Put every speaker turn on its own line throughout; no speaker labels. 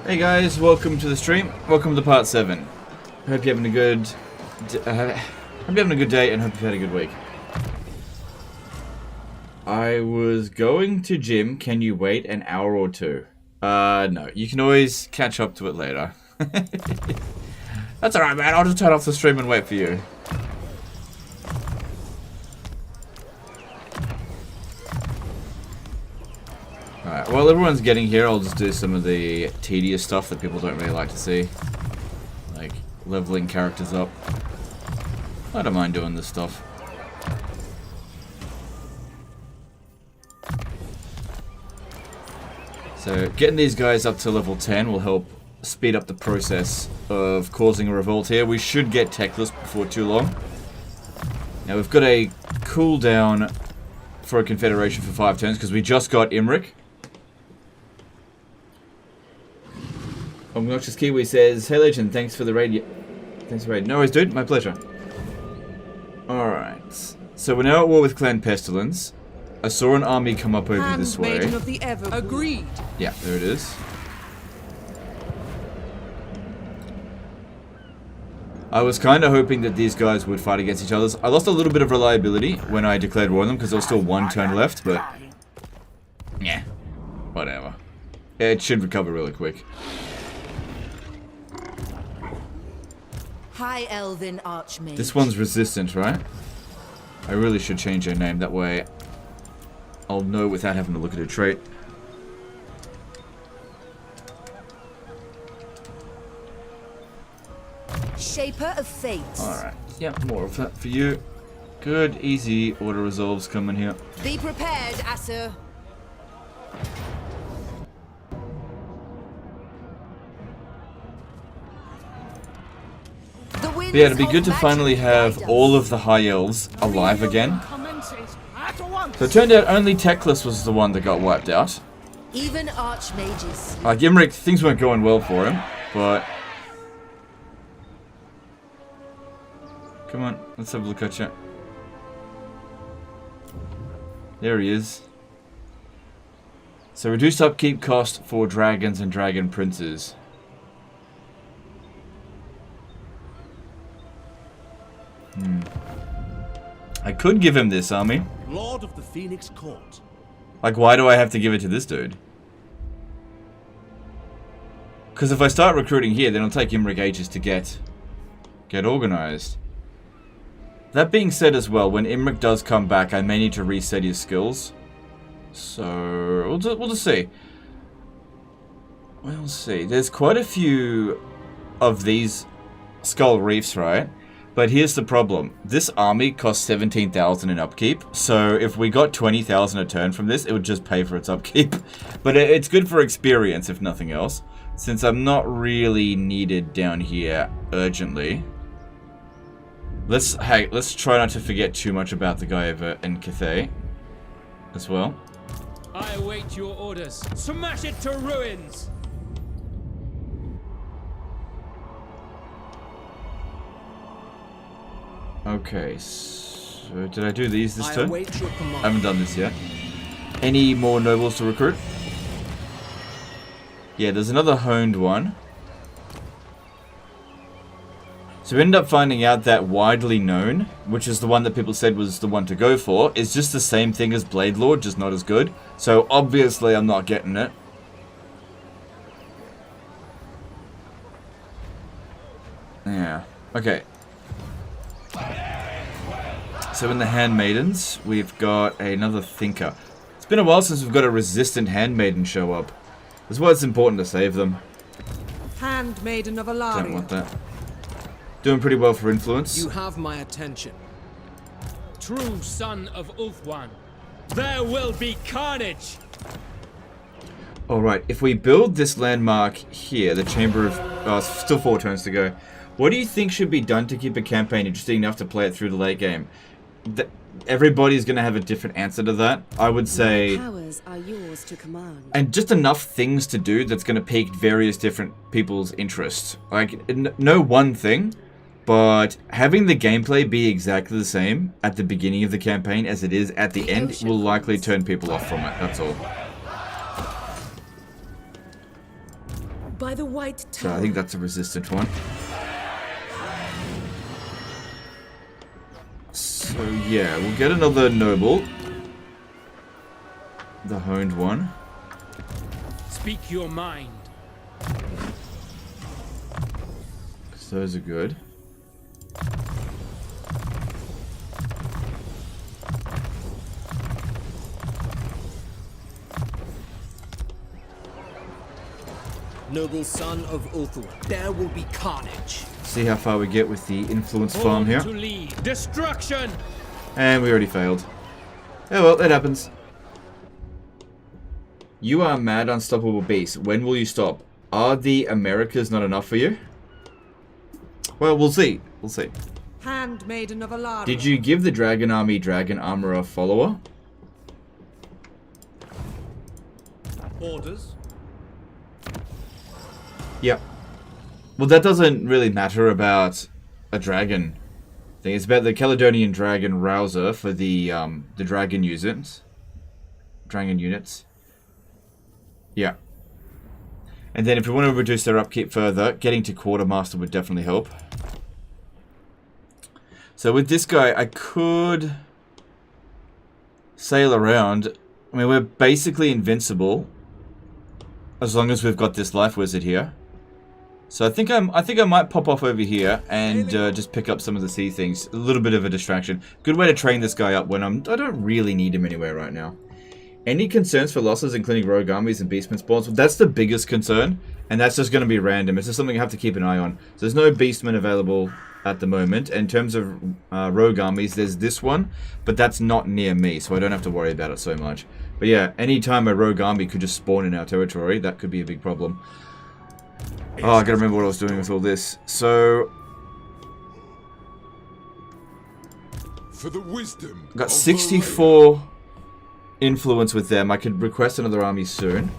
Hey guys, welcome to the stream. Welcome to part 7. Hope you're having a good day and hope you've had a good week. I was going to gym. Can you wait an hour or two? No. You can always catch up to it later. That's alright, man. I'll just turn off the stream and wait for you. Alright, while everyone's getting here, I'll just do some of the tedious stuff that people don't really like to see. Like, leveling characters up. I don't mind doing this stuff. So, getting these guys up to level 10 will help speed up the process of causing a revolt here. We should get techless before too long. Now, we've got a cooldown for a confederation for 5 turns, because we just got Imric. Obnoxious Kiwi says, "Hey Legend, thanks for the raid. Thanks for the raid." No worries, dude. My pleasure. Alright. So we're now at war with Clan Pestilence. I saw an army come up over this way.
Of the Agreed.
Yeah, there it is. I was kind of hoping that these guys would fight against each other. I lost a little bit of reliability when I declared war on them because there was still 1 turn left, but yeah, whatever. It should recover really quick.
High Elven Archmage.
This one's resistant, right? I really should change her name, that way I'll know without having to look at her trait.
Shaper of Fate.
Alright, yep, more of that for you. Good, easy auto resolves coming here.
Be prepared, Asur.
But yeah, it'd be good to finally have all of the High Elves alive again. So it turned out only Teclis was the one that got wiped out.
Even Archmages.
Like Imric, things weren't going well for him, but... Come on, let's have a look at you. There he is. So reduced upkeep cost for dragons and dragon princes. I could give him this army.
Lord of the Phoenix Court.
Like, why do I have to give it to this dude? Because if I start recruiting here, then it'll take Imric ages to get organized. That being said as well, when Imric does come back, I may need to reset his skills. So, we'll just see. We'll see. There's quite a few of these Skull Reefs, right? But here's the problem. This army costs 17,000 in upkeep. So if we got 20,000 a turn from this, it would just pay for its upkeep. But it's good for experience, if nothing else. Since I'm not really needed down here urgently. Let's try not to forget too much about the guy over in Cathay as well.
I await your orders. Smash it to ruins!
Okay, so did I do these this turn?
Await your command.
I haven't done this yet. Any more nobles to recruit? Yeah, there's another honed one. So we ended up finding out that widely known, which is the one that people said was the one to go for, is just the same thing as Blade Lord, just not as good. So obviously I'm not getting it. Yeah, okay. So in the Handmaidens, we've got another Thinker. It's been a while since we've got a resistant Handmaiden show up. That's why it's important to save them.
Handmaiden of
Don't
Aenarion.
want that. Doing pretty well for influence.
You have my attention.
True son of Ulthuan, there will be carnage!
Alright, if we build this landmark here, the Chamber of... Oh, still 4 turns to go. What do you think should be done to keep a campaign interesting enough to play it through the late game? Everybody's going to have a different answer to that. I would say...
Powers are yours to command.
And just enough things to do that's going to pique various different people's interests. Like, no one thing, but having the gameplay be exactly the same at the beginning of the campaign as it is at the end will likely turn people off from it, that's all.
by the White
So
Tower.
I think that's a resistant one. So yeah, we'll get another noble. The honed one.
Speak your mind.
So those are good.
Noble son of Ulthuan, there will be carnage.
See how far we get with the influence farm here.
To lead. Destruction!
And we already failed. Oh well, it happens. You are mad unstoppable beast. When will you stop? Are the Americas not enough for you? Well, we'll see. We'll see.
Handmaiden of Aenarion.
Did you give the Dragon Army Dragon Armorer follower?
Orders?
Yep. Well, that doesn't really matter about a dragon thing. It's about the Caledonian Dragon Rouser for the dragon units. Dragon units. Yeah. And then if we want to reduce their upkeep further, getting to Quartermaster would definitely help. So with this guy, I could sail around. I mean, we're basically invincible as long as we've got this Life Wizard here. So I think I might pop off over here and just pick up some of the sea things. A little bit of a distraction. Good way to train this guy up when I don't really need him anywhere right now. Any concerns for losses, including rogue armies and beastmen spawns? Well, that's the biggest concern, and that's just going to be random. It's just something I have to keep an eye on. So there's no beastmen available at the moment. In terms of rogue armies, there's this one, but that's not near me, so I don't have to worry about it so much. But yeah, anytime a rogue army could just spawn in our territory, that could be a big problem. Oh, I gotta remember what I was doing with all this. So
For the wisdom.
I've got 64 influence with them. I could request another army soon.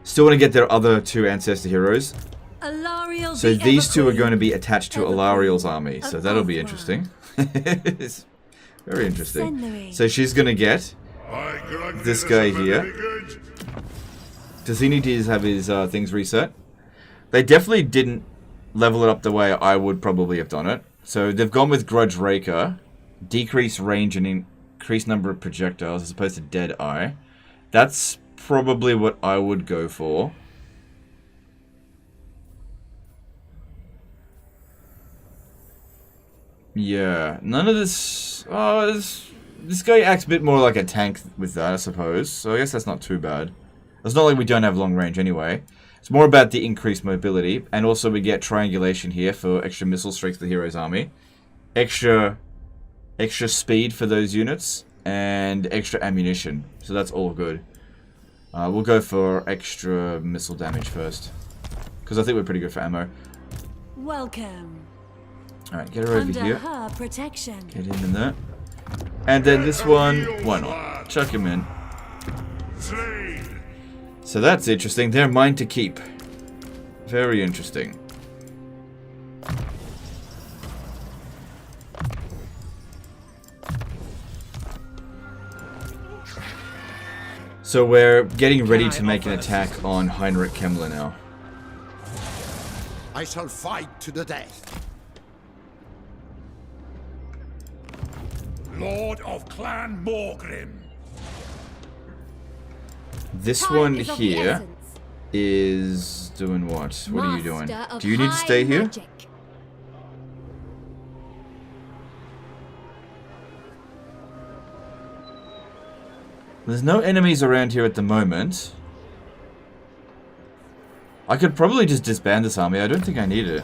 Still want to get their other two ancestor heroes.
Alariel
So
the
these two are
Everqueen.
going to be attached to
Everqueen
Alariel's army. So
of
that'll be
Ulthuan.
interesting. It's very interesting.
Senlery.
So she's going to get this guy here. Does he need to have his things reset? They definitely didn't level it up the way I would probably have done it. So they've gone with Grudge Raker. Decrease range and increase number of projectiles as opposed to Dead Eye. That's probably what I would go for. Yeah, none of this... Oh, this guy acts a bit more like a tank with that, I suppose. So I guess that's not too bad. It's not like we don't have long range anyway. It's more about the increased mobility. And also we get triangulation here for extra missile strength for the hero's army. Extra speed for those units. And extra ammunition. So that's all good. We'll go for extra missile damage first. Because I think we're pretty good for ammo.
Welcome.
Alright, get her over
Under
here.
her protection.
Get him in there. And then this one, why not? Chuck him in. So that's interesting. They're mine to keep. Very interesting. So we're getting ready to make an attack on Heinrich Kemmler now.
I shall fight to the death. Lord of Clan Morgrim.
This
Time
one
is of the
here
essence.
is doing what? What are you doing?
Master of
Do you need to
high
stay here?
magic.
There's no enemies around here at the moment. I could probably just disband this army. I don't think I need it.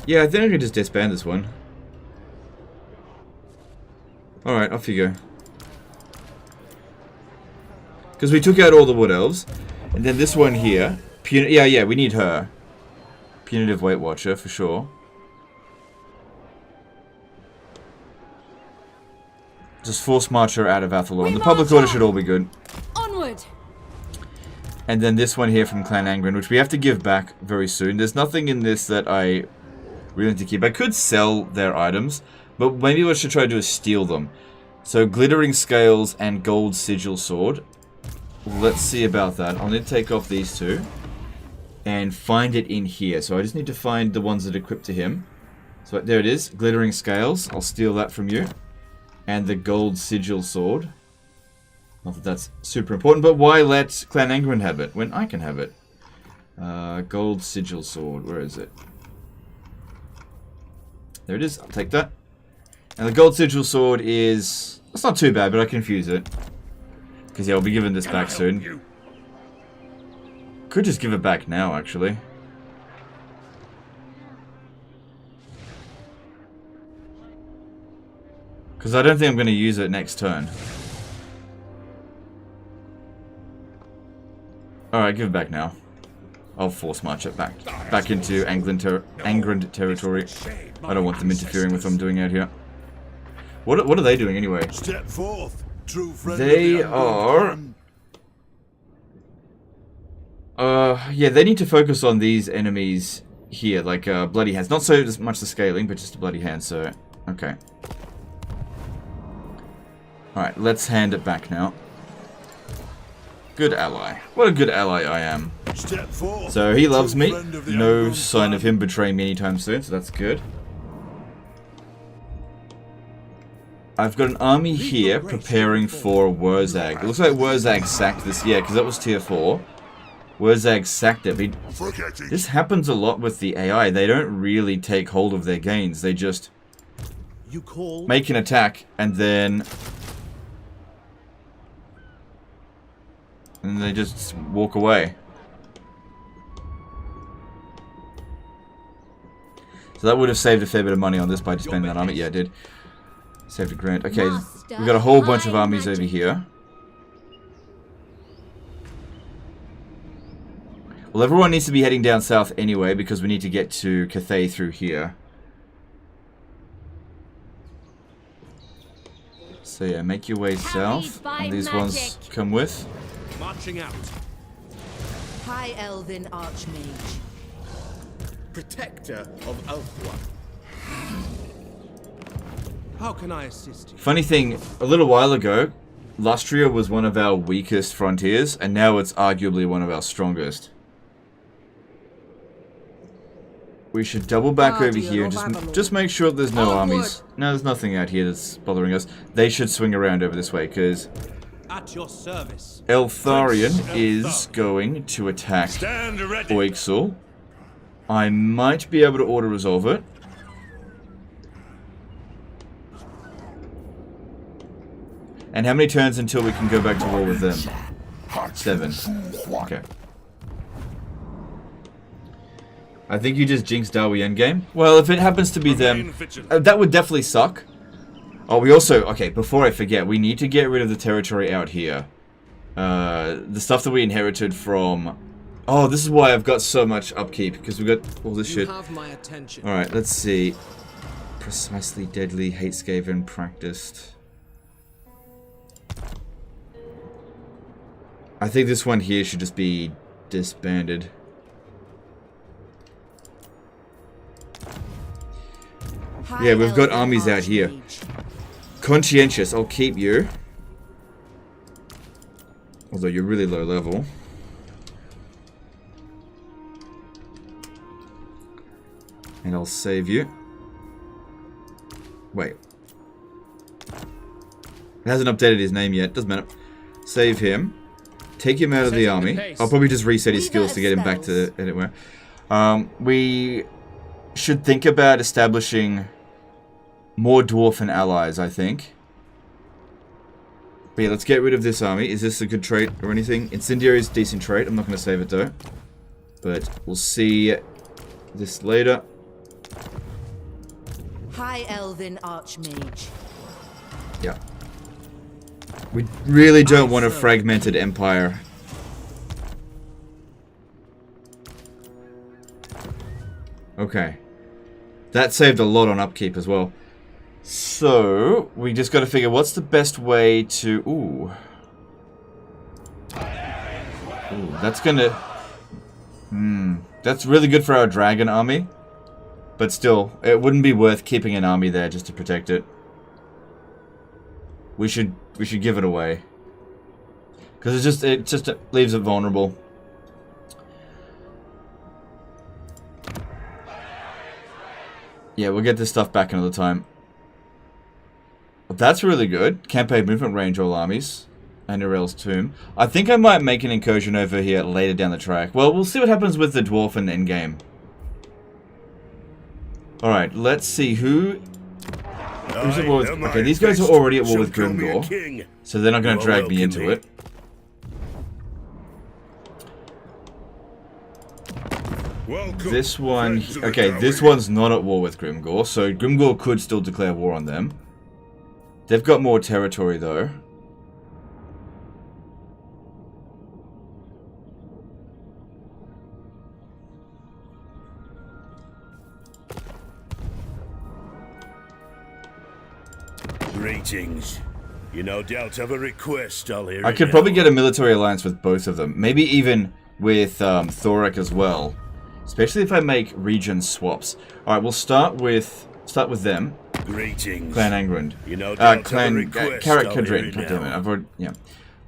Yeah, I think I could just disband this one. Alright, off you go. Because we took out all the Wood Elves. And then this one here. Yeah, we need her. Punitive Weight Watcher, for sure. Just force march her out of Athelorn. The public order should all be good.
Onward.
And then this one here from Clan Angren, which we have to give back very soon. There's nothing in this that I really need to keep. I could sell their items, but maybe what I should try to do is steal them. So, glittering scales and gold sigil sword. Let's see about that. I'll need to take off these two and find it in here. So I just need to find the ones that are equipped to him. So there it is, glittering scales. I'll steal that from you. And the gold sigil sword. Not that that's super important, but why let Clan Angron have it when I can have it? Gold sigil sword, where is it? There it is, I'll take that. And the gold sigil sword is... It's not too bad, but I confuse it. Because yeah, I'll be giving this back soon. Could just give it back now, actually. Because I don't think I'm going to use it next turn. Alright, give it back now. I'll force march it back into Angron territory. I don't want them interfering with what I'm doing out here. What are they doing anyway?
Step forth, true friend.
They are... yeah, they need to focus on these enemies here, like bloody hands. Not so much the scaling, but just a bloody hand, so... Okay. Alright, let's hand it back now. Good ally. What a good ally I am.
Step forth,
So he loves me.
friend of the
No
Angron
sign of
clan.
him betraying me anytime soon, so that's good. I've got an army here preparing for Wurzag. It looks like Wurzag sacked this. Yeah, because that was tier 4. Wurzag sacked it.
Forgetting.
This happens a lot with the AI. They don't really take hold of their gains. They just
You call
make an attack and then... And they just walk away. So that would have saved a fair bit of money on this by just spending that army. Yeah, it did. Saved a grand. Okay, we've got a whole bunch of armies over here. Well, everyone needs to be heading down south anyway, because we need to get to Cathay through here. So yeah, make your way south, and these ones come with.
marching out.
High Elven Archmage.
Protector of Ulthuan. How can I assist you?
Funny thing, a little while ago, Lustria was one of our weakest frontiers, and now it's arguably one of our strongest. We should double back over here and just make sure there's no armies. No, there's nothing out here that's bothering us. They should swing around over this way, because
At your service.
Eltharion is going to attack
Stand ready.
Oixel. I might be able to auto-resolve it. And how many turns until we can go back to war with them? 7. Okay. I think you just jinxed Darwi endgame. Well, if it happens to be them, that would definitely suck. Oh, we also... Okay, before I forget, we need to get rid of the territory out here. The stuff that we inherited from... Oh, this is why I've got so much upkeep, because we've got all this shit.
You have my attention.
Alright, let's see. Precisely deadly, hate Skaven practiced. I think this one here should just be disbanded. Yeah, we've got armies out here. Conscientious, I'll keep you. Although you're really low level. And I'll save you. Wait. It hasn't updated his name yet, doesn't matter. Save him. Take him out of the army. I'll probably just reset his skills to get him back to anywhere. We should think about establishing more dwarven allies, I think. But yeah, let's get rid of this army. Is this a good trait or anything? Incendiary is a decent trait. I'm not going to save it though. But we'll see this later.
High Elven Archmage.
Yeah. We really don't want a fragmented empire. Okay. That saved a lot on upkeep as well. So, we just got to figure what's the best way to... Ooh, that's gonna... That's really good for our dragon army. But still, it wouldn't be worth keeping an army there just to protect it. we should give it away. Because it just leaves it vulnerable. Yeah, we'll get this stuff back another time. That's really good. Campaign movement range, all armies. Aenariel's tomb. I think I might make an incursion over here later down the track. Well, we'll see what happens with the dwarf in the endgame. Alright, let's see who's at war with... Okay, these guys are already at war with Grimgor. So they're not going to drag me into it. This one... Okay, this one's not at war with Grimgor, so Grimgor could still declare war on them. They've got more territory, though.
Greetings. You no doubt have a request, I'll hear
I could probably get a military alliance with both of them. Maybe even with Thorek as well. Especially if I make region swaps. Alright, we'll start with them.
Greetings.
Clan Angrund.
You know, Clan
Karak Kadrin. God damn it. I've already, yeah.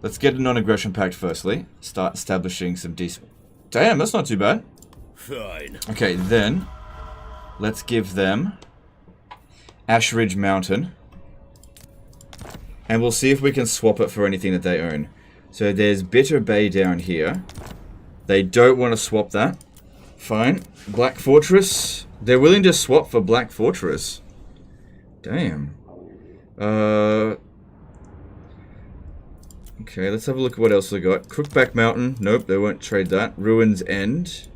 Let's get a non-aggression pact firstly. Start establishing some decent... Damn, that's not too bad.
Fine.
Okay, then let's give them Ashridge Mountain. And we'll see if we can swap it for anything that they own. So there's Bitter Bay down here. They don't want to swap that. Fine. Black Fortress. They're willing to swap for Black Fortress. Damn. Okay, let's have a look at what else we got. Crookback Mountain. Nope, they won't trade that. Ruins End.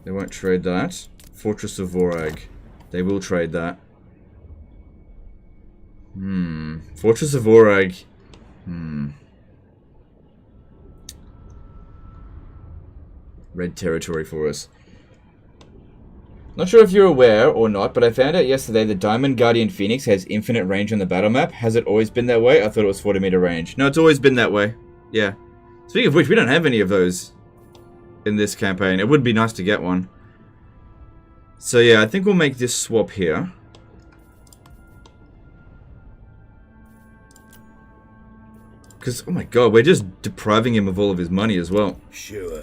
They won't trade that. Fortress of Vorag. They will trade that. Fortress of Vorag. Red territory for us. Not sure if you're aware or not, but I found out yesterday that Diamond Guardian Phoenix has infinite range on the battle map. Has it always been that way? I thought it was 40 meter range. No, it's always been that way. Yeah. Speaking of which, we don't have any of those in this campaign. It would be nice to get one. So yeah, I think we'll make this swap here. Because, oh my god, we're just depriving him of all of his money as well.
Sure.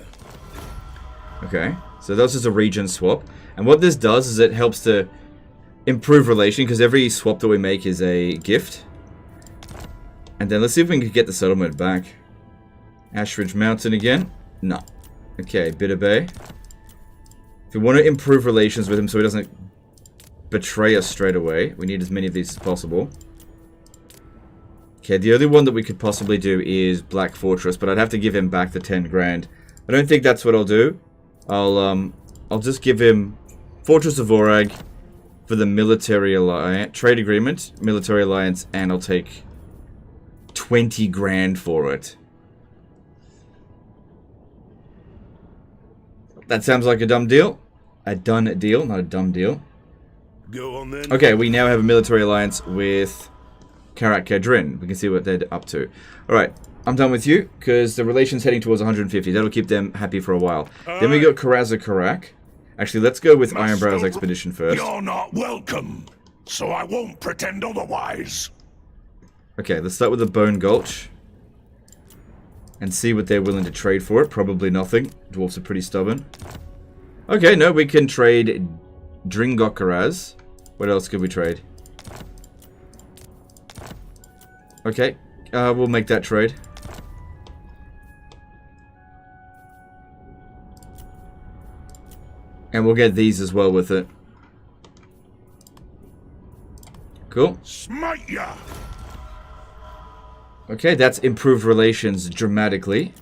Okay, so that's just a region swap. And what this does is it helps to improve relation, because every swap that we make is a gift. And then let's see if we can get the settlement back. Ashridge Mountain again? No. Okay, Bitter Bay. If we want to improve relations with him so he doesn't betray us straight away, we need as many of these as possible. Okay, the only one that we could possibly do is Black Fortress, but I'd have to give him back the 10 grand. I don't think that's what I'll do. I'll just give him Fortress of Vorag for the military alliance, trade agreement, military alliance, and I'll take 20 grand for it. That sounds like a dumb deal. A done deal, not a dumb deal.
Go on then.
Okay, we now have a military alliance with Karak Kadrin. We can see what they're up to. Alright, I'm done with you, because the relation's heading towards 150. That'll keep them happy for a while. Then we got Karaza Karak. Actually, let's go with Ironbrow's expedition first.
You're not welcome, so I won't pretend otherwise.
Okay, let's start with the Bone Gulch. And see what they're willing to trade for it. Probably nothing. Dwarves are pretty stubborn. Okay, no, we can trade Dringokaraz. What else could we trade? Okay, we'll make that trade. And we'll get these as well with it. Cool.
Smite ya!
Okay, that's improved relations dramatically.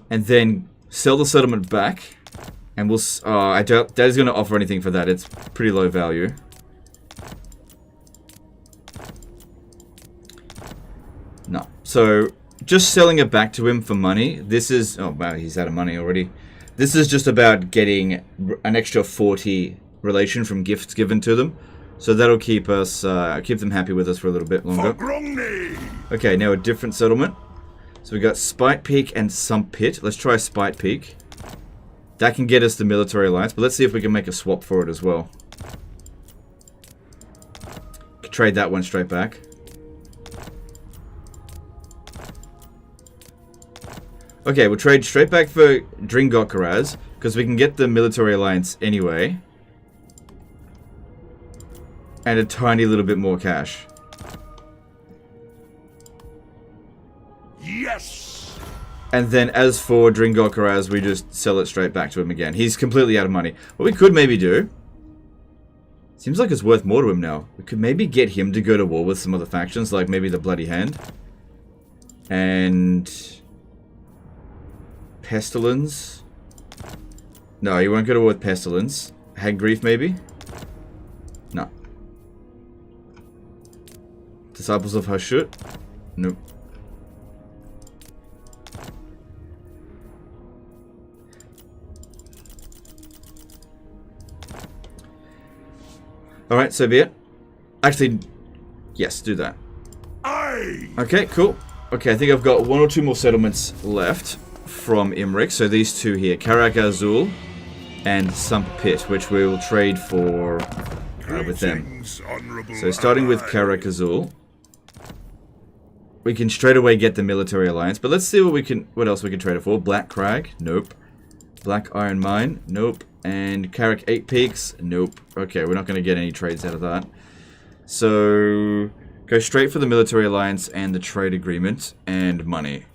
And then sell the settlement back. And we'll... I doubt that is going to offer anything for that. It's pretty low value. No. So, just selling it back to him for money. This is... Oh, wow, he's out of money already. This is just about getting an extra 40 relation from gifts given to them. So that'll keep us, keep them happy with us for a little bit longer. Okay, now a different settlement. So we got Spite Peak and Sump Pit. Let's try Spite Peak. That can get us the military alliance, but let's see if we can make a swap for it as well. Trade that one straight back. Okay, we'll trade straight back for Dringotkaraz, because we can get the military alliance anyway. And a tiny little bit more cash.
Yes!
And then as for Dringotkaraz, we just sell it straight back to him again. He's completely out of money. What we could maybe do... Seems like it's worth more to him now. We could maybe get him to go to war with some other factions, like maybe the Bloody Hand. And... Pestilence. No, he won't go to war with Pestilence. Haggrief, maybe? No. Disciples of Hashut? Nope. Alright, so be it. Actually, yes, do that.
Aye!
Okay, cool. Okay, I think I've got 1 or 2 more settlements left from Imrik. So these two here, Karak Azul and Sump Pit, which we will trade for with them. So starting with Karak Azul, we can straight away get the military alliance. But let's see what else we can trade it for. Black Crag, nope. Black Iron Mine, nope. And Karak 8 Peaks, nope. Okay, we're not going to get any trades out of that. So go straight for the military alliance and the trade agreement and money.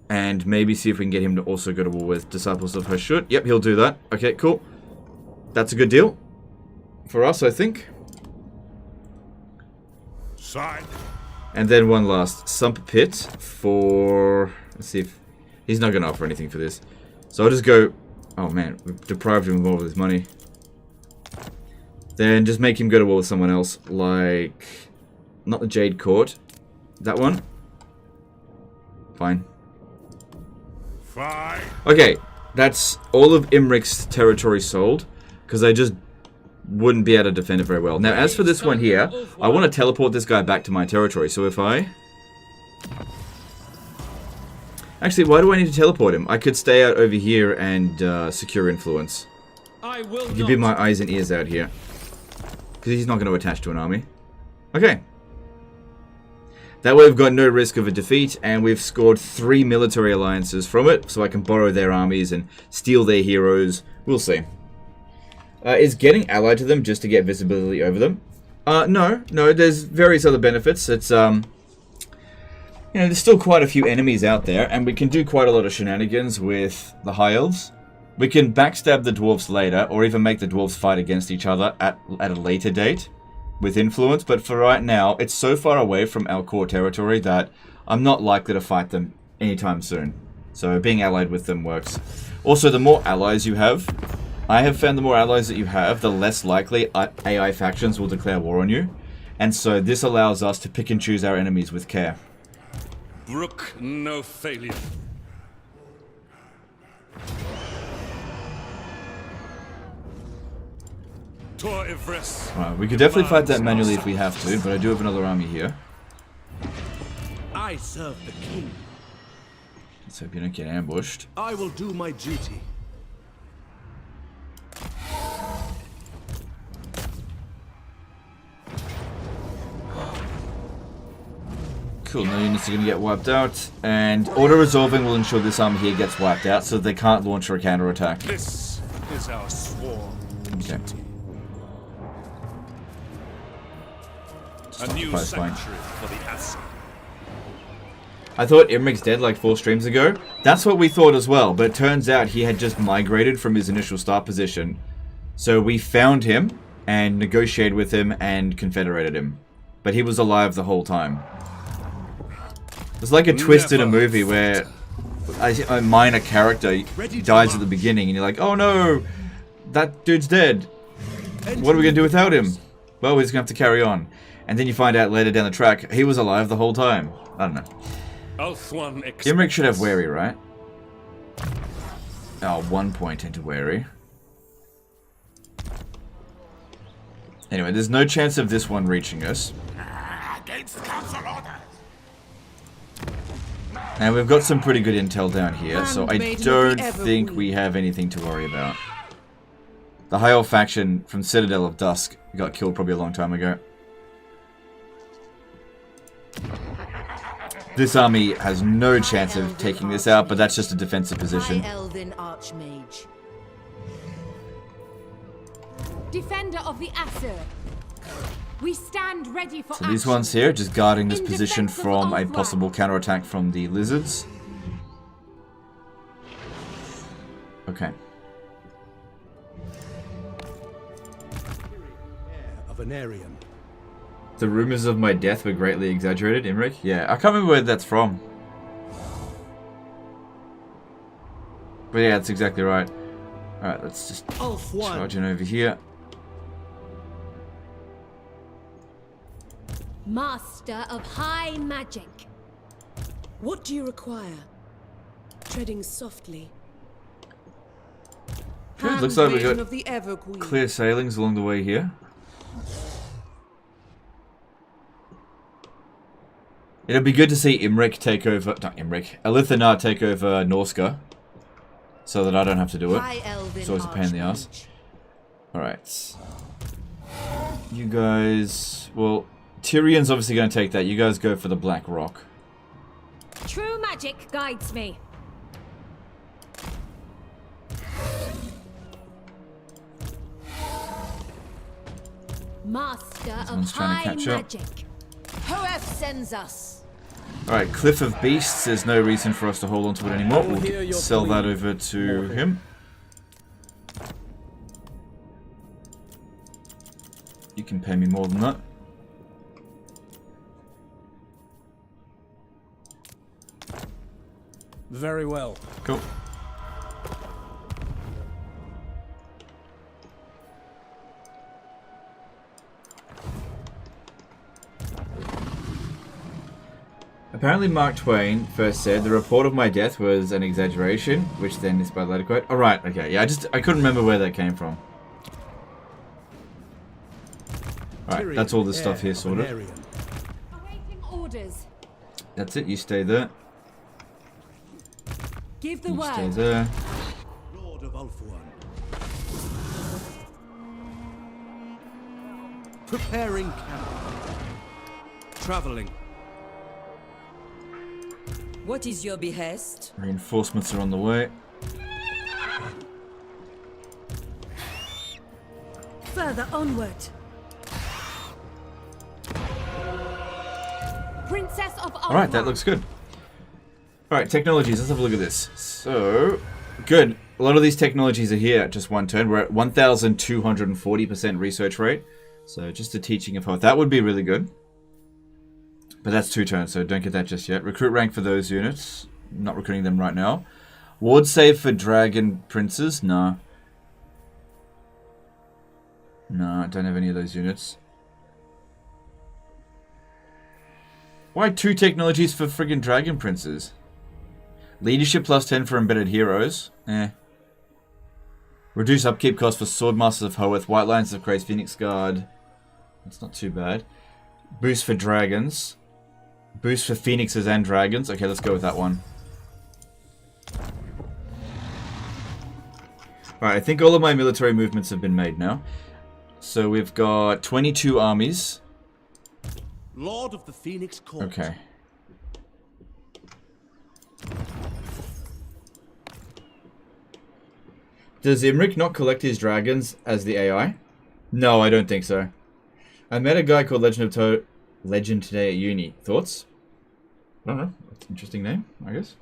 And maybe see if we can get him to also go to war with Disciples of Hashut. Yep, he'll do that. Okay, cool. That's a good deal. For us, I think.
Side.
And then one last. Sump Pit for... Let's see if... He's not going to offer anything for this. So I'll just go... Oh man, we've deprived him of all of his money. Then just make him go to war with someone else. Like... Not the Jade Court. That one. Fine.
Fine.
Okay, that's all of Imrik's territory sold, because I just wouldn't be able to defend it very well. Now, as for this one here, I want to teleport this guy back to my territory, so if I... Actually, why do I need to teleport him? I could stay out over here and secure influence.
I will
Give you my eyes and ears out here. Because he's not going to attach to an army. Okay. That way we've got no risk of a defeat, and we've scored 3 military alliances from it, so I can borrow their armies and steal their heroes. We'll see. Is getting allied to them just to get visibility over them? No, there's various other benefits. It's, you know, there's still quite a few enemies out there, and we can do quite a lot of shenanigans with the High Elves. We can backstab the Dwarves later, or even make the Dwarves fight against each other at a later date. With influence, but for right now, it's so far away from our core territory that I'm not likely to fight them anytime soon. So being allied with them works. Also, the more allies you have, I have found the more allies that you have, the less likely AI factions will declare war on you. And so this allows us to pick and choose our enemies with care.
Brook no failure.
We could definitely fight that manually if we have to, but I do have another army here.
I serve the king.
Let's hope you don't get ambushed.
I will do my duty.
Cool, no units are going to get wiped out, and auto-resolving will ensure this army here gets wiped out so they can't launch a counter-attack.
This is our sworn
Okay.
duty. A new
Fine, fine.
sanctuary for the asset.
I thought Imrik's dead like 4 streams ago. That's what we thought as well, but it turns out he had just migrated from his initial start position. So we found him and negotiated with him and confederated him. But he was alive the whole time. It's like a twist in a movie where a minor character dies at the beginning and you're like, oh no, that dude's dead. What are we going to do without him? Well, we're just going to have to carry on. And then you find out later down the track, he was alive the whole time. I don't know. Imrik should have wary, right? Oh, 1 point into wary. Anyway, there's no chance of this one reaching us.
Against council order.
And we've got some pretty good intel down here, so I don't think we have anything to worry about. The High Elf faction from Citadel of Dusk got killed probably a long time ago. This army has no chance of taking this out, but that's just a defensive position.
High Elven Archmage.
Defender of the Aesir. We stand ready for
So these ones here, just guarding this position from a possible counterattack from the lizards. Okay.
Of Aenarion.
The rumors of my death were greatly exaggerated, Imric? Yeah, I can't remember where that's from. But yeah, that's exactly right. Alright, let's just charge in over here.
Master of High Magic.
What do you require? Treading softly.
Good, looks like we
Handmaiden
got
of the Everqueen.
clear sailings along the way here. It'd be good to see Imric take over, not Imric, Elithanar take over Norska. So that I don't have to do it. It's always a pain in the ass. Alright. You guys, well, Tyrion's obviously going to take that. You guys go for the Black Rock.
True magic guides me. Master of
one's trying to
High
catch up.
Magic.
Whoever sends us.
Alright, Cliff of Beasts. There's no reason for us to hold on to it anymore. We'll sell that over to him. You can pay me more than that.
Very well.
Cool. Apparently Mark Twain first said, the report of my death was an exaggeration, which then is by the later quote. Alright, okay, yeah, I couldn't remember where that came from. Alright, that's all this stuff here sorted.
Awaiting orders.
That's it, you stay there.
Give the
You stay
word.
there.
Lord of Ulthuan. Preparing camp. Traveling.
What is your behest?
Reinforcements are on the way.
Further onward.
Princess of
Alright, that looks good. Alright, technologies, let's have a look at this. So, good. A lot of these technologies are here at just one turn. We're at 1,240% research rate. So, just a teaching of health. That would be really good. But that's 2 turns, so don't get that just yet. Recruit rank for those units. I'm not recruiting them right now. Ward save for dragon princes? No. No, I don't have any of those units. Why 2 technologies for friggin' dragon princes? Leadership plus 10 for embedded heroes. Eh. Reduce upkeep cost for sword masters of Hoeth. White Lions of Craze. Phoenix Guard. That's not too bad. Boost for dragons. Boost for phoenixes and dragons. Okay, let's go with that one. Alright, I think all of my military movements have been made now. So we've got 22 armies.
Lord of the Phoenix Court.
Okay. Does Imric not collect his dragons as the AI? No, I don't think so. I met a guy called Legend today at uni. Thoughts? I don't know. That's an interesting name, I guess.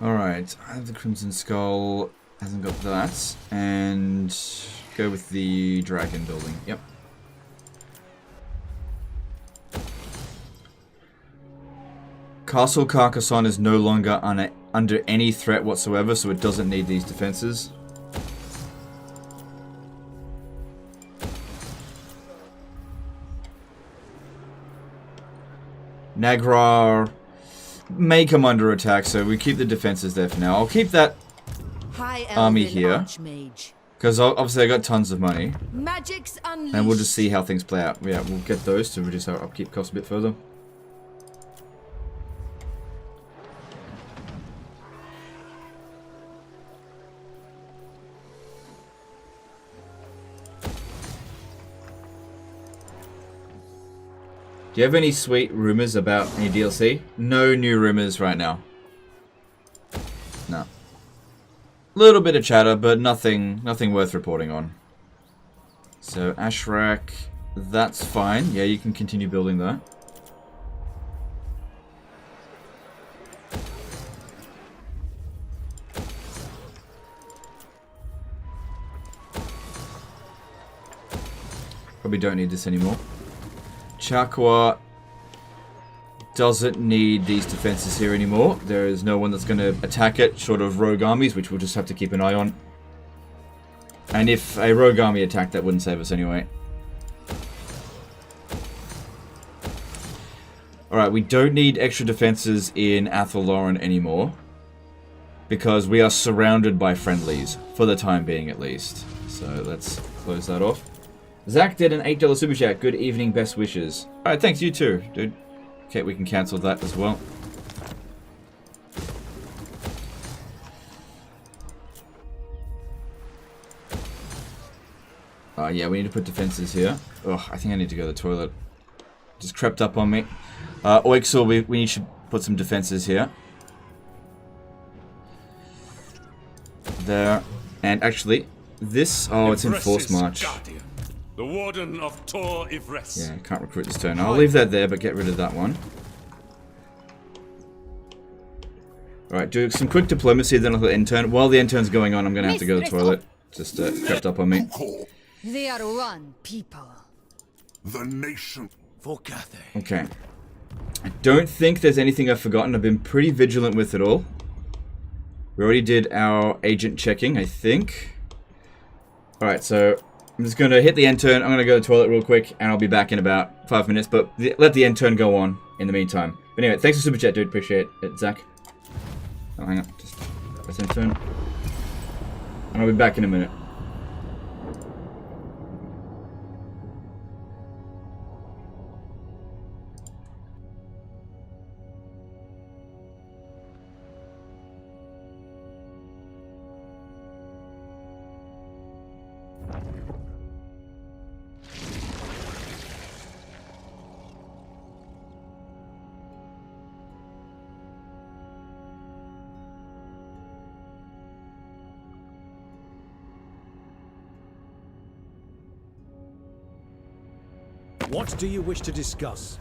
Alright, I have the Crimson Skull. Hasn't got that. And go with the dragon building. Yep. Castle Carcassonne is no longer under any threat whatsoever, so it doesn't need these defenses. Nagrar may come under attack, so we keep the defenses there for now. I'll keep that army here, because obviously I got tons of money.
Magic's unleashed.
And we'll just see how things play out. Yeah, we'll get those to reduce our upkeep costs a bit further. Do you have any sweet rumors about any DLC? No new rumors right now. No. Little bit of chatter, but nothing worth reporting on. So Ashrak, that's fine. Yeah, you can continue building that. Probably don't need this anymore. Chakwa doesn't need these defenses here anymore. There is no one that's going to attack it, short of rogue armies, which we'll just have to keep an eye on. And if a rogue army attacked, that wouldn't save us anyway. Alright, we don't need extra defenses in Athel-Loren anymore. Because we are surrounded by friendlies, for the time being at least. So let's close that off. Zach did an $8 super chat. Good evening, best wishes. Alright, thanks, you too, dude. Okay, we can cancel that as well. Yeah, we need to put defenses here. Oh, I think I need to go to the toilet. Just crept up on me. Oixel, we need to put some defenses here. There. And actually, this... Oh, it's in Force March.
Guardian, the Warden of Tor Ivres.
Yeah, can't recruit this turn. I'll leave that there, but get rid of that one. Alright, do some quick diplomacy, then I'll hit end turn. While the end turn's going on, I'm going to have to go to the toilet. Just crept up on me.
They are one people.
The nation.
For Cathay.
Okay. I don't think there's anything I've forgotten. I've been pretty vigilant with it all. We already did our agent checking, I think. Alright, so I'm just going to hit the end turn. I'm going to go to the toilet real quick, and I'll be back in about 5 minutes. But let the end turn go on in the meantime. But anyway, thanks for Super Chat, dude. Appreciate it, Zach. Oh, hang on. Just press end turn. And I'll be back in a minute.
What do you wish to discuss?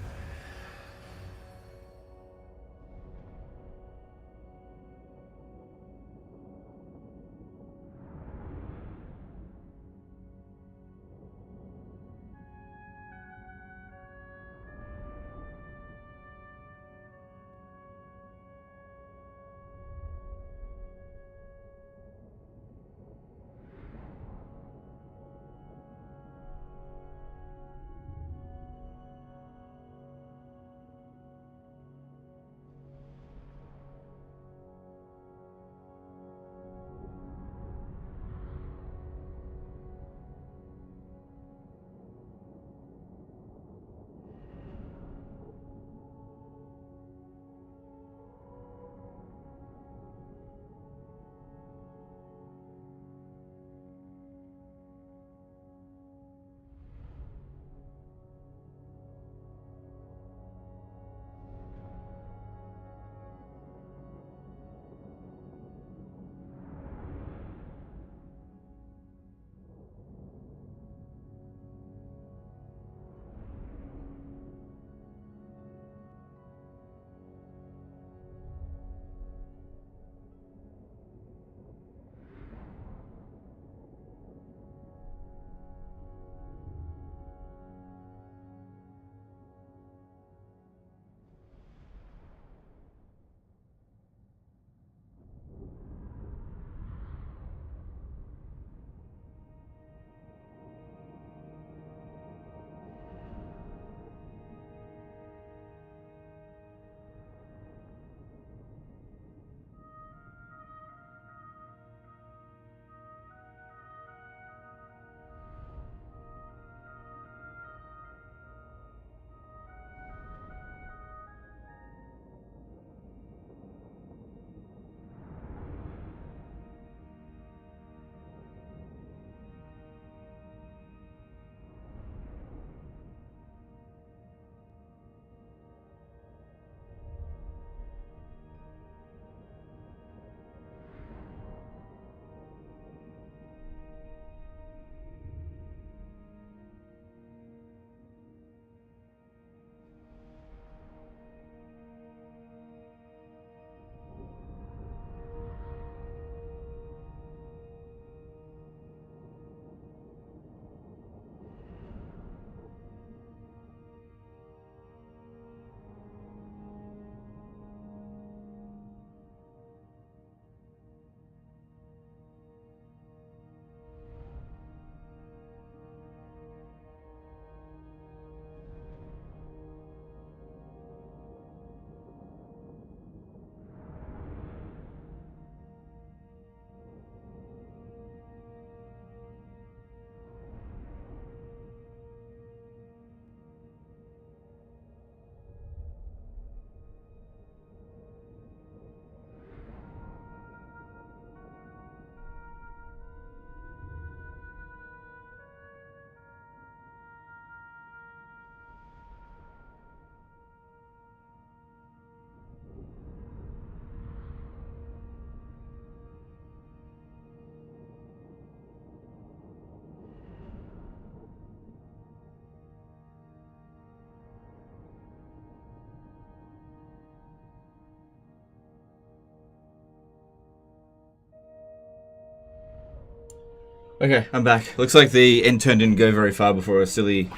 Okay, I'm back. Looks like the end turn didn't go very far before a silly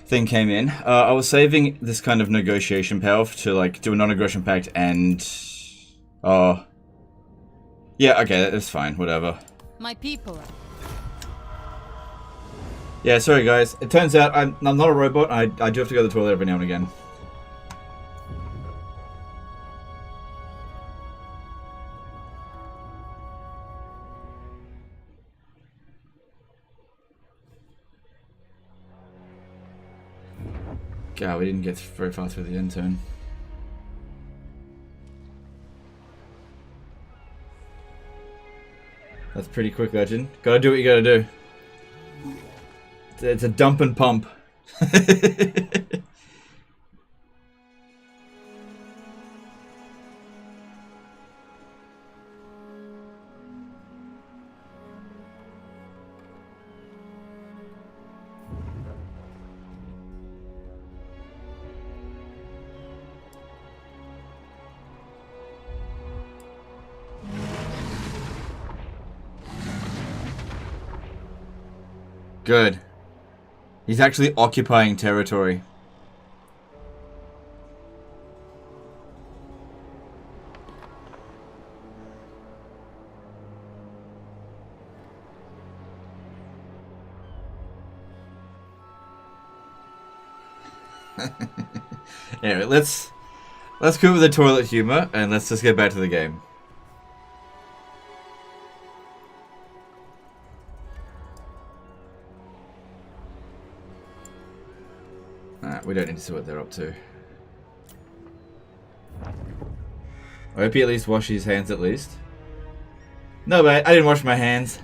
thing came in. I was saving this kind of negotiation power to like do a non-aggression pact and... yeah, okay, that's fine, whatever.
My people.
Yeah, sorry guys. It turns out I'm not a robot. I do have to go to the toilet every now and again. God, we didn't get very far through the end turn. That's pretty quick, Legend. Gotta do what you gotta do. It's a dump and pump. Good. He's actually occupying territory. Anyway, let's go with the toilet humor and let's just get back to the game. We don't need to see what they're up to. I hope he at least washes his hands at least. No, mate, I didn't wash my hands.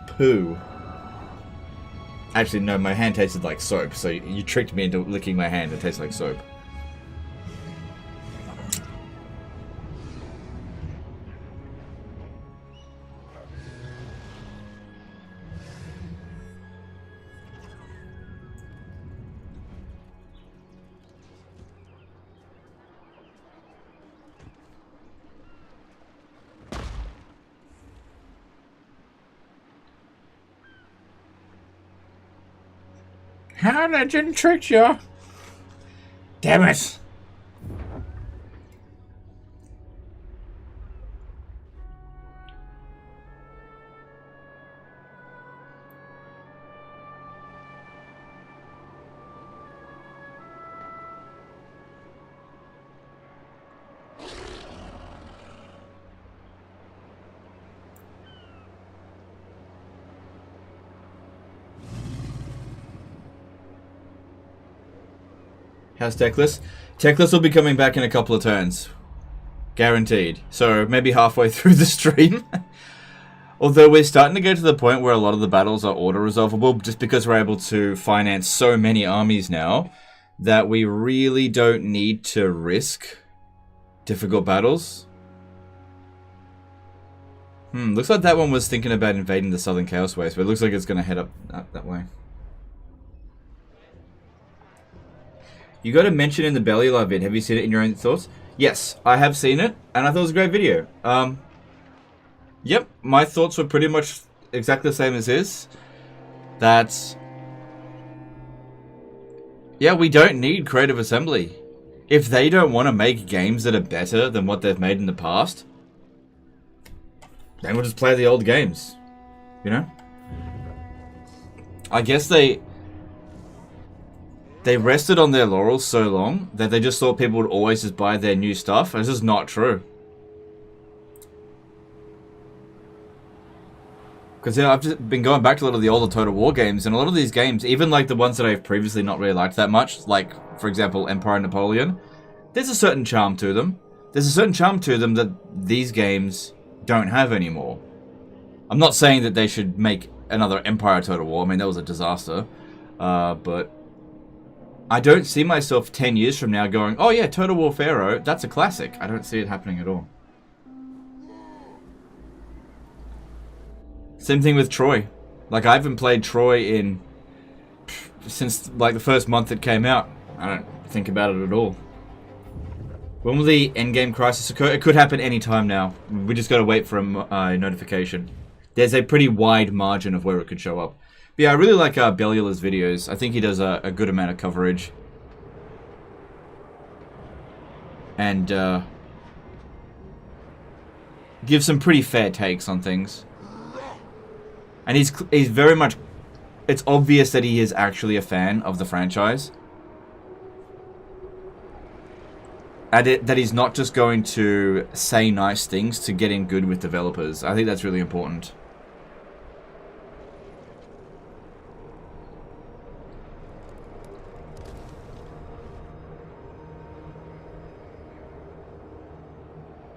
Poo. Actually, no, my hand tasted like soap, so you tricked me into licking my hand. It tastes like soap. How Legend tricked you? Damn it! How's Techless? Techless will be coming back in a couple of turns. Guaranteed. So maybe halfway through the stream. Although we're starting to get to the point where a lot of the battles are auto-resolvable just because we're able to finance so many armies now that we really don't need to risk difficult battles. Looks like that one was thinking about invading the Southern Chaos Waste, but it looks like it's going to head up that way. You got a mention in the Belly Live vid. Have you seen it in your own thoughts? Yes, I have seen it, and I thought it was a great video. Yep, my thoughts were pretty much exactly the same as his. That, yeah, we don't need Creative Assembly. If they don't want to make games that are better than what they've made in the past, then we'll just play the old games. You know? I guess they rested on their laurels so long that they just thought people would always just buy their new stuff. And it's just not true. Because I've just been going back to a lot of the older Total War games, and a lot of these games, even like the ones that I've previously not really liked that much, like, for example, Empire and Napoleon, there's a certain charm to them. There's a certain charm to them that these games don't have anymore. I'm not saying that they should make another Empire Total War. I mean, that was a disaster. But I don't see myself 10 years from now going, oh yeah, Total War Pharaoh, that's a classic. I don't see it happening at all. Same thing with Troy. Like, I haven't played Troy since like the first month it came out. I don't think about it at all. When will the endgame crisis occur? It could happen any time now. We just got to wait for a notification. There's a pretty wide margin of where it could show up. But yeah, I really like Bellula's videos. I think he does a good amount of coverage. And gives some pretty fair takes on things. And he's very much... It's obvious that he is actually a fan of the franchise. That he's not just going to say nice things to get in good with developers. I think that's really important.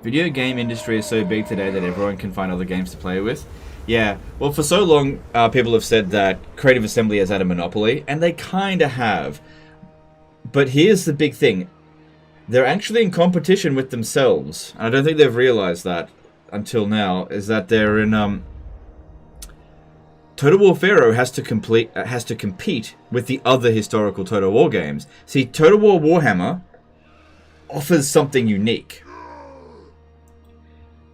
Video game industry is so big today that everyone can find other games to play with. Yeah, well, for so long, people have said that Creative Assembly has had a monopoly, and they kind of have. But here's the big thing. They're actually in competition with themselves. And I don't think they've realized that until now, is that they're in... Total War Pharaoh has to compete with the other historical Total War games. See, Total War Warhammer offers something unique.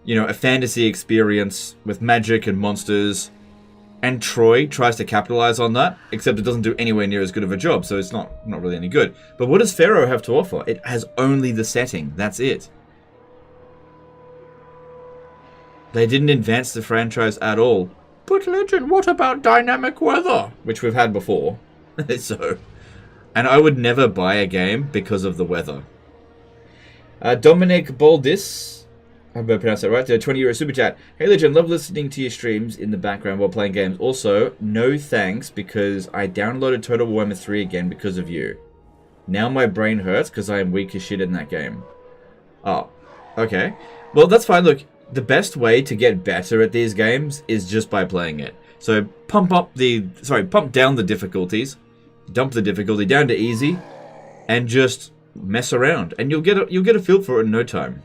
You know, a fantasy experience with magic and monsters. And Troy tries to capitalize on that, except it doesn't do anywhere near as good of a job, so it's not really any good. But what does Pharaoh have to offer? It has only the setting. That's it. They didn't advance the franchise at all. But Legend, what about dynamic weather? Which we've had before. So, and I would never buy a game because of the weather. Dominic Baldis... I hope I pronounced that right. The 20 € super chat. Hey Legend, love listening to your streams in the background while playing games. Also, no thanks because I downloaded Total Warhammer 3 again because of you. Now my brain hurts because I am weak as shit in that game. Oh, okay. Well, that's fine. Look, the best way to get better at these games is just by playing it. So pump down the difficulties, dump the difficulty down to easy, and just mess around, and you'll get a feel for it in no time.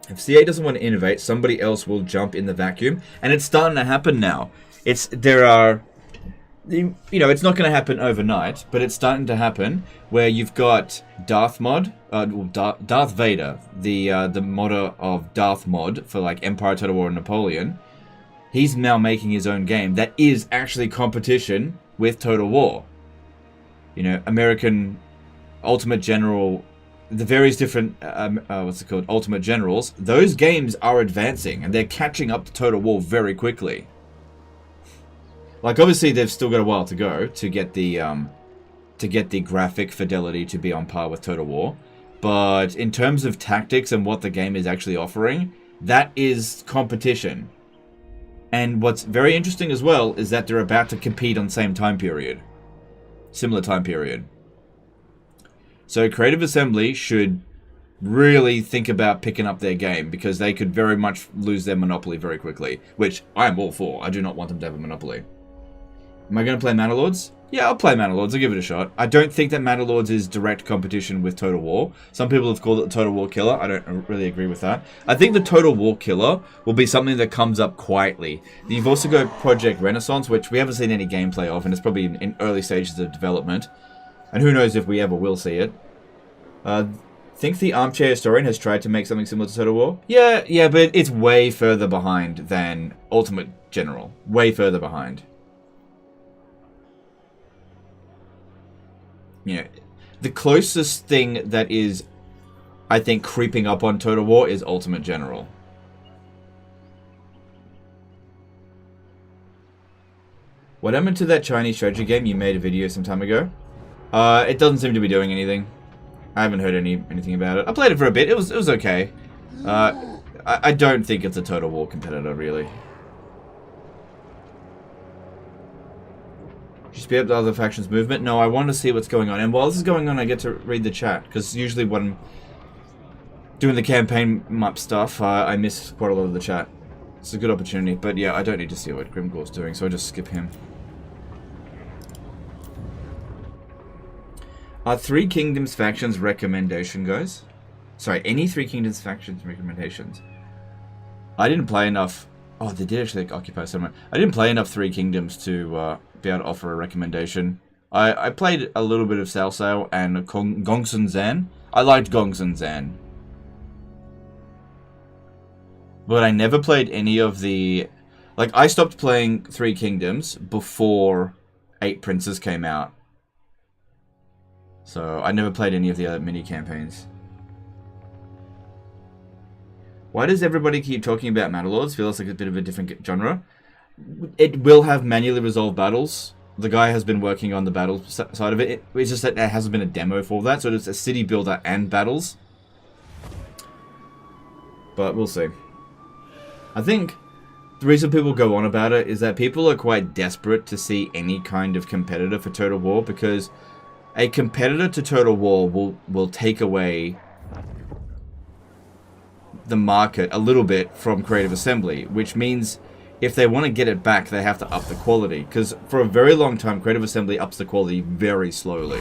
If CA doesn't want to innovate, somebody else will jump in the vacuum, and it's starting to happen now. It's not going to happen overnight, but it's starting to happen where you've got Darth Vader, the modder of Darth Mod for like Empire, Total War, and Napoleon. He's now making his own game that is actually competition with Total War. You know, American Ultimate General. The various different, Ultimate Generals, those games are advancing, and they're catching up to Total War very quickly. Like, obviously, they've still got a while to go to get the graphic fidelity to be on par with Total War. But in terms of tactics and what the game is actually offering, that is competition. And what's very interesting as well is that they're about to compete on the same time period. Similar time period. So Creative Assembly should really think about picking up their game because they could very much lose their monopoly very quickly, which I am all for. I do not want them to have a monopoly. Am I going to play Manalords? Yeah, I'll play Manalords. I'll give it a shot. I don't think that Manalords is direct competition with Total War. Some people have called it the Total War killer. I don't really agree with that. I think the Total War killer will be something that comes up quietly. You've also got Project Renaissance, which we haven't seen any gameplay of, and it's probably in early stages of development. And who knows if we ever will see it. Think the Armchair Historian has tried to make something similar to Total War? Yeah, but it's way further behind than Ultimate General. Way further behind. You know, the closest thing that is, I think, creeping up on Total War is Ultimate General. What happened to that Chinese strategy game you made a video some time ago? It doesn't seem to be doing anything. I haven't heard anything about it. I played it for a bit. It was okay. I don't think it's a Total War competitor, really. You speed up the other factions' movement? No, I want to see what's going on. And while this is going on, I get to read the chat. Because usually when I'm doing the campaign map stuff, I miss quite a lot of the chat. It's a good opportunity. But yeah, I don't need to see what Grimgor's doing, so I just skip him. Three Kingdoms factions recommendation, guys? Sorry, any Three Kingdoms factions recommendations? I didn't play enough... Oh, they did actually occupy someone. I didn't play enough Three Kingdoms to be able to offer a recommendation. I played a little bit of Salsao and Gongsun Zan. I liked Gongsun Zan. But I never played any of the... Like, I stopped playing Three Kingdoms before 8 Princes came out. So, I never played any of the other mini-campaigns. Why does everybody keep talking about Matterlords? Feels like a bit of a different genre. It will have manually resolved battles. The guy has been working on the battle side of it. It's just that there hasn't been a demo for that, so it's a city builder and battles. But we'll see. I think the reason people go on about it is that people are quite desperate to see any kind of competitor for Total War, because a competitor to Total War will take away the market a little bit from Creative Assembly, which means if they want to get it back, they have to up the quality. Because for a very long time, Creative Assembly ups the quality very slowly.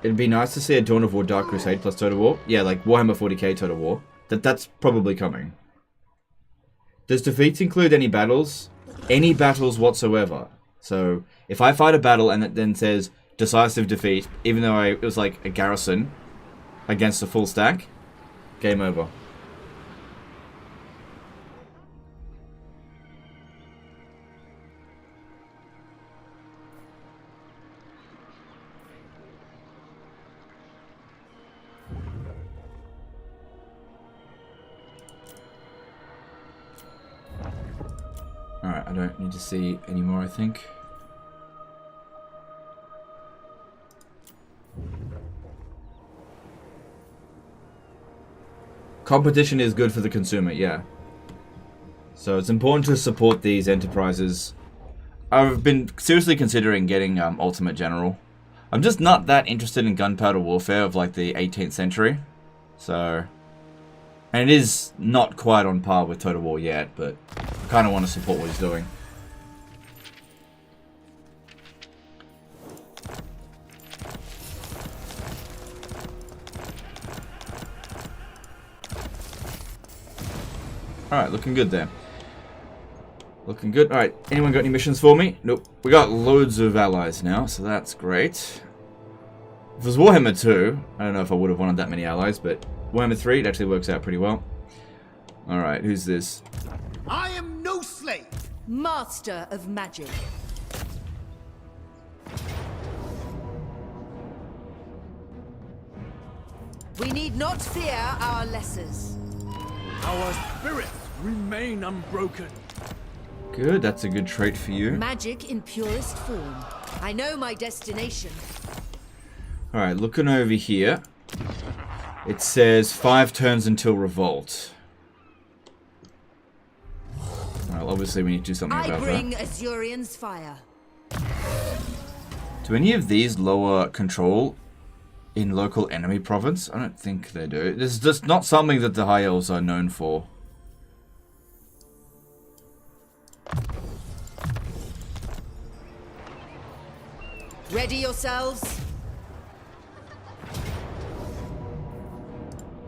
It'd be nice to see a Dawn of War Dark Crusade plus Total War. Yeah, like Warhammer 40k Total War. That's probably coming. Does defeats include any battles? Any battles whatsoever. So, if I fight a battle and it then says decisive defeat, even though it was like a garrison against a full stack, game over. Alright, I don't need to see any more, I think. Competition is good for the consumer, yeah. So it's important to support these enterprises. I've been seriously considering getting Ultimate General. I'm just not that interested in gunpowder warfare of like the 18th century. So... And it is not quite on par with Total War yet, but I kind of want to support what he's doing. Alright, looking good there. Looking good. Alright, anyone got any missions for me? Nope. We got loads of allies now, so that's great. If it was Warhammer 2, I don't know if I would have wanted that many allies, but Warhammer 3, it actually works out pretty well. Alright, who's this?
I am no slave.
Master of magic. We need not fear our lessers.
Our spirits remain unbroken.
Good, that's a good trait for you.
Magic in purest form. I know my destination.
Alright, looking over here. It says 5 turns until revolt. Well, obviously we need to do something about that.
I bring Azurian's fire.
Do any of these lower control in local enemy province? I don't think they do. This is just not something that the High Elves are known for.
Ready yourselves.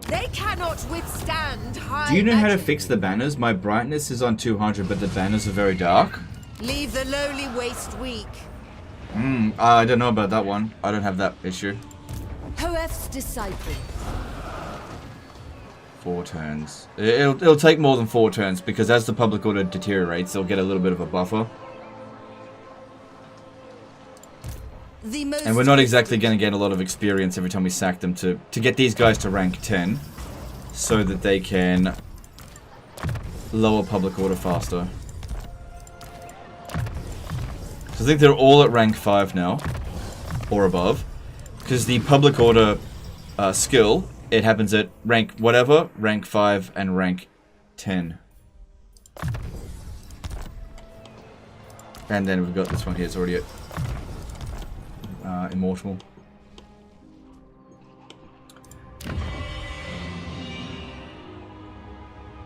They cannot withstand high
Do you know how to
magic.
fix the banners? My brightness is on 200, but the banners are very dark.
Leave the lowly waste weak.
I don't know about that one. I don't have that issue.
Hoef's disciple.
4 turns. It'll take more than 4 turns, because as the public order deteriorates, they'll get a little bit of a buffer. And we're not exactly going to get a lot of experience every time we sack them to get these guys to rank 10, so that they can lower public order faster. So I think they're all at rank 5 now, or above, because the public order skill, it happens at rank whatever, rank 5 and rank 10. And then we've got this one here, it's already at Immortal.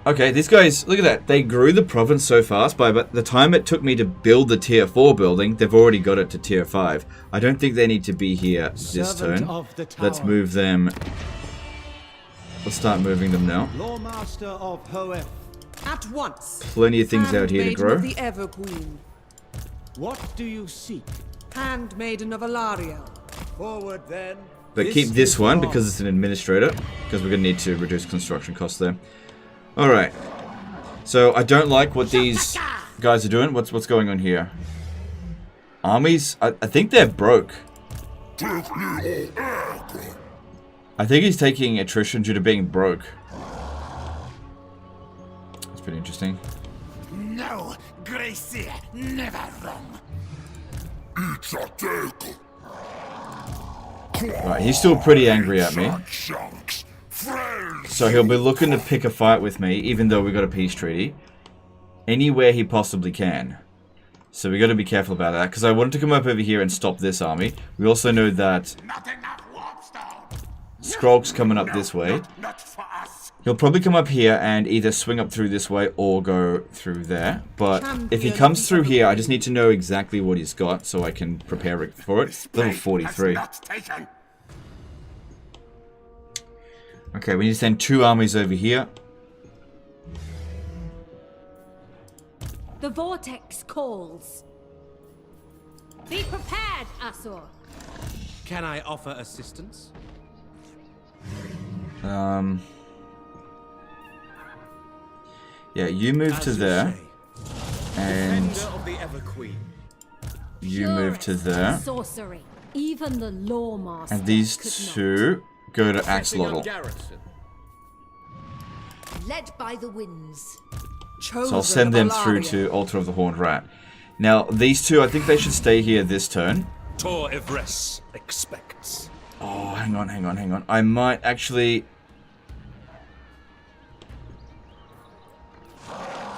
Okay, these guys, look at that. They grew the province so fast. By the time it took me to build the tier 4 building, they've already got it to tier 5. I don't think they need to be here this turn. Let's move them Let's start moving them now.
Lawmaster of Hoeth.
At once.
Plenty of things out here to
Handmaiden
grow.
of the Ever Queen.
What do you seek?
Handmaiden of Aenarion.
Forward then.
But keep this one because it's an administrator, because we're going to need to reduce construction costs there. Alright. So I don't like what these guys are doing. What's going on here? Armies? I think they're broke. I think he's taking attrition due to being broke. That's pretty interesting.
No, Gracie, never wrong. It's a take.
Right, he's still pretty angry at me. So he'll be looking to pick a fight with me, even though we got a peace treaty. Anywhere he possibly can. So we got to be careful about that, because I wanted to come up over here and stop this army. We also know that Skrog's coming up this way. He'll probably come up here and either swing up through this way or go through there. But if he comes through here, I just need to know exactly what he's got so I can prepare for it. Level 43. Okay, we need to send 2 armies over here.
The vortex calls. Be prepared, Asur.
Can I offer assistance?
Yeah, you move to there. And
Defender of the Ever Queen.
you move to there.
Sorcery. Even the Lawmaster.
And these
could not.
2 go to
Setting up
Axolotl.
garrison.
Led by the winds.
Chosen
So I'll send them
of
through
Aenarion.
to Altar of the Horned Rat. Now, these 2, I think they should stay here this turn.
Tor Evres expects.
Oh, hang on. I might actually...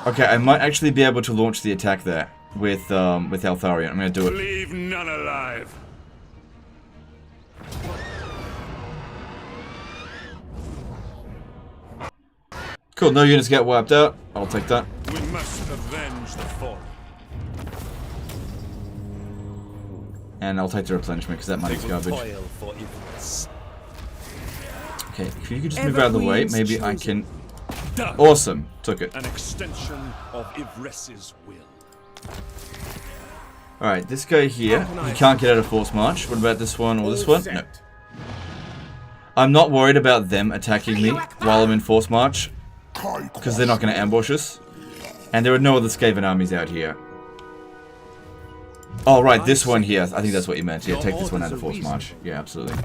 Okay, I might actually be able to launch the attack there with Altharion. I'm going to do it.
Leave none alive.
Cool, no units get wiped out. I'll take that.
We must avenge the fall.
And I'll take the replenishment because that money's garbage.
Toil for Evres.
Okay, if you could just move out of the way, maybe I can...
Done.
Awesome, took it.
An extension of Ivres's will.
Alright, this guy here, he can't get out of Force March. What about this one or this one? No. I'm not worried about them attacking me while I'm in Force March, because they're not going to ambush us. And there are no other Skaven armies out here. Oh, right, this one here. I think that's what you meant. Yeah, take this one out of Force March. Yeah, absolutely.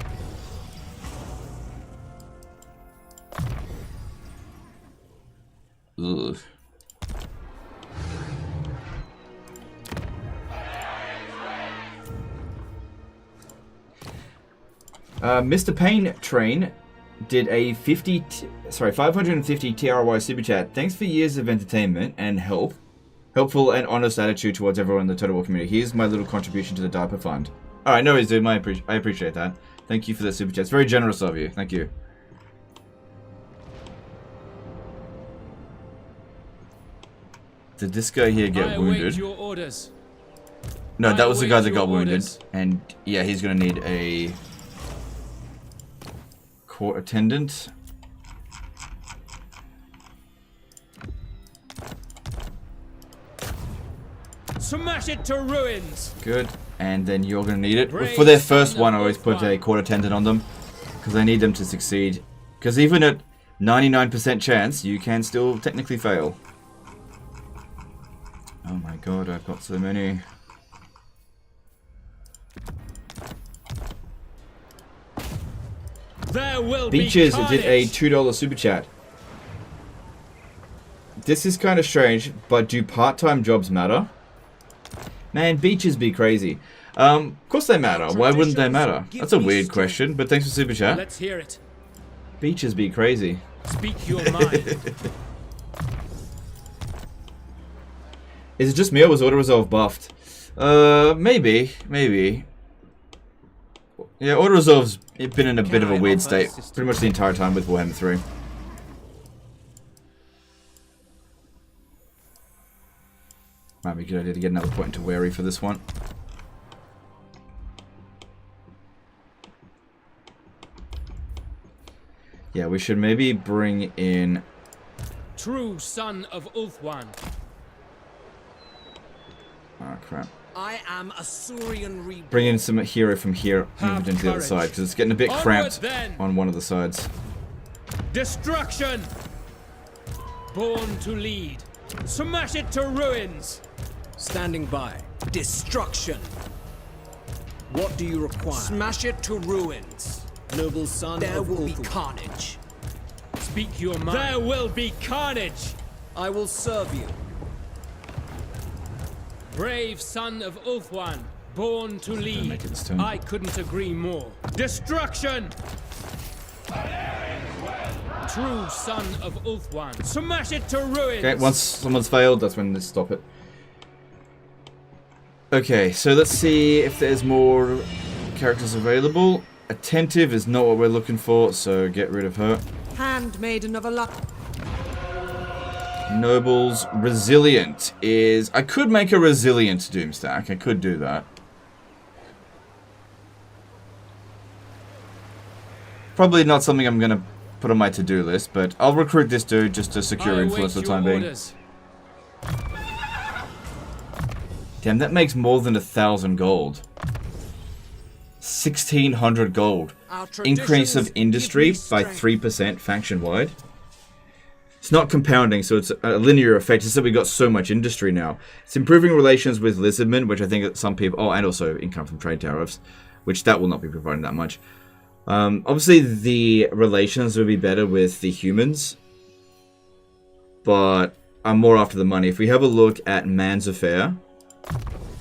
Ugh. Mr. Payne Train did a 550 TRY super chat. Thanks for years of entertainment and helpful and honest attitude towards everyone in the Total War community. Here's my little contribution to the diaper fund. Alright, no worries, dude. I appreciate that. Thank you for the super chat. It's very generous of you. Thank you. Did this guy here get wounded?
Your orders.
No, that was the guy that got
your
wounded.
orders.
And yeah, he's gonna need a court attendant.
Smash it to ruins.
Good. And then you're gonna need it.
Brave
For their first
son
one, I
of
always put a
Ulthuan.
court attendant on them. Because I need them to succeed. Because even at 99% chance, you can still technically fail. Oh my god, I've got so many.
There will
Beaches
be
did a
carnage.
$2 super chat. This is kind of strange, but do part-time jobs matter? Man, beaches be crazy. Of course they matter. Why wouldn't they matter? That's a weird question, but thanks for super chat.
Let's hear it.
Beaches be crazy.
Speak your mind.
Is it just me or was Auto Resolve buffed? Maybe. Yeah, Auto Resolve's been in a bit of a weird state pretty much the entire time with Warhammer 3. Might be a good idea to get another point into Wary for this one. Yeah, we should maybe bring in...
True son of Ulthuan.
Oh, crap.
I am a Saurian reborn.
Bring in some hero from here,
Have
move it into the other
courage.
side, because it's getting a bit
Onward,
cramped
then.
on one of the sides.
Destruction! Born to lead. Smash it to ruins!
Standing by. Destruction. What do you require? Smash it to ruins. Noble son
There
of
will be
Ulthuan.
carnage.
Speak your mind. There will be carnage!
I will serve you.
Brave son of Ulthuan, born to lead.
make it this turn.
I couldn't agree more. Destruction! True son of Ulthuan, smash it to ruins!
Okay, once someone's failed, that's when they stop it. Okay, so let's see if there's more characters available. Attentive is not what we're looking for, so get rid of her.
Handmaiden of Alar.
Nobles. Resilient is... I could make a resilient Doomstack. I could do that. Probably not something I'm going to put on my to-do list, but I'll recruit this dude just to secure influence for the time being. Damn, that makes more than 1,000 gold. 1,600 gold. Increase of industry by 3% faction-wide. It's not compounding, so it's a linear effect. It's that we got so much industry now. It's improving relations with lizardmen, which I think that some people... Oh, and also income from trade tariffs, which that will not be providing that much. Obviously, the relations would be better with the humans, but I'm more after the money. If we have a look at Man's Affair,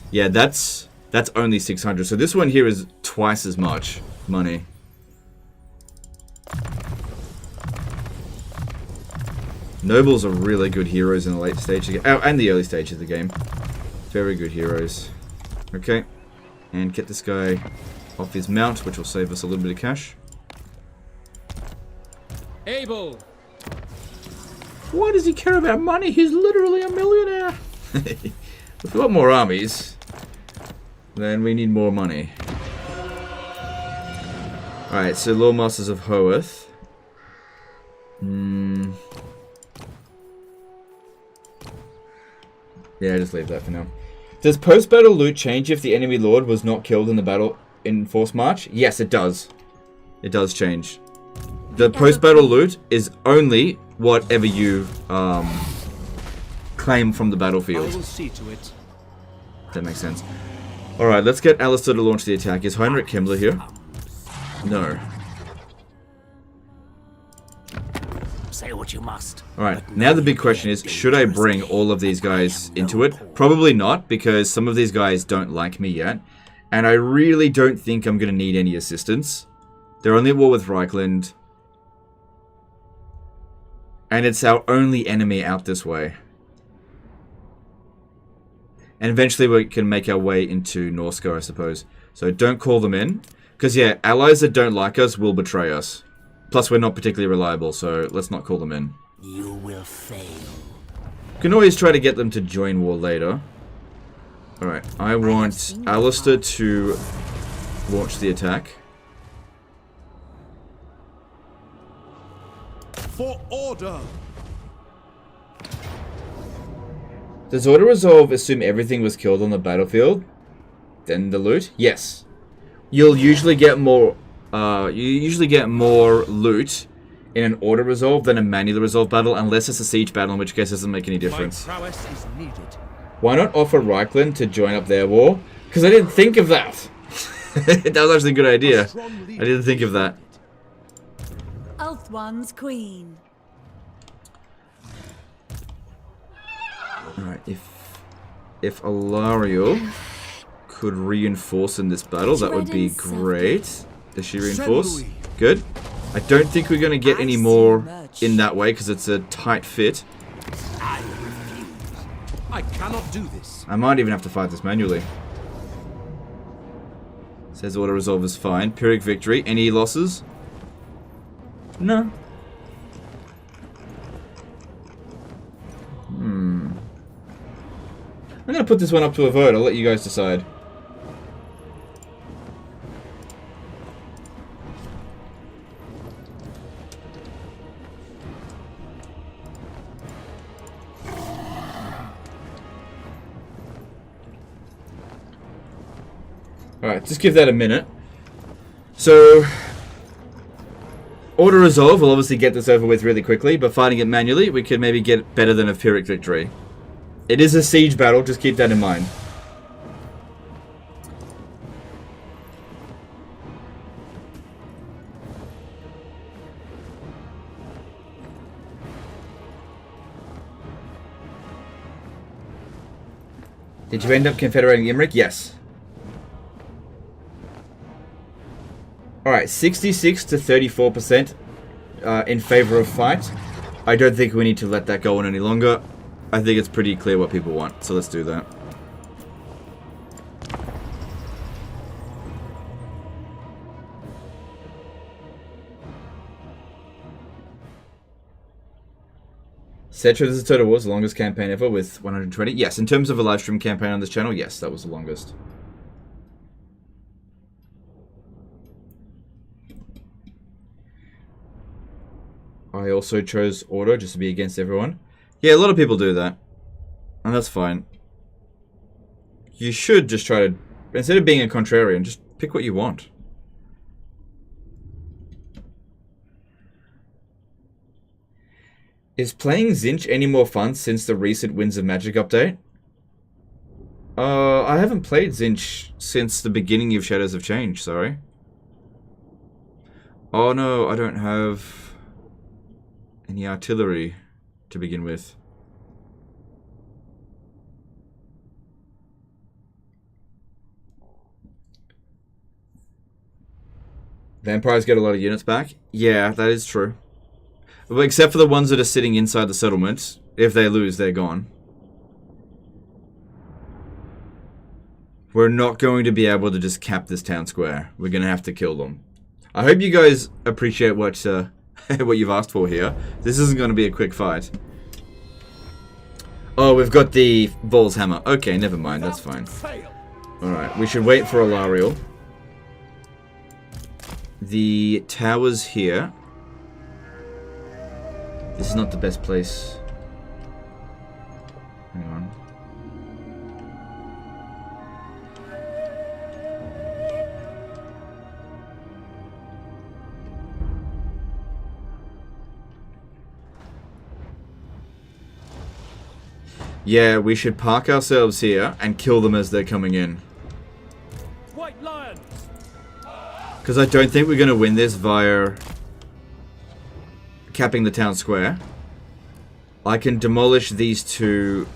yeah, that's only 600. So this one here is twice as much money. Nobles are really good heroes in the late stage of the game. Oh, and the early stage of the game. Very good heroes. Okay. And get this guy off his mount, which will save us a little bit of cash.
Abel!
Why does he care about money? He's literally a millionaire. If we've got more armies, then we need more money. Alright, so Lawmasters of Hoeth. Yeah, just leave that for now. Does post-battle loot change if the enemy lord was not killed in the battle in Force March? Yes, it does. It does change. The post-battle loot is only whatever you claim from the
I
battlefield.
will see to it.
That makes sense. Alright, let's get Alistair to launch the attack. Is Heinrich Himmler here? No.
Say what you must.
Alright, now the big question is, should I bring all of these guys into it? Probably not, because some of these guys don't like me yet. And I really don't think I'm going to need any assistance. They're only at war with Reichland. And it's our only enemy out this way. And eventually we can make our way into Norsco, I suppose. So don't call them in. Because yeah, allies that don't like us will betray us. Plus we're not particularly reliable, so let's not call them in.
You will fail.
You can always try to get them to join war later. Alright, I want Alistair to launch the attack.
For order!
Does auto-resolve assume everything was killed on the battlefield? Then the loot? Yes. You'll usually get more loot in an auto-resolve than a manually resolved battle, unless it's a siege battle, in which case it doesn't make any difference.
My prowess is needed.
Why not offer Reichland to join up their war? Because I didn't think of that. That was actually a good idea. I didn't think of that.
Ulthuan's queen.
Alright, if Alariel could reinforce in this battle, that would be great. Does she reinforce? Good. I don't think we're going to get any more in that way, because it's a tight fit.
I refuse. I cannot do this.
I might even have to fight this manually. Says auto-resolve is fine. Pyrrhic victory. Any losses? No. I'm going to put this one up to a vote. I'll let you guys decide. Alright, just give that a minute. So, auto resolve will obviously get this over with really quickly, but fighting it manually, we could maybe get better than a Pyrrhic victory. It is a siege battle, just keep that in mind. Did you end up confederating Imric? Yes. Alright, 66 to 34% in favor of fight. I don't think we need to let that go on any longer. I think it's pretty clear what people want, so let's do that. Cetra, this is Total War's longest campaign ever with 120. Yes, in terms of a live stream campaign on this channel, yes, that was the longest. I also chose auto just to be against everyone. Yeah, a lot of people do that. And that's fine. You should just try to, instead of being a contrarian, just pick what you want. Is playing Tzeentch any more fun since the recent Winds of Magic update? I haven't played Tzeentch since the beginning of Shadows of Change, sorry. Oh no, I don't have any artillery to begin with. Vampires get a lot of units back? Yeah, that is true. Well, except for the ones that are sitting inside the settlement. If they lose, they're gone. We're not going to be able to just cap this town square. We're going to have to kill them. I hope you guys appreciate what what you've asked for here. This isn't going to be a quick fight. Oh, we've got the Vol's Hammer. Okay, never mind. That's fine. Alright, we should wait for Alariel. The tower's here. This is not the best place. Hang on. Yeah, we should park ourselves here and kill them as they're coming in.
White Lions!
Because I don't think we're going to win this via capping the town square. I can demolish these two.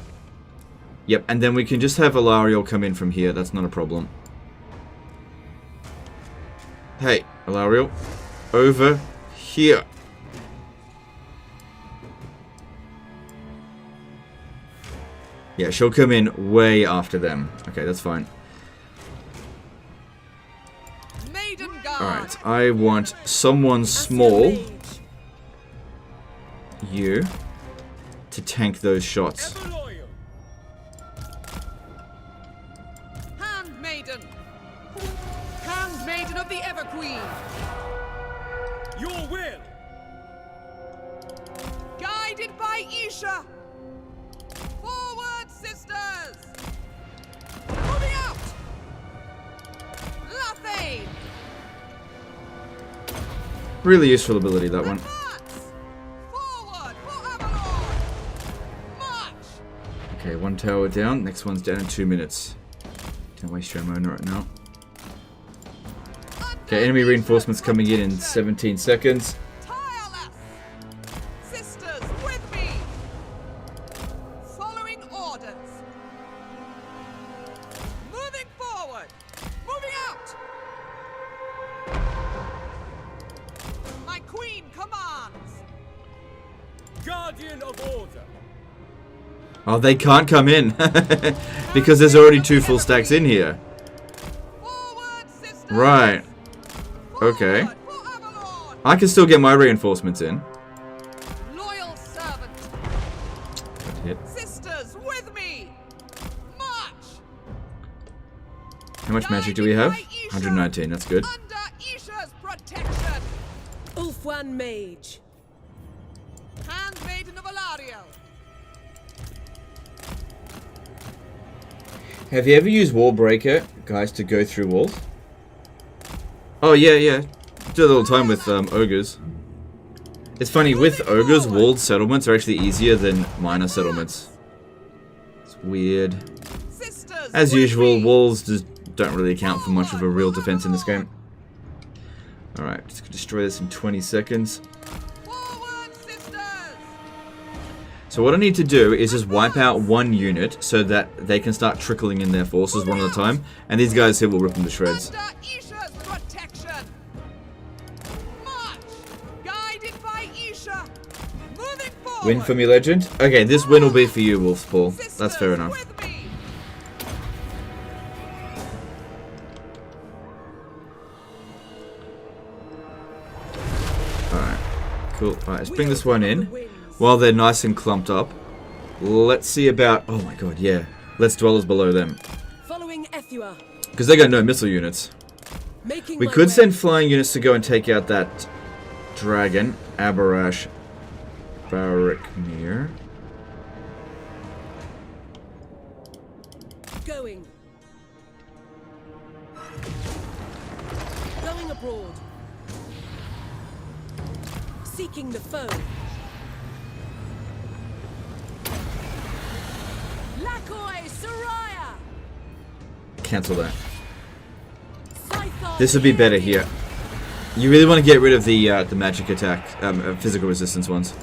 Yep, and then we can just have Alariel come in from here. That's not a problem. Hey, Alariel. Over here. Yeah, she'll come in way after them. Okay, that's fine. Alright, I want someone small, you, to tank those shots.
Handmaiden! Handmaiden of the Everqueen!
Your will!
Guided by Isha! Forward, sisters! Moving out! Lathane!
Really useful ability, that one.
Forward for Avalon! March!
Okay, one tower down. Next one's down in 2 minutes. Don't waste your ammo right now. Okay, enemy reinforcements coming in 17 seconds.
Tireless! Sisters, with me! Following orders. Moving forward! Moving out! My queen commands!
Guardian of order!
Oh, they can't come in. Because there's already 2 full stacks in here.
Forward, sisters!
Right. Okay.
Forward for Avalon!
I can still get my reinforcements in.
Loyal servant!
Good hit.
Sisters, with me! March!
How much magic do we have? 119, that's good.
Under Isha's protection!
Ulfwan Mage.
Handmaiden of Alariel!
Have you ever used Wall Breaker, guys, to go through walls? Oh, yeah. Do that all the time with ogres. It's funny, with ogres, walled settlements are actually easier than minor settlements. It's weird. As usual, walls just don't really account for much of a real defense in this game. Alright, just gonna destroy this in 20 seconds. So what I need to do is just wipe out one unit so that they can start trickling in their forces one at a time, and these guys here will rip them to shreds. Win for me, legend? Okay, this win will be for you, Wolfspaw. That's fair enough. Alright, cool. Alright, let's bring this one in. While they're nice and clumped up, let's see about... Oh my god, yeah. Let's dwellers below them. Because they got no missile units. We could send flying units to go and take out that dragon, Abarash Baraknir.
Going abroad. Seeking the foe.
Cancel that. This would be better here. You really want to get rid of the magic attack, physical resistance ones.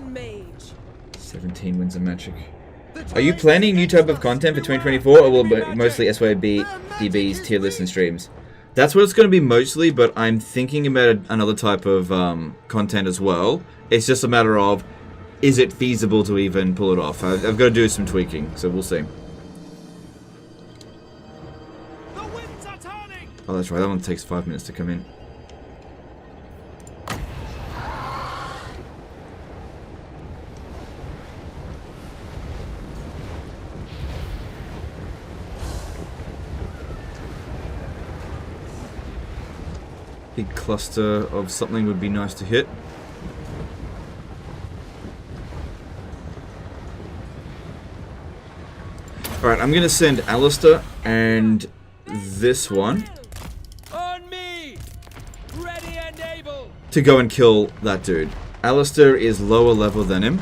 Mage.
17 wins of magic. Are you planning new type of content for 2024, or will it mostly SYBDB's tier list and streams? That's what it's going to be mostly, but I'm thinking about another type of content as well. It's just a matter of, is it feasible to even pull it off? I've got to do some tweaking, so we'll see. Oh, that's right, that one takes 5 minutes to come in. Big cluster of something would be nice to hit. Alright, I'm gonna send Alistair and this one
On me! Ready and able!
to go and kill that dude. Alistair is lower level than him.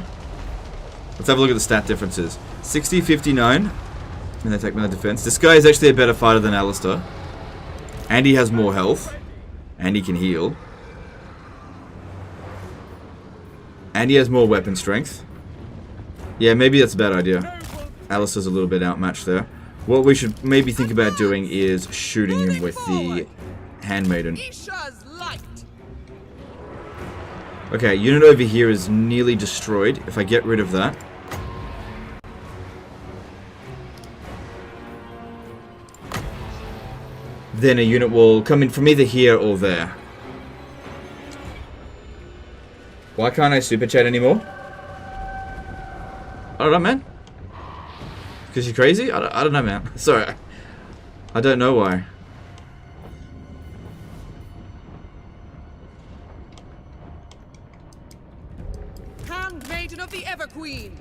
Let's have a look at the stat differences. 60, 59. And they take my defense. This guy is actually a better fighter than Alistair. And he has more health. And he can heal. And he has more weapon strength. Yeah, maybe that's a bad idea. Alistair's a little bit outmatched there. What we should maybe think about doing is shooting him with the Handmaiden. Okay, unit over here is nearly destroyed. If I get rid of that. Then a unit will come in from either here or there. Why can't I super chat anymore? I don't know, man. Because you're crazy? I don't know, man. Sorry. I don't know why.
Handmaiden of the Everqueen.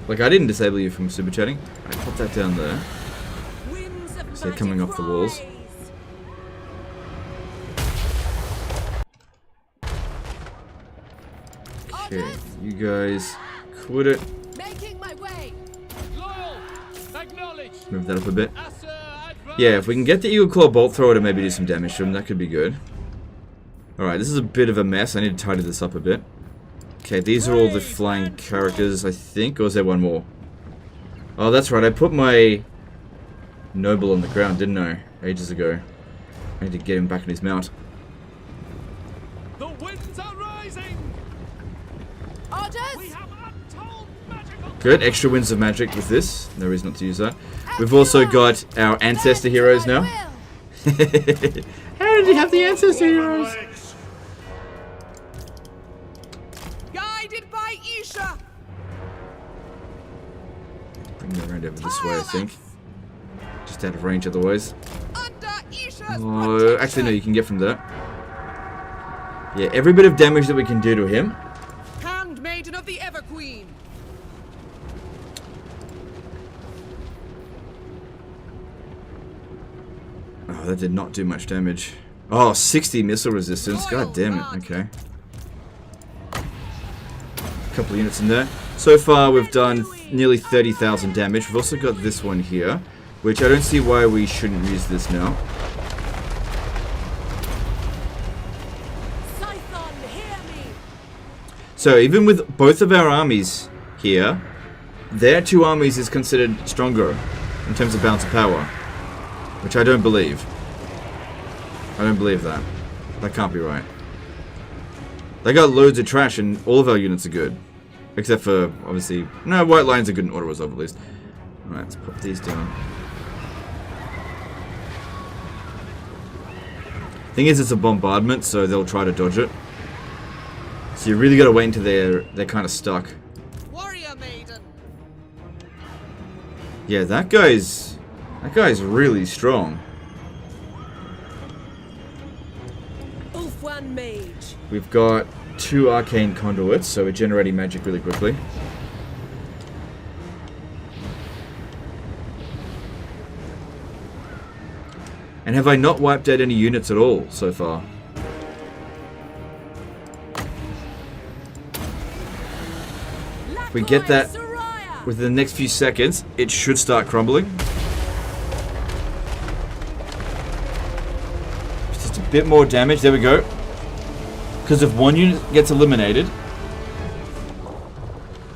Like, I didn't disable you from super chatting. I put that down there. So they're coming off the walls. Okay, you guys quit it.
Making my way.
Move that up a bit. Yeah, if we can get the Eagle Claw Bolt Thrower to maybe do some damage to him, that could be good. Alright, this is a bit of a mess. I need to tidy this up a bit. Okay, these are all the flying characters, I think. Or is there one more? Oh, that's right. I put my noble on the ground, didn't I? Ages ago. I need to get him back in his mount.
The winds are rising.
Orders.
We have untold magical.
Good. Extra winds of magic with this. No reason not to use that. We've also got our ancestor heroes now. How did you have the ancestor heroes? Around over this way, I think. Just out of range otherwise.
Under Isha's
Oh,
protection.
actually no, you can get from there. Yeah, every bit of damage that we can do to him.
Handmaiden of the Everqueen.
Oh, that did not do much damage. Oh, 60 missile resistance. God damn it. Okay. A couple of units in there. So far, we've done nearly 30,000 damage. We've also got this one here, which I don't see why we shouldn't use this now.
Scython, hear me.
So even with both of our armies here, their two armies is considered stronger in terms of balance of power, which I don't believe. I don't believe that. That can't be right. They got loads of trash and all of our units are good. Except for, obviously... No, white lines are good in auto resolve at least. Alright, let's put these down. Thing is, it's a bombardment, so they'll try to dodge it. So you really gotta wait until they're kind of stuck.
Warrior maiden.
Yeah, that guy's really strong.
Ulfwan Mage.
We've got 2 arcane conduits, so we're generating magic really quickly. And have I not wiped out any units at all so far? If we get that within the next few seconds, it should start crumbling. Just a bit more damage. There we go. Because if one unit gets eliminated,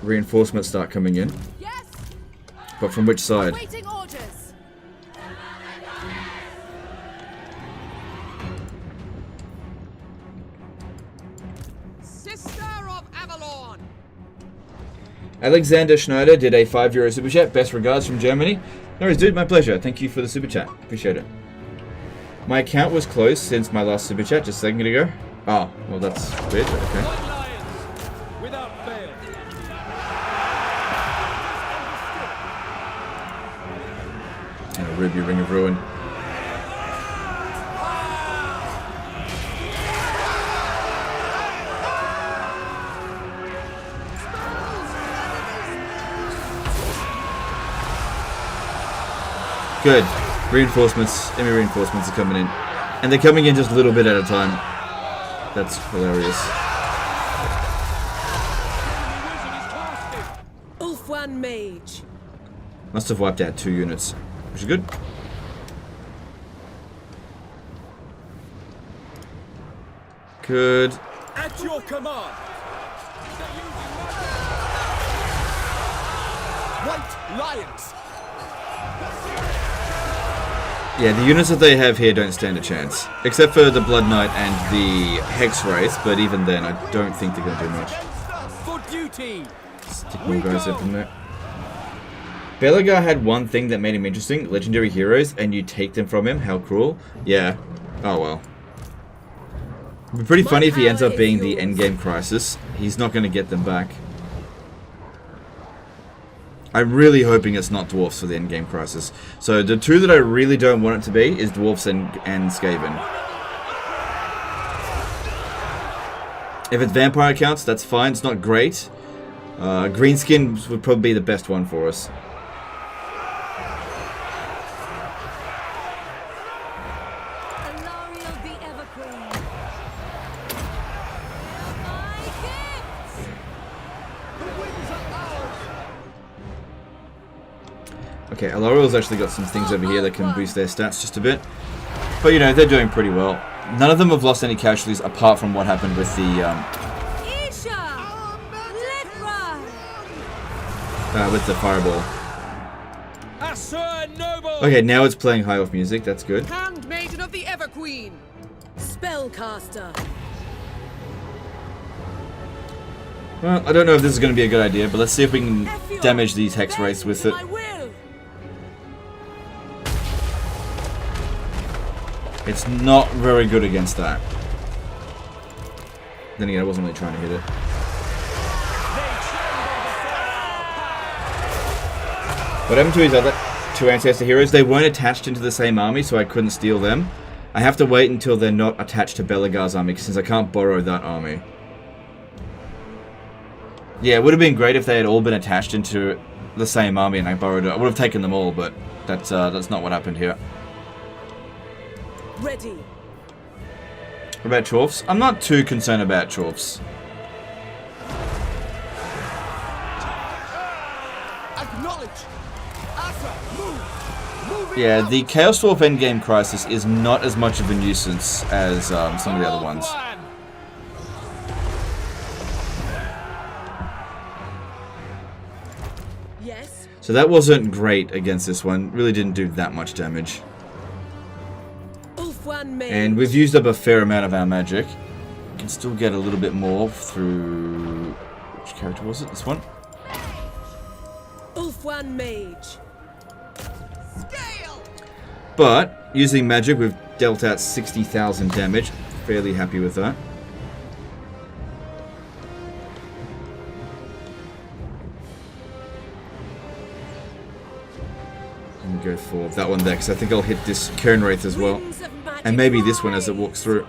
reinforcements start coming in.
Yes.
But from which side?
Waiting orders.
Sister of Avalon.
Alexander Schneider did a €5 super chat. Best regards from Germany. No worries, dude. My pleasure. Thank you for the super chat. Appreciate it. My account was closed since my last super chat just a second ago. Oh, well that's weird, but okay.
White lions, without fail.
And a Ruby Ring of Ruin. Good. Reinforcements, enemy reinforcements are coming in. And they're coming in just a little bit at a time. That's hilarious.
Ulfwan Mage.
Must have wiped out 2 units, which is good. Good.
At your command. White lions.
Yeah, the units that they have here don't stand a chance. Except for the Blood Knight and the Hex Wraith, but even then I don't think they're going to do much.
For duty.
Stick more guys up in there. Belagar had one thing that made him interesting, legendary heroes, and you take them from him. How cruel. Yeah. Oh well. It'd be pretty funny if he ends up being the endgame crisis. He's not going to get them back. I'm really hoping it's not dwarfs for the endgame crisis. So the two that I really don't want it to be is dwarfs and Skaven. If it's vampire accounts, that's fine. It's not great. Greenskins would probably be the best one for us.
Aenarion the Everqueen.
Okay, Alariel's actually got some things over here that can boost their stats just a bit. But you know, they're doing pretty well. None of them have lost any casualties apart from what happened with the fireball. Okay, now it's playing high off music, that's good.
Handmaiden of the Everqueen.
Spellcaster.
Well, I don't know if this is going to be a good idea, but let's see if we can damage these Hex Wraiths with it.
I will.
It's not very good against that. Then again, I wasn't really trying to hit it. What happened to his other 2 ancestor heroes? They weren't attached into the same army, so I couldn't steal them. I have to wait until they're not attached to Belegar's army, since I can't borrow that army. Yeah, it would have been great if they had all been attached into the same army and I borrowed it. I would have taken them all, but that's not what happened here.
Ready.
What about Chorfs? I'm not too concerned about Chorfs.
Acknowledge. Asa, move.
Yeah, the Chaos Dwarf endgame crisis is not as much of a nuisance as some of the other ones.
Yes.
So that wasn't great against this one. Really didn't do that much damage. And we've used up a fair amount of our magic. We can still get a little bit more through... Which character was it? This one?
Ulfwan Mage.
Scale!
But, using magic, we've dealt out 60,000 damage. Fairly happy with that. And go for that one there, because I think I'll hit this Cairn Wraith as well. And maybe this one as it walks through.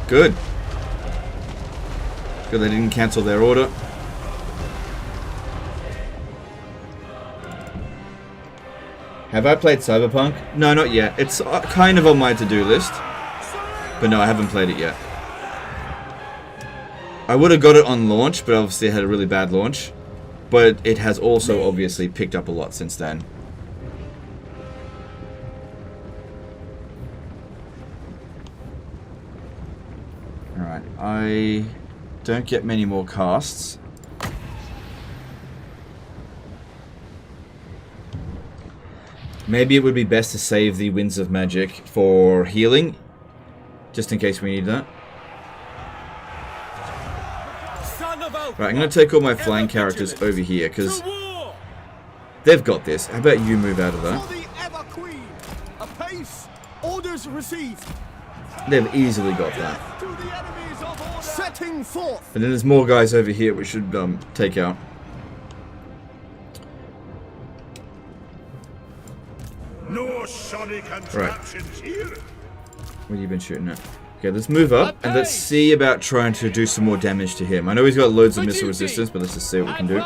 Good. Good, they didn't cancel their order. Have I played Cyberpunk? No, not yet. It's kind of on my to-do list. But no, I haven't played it yet. I would have got it on launch, but obviously it had a really bad launch. But it has also obviously picked up a lot since then. Alright, I don't get many more casts. Maybe it would be best to save the Winds of Magic for healing, just in case we need that. Right, I'm going to take all my flying characters over here, because they've got this. How about you move out of that? They've easily got that.
Setting forth.
And then there's more guys over here we should take out.
No sonic contraptions here.
What have you been shooting at? Okay, let's move up and let's see about trying to do some more damage to him. I know he's got loads of missile resistance, but let's just see what we can do.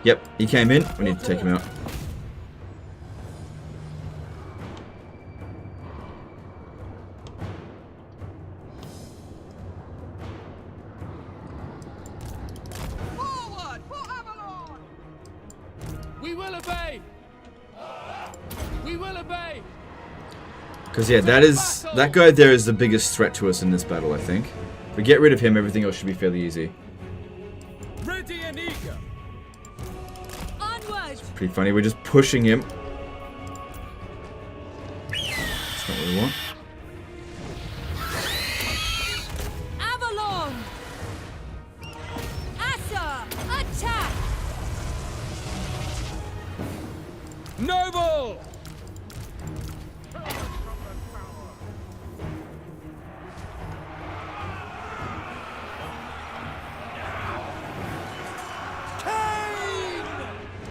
Yep, he came in. We need to take him out. Because yeah, that guy there is the biggest threat to us in this battle, I think. If we get rid of him, everything else should be fairly easy.
Ready and eager.
Onward.
Pretty funny, we're just pushing him. That's not what we want.
Avalon! Asa! Attack!
Noble!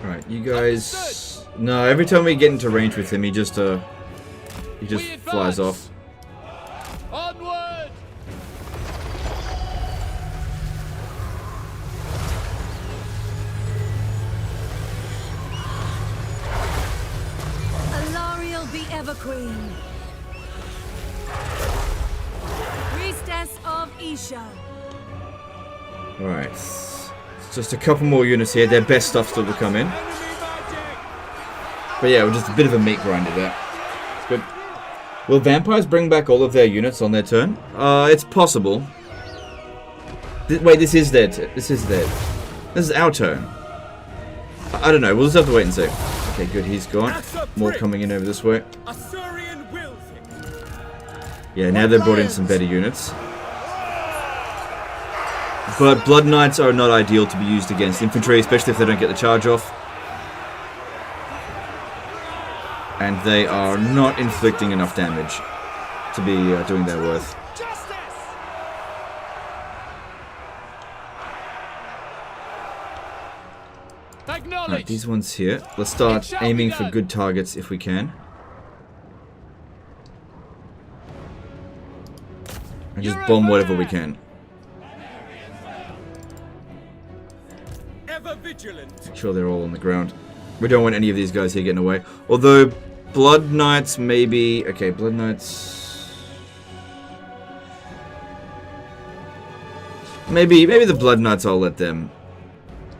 Alright, you guys... No, every time we get into range with him, he just flies off.
Onward!
Alariel the Everqueen. Priestess of Isha.
Alright. Just a couple more units here. Their best stuff still to come in. But yeah, we're just a bit of a meat grinder there. It's good. Will vampires bring back all of their units on their turn? It's possible. Wait, this is their turn. This is our turn. I don't know. We'll just have to wait and see. Okay, good. He's gone. More coming in over this way. Yeah, now they've brought in some better units. But Blood Knights are not ideal to be used against infantry, especially if they don't get the charge off. and they are not inflicting enough damage to be doing their worth. Alright, these ones here. Let's start aiming for good targets if we can. And just bomb whatever we can. Make sure they're all on the ground. We don't want any of these guys here getting away. Although, Blood Knights maybe... Okay, Blood Knights... Maybe the Blood Knights, I'll let them...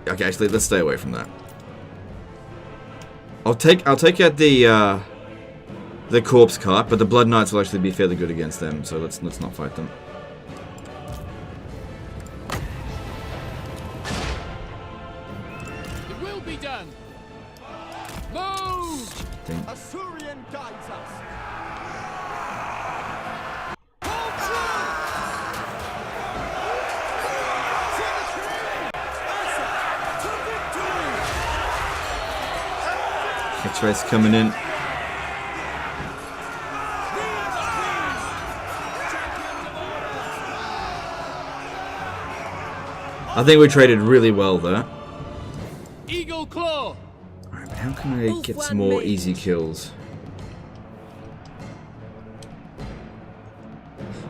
Okay, actually, let's stay away from that. I'll take out the corpse cart, but the Blood Knights will actually be fairly good against them, so let's not fight them.
It will be done. Move!
Assyrian guides us.
X-Rays coming in. I think we traded really well there.
Eagle Claw.
Alright, but how can I get some more easy kills?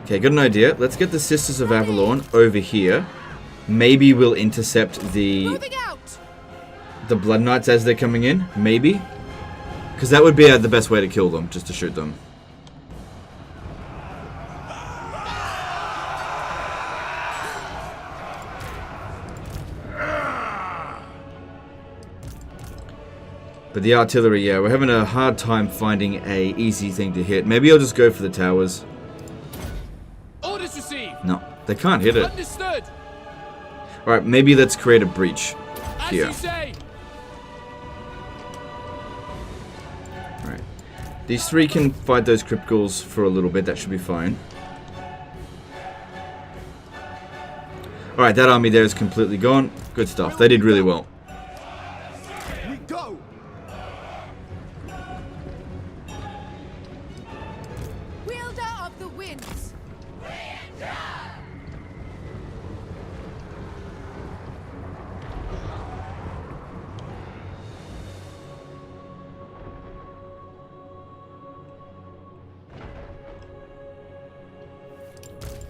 Okay, got an idea. Let's get the Sisters of Avalon over here. Maybe we'll intercept the Blood Knights as they're coming in. Maybe. Because that would be the best way to kill them, just to shoot them. But the artillery, yeah, we're having a hard time finding a easy thing to hit. Maybe I'll just go for the towers.
Orders received.
No, they can't hit it.
Understood.
Alright, maybe let's create a breach here.
As you say.
Alright. These three can fight those cripples for a little bit. That should be fine. Alright, that army there is completely gone. Good stuff. They did really well.
We go.
Wielder of the winds.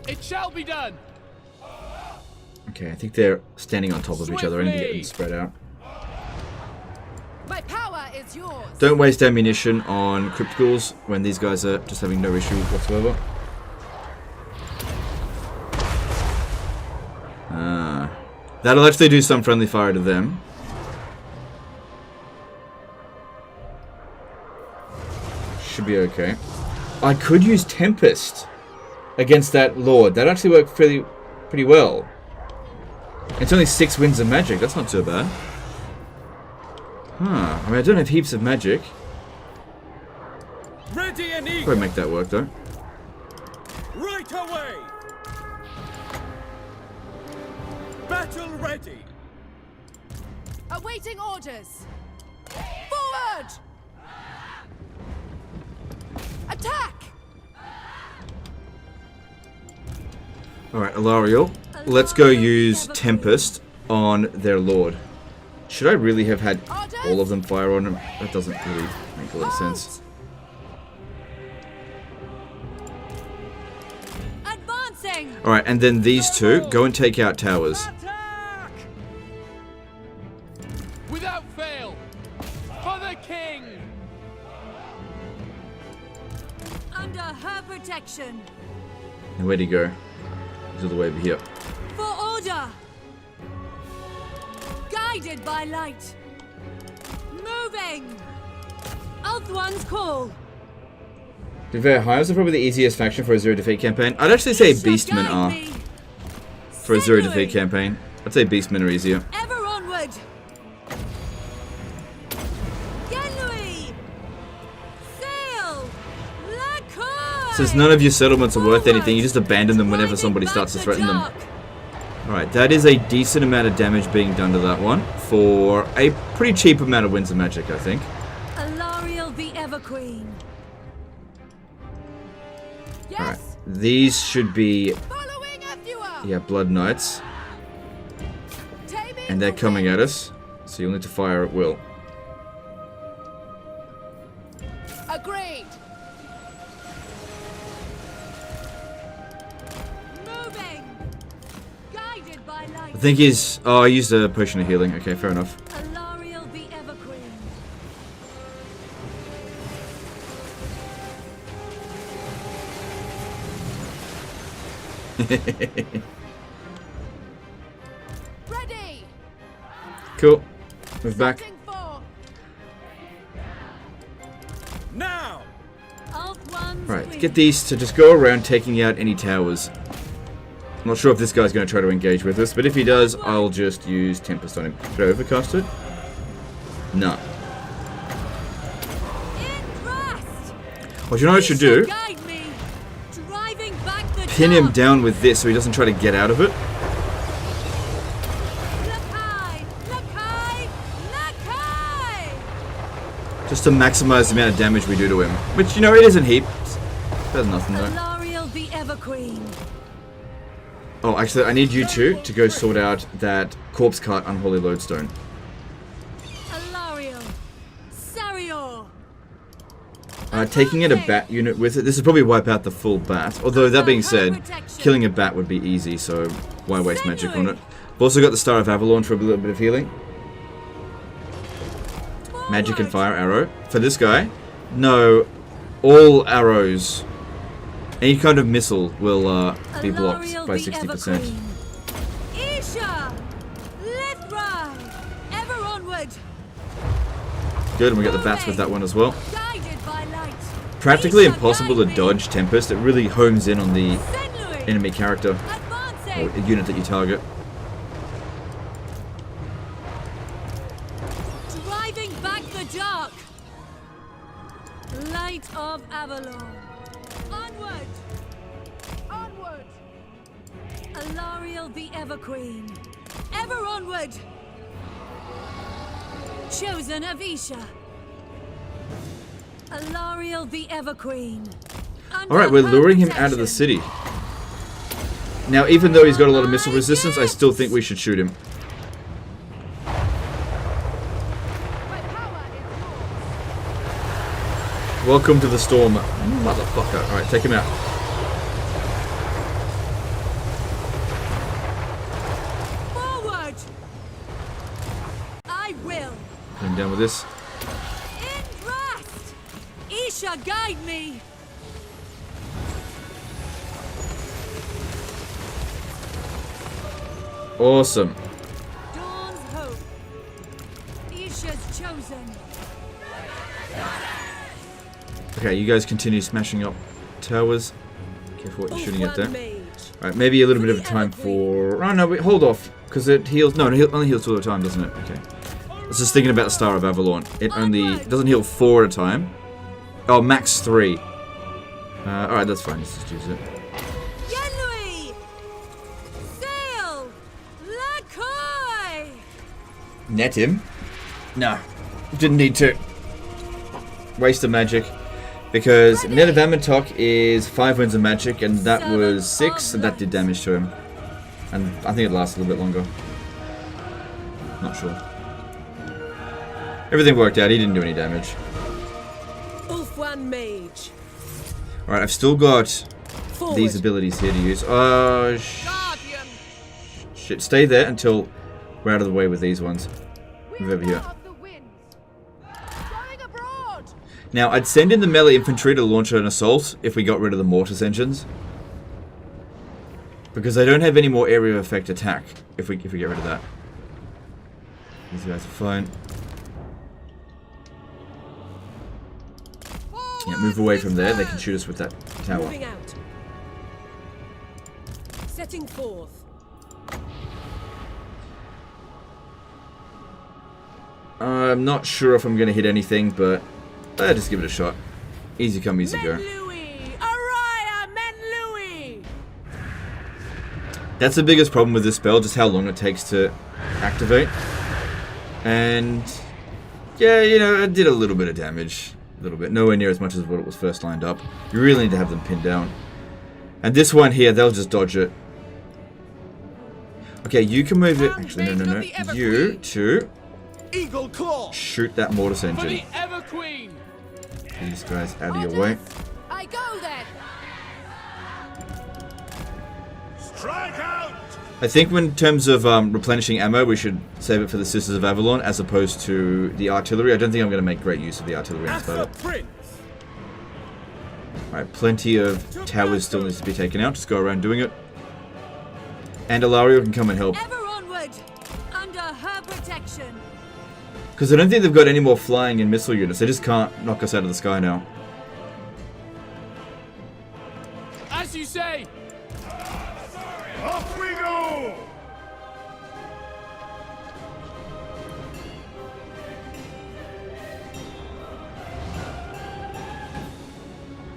It shall be done.
Okay, I think they're standing on top of each other. I need to get them spread out.
My power is yours.
Don't waste ammunition on crypticals when these guys are just having no issue whatsoever. That'll actually do some friendly fire to them. Should be okay. I could use Tempest against that Lord. That actually worked pretty well. It's only 6 winds of magic. That's not too bad. Huh. I mean, I don't have heaps of magic.
Ready and eager.
Probably make that work, though.
Right away. Battle ready.
Awaiting orders. Forward! Attack!
Alright, Alariel. Let's go use Tempest on their Lord. Should I really have had all of them fire on him? That doesn't really make a lot of sense.
Advancing!
Alright, and then these two, go and take out towers.
Attack!
Without fail. For the king.
Under her protection.
Now, where'd he go? He's all the way over here.
For order! Guided by light. Moving! Ulthuan's call.
To be fair, Hives are probably the easiest faction for a zero defeat campaign. I'd actually say Beastmen are for a zero defeat campaign. I'd say Beastmen are easier.
Ever onward! Yenui! Sail! Lacour!
Since none of your settlements are worth anything, you just abandon them whenever somebody starts to threaten them. Alright, that is a decent amount of damage being done to that one for a pretty cheap amount of winds of magic, I think.
Alariel the ever Everqueen. Yes.
Alright, these should be,
Following after you are.
yeah, Blood Knights.
Taming
And they're
the
coming
wind.
at us, so you'll need to fire at will.
Agreed. Moving. Guided by light.
The thing is, oh, I used a potion of healing. Okay, fair enough.
Alariel the Everqueen. Ready.
Cool. Move back.
Setting for
Now!
Alt One's
Right,
queen.
get these to just go around taking out any towers. I'm not sure if this guy's going to try to engage with us, but if he does, I'll just use Tempest on him. Should I overcast it? No.
In thrust.
What you know what I should do?
Guide me. Driving back the
Pin him
dark.
down with this so he doesn't try to get out of it.
Lakai. Lakai. Lakai.
Just to maximize the amount of damage we do to him. Which, you know, it isn't heaps. There's nothing though.
Alariel the Everqueen.
Oh, actually, I need you two to go sort out that corpse cart unholy lodestone.
Alariel. Sarior.
Taking out a bat unit with it, this would probably wipe out the full bat. Although, that being said, killing a bat would be easy, so why waste magic on it? We've also got the Star of Avalon for a little bit of healing. Magic and fire arrow. For this guy, no, all arrows, any kind of missile will be blocked
Alariel
by
the
60%.
Everqueen. Isha. Lithra. Ever onward.
Good, and we got the bats with that one as well.
Guided by light.
Practically
Isha,
impossible to
guide me.
dodge Tempest. It really homes in on the
Senlui.
enemy character
Advancing.
or a unit that you target.
Driving back the dark. Light of Avalon. Onward. Onward. Alariel the Everqueen. Ever onward. Chosen of Isha. Alariel the Everqueen. Under
Alright, we're
her
luring him out of the
protection.
city. Now, even though he's got a lot of missile resistance, I still think we should shoot him. Welcome to the storm, motherfucker. Alright, take him out.
Forward. I will.
Put him down with this.
In thrust. Isha, guide me.
Awesome.
Dawn's hope. Isha's chosen.
Okay, you guys continue smashing up towers. Careful what you're shooting at there.
Ulfwan Mage.
Alright, maybe a little bit of a time for... Oh no, wait, hold off. Because it heals... No, it only heals 2 at a time, doesn't it? Okay. I was just thinking about the Star of Avalon. It only... doesn't heal 4 at a time. Oh, max 3. Alright, that's fine. Let's just use it.
Yenlui. Sail. Lakoi.
Net him? No. Didn't need to. Waste of magic. Because Net of Amatok is 5 wounds of magic, and that was 6, and that did damage to him. And I think it lasts a little bit longer. Not sure. Everything worked out, he didn't do any damage.
Ulfwan Mage.
Alright, I've still got
Forward.
these abilities here to use. Oh,
Guardian.
shit. Stay there until we're out of the way with these ones. Move over here.
Of the winds. Going abroad.
Now, I'd send in the melee infantry to launch an assault if we got rid of the mortis engines. Because I don't have any more area of effect attack if we get rid of that. These guys are fine. Yeah, move away from there. They can shoot us with that tower.
Moving out. Setting forth.
I'm not sure if I'm going to hit anything, but I'll just give it a shot. Easy come, easy go.
Menlui. Araya Menlui.
That's the biggest problem with this spell, just how long it takes to activate. And yeah, you know, it did a little bit of damage. A little bit. Nowhere near as much as what it was first lined up. You really need to have them pinned down. And this one here, they'll just dodge it. Okay, you can move it. Actually, no. You to
Eagle Claw.
shoot that mortis
For
engine.
the Ever Queen!
These guys out of your way.
I go then.
Strike out!
I think in terms of replenishing ammo, we should save it for the Sisters of Avalon as opposed to the artillery. I don't think I'm going to make great use of the artillery in this
As the
battle.
Prince.
Alright, plenty of towers still needs to be taken out. Just go around doing it. And Ilario can come and help.
Ever onward, under her protection.
Because I don't think they've got any more flying and missile units. They just can't knock us out of the sky now.
As you say!
Off we go!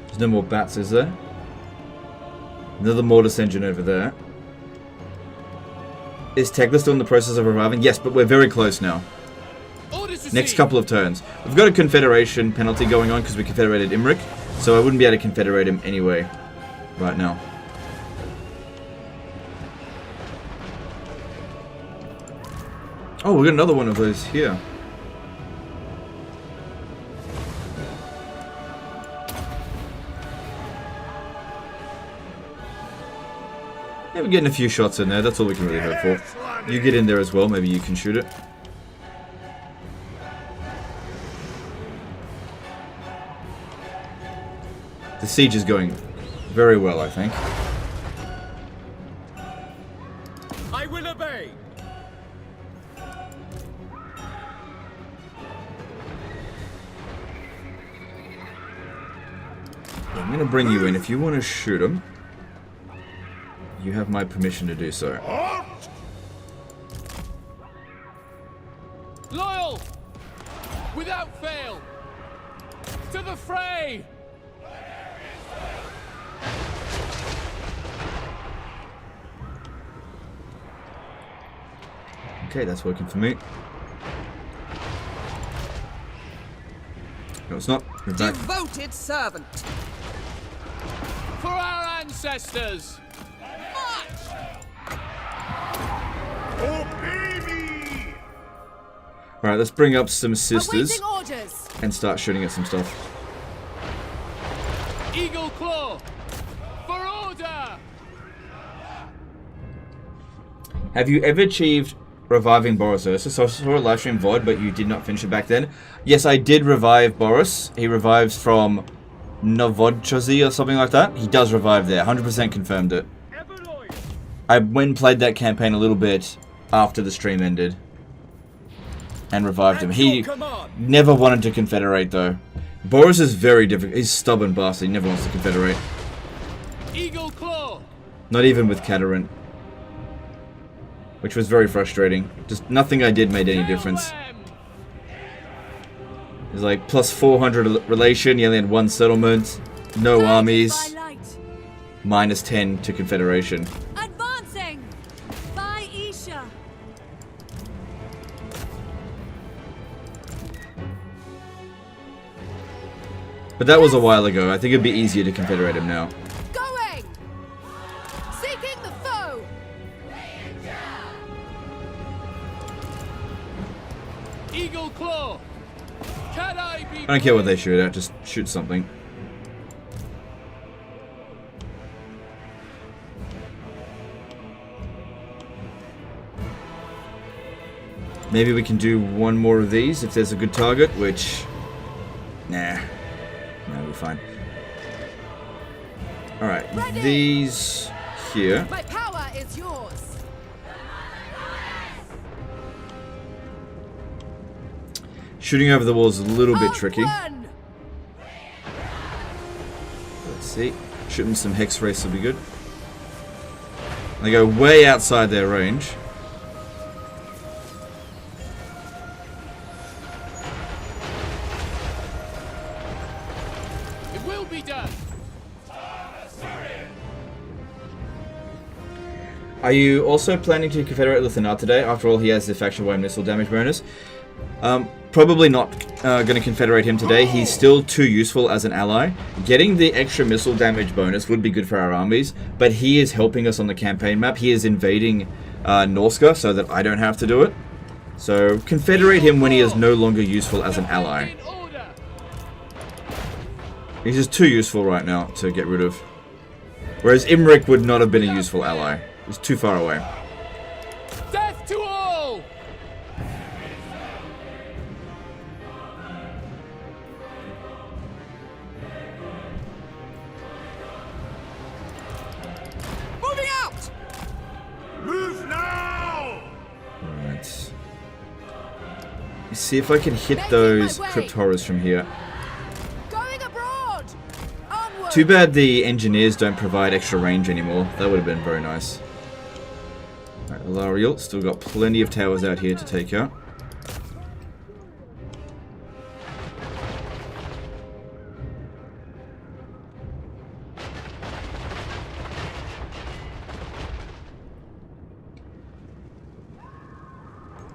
There's no more bats, is there? Another mortis engine over there. Is Tekla still in the process of reviving? Yes, but we're very close now.
Orders received.
Next couple of turns. We've got a Confederation penalty going on because we Confederated Imric, so I wouldn't be able to Confederate him anyway right now. Oh, we got another one of those here. Yeah, we're getting a few shots in there. That's all we can really hope for. You get in there as well. Maybe you can shoot it. The siege is going very well, I think.
I will obey.
I'm going to bring you in. If you want to shoot him, you have my permission to do so.
Loyal! Without fail! To the fray!
Okay, that's working for me. No, it's not. We're back.
Devoted servant.
For our ancestors!
Oh, baby!
Alright, let's bring up some sisters
Awaiting orders.
and start shooting at some stuff.
Eagle Claw! For order!
Have you ever achieved reviving Boris Ursus? So I saw a live stream VOD, but you did not finish it back then. Yes, I did revive Boris. He revives from Novodchozy or something like that. He does revive there. 100% confirmed it. I went and played that campaign a little bit after the stream ended and revived him. He never wanted to confederate though. Boris is very difficult. He's stubborn bastard. He never wants to confederate.
Eagle Claw!
Not even with Catarant. Which was very frustrating. Just nothing I did made any difference. It's like plus 400 relation, he only had one settlement, no armies, minus 10 to Confederation.
Advancing by Isha.
But that was a while ago. I think it'd be easier to Confederate him now.
Going. Seeking the foe.
Eagle Claw! Can I be...
I don't care what they shoot at, just shoot something. Maybe we can do one more of these if there's a good target, which... Nah. No, we're fine. Alright, these here.
My power is yours.
Shooting over the wall is a little bit tricky.
One.
Let's see. Shooting some Hex Race will be good. They go way outside their range.
It will be done!
Are you also planning to Confederate Lithanar today? After all, he has the faction-wide missile damage bonus. Probably not going to confederate him today. He's still too useful as an ally. Getting the extra missile damage bonus would be good for our armies, but he is helping us on the campaign map. He is invading Norska so that I don't have to do it. So confederate him when he is no longer useful as an ally. He's just too useful right now to get rid of. Whereas Imrik would not have been a useful ally. He's too far away.
Death to all!
Moving out!
Move now!
Alright. Let's see if I can hit those crypt horrors from here.
Going abroad! Onward!
Too bad the engineers don't provide extra range anymore. That would have been very nice. Alright, Alariel, still got plenty of towers out here to take out.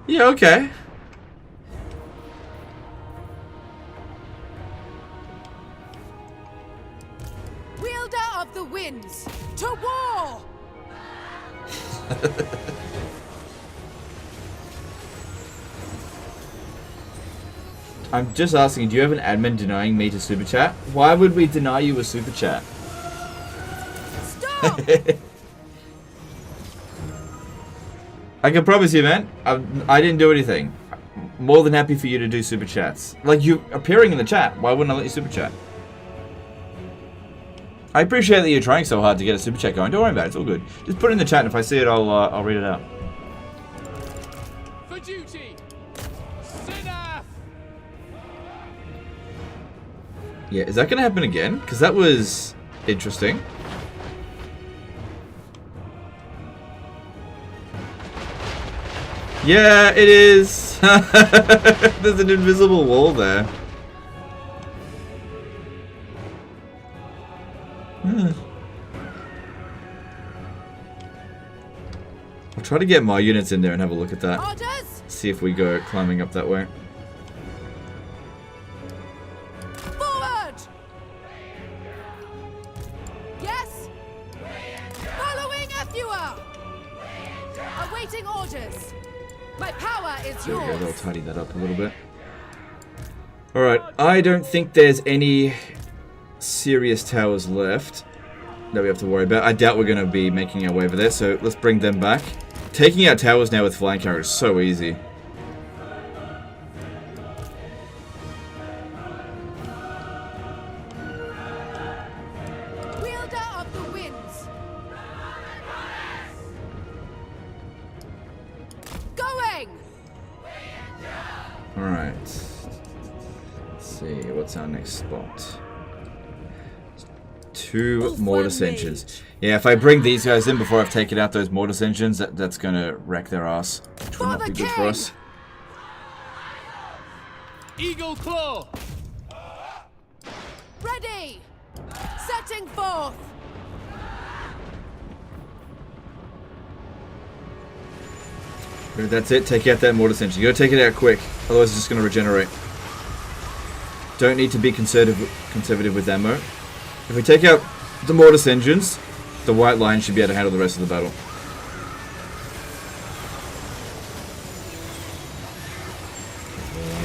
Yeah, okay.
Wielder of the winds, to war!
I'm just asking, do you have an admin denying me to super chat? Why would we deny you a super chat?
Stop!
I can promise you, man, I didn't do anything. More than happy for you to do super chats. Like, you appearing in the chat. Why wouldn't I let you super chat? I appreciate that you're trying so hard to get a super chat going. Don't worry about it. It's all good. Just put it in the chat, and if I see it, I'll read it out.
For duty! Sinaf!
Yeah, is that going to happen again? Because that was interesting. Yeah, it is. There's an invisible wall there. I'll try to get my units in there and have a look at that.
Orders!
See if we go climbing up that way.
Forward! Yes? Following Ethua! Awaiting orders. My power is
There we go,
yours.
they'll tidy that up a little bit. Alright, I don't think there's any serious towers left that we have to worry about. I doubt we're going to be making our way over there, so let's bring them back. Taking out towers now with flying carriers is so easy.
Wielder of the winds. Going!
Alright. Let's see, what's our next spot? 2 mortar engines. Yeah, if I bring these guys in before I've taken out those mortar engines, that's gonna wreck their ass, which will not be good for us.
Eagle Claw!
Ready! Setting forth!
That's it, take out that mortar engine. You gotta take it out quick, otherwise it's just gonna regenerate. Don't need to be conservative with ammo. If we take out the mortar engines, the white line should be able to handle the rest of the battle.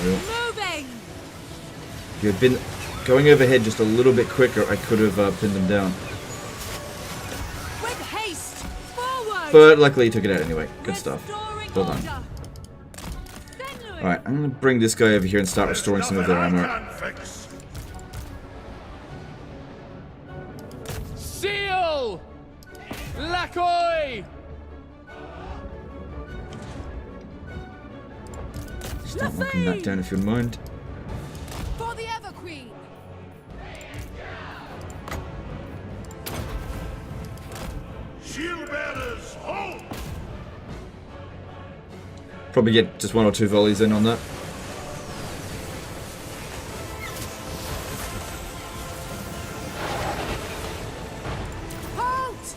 Moving!
If you had been going overhead just a little bit quicker, I could have pinned them down.
With haste! Forward!
But luckily he took it out anyway. Good stuff.
Restoring
Well done.
order.
Alright, I'm going to bring this guy over here and start restoring some of their
Nothing I
armor.
can't fix.
Seal! Lacoy!
Start knocking that down if you don't mind.
For the Ever Queen!
Shield bearers, hold!
Probably get just 1 or 2 volleys in on that.
Halt!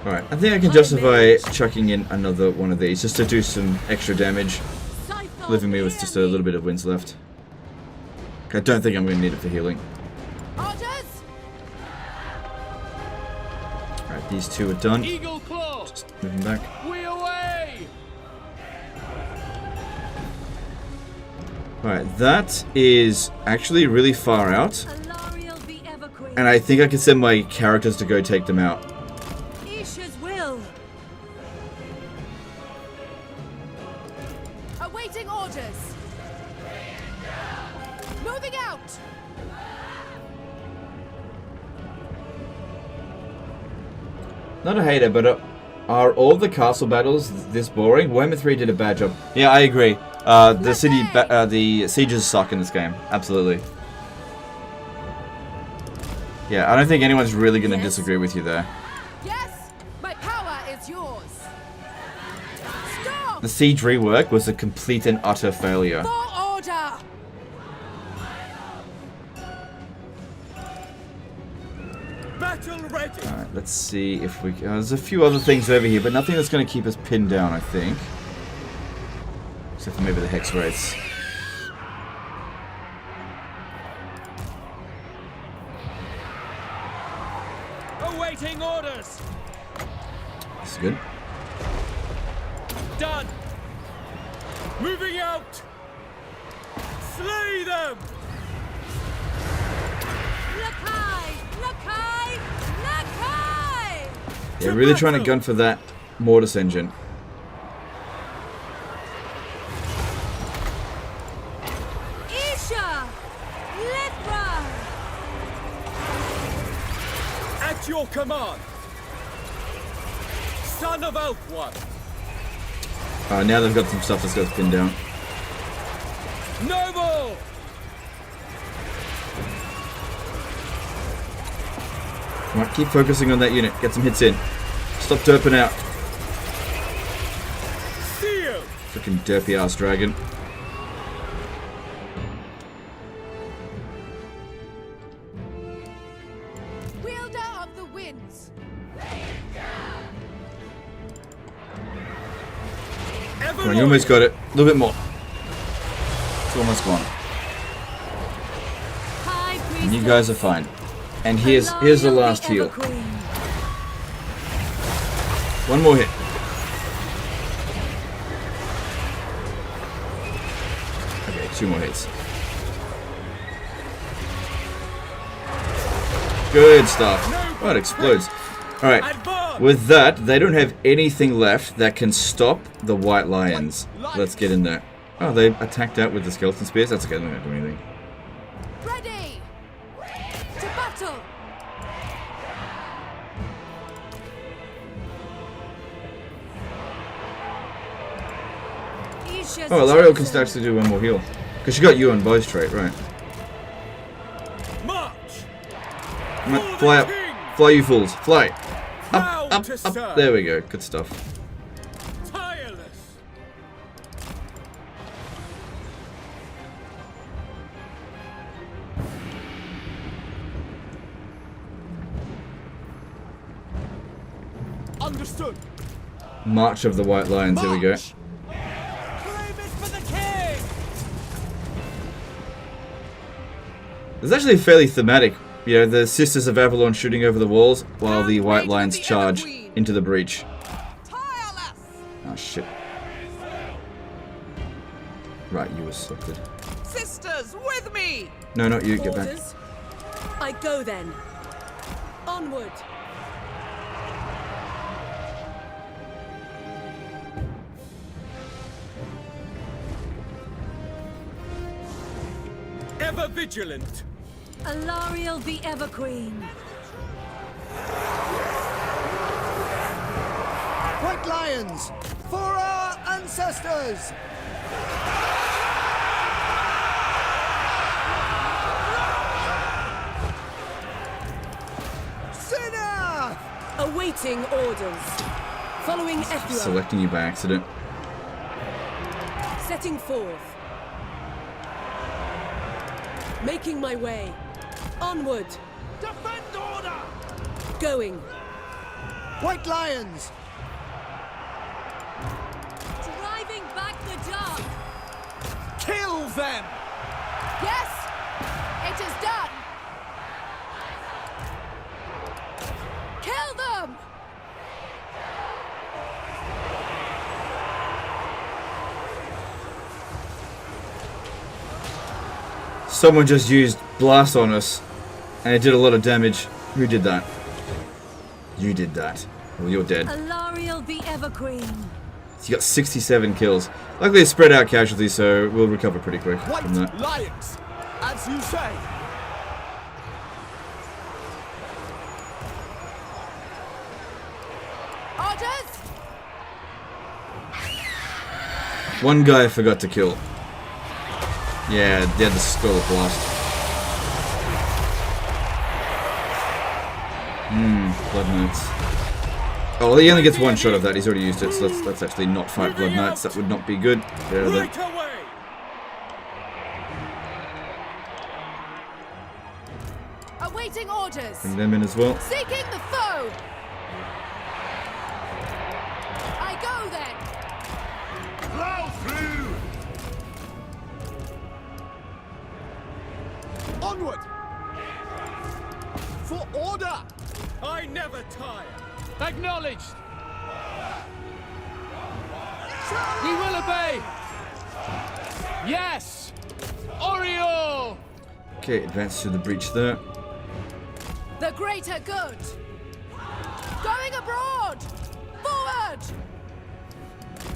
Alright, I think I can justify chucking in another one of these just to do some extra damage, leaving me with just a little bit of wins left. I don't think I'm going to need it for healing.
Orders!
Alright, these two are done.
Eagle Claw!
Just moving back.
We away!
Alright, that is actually really far out.
Alariel the Everqueen.
And I think I can send my characters to go take them out.
Isha's will.
Awaiting orders. Moving out.
Not a hater, but are all the castle battles this boring? Warhammer 3 did a bad job. Yeah, I agree. The sieges suck in this game. Absolutely. Yeah, I don't think anyone's really going to disagree with you there.
Yes, my power is yours. Stop!
The siege rework was a complete and utter failure.
For order.
Battle ready.
Alright, let's see if we... there's a few other things over here, but nothing that's going to keep us pinned down, I think. Except for maybe the Hex Wraiths.
Awaiting orders!
This is good.
Done! Moving out! Slay them!
Lakai! Lakai! Lakai!
They're really trying to gun for that Mortis engine.
Isha! Lithra!
At your command. Son of Ulfwan.
Now they've got some stuff that's got to pin down.
Noble.
Come on, keep focusing on that unit. Get some hits in. Stop derping out.
Seal.
Freaking derpy ass dragon.
Wielder of the winds.
Come on, you almost got it. A little bit more. It's almost gone.
High priest.
And you guys are fine. And here's the last heal. One more hit. Okay, 2 more hits. Good stuff. Oh, it explodes. Alright, with that, they don't have anything left that can stop the White Lions. Let's get in there. Oh, they attacked out with the skeleton spears? That's okay, they're not going to do anything.
Ready. To battle.
Isha's
Oh, Alariel can
chosen.
actually do one more heal. Because she got you on both straight, right?
March.
Come on, fly up. Fly, you fools. Fly. Up, up, up. There we go. Good stuff.
Tireless. Understood.
March of the White Lions. Here we go.
Claim it for the king.
It's actually fairly thematic. You know, the Sisters of Avalon shooting over the walls while the White Lions charge into the breach. Oh, shit. Right, you were selected.
Sisters, with me.
No, not you. Get back.
Orders. I go then. Onward.
Ever vigilant.
Alariel the Everqueen.
White Lions, for our ancestors! Sinner!
Awaiting orders. Following Ethra.
Selecting you by accident.
Setting forth. Making my way. Onward.
Defend order.
Going.
White lions!
Driving back the dark!
Kill them!
Yes! It is done! Kill them!
Someone just used blast on us, and it did a lot of damage. Who did that? You did that. Well, you're dead.
Alariel the Everqueen.
You got 67 kills. Luckily, it's spread out casualties, so we'll recover pretty quick from that.
White lions! As you say!
Orders!
One guy I forgot to kill. Yeah, they had the Skull of Blast. Blood Knights. Oh, well, he only gets one shot of that. He's already used it, so let's actually not fight Blood Knights. That would not be good. Get out of there.
Awaiting orders!
Bring them in as well.
Seeking the foe! I go then!
Plow through!
Onward! For order!
I never tire. Acknowledged. We will obey. Yes. Oriole.
Okay, advance to the breach there.
The greater good! Going abroad! Forward!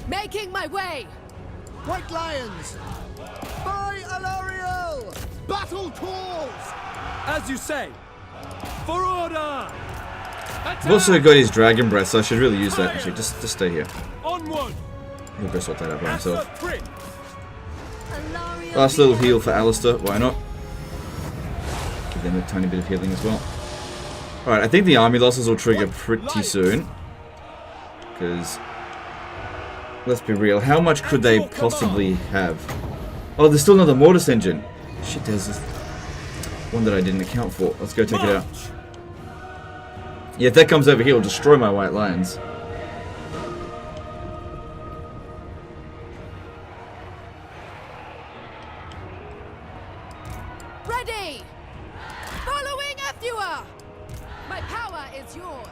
Making my way!
White lions! By Alariel! Battle calls!
As you say. For order!
I've also got his Dragon Breath, so I should really use that. Actually, just stay here.
Onward!
He'll go sort that out by himself.
Alariel
Last
the
little heal for Alistair, why not? Give them a tiny bit of healing as well. Alright, I think the army losses will trigger pretty soon. Because, let's be real, how much could they possibly have? Oh, there's still another Mortis engine. Shit, there's this one that I didn't account for. Let's go take it out. Yeah, if that comes over here, it'll destroy my White Lions.
Ready! Following Ethua! My power is yours!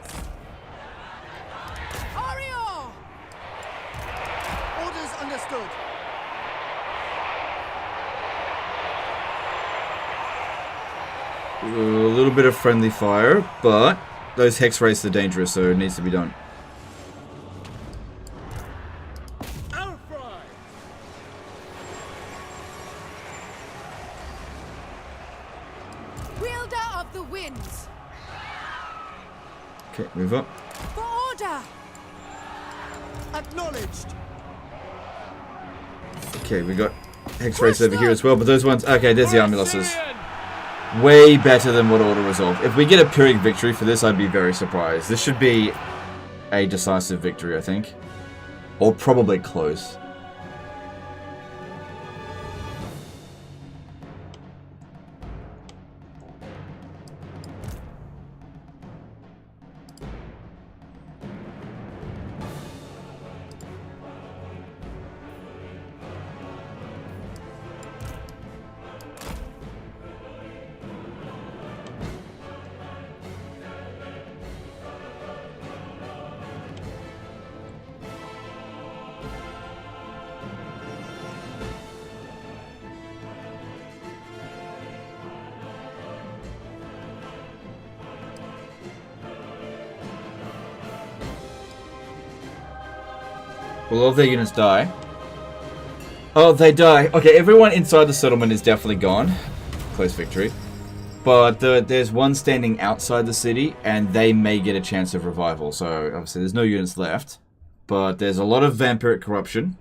Oriole!
Orders understood.
A little bit of friendly fire, but those Hex Wraiths are dangerous, so it needs to be done.
Wielder of the winds!
Okay, move up.
For order!
Acknowledged.
Okay, we got Hex Wraiths over here as well, but those ones... Okay, there's the army losses. Way better than what Order Resolve. If we get a Pyrrhic victory for this, I'd be very surprised. This should be a decisive victory, I think. Or probably close. Will all of their units die? Oh, they die. Okay, everyone inside the settlement is definitely gone. Close victory. But there's one standing outside the city, and they may get a chance of revival. So, obviously, there's no units left. But there's a lot of vampiric corruption.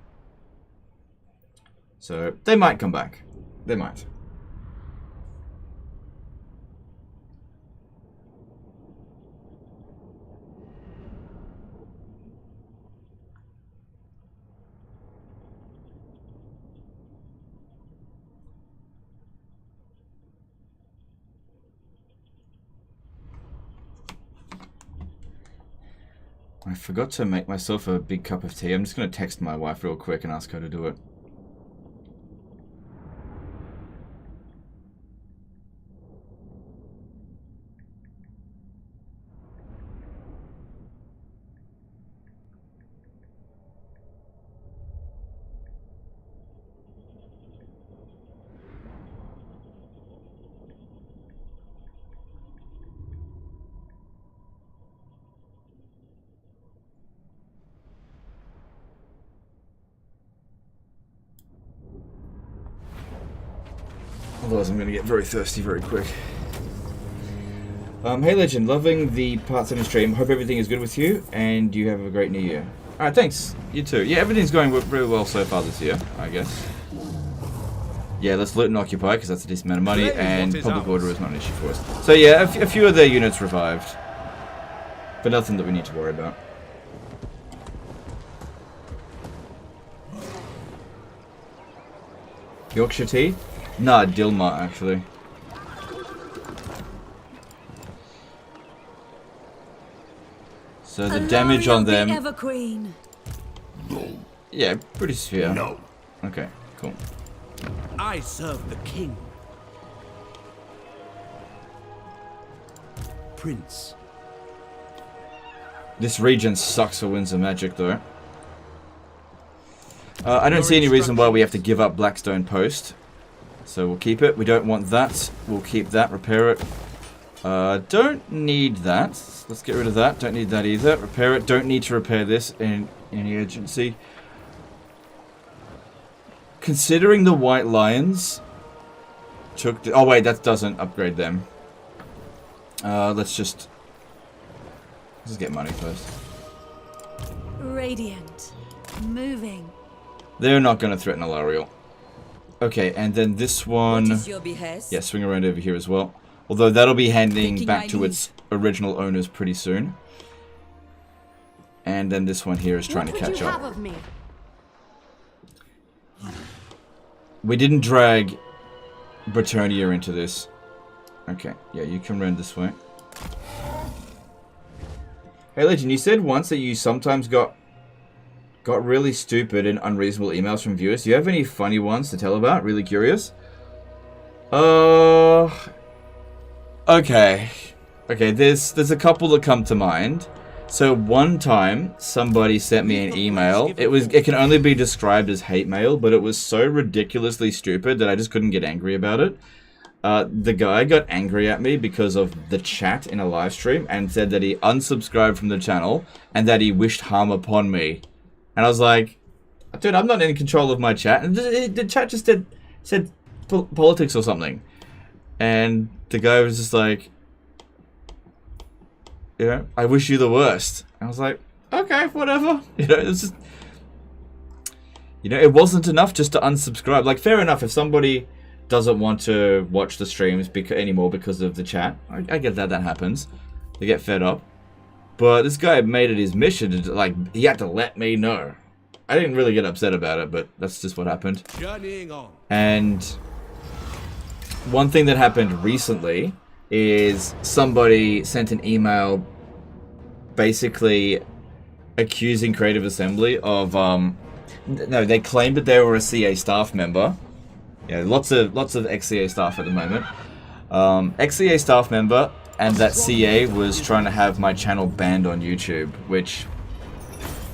So, they might come back. They might. I forgot to make myself a big cup of tea. I'm just going to text my wife real quick and ask her to do it. Otherwise I'm going to get very thirsty very quick. Hey Legend, loving the parts in the stream. Hope everything is good with you and you have a great new year. Alright, thanks. You too. Yeah, everything's going really well so far this year, I guess. Yeah, let's loot and occupy because that's a decent amount of money, and public order is not an issue for us. So yeah, a few of their units revived. But nothing that we need to worry about. Yorkshire tea? Nah, Dilmar actually. So the damage on them.
The Everqueen.
No.
Yeah, pretty severe.
No.
Okay, cool.
I serve the king. Prince.
This region sucks for Winds of Magic though. I don't see any reason why we have to give up Blackstone Post. So we'll keep it. We don't want that. We'll keep that. Repair it. Don't need that. Let's get rid of that. Don't need that either. Repair it. Don't need to repair this in any urgency. Considering the White Lions took... oh wait, that doesn't upgrade them. Let's just get money first.
Radiant. Moving.
They're not going to threaten Alariel. Okay, and then this one...
What is your behest?
Yeah, swing around over here as well. Although that'll be handing back to its original owners pretty soon. And then this one here is trying to catch up.
Of me?
We didn't drag Bretonnia into this. Okay, yeah, you can run this way. Hey Legend, you said once that you sometimes got really stupid and unreasonable emails from viewers. Do you have any funny ones to tell about? Really curious. Okay. Okay, there's a couple that come to mind. So one time somebody sent me an email. It can only be described as hate mail, but it was so ridiculously stupid that I just couldn't get angry about it. The guy got angry at me because of the chat in a live stream and said that he unsubscribed from the channel and that he wished harm upon me. And I was like, dude, I'm not in control of my chat. And the chat just said politics or something. And the guy was just like, you know, I wish you the worst. And I was like, okay, whatever. You know, it's just, you know, it wasn't enough just to unsubscribe. Like, fair enough, if somebody doesn't want to watch the streams anymore because of the chat, I get that happens. They get fed up. But this guy made it his mission to, like, he had to let me know. I didn't really get upset about it, but that's just what happened.
Journeying on.
And one thing that happened recently is somebody sent an email basically accusing Creative Assembly of, no, they claimed that they were a CA staff member. Yeah, lots of ex-CA staff at the moment. Ex-CA staff member, and that CA was trying to have my channel banned on YouTube, which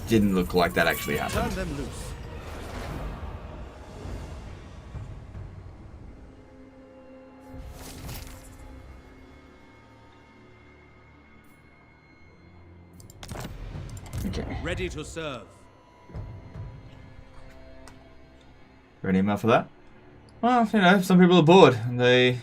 didn't look like that actually happened.
Turn them loose.
Okay.
Ready to serve.
Got an email for that? Well, you know, some people are bored, and they...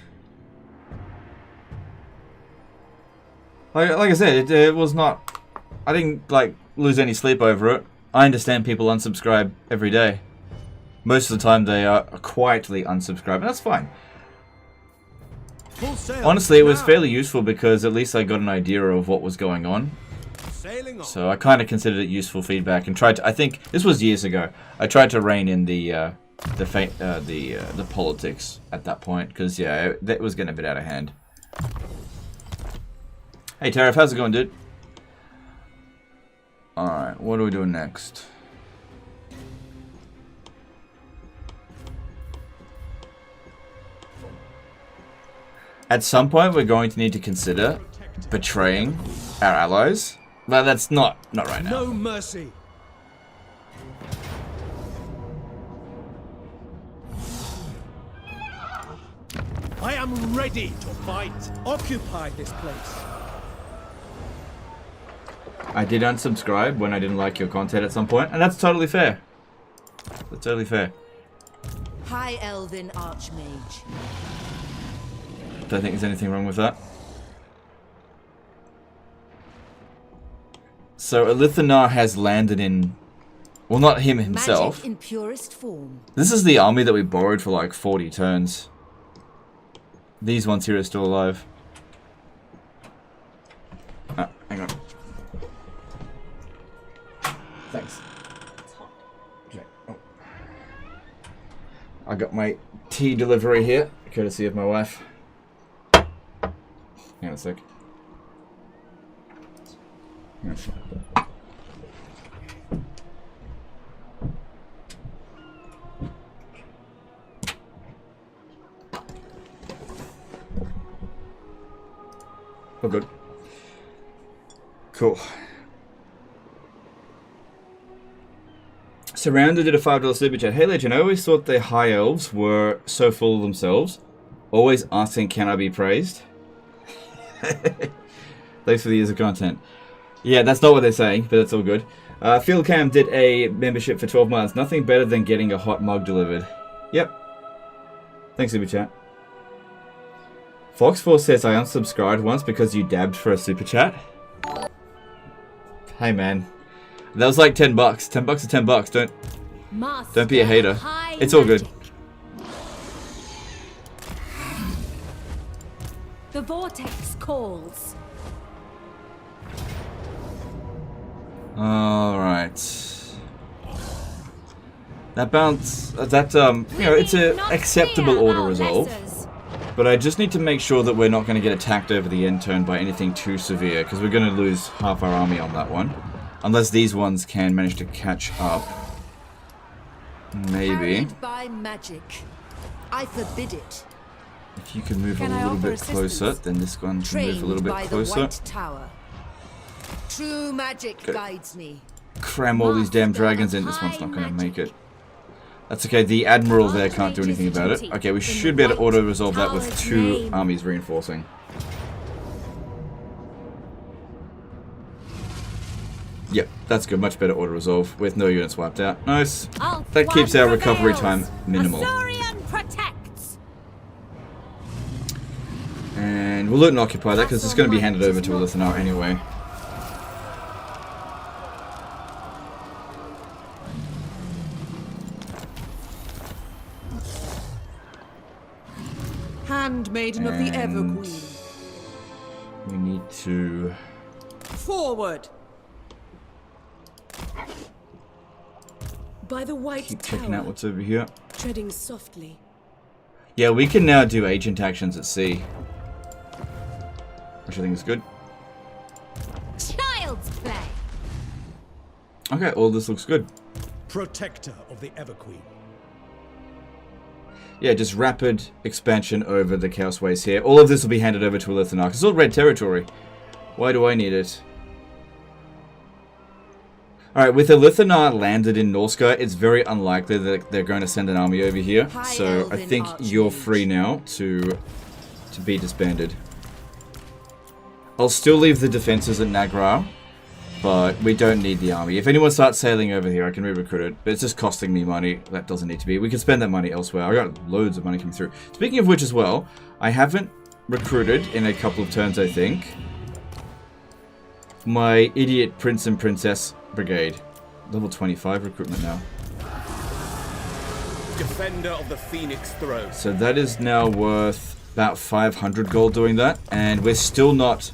Like I said, it was not... I didn't, like, lose any sleep over it. I understand people unsubscribe every day. Most of the time they are quietly unsubscribed, and that's fine.
Full sail.
Honestly, it was
Now.
fairly useful because at least I got an idea of what was going on.
Sailing on.
So I kind of considered it useful feedback and tried to... I think this was years ago. I tried to rein in the politics at that point because yeah, that was getting a bit out of hand. Hey Tariff, how's it going, dude? Alright, what are we doing next? At some point, we're going to need to consider betraying our allies. But that's not right now.
No mercy. I am ready to fight. Occupy this place.
I did unsubscribe when I didn't like your content at some point, and that's totally fair. That's totally fair.
High Elven Archmage.
Don't think there's anything wrong with that. So Elithanar has landed in... Well, not him himself.
Magic in purest form.
This is the army that we borrowed for like 40 turns. These ones here are still alive. Ah, hang on. Thanks. Okay. Oh. I got my tea delivery here, courtesy of my wife. Hang on a sec. Oh, good. Cool. Surrounded did a $5 super chat. Hey Legend, I always thought the high elves were so full of themselves. Always asking, can I be praised? Thanks for the years of content. Yeah, that's not what they're saying, but that's all good. Philcam did a membership for 12 months. Nothing better than getting a hot mug delivered. Yep. Thanks, super chat. Fox4 says I unsubscribed once because you dabbed for a super chat. Hey man, that was like $10. $10 is $10. Don't be a hater. It's all good.
The vortex calls.
All right. That bounce. That you know, it's an acceptable order resolve. But I just need to make sure that we're not going to get attacked over the end turn by anything too severe, because we're going to lose half our army on that one. Unless these ones can manage to catch up. Maybe.
Carried by magic. I forbid it.
If you can move a little bit closer, then this one can move a little bit closer.
The White Tower. True magic guides me.
Cram all these damn dragons in. This one's not going to make it. That's okay, the Admiral there can't do anything about it. Okay, we should be able to auto-resolve that with 2 armies reinforcing. Yep, that's good. Much better auto-resolve with no units wiped out. Nice. That keeps our recovery time minimal. And we'll loot and occupy that because it's going to be handed over to Elithanar anyway.
Handmaiden of the Everqueen.
We need to...
Forward! By the White
keep
Tower.
checking out what's over here.
Treading softly.
Yeah, we can now do agent actions at sea. Which I think is good.
Child's play.
Okay, all this looks good.
Protector of the Everqueen.
Yeah, just rapid expansion over the Chaos Waste here. All of this will be handed over to Elithanar. It's all red territory. Why do I need it? Alright, with Elithanar landed in Norsca, it's very unlikely that they're going to send an army over here. So I think you're free now to be disbanded. I'll still leave the defenses at Nagra, but we don't need the army. If anyone starts sailing over here, I can re-recruit it, but it's just costing me money. That doesn't need to be. We can spend that money elsewhere. I got loads of money coming through. Speaking of which as well, I haven't recruited in a couple of turns, I think, my idiot Prince and Princess Brigade. Level 25 recruitment now.
Defender of the Phoenix Throne.
So that is now worth about 500 gold doing that, and we're still not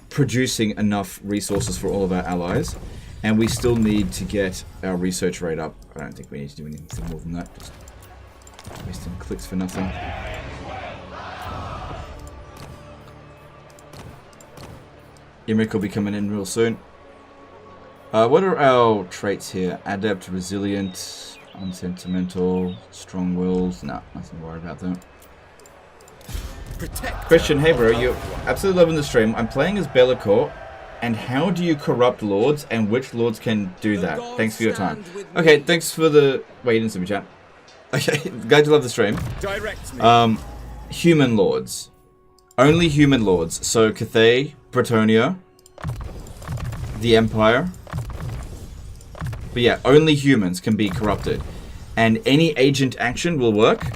producing enough resources for all of our allies, and we still need to get our research rate up. I don't think we need to do anything more than that. Just wasting clicks for nothing. Imric will be coming in real soon. What are our traits here? Adept, resilient, unsentimental, strong-willed. Nah, nothing to worry about that. Christian, hey bro, you're absolutely loving the stream. I'm playing as Be'lakor, and how do you corrupt lords, and which lords can do that? Thanks for your time. Okay, thanks for the... Wait, in super chat. Okay, glad you love the stream.
Direct me.
Human lords. Only human lords. So, Cathay, Bretonia, the Empire. But yeah, only humans can be corrupted. And any agent action will work.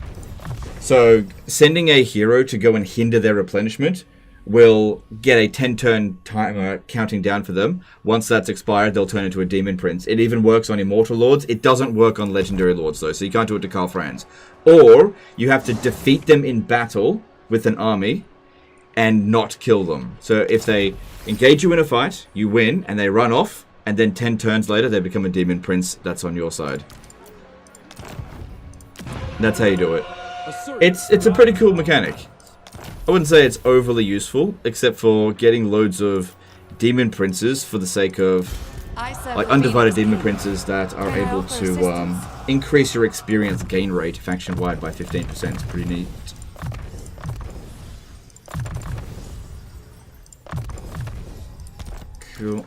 So, sending a hero to go and hinder their replenishment will get a 10-turn timer counting down for them. Once that's expired, they'll turn into a Demon Prince. It even works on Immortal Lords. It doesn't work on Legendary Lords, though, so you can't do it to Karl Franz. Or, you have to defeat them in battle with an army and not kill them. So, if they engage you in a fight, you win, and they run off, and then 10 turns later, they become a Demon Prince that's on your side. That's how you do it. It's a pretty cool mechanic. I wouldn't say it's overly useful, except for getting loads of Demon Princes for the sake of, like, undivided Demon Princes that are able to increase your experience gain rate faction-wide by 15%. It's pretty neat. Cool.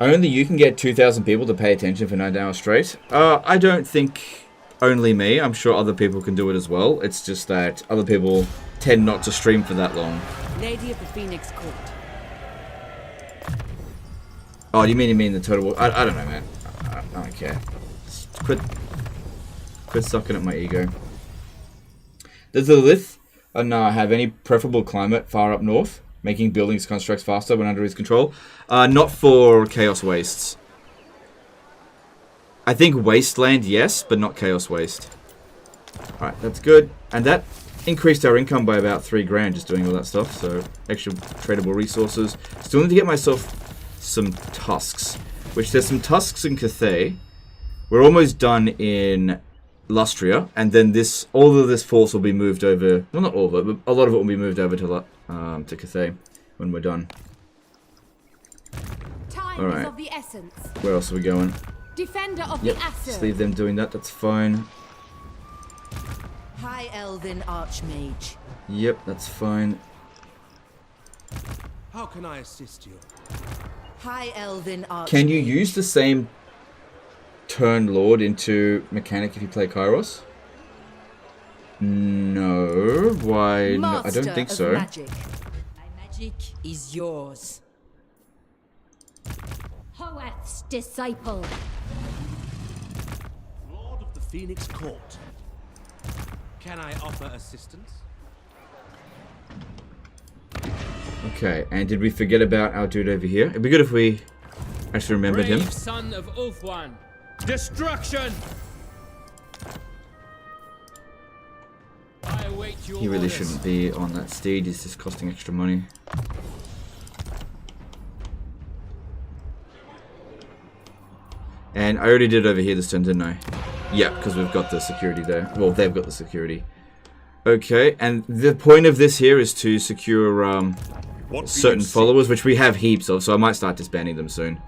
Only you can get 2,000 people to pay attention for 9 hours straight. I don't think only me. I'm sure other people can do it as well. It's just that other people tend not to stream for that long.
Lady of the Phoenix Court.
Oh, do you mean the total? I don't know, man. I don't care. Just quit sucking at my ego. Does the Lith have any preferable climate far up north? Making buildings constructs faster when under his control. Not for Chaos Wastes. I think Wasteland, yes, but not Chaos Waste. Alright, that's good. And that increased our income by about 3 grand just doing all that stuff. So, extra tradable resources. Still need to get myself some tusks. Which there's some tusks in Cathay. We're almost done in Lustria. And then all of this force will be moved over. Well, not all of it, but a lot of it will be moved over to Cathay when we're done.
Time
Alright.
is of the essence.
Where else are we going?
Defender of
Yep,
the Aesir.
just leave them doing that, that's fine.
High Elven Archmage.
Yep, that's fine.
How can I assist you?
High Elven Archmage.
Can you use the same turn Lord into mechanic if you play Kairos? No. Why? No, I don't think so.
Magic. My magic is yours.
Hoeth's disciple.
Lord of the Phoenix Court. Can I offer assistance?
Okay, and did we forget about our dude over here? It'd be good if we actually remembered him.
Brave son of Ulthuan. Destruction! I await your
He really
orders.
shouldn't be on that steed, he's just costing extra money. And I already did it over here this turn, didn't I? Yeah, because we've got the security there. Well, they've got the security. Okay, and the point of this here is to secure certain followers, which we have heaps of, so I might start disbanding them soon.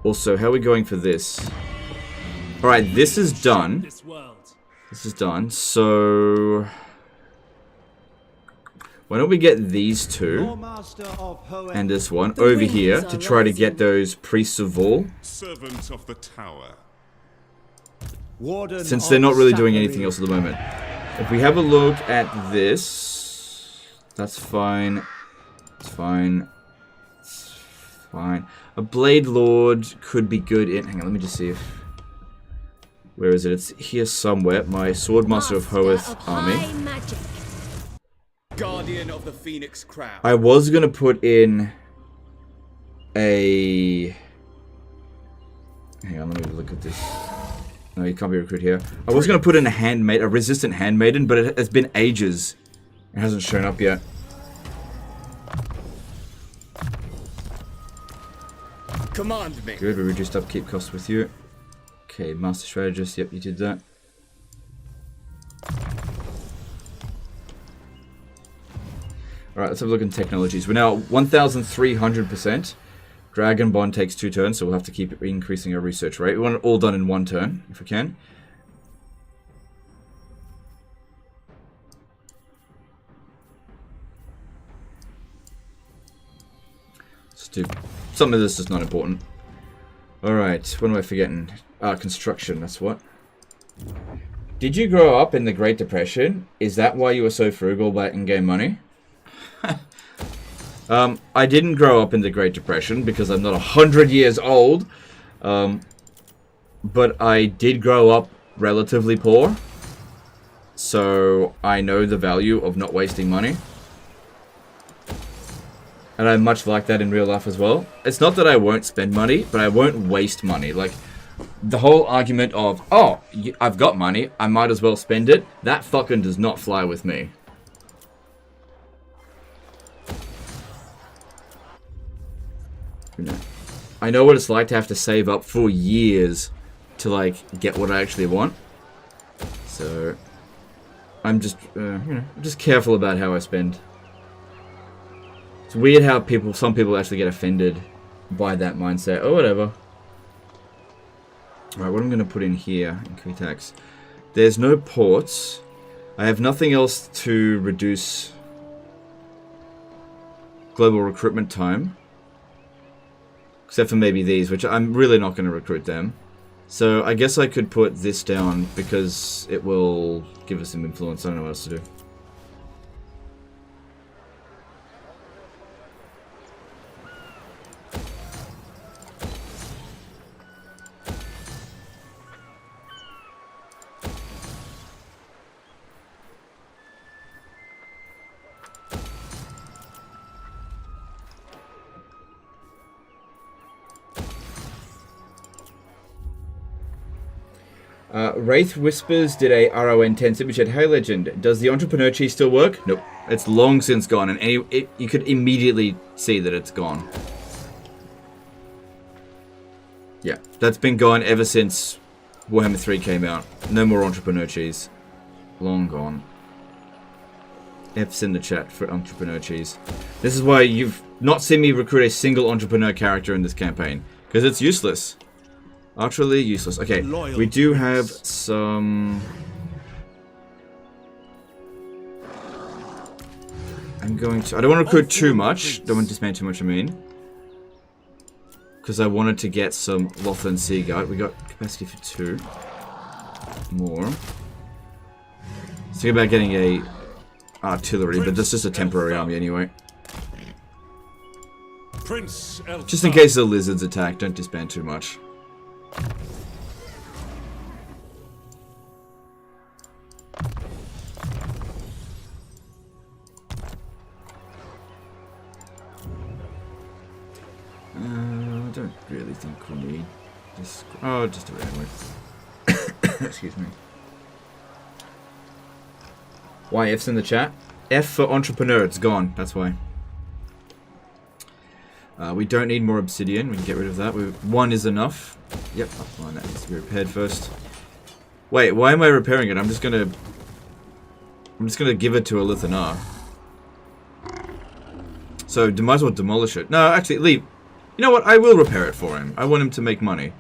Also, how are we going for this? Alright, this is done. This is done, so... Why don't we get these two and this one over here to try to get those priests of Vol,
Servant of the Tower.
since they're not really doing anything else at the moment. If we have a look at this, that's fine. It's fine. It's fine. A Blade Lord could be good in... Hang on, let me just see if... Where is it? It's here somewhere. My Swordmaster of Hoeth army.
Guardian of the Phoenix Crown.
I was going to put in a... Hang on, let me look at this. No, you can't be recruited here. I was going to put in a resistant handmaiden, but it has been ages. It hasn't shown up yet.
Command me.
Good, we reduced upkeep costs with you. Okay, Master Strategist, yep, you did that. Alright, let's have a look at technologies. We're now 1,300%. Dragon Bond takes 2 turns, so we'll have to keep increasing our research rate. We want it all done in 1 turn, if we can. Some of this is not important. Alright, what am I forgetting? Construction, that's what. Did you grow up in the Great Depression? Is that why you were so frugal about in-game money? I didn't grow up in the Great Depression because I'm not 100 years old. But I did grow up relatively poor. So I know the value of not wasting money. And I'm much like that in real life as well. It's not that I won't spend money, but I won't waste money. Like, the whole argument of, oh, I've got money, I might as well spend it, that fucking does not fly with me. I know what it's like to have to save up for years to, like, get what I actually want. So, I'm just, just careful about how I spend. It's weird how some people actually get offended by that mindset. Oh, whatever. Alright, what I'm going to put in here in Quitax. There's no ports. I have nothing else to reduce global recruitment time. Except for maybe these, which I'm really not going to recruit them. So I guess I could put this down because it will give us some influence. I don't know what else to do. Wraith Whispers did a RON 10 Superchat. Hey Legend, does the Entrepreneur Cheese still work? Nope. It's long since gone, and you could immediately see that it's gone. Yeah, that's been gone ever since Warhammer 3 came out. No more Entrepreneur Cheese. Long gone. F's in the chat for Entrepreneur Cheese. This is why you've not seen me recruit a single Entrepreneur character in this campaign. Because it's useless. Utterly useless. Okay, we do have some... I'm going to... I don't want to recruit too much. Don't want to disband too much, I mean. Because I wanted to get some Lothland Sea Guard. We got capacity for 2. More. Let's think about getting a artillery, but that's just a temporary army anyway. Just in case the lizards attack, don't disband too much. I don't really think we'll need this. Oh, just do it anyway. Excuse me. Why F's in the chat? F for entrepreneur, it's gone. That's why. We don't need more obsidian. We can get rid of that. 1 is enough. Yep, upline. That needs to be repaired first. Wait, why am I repairing it? I'm just gonna give it to a Lithanar. So might as well demolish it. No, actually, leave. You know what? I will repair it for him. I want him to make money,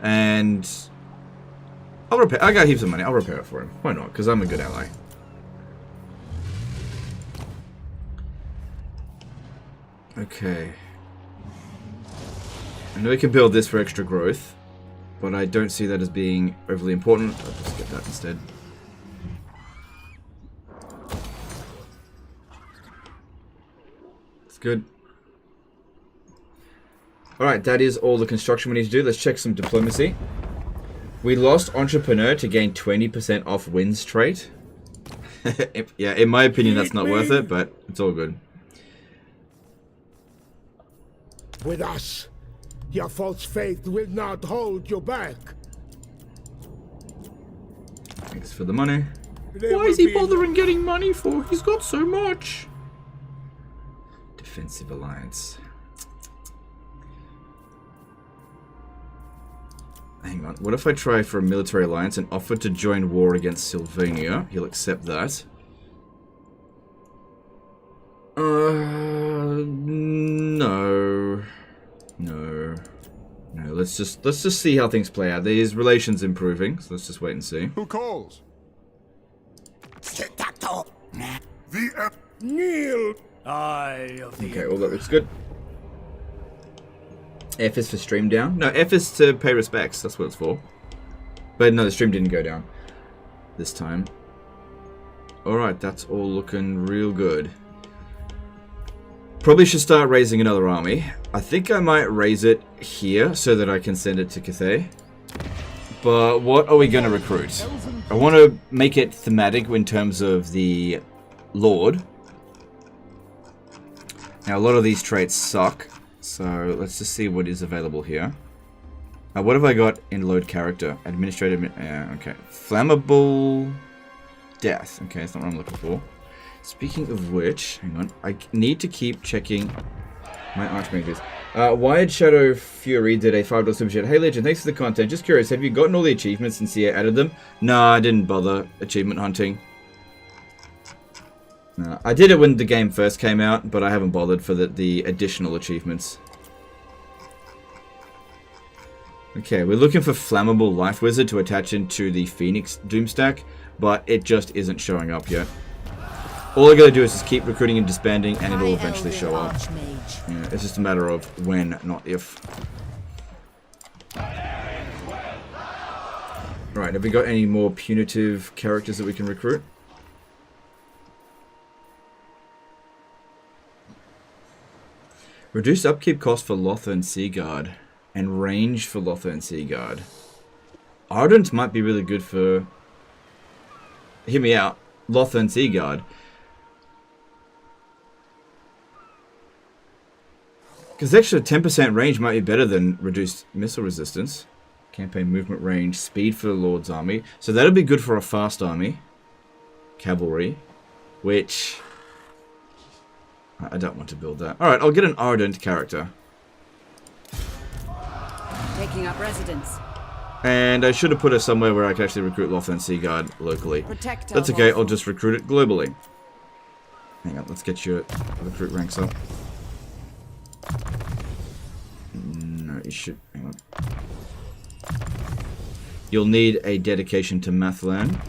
and I'll repair. I got heaps of money. I'll repair it for him. Why not? Because I'm a good ally. Okay. I know we can build this for extra growth, but I don't see that as being overly important. I'll just get that instead. That's good. Alright, that is all the construction we need to do. Let's check some diplomacy. We lost Entrepreneur to gain 20% off wins trait. Yeah, in my opinion, that's not worth it, but it's all good.
With us, your false faith will not hold you back.
Thanks for the money. Why is he bothering getting money for? He's got so much. Defensive alliance. Hang on. What if I try for a military alliance and offer to join war against Sylvania? He'll accept that. No. No. No, let's just see how things play out. These relations improving, so let's just wait and see.
Who calls? The
Kneel!
Eye of the
Okay, well that looks good. F is for stream down. No, F is to pay respects. That's what it's for. But no, the stream didn't go down this time. Alright, that's all looking real good. Probably should start raising another army. I think I might raise it here so that I can send it to Cathay. But what are we going to recruit? I want to make it thematic in terms of the Lord. Now, a lot of these traits suck. So, let's just see what is available here. What have I got in load character? Administrative... okay. Flammable... Death. Okay, that's not what I'm looking for. Speaking of which, hang on, I need to keep checking my archmages. Wired Shadow Fury did a $5 super chat. Hey Legend, thanks for the content. Just curious, have you gotten all the achievements since EA added them? No, I didn't bother achievement hunting. No, I did it when the game first came out, but I haven't bothered for the additional achievements. Okay, we're looking for Flammable Life Wizard to attach into the Phoenix Doom stack, but it just isn't showing up yet. All I gotta do is just keep recruiting and disbanding, and it'll eventually show up. Yeah, it's just a matter of when, not if. Right, have we got any more punitive characters that we can recruit? Reduced upkeep cost for Lothar and Seaguard, and range for Lothar and Seaguard. Ardent might be really good for... Hear me out. Lothar and Seaguard. Because extra 10% range might be better than reduced missile resistance. Campaign movement range, speed for the Lord's army. So that'll be good for a fast army. Cavalry. Which... I don't want to build that. Alright, I'll get an Ardent character.
Taking up residence.
And I should have put her somewhere where I can actually recruit Lothar and Seaguard locally. That's okay, I'll just recruit it globally. Hang on, let's get your recruit ranks up. No, you should... Hang on. You'll need a dedication to Mathlan.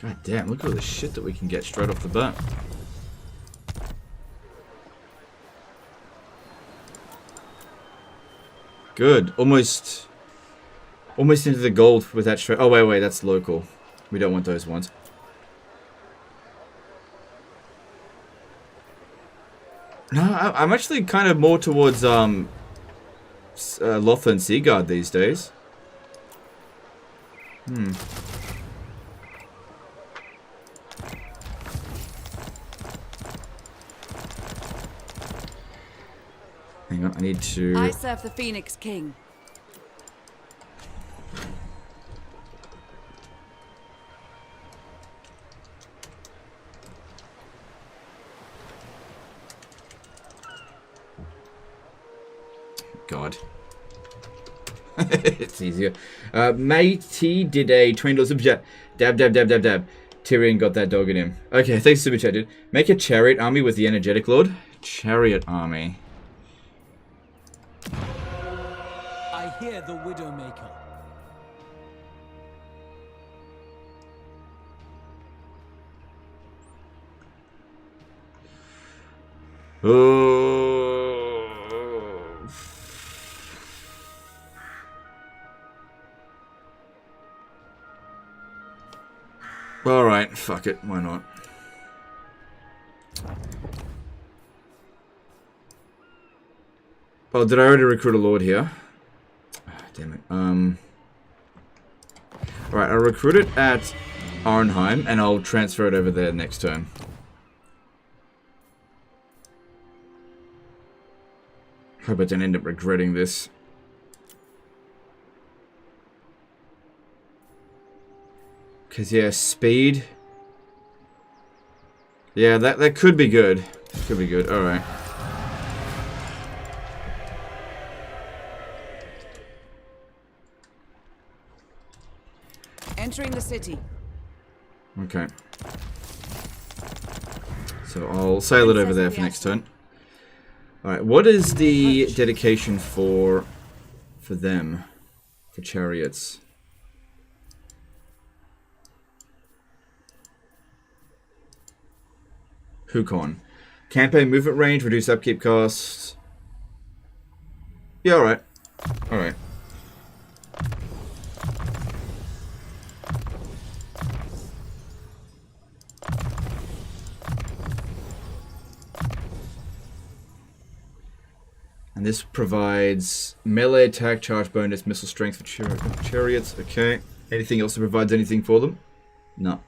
God damn, look at all the shit that we can get straight off the bat. Good. Almost into the gold with that straight. Oh, wait, that's local. We don't want those ones. No, I'm actually kind of more towards Lothar and Seaguard these days. Hang on, I need to...
I serve the Phoenix King.
God. It's easier. Matey did a $20 super chat. Dab. Tyrion got that dog in him. Okay, thanks super chat, dude. Make a chariot army with the energetic lord. Chariot army.
I hear the Widowmaker.
Oh. Alright, fuck it, why not? Oh, did I already recruit a lord here? Oh, damn it. Alright, I'll recruit it at Arnheim, and I'll transfer it over there next turn. Hope I don't end up regretting this. Because, yeah, speed. Yeah, that could be good. Could be good. Alright.
Entering the city.
Okay. So I'll sail it over there for next turn. Alright, what is the dedication for them? For chariots? Hukon. Campaign movement range, reduce upkeep costs. Yeah, alright. Alright. And this provides melee attack, charge bonus, missile strength for chariots. Okay. Anything else that provides anything for them? No.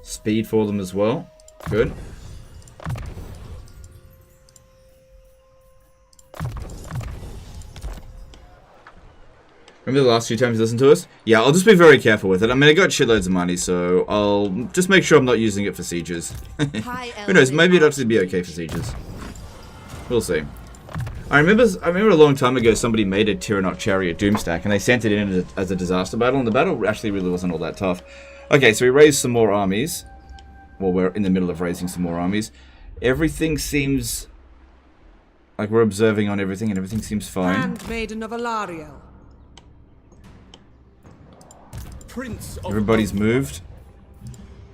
Speed for them as well. Good. Remember the last few times you listened to us? Yeah, I'll just be very careful with it. I mean, I got shitloads of money, so I'll just make sure I'm not using it for sieges. Who knows? Maybe it'll actually be okay for sieges. We'll see. I remember a long time ago somebody made a Tyrion chariot doomstack, and they sent it in as a disaster battle, and the battle actually really wasn't all that tough. Okay, so we raised some more armies. Well, we're in the middle of raising some more armies. Everything seems like we're observing on everything, and everything seems fine.
Handmaiden of Aenarion.
Prince of
Everybody's moved.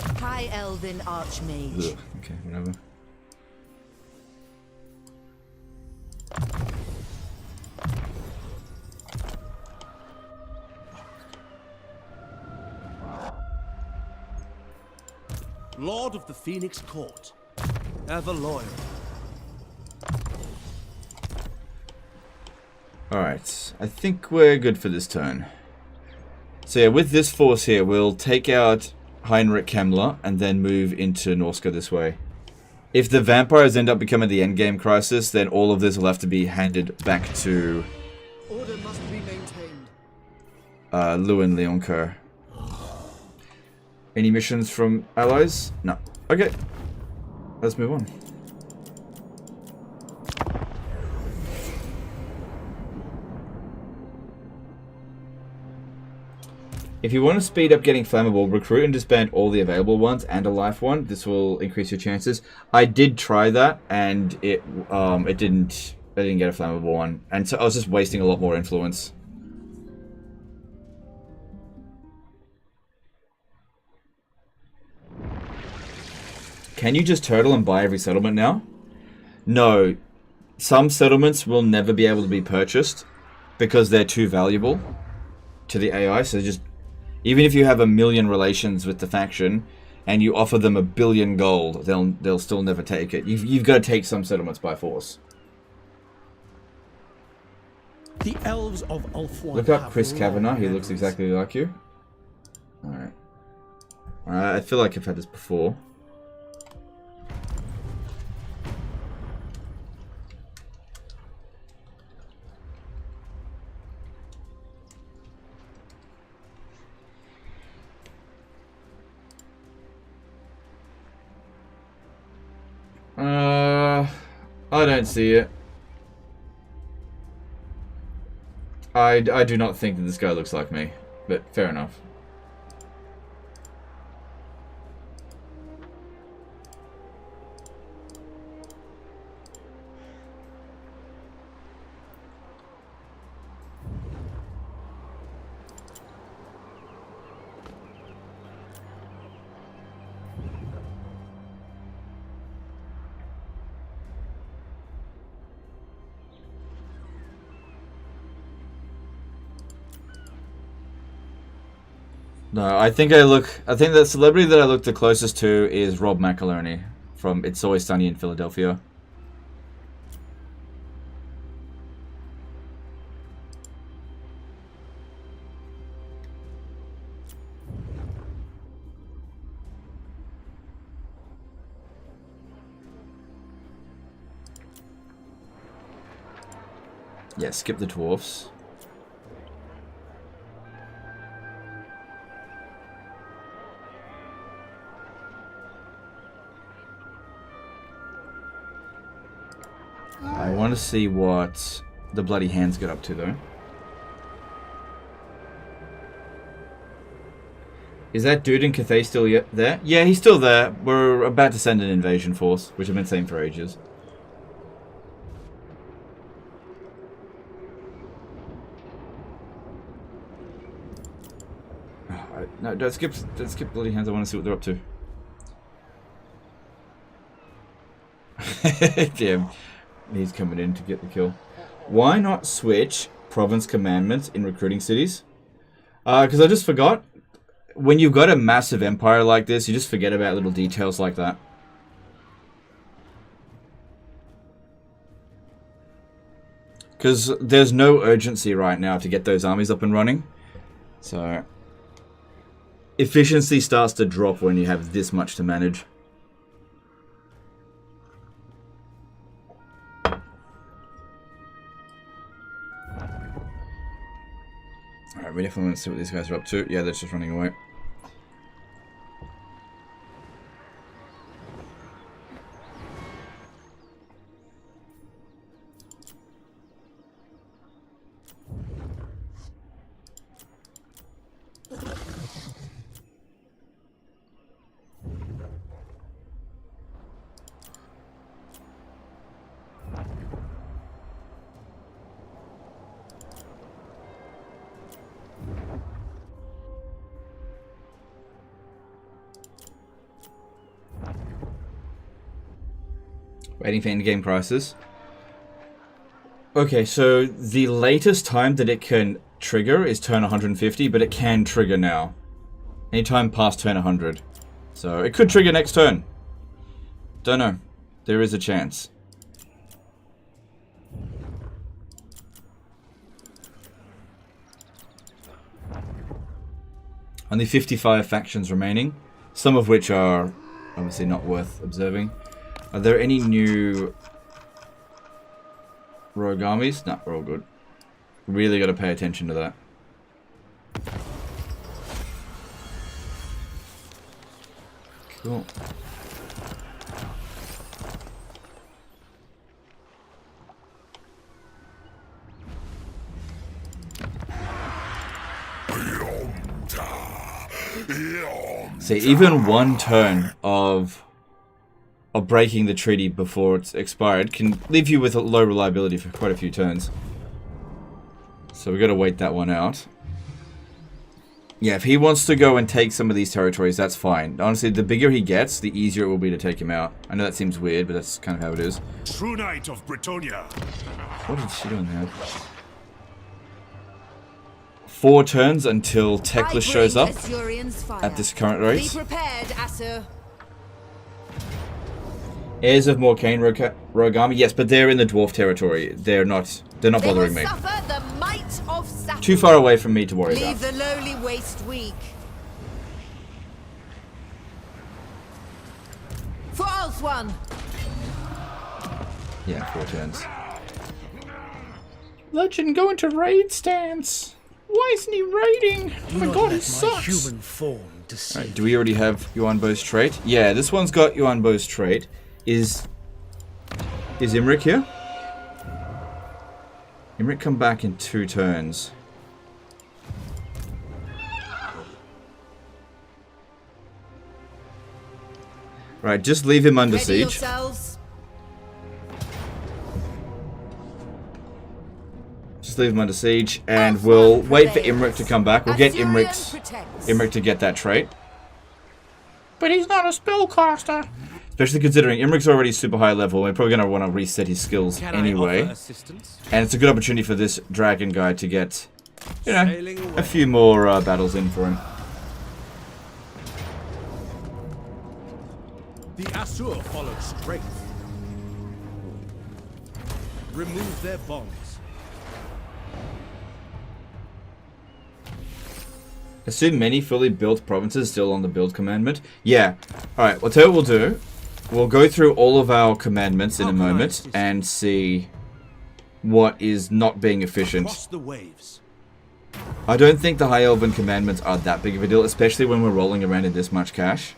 High Elven Archmage.
Ugh, okay, whatever.
Lord of the Phoenix Court, ever loyal.
Alright, I think we're good for this turn. So yeah, with this force here, we'll take out Heinrich Kemmler and then move into Norska this way. If the vampires end up becoming the endgame crisis, then all of this will have to be handed back to
Order must be maintained.
Lewin Leoncoeur. Any missions from allies? No. Okay. Let's move on. If you want to speed up getting flammable, recruit and disband all the available ones and a life one. This will increase your chances. I did try that, and it didn't get a flammable one, and so I was just wasting a lot more influence. Can you just turtle and buy every settlement now? No. Some settlements will never be able to be purchased because they're too valuable to the AI, so just even if you have 1 million relations with the faction and you offer them 1 billion gold, they'll still never take it. You've got to take some settlements by force.
The elves of Ulthuan.
Look up Chris Kavanagh. He looks exactly like you. Alright. I feel like I've had this before. I don't see it. I do not think that this guy looks like me, but fair enough. No, I think the celebrity that I look the closest to is Rob McElhenney from It's Always Sunny in Philadelphia. Yeah, skip the dwarfs. I want to see what the bloody hands get up to, though. Is that dude in Cathay still there? Yeah, he's still there. We're about to send an invasion force, which I've been saying for ages. Oh, no, don't skip bloody hands. I want to see what they're up to. Damn. He's coming in to get the kill. Why not switch province commandments in recruiting cities? Because I just forgot. When you've got a massive empire like this, you just forget about little details like that. Because there's no urgency right now to get those armies up and running. So efficiency starts to drop when you have this much to manage. Alright, we definitely want to see what these guys are up to. Yeah, they're just running away. Waiting for in-game prices. Okay, so the latest time that it can trigger is turn 150, but it can trigger now. Anytime past turn 100. So it could trigger next turn. Don't know. There is a chance. Only 55 factions remaining, some of which are obviously not worth observing. Are there any new rogue armies? No, we're all good. Really got to pay attention to that. Cool. See, even one turn of breaking the treaty before it's expired can leave you with a low reliability for quite a few turns. So we got to wait that one out. Yeah, if he wants to go and take some of these territories, that's fine. Honestly, the bigger he gets, the easier it will be to take him out. I know that seems weird, but that's kind of how it is.
True Knight of Britonia.
What did she do now? 4 turns until Teclis shows up at this current rate.
Be prepared, Asur.
Heirs of Morcaine rogue army, yes, but they're in the dwarf territory. They're not bothering me.
The might of Saturn.
Too far away from me to worry
Leave
about.
the lowly waste weak. For Ulthuan.
Yeah, 4 turns. Legend, go into raid stance. Why isn't he raiding? Oh my god, he sucks.
Human form
Right, do we already have Yuan Bo's trait? Yeah, this one's got Yuan Bo's trait. Is Imric here? Imric come back in 2 turns. Right, just leave him under siege. Just leave him under siege, and we'll wait for Imric to come back. We'll get Imric to get that trait. But he's not a spellcaster. Especially considering Imric's already super high level. We're probably going to want to reset his skills anyway. And it's a good opportunity for this dragon guy to get, you know, a few more battles in for him.
The Asur follow straight. Remove their bonds.
Assume many fully built provinces still on the build commandment. Yeah. Alright, well, tell you what we'll do. We'll go through all of our commandments in a moment and see what is not being efficient.
Cross the waves.
I don't think the High Elven commandments are that big of a deal, especially when we're rolling around in this much cash.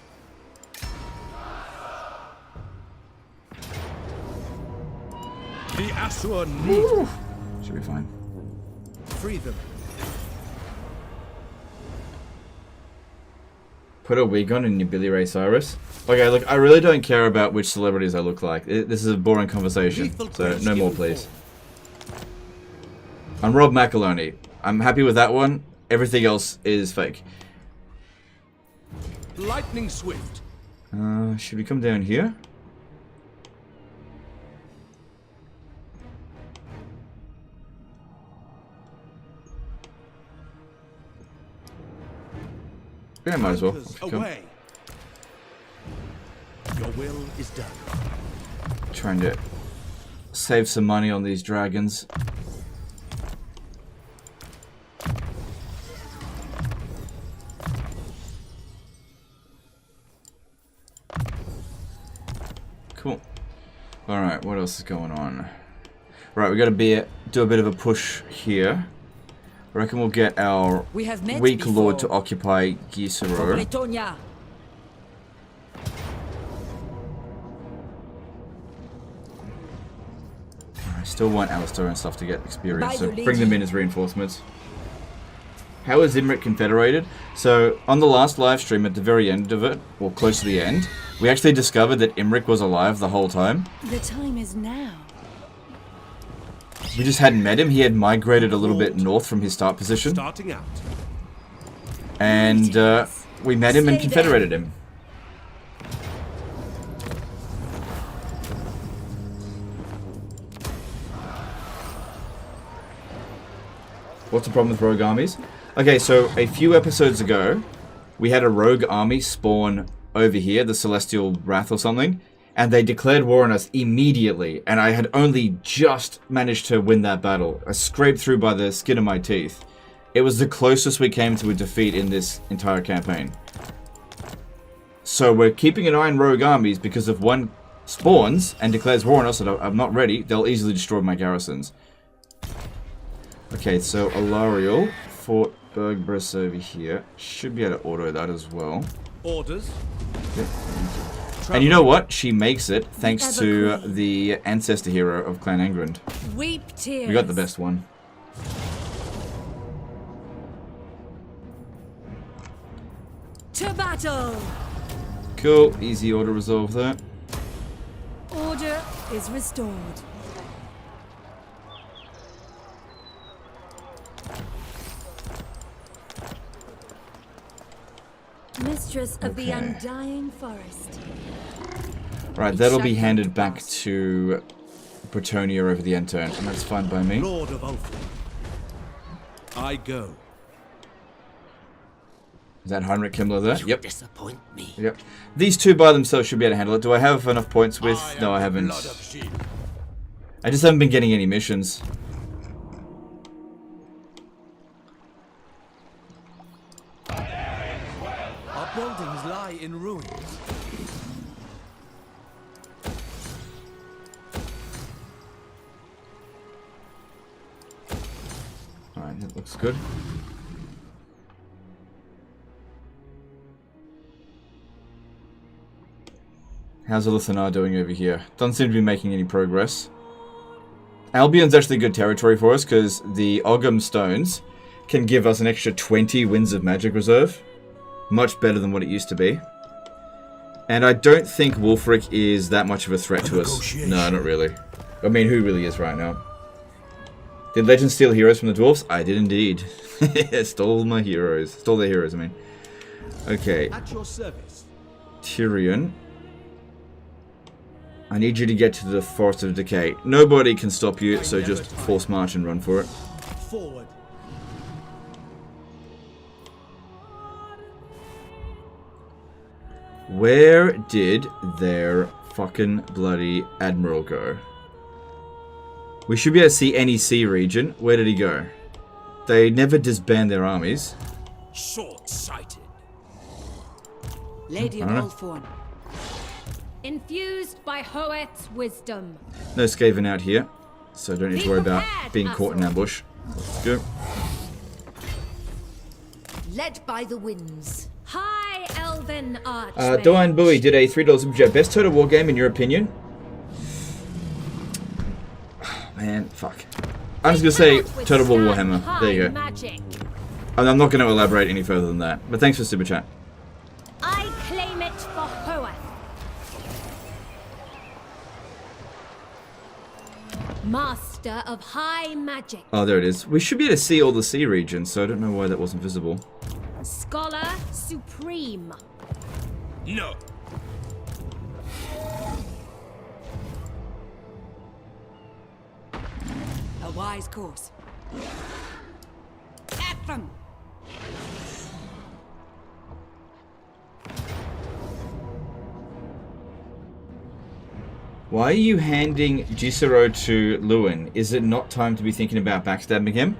The Asur need.
Should be fine.
Free them.
Put a wig on and you Billy Ray Cyrus. Okay, look, I really don't care about which celebrities I look like. This is a boring conversation, so no more, please. I'm Rob McElhoney. I'm happy with that one. Everything else is fake.
Lightning swift.
Should we come down here? Yeah, might as well.
Away. Your will is done.
Trying to save some money on these dragons. Cool. Alright, what else is going on? Right, we gotta do a bit of a push here. I reckon we'll get our weak lord to occupy Gisero. I still want Alistair and stuff to get experience, so bring them in as reinforcements. How is Imric confederated? So, on the last live stream at the very end of it, or close to the end, we actually discovered that Imric was alive the whole time.
The time is now.
We just hadn't met him. He had migrated a little bit north from his start position.
Starting out.
And we met him and confederated him. What's the problem with rogue armies? Okay, so a few episodes ago, we had a rogue army spawn over here, the Celestial Wrath or something. And they declared war on us immediately, and I had only just managed to win that battle. I scraped through by the skin of my teeth. It was the closest we came to a defeat in this entire campaign. So we're keeping an eye on rogue armies, because if one spawns and declares war on us and I'm not ready, they'll easily destroy my garrisons. Okay, so Alariel, Fort Bergbrus over here. Should be able to auto that as well.
Orders.
Yep. And you know what? She makes it thanks to the ancestor hero of Clan Angrand.
Weep tears.
We got the best one.
To battle.
Cool. Easy auto resolve there.
Order is restored. Mistress of the Undying Forest.
Right, that'll be handed back to Bretonia over the end turn, and that's fine by me.
Lord of Ulfric. I go.
Is that Heinrich Himmler there? Yep.
Disappoint me.
Yep. These two by themselves should be able to handle it. Do I have enough points with? No, I haven't. I just haven't been getting any missions.
Our buildings lie in ruins.
Alright, that looks good. How's Elithanar doing over here? Doesn't seem to be making any progress. Albion's actually good territory for us because the Ogham Stones can give us an extra 20 Winds of Magic Reserve. Much better than what it used to be. And I don't think Wulfric is that much of a threat to us. No, not really. I mean, who really is right now? Did Legends steal heroes from the dwarves? I did indeed. Stole my heroes. Stole their heroes, I mean. Okay.
At your service.
Tyrion. I need you to get to the Forest of Decay. Nobody can stop you, so just force march and run for it.
Forward.
Where did their fucking bloody admiral go? We should be able to see any sea region. Where did he go? They never disband their armies.
Short-sighted.
Lady of Ulthorn.
Infused by Hoet's wisdom.
No Skaven out here. so I don't need to worry about being caught in ambush. Let's go.
Led by the winds.
High elven archmage.
Doan Bowie did a $3 super chat. Best Total War game in your opinion? Oh, man, fuck. I'm just gonna say Total War Warhammer. There you go.
Magic.
And I'm not going to elaborate any further than that. But thanks for super chat.
I claim it for Hoeth.
Master of high magic.
Oh, there it is. We should be able to see all the sea regions, so I don't know why that wasn't visible.
Scholar Supreme.
No.
A wise course. At them!
Why are you handing Gisero to Lewin? Is it not time to be thinking about backstabbing him?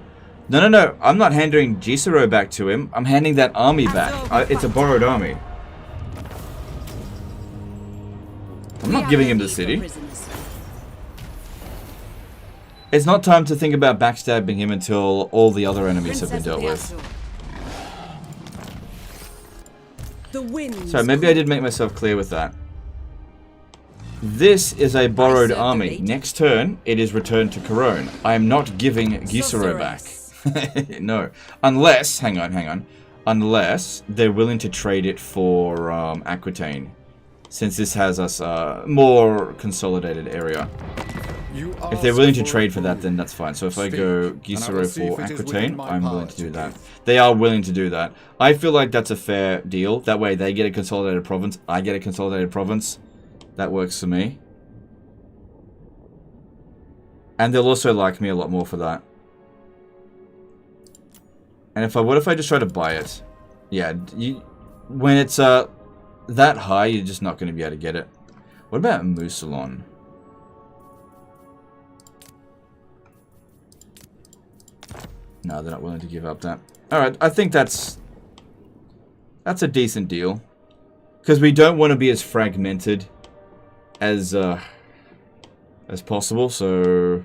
No. I'm not handing Gisero back to him. I'm handing that army back. It's a borrowed army. I'm not giving him the city. It's not time to think about backstabbing him until all the other enemies have been dealt with.
The winds.
So maybe I did make myself clear with that. This is a borrowed army. Next turn, it is returned to Corone. I am not giving Gisero back. No. Unless, hang on. Unless they're willing to trade it for Aquitaine. Since this has us more consolidated area. If they're willing to trade for that, then that's fine. So if I go Gisero for Aquitaine, I'm willing to do that. They are willing to do that. I feel like that's a fair deal. That way they get a consolidated province, I get a consolidated province. That works for me. And they'll also like me a lot more for that. And what if I just try to buy it? Yeah, when it's that high, you're just not going to be able to get it. What about Mousillon? No, they're not willing to give up that. Alright, I think that's a decent deal. Because we don't want to be as fragmented as possible, so...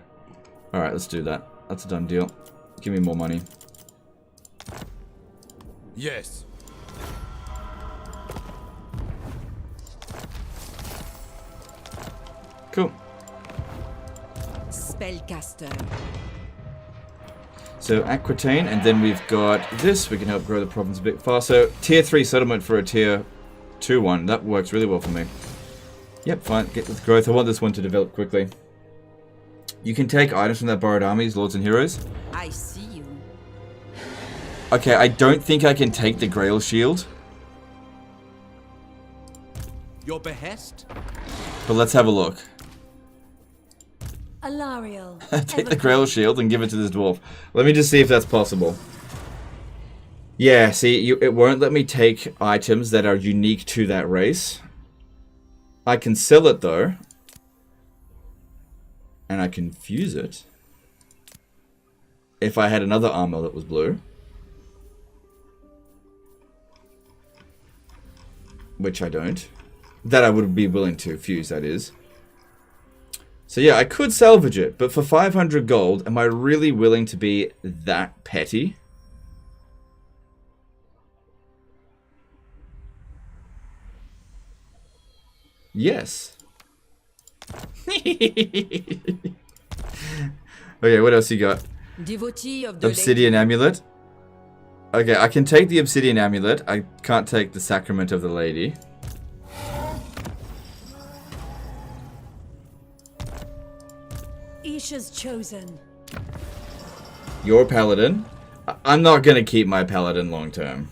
Alright, let's do that. That's a done deal. Give me more money.
Yes.
Cool.
Spellcaster.
So Aquitaine, and then we've got this. We can help grow the province a bit faster. Tier 3 settlement for a Tier 2 one. That works really well for me. Yep, fine. Get the growth. I want this one to develop quickly. You can take items from that borrowed armies, lords and heroes.
I see you.
Okay, I don't think I can take the Grail Shield.
Your behest?
But let's have a look.
Alariel.
Take the Grail Shield and give it to this dwarf. Let me just see if that's possible. Yeah, see, it won't let me take items that are unique to that race. I can sell it, though. And I can fuse it. If I had another armor that was blue. Which I don't. That I would be willing to fuse, that is. So yeah, I could salvage it, but for 500 gold, am I really willing to be that petty? Yes. Okay, what else you got?
Devotee of the
Obsidian Amulet. Okay, I can take the Obsidian Amulet. I can't take the Sacrament of the Lady.
Isha's chosen.
Your Paladin. I'm not going to keep my Paladin long term.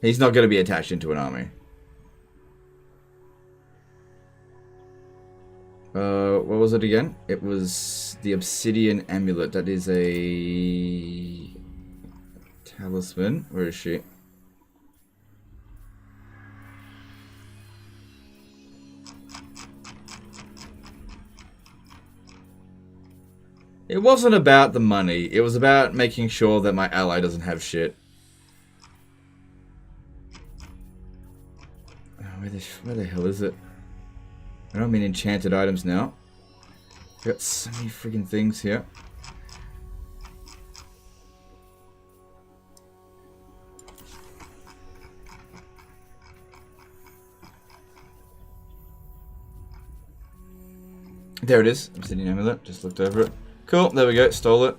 He's not going to be attached into an army. What was it again? It was the Obsidian Amulet. That is a talisman. Where is she? It wasn't about the money. It was about making sure that my ally doesn't have shit. Oh, where the hell is it? I don't mean enchanted items now. Got so many freaking things here. There it is. Obsidian amulet. Just looked over it. Cool. There we go. Stole it.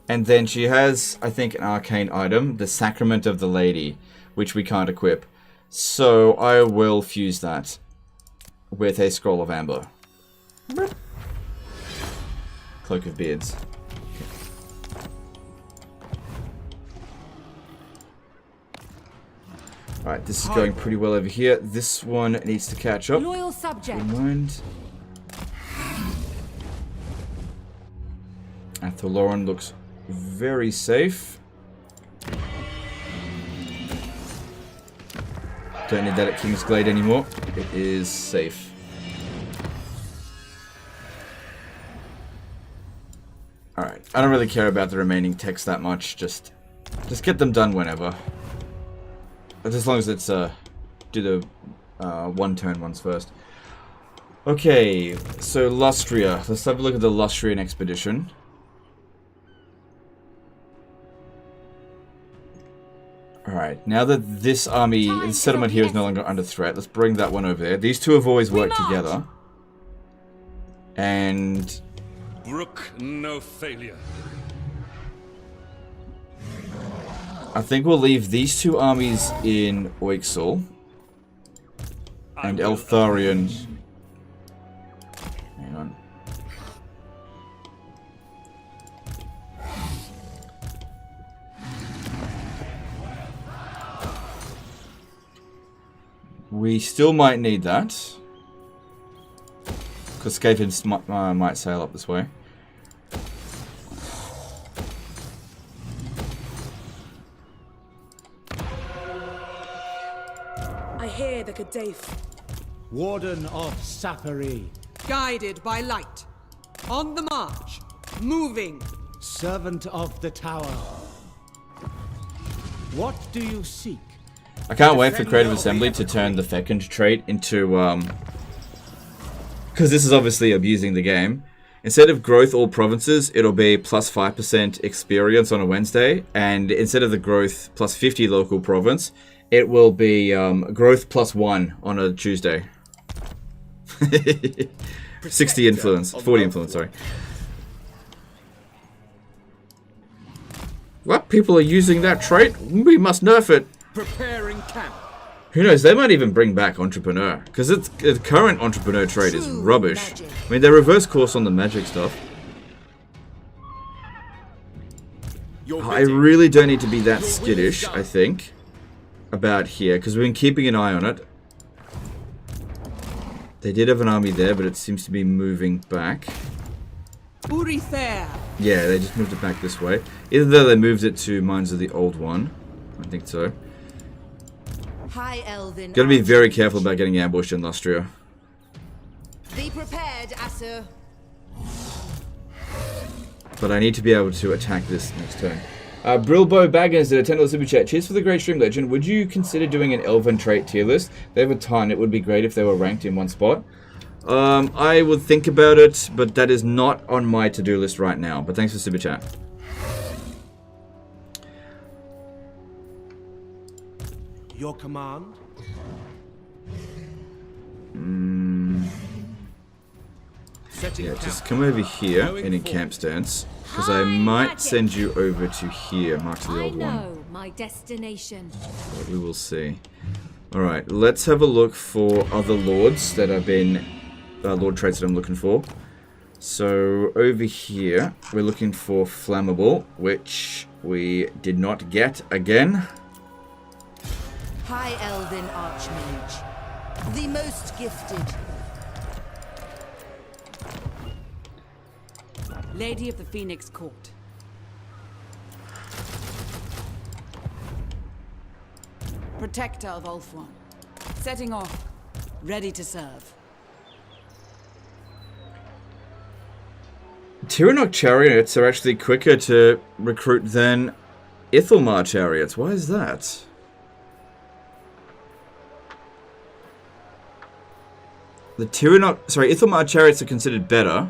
And then she has, I think, an arcane item, the Sacrament of the Lady, which we can't equip. So I will fuse that with a Scroll of Amber. Cloak of Beards. Alright, this is going pretty well over here. This one needs to catch up.
Loyal subject.
Don't mind. Atholoran looks very safe. Don't need that at King's Glade anymore. It is safe. Alright, I don't really care about the remaining text that much. Just get them done whenever. As long as it's do the one turn ones first. Okay, so Lustria. Let's have a look at the Lustrian expedition. Alright, now that this army, the settlement here is no longer under threat, let's bring that one over there. These two have always worked together. And...
brook no failure.
I think we'll leave these two armies in Oixel. And Eltharion... Hang on. We still might need that. Because Skaven might sail up this way.
I hear the Kadef.
Warden of Sapari.
Guided by light. On the march. Moving.
Servant of the tower. What do you seek?
I can't wait for Creative Assembly to turn the Fecund trait into, because this is obviously abusing the game. Instead of growth all provinces, it'll be plus 5% experience on a Wednesday, and instead of the growth plus 50 local province, it will be growth plus 1 on a Tuesday. 60 influence, 40 influence, sorry. What? People are using that trait? We must nerf it.
Preparing camp.
Who knows? They might even bring back Entrepreneur. Because the current Entrepreneur trait is rubbish.
Magic.
I mean, they reverse course on the magic stuff. I really don't need to be that skittish, I think, about here. Because we've been keeping an eye on it. They did have an army there, but it seems to be moving back.
Urithair.
Yeah, they just moved it back this way. Either though they moved it to Mines of the Old One. I think so.
High Elven.
Gotta be very careful about getting ambushed in Lustria.
Be prepared, Asur.
But I need to be able to attack this next turn. Brilbo Baggins did a $10 super chat. Cheers for the great stream, legend. Would you consider doing an Elven trait tier list? They have a ton. It would be great if they were ranked in one spot. I would think about it, but that is not on my to-do list right now. But thanks for super chat.
Your command?
Yeah, just come over here in a camp stance, because I might send you over to here, Mark to the Old One.
I know my destination.
But we will see. Alright, let's have a look for other lords that have been lord traits that I'm looking for. So over here, we're looking for Flammable, which we did not get again.
High Elven Archmage. The most gifted.
Lady of the Phoenix Court. Protector of Ulthuan. Setting off. Ready to serve.
Tyrion chariots are actually quicker to recruit than Ithelmar chariots. Why is that? The Ithelmar chariots are considered better,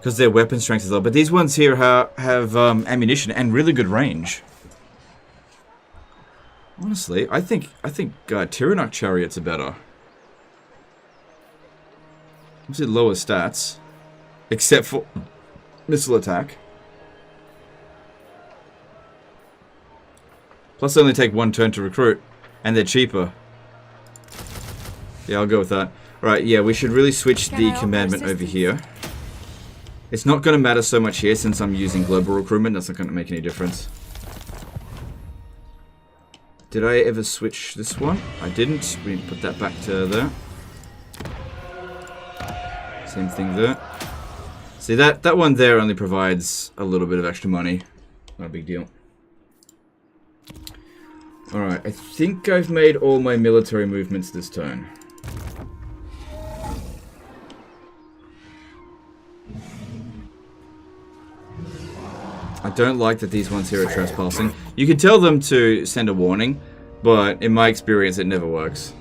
because their weapon strength is low. But these ones here have ammunition and really good range. Honestly, I think Tyrion chariots are better. Obviously lower stats, except for missile attack. Plus they only take 1 turn to recruit, and they're cheaper. Yeah, I'll go with that. Right, yeah, we should really switch the commandment over here. It's not going to matter so much here since I'm using global recruitment. That's not going to make any difference. Did I ever switch this one? I didn't. We put that back to there. Same thing there. See, that one there only provides a little bit of extra money. Not a big deal. Alright, I think I've made all my military movements this turn. I don't like that these ones here are trespassing. You can tell them to send a warning, but in my experience it never works.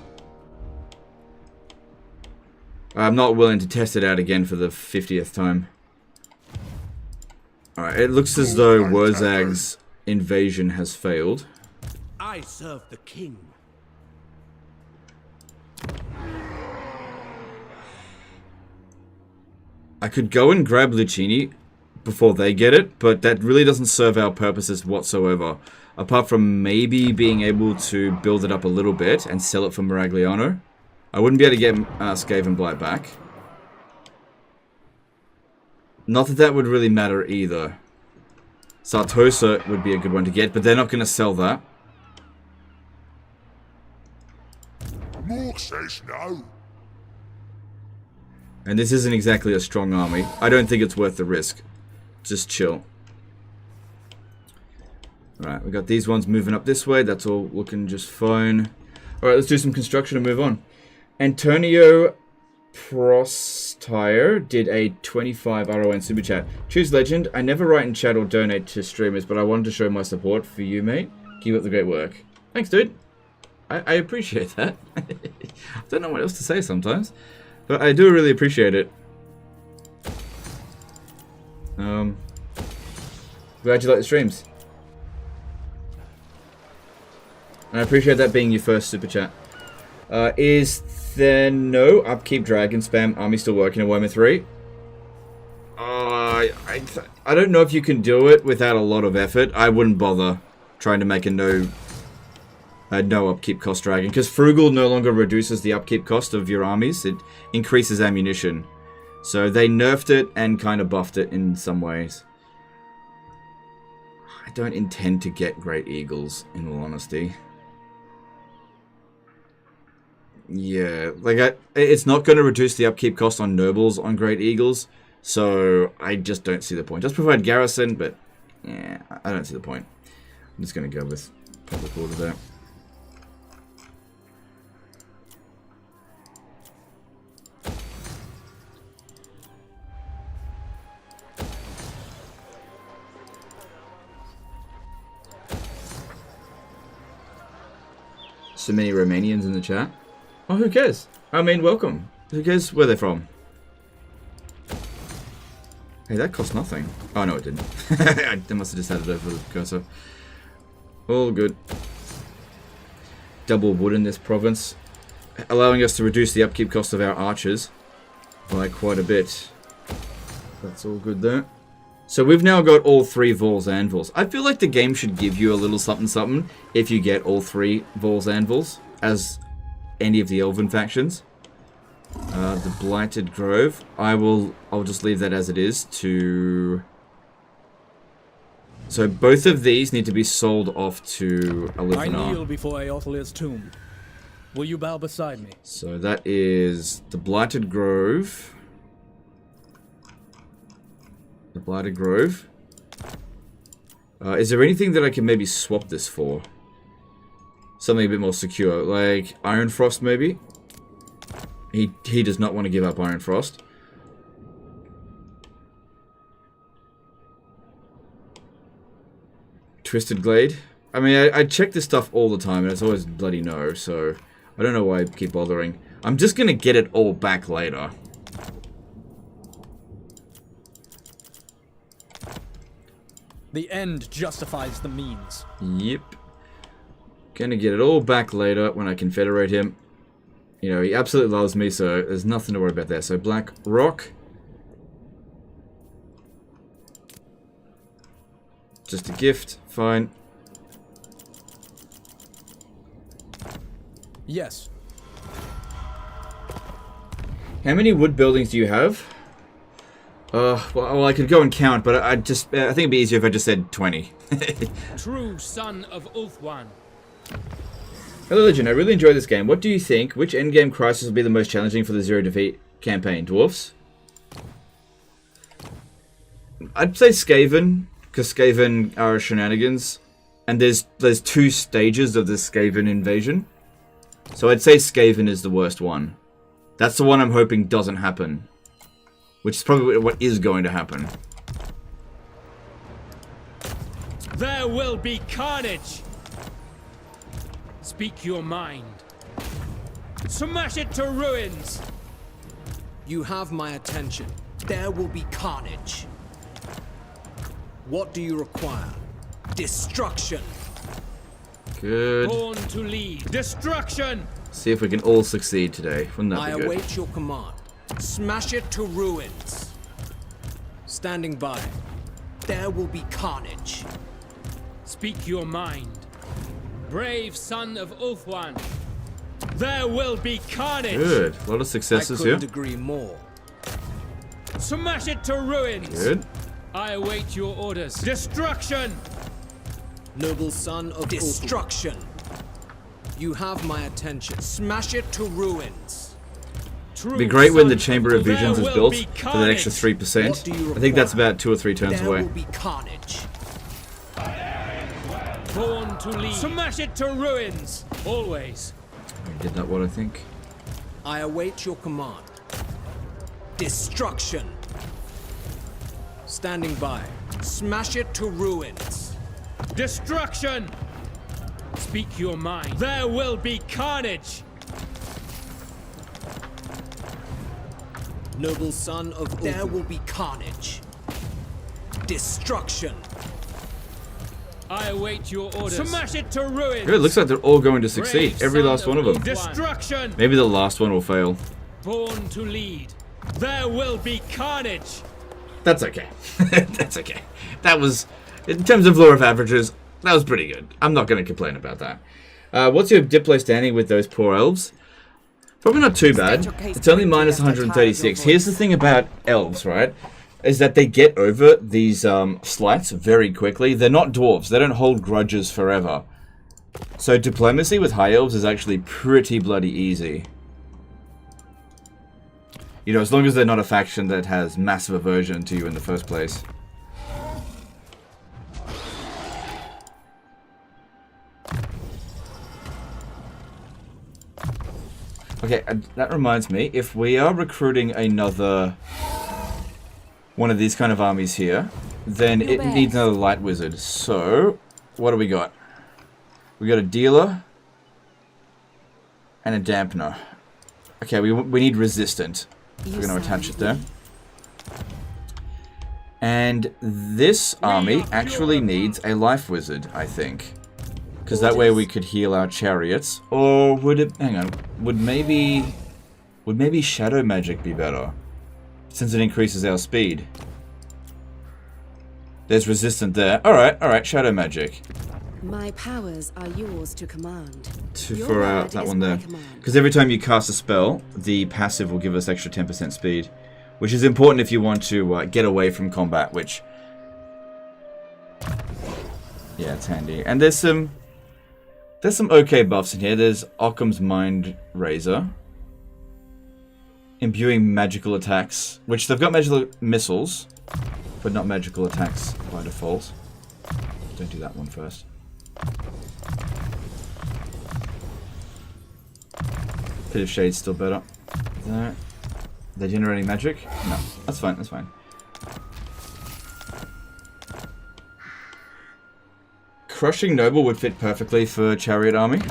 I'm not willing to test it out again for the 50th time. Alright, it looks as though Wurzag's invasion has failed.
I serve the king.
I could go and grab Lucchini before they get it, but that really doesn't serve our purposes whatsoever. Apart from maybe being able to build it up a little bit and sell it for Miragliano. I wouldn't be able to get Skaven Blight back. Not that that would really matter either. Sartosa would be a good one to get, but they're not going to sell that.
Mork says no.
And this isn't exactly a strong army. I don't think it's worth the risk. Just chill. Alright, we got these ones moving up this way. That's all looking just fine. Alright, let's do some construction and move on. Antonio Prostire did a 25 RON super chat. Choose legend. I never write in chat or donate to streamers, but I wanted to show my support for you, mate. Keep up the great work. Thanks, dude. I appreciate that. I don't know what else to say sometimes, but I do really appreciate it. Glad you like the streams. And I appreciate that being your first super chat. Is there no upkeep dragon spam army still working in Warhammer 3? I don't know if you can do it without a lot of effort. I wouldn't bother trying to make a no upkeep cost dragon, because Frugal no longer reduces the upkeep cost of your armies. It increases ammunition. So they nerfed it and kind of buffed it in some ways. I don't intend to get Great Eagles, in all honesty. Yeah, like it's not going to reduce the upkeep cost on nobles on Great Eagles, so I just don't see the point. Just provide garrison, but yeah, I don't see the point. I'm just going to go with public order there. So many Romanians in the chat. Oh, who cares? I mean, welcome. Who cares where they're from? Hey, that cost nothing. Oh, no, it didn't. I must have just had it over the cursor. All good. Double wood in this province, allowing us to reduce the upkeep cost of our archers by quite a bit. That's all good there. So we've now got all 3 Vols Anvils. I feel like the game should give you a little something something if you get all 3 Vols Anvils as any of the Elven factions. The Blighted Grove. I'll just leave that as it is to... So both of these need to be sold off to Alivanar.
I kneel before Eothilir's tomb. Will you bow beside me?
So that is the Blighted Grove. The Blighted Grove. Is there anything that I can maybe swap this for? Something a bit more secure, like Iron Frost maybe? He does not want to give up Iron Frost. Twisted Glade. I mean, I check this stuff all the time and it's always bloody no, so I don't know why I keep bothering. I'm just going to get it all back later.
The end justifies the means.
Yep. Gonna get it all back later when I confederate him. You know, he absolutely loves me, so there's nothing to worry about there. So Black Rock. Just a gift, fine.
Yes.
How many wood buildings do you have? Well, I could go and count, but I think it'd be easier if I just said 20.
True son of Ulthuan.
Hello, Legend. I really enjoy this game. What do you think? Which endgame crisis will be the most challenging for the Zero Defeat campaign? Dwarfs? I'd say Skaven, because Skaven are shenanigans, and there's 2 stages of the Skaven invasion. So I'd say Skaven is the worst one. That's the one I'm hoping doesn't happen. Which is probably what is going to happen.
There will be carnage! Speak your mind. Smash it to ruins!
You have my attention. There will be carnage. What do you require? Destruction.
Good.
Born to lead. Destruction!
See if we can all succeed today. Wouldn't that
I
be good?
await your command. Smash it to ruins. Standing by. There will be carnage.
Speak your mind. Brave son of Ulthuan. There will be carnage!
Good. A lot of successes
I
here.
couldn't agree more.
Smash it to ruins!
Good.
I await your orders. Destruction!
Noble son of destruction. You have my attention. Smash it to ruins.
It'd be great when the Chamber of Visions is built for that extra 3%. I think that's about 2 or 3 turns
There
away.
will be carnage.
Born to lead. Smash it to ruins! Always.
I did that one, I think.
I await your command. Destruction. Standing by. Smash it to ruins.
Destruction! Speak your mind. There will be carnage!
Noble son of there will be carnage. Destruction.
I await your orders. Smash it to ruins!
Good, it looks like they're all going to succeed.
Brave
Every
son
last one of them.
Destruction!
Maybe the last one will fail.
Born to lead. There will be carnage!
That's okay. That's okay. That was, in terms of law of averages, that was pretty good. I'm not going to complain about that. What's your Diplo standing with those poor elves? Probably not too bad. It's only minus 136. Here's the thing about elves, right? Is that they get over these slights very quickly. They're not dwarves. They don't hold grudges forever. So diplomacy with high elves is actually pretty bloody easy. You know, as long as they're not a faction that has massive aversion to you in the first place. Okay, that reminds me, if we are recruiting another one of these kind of armies here, then it needs another light wizard. So, what do we got? We got a dealer and a dampener. Okay, we need resistant. We're going to attach it there. And this army actually needs a life wizard, I think. Because that way we could heal our chariots. Or would it... Hang on. Would maybe shadow magic be better? Since it increases our speed. There's resistant there. Alright, shadow magic.
My powers are yours to command.
For that one there. Because every time you cast a spell, the passive will give us extra 10% speed. Which is important if you want to get away from combat, which... Yeah, it's handy. And there's some okay buffs in here. There's Occam's Mind Razor. Imbuing magical attacks. Which they've got magical missiles, but not magical attacks by default. Don't do that one first. Pit of Shade's still better. There. They're generating magic? No. That's fine, that's fine. Crushing Noble would fit perfectly for Chariot Army.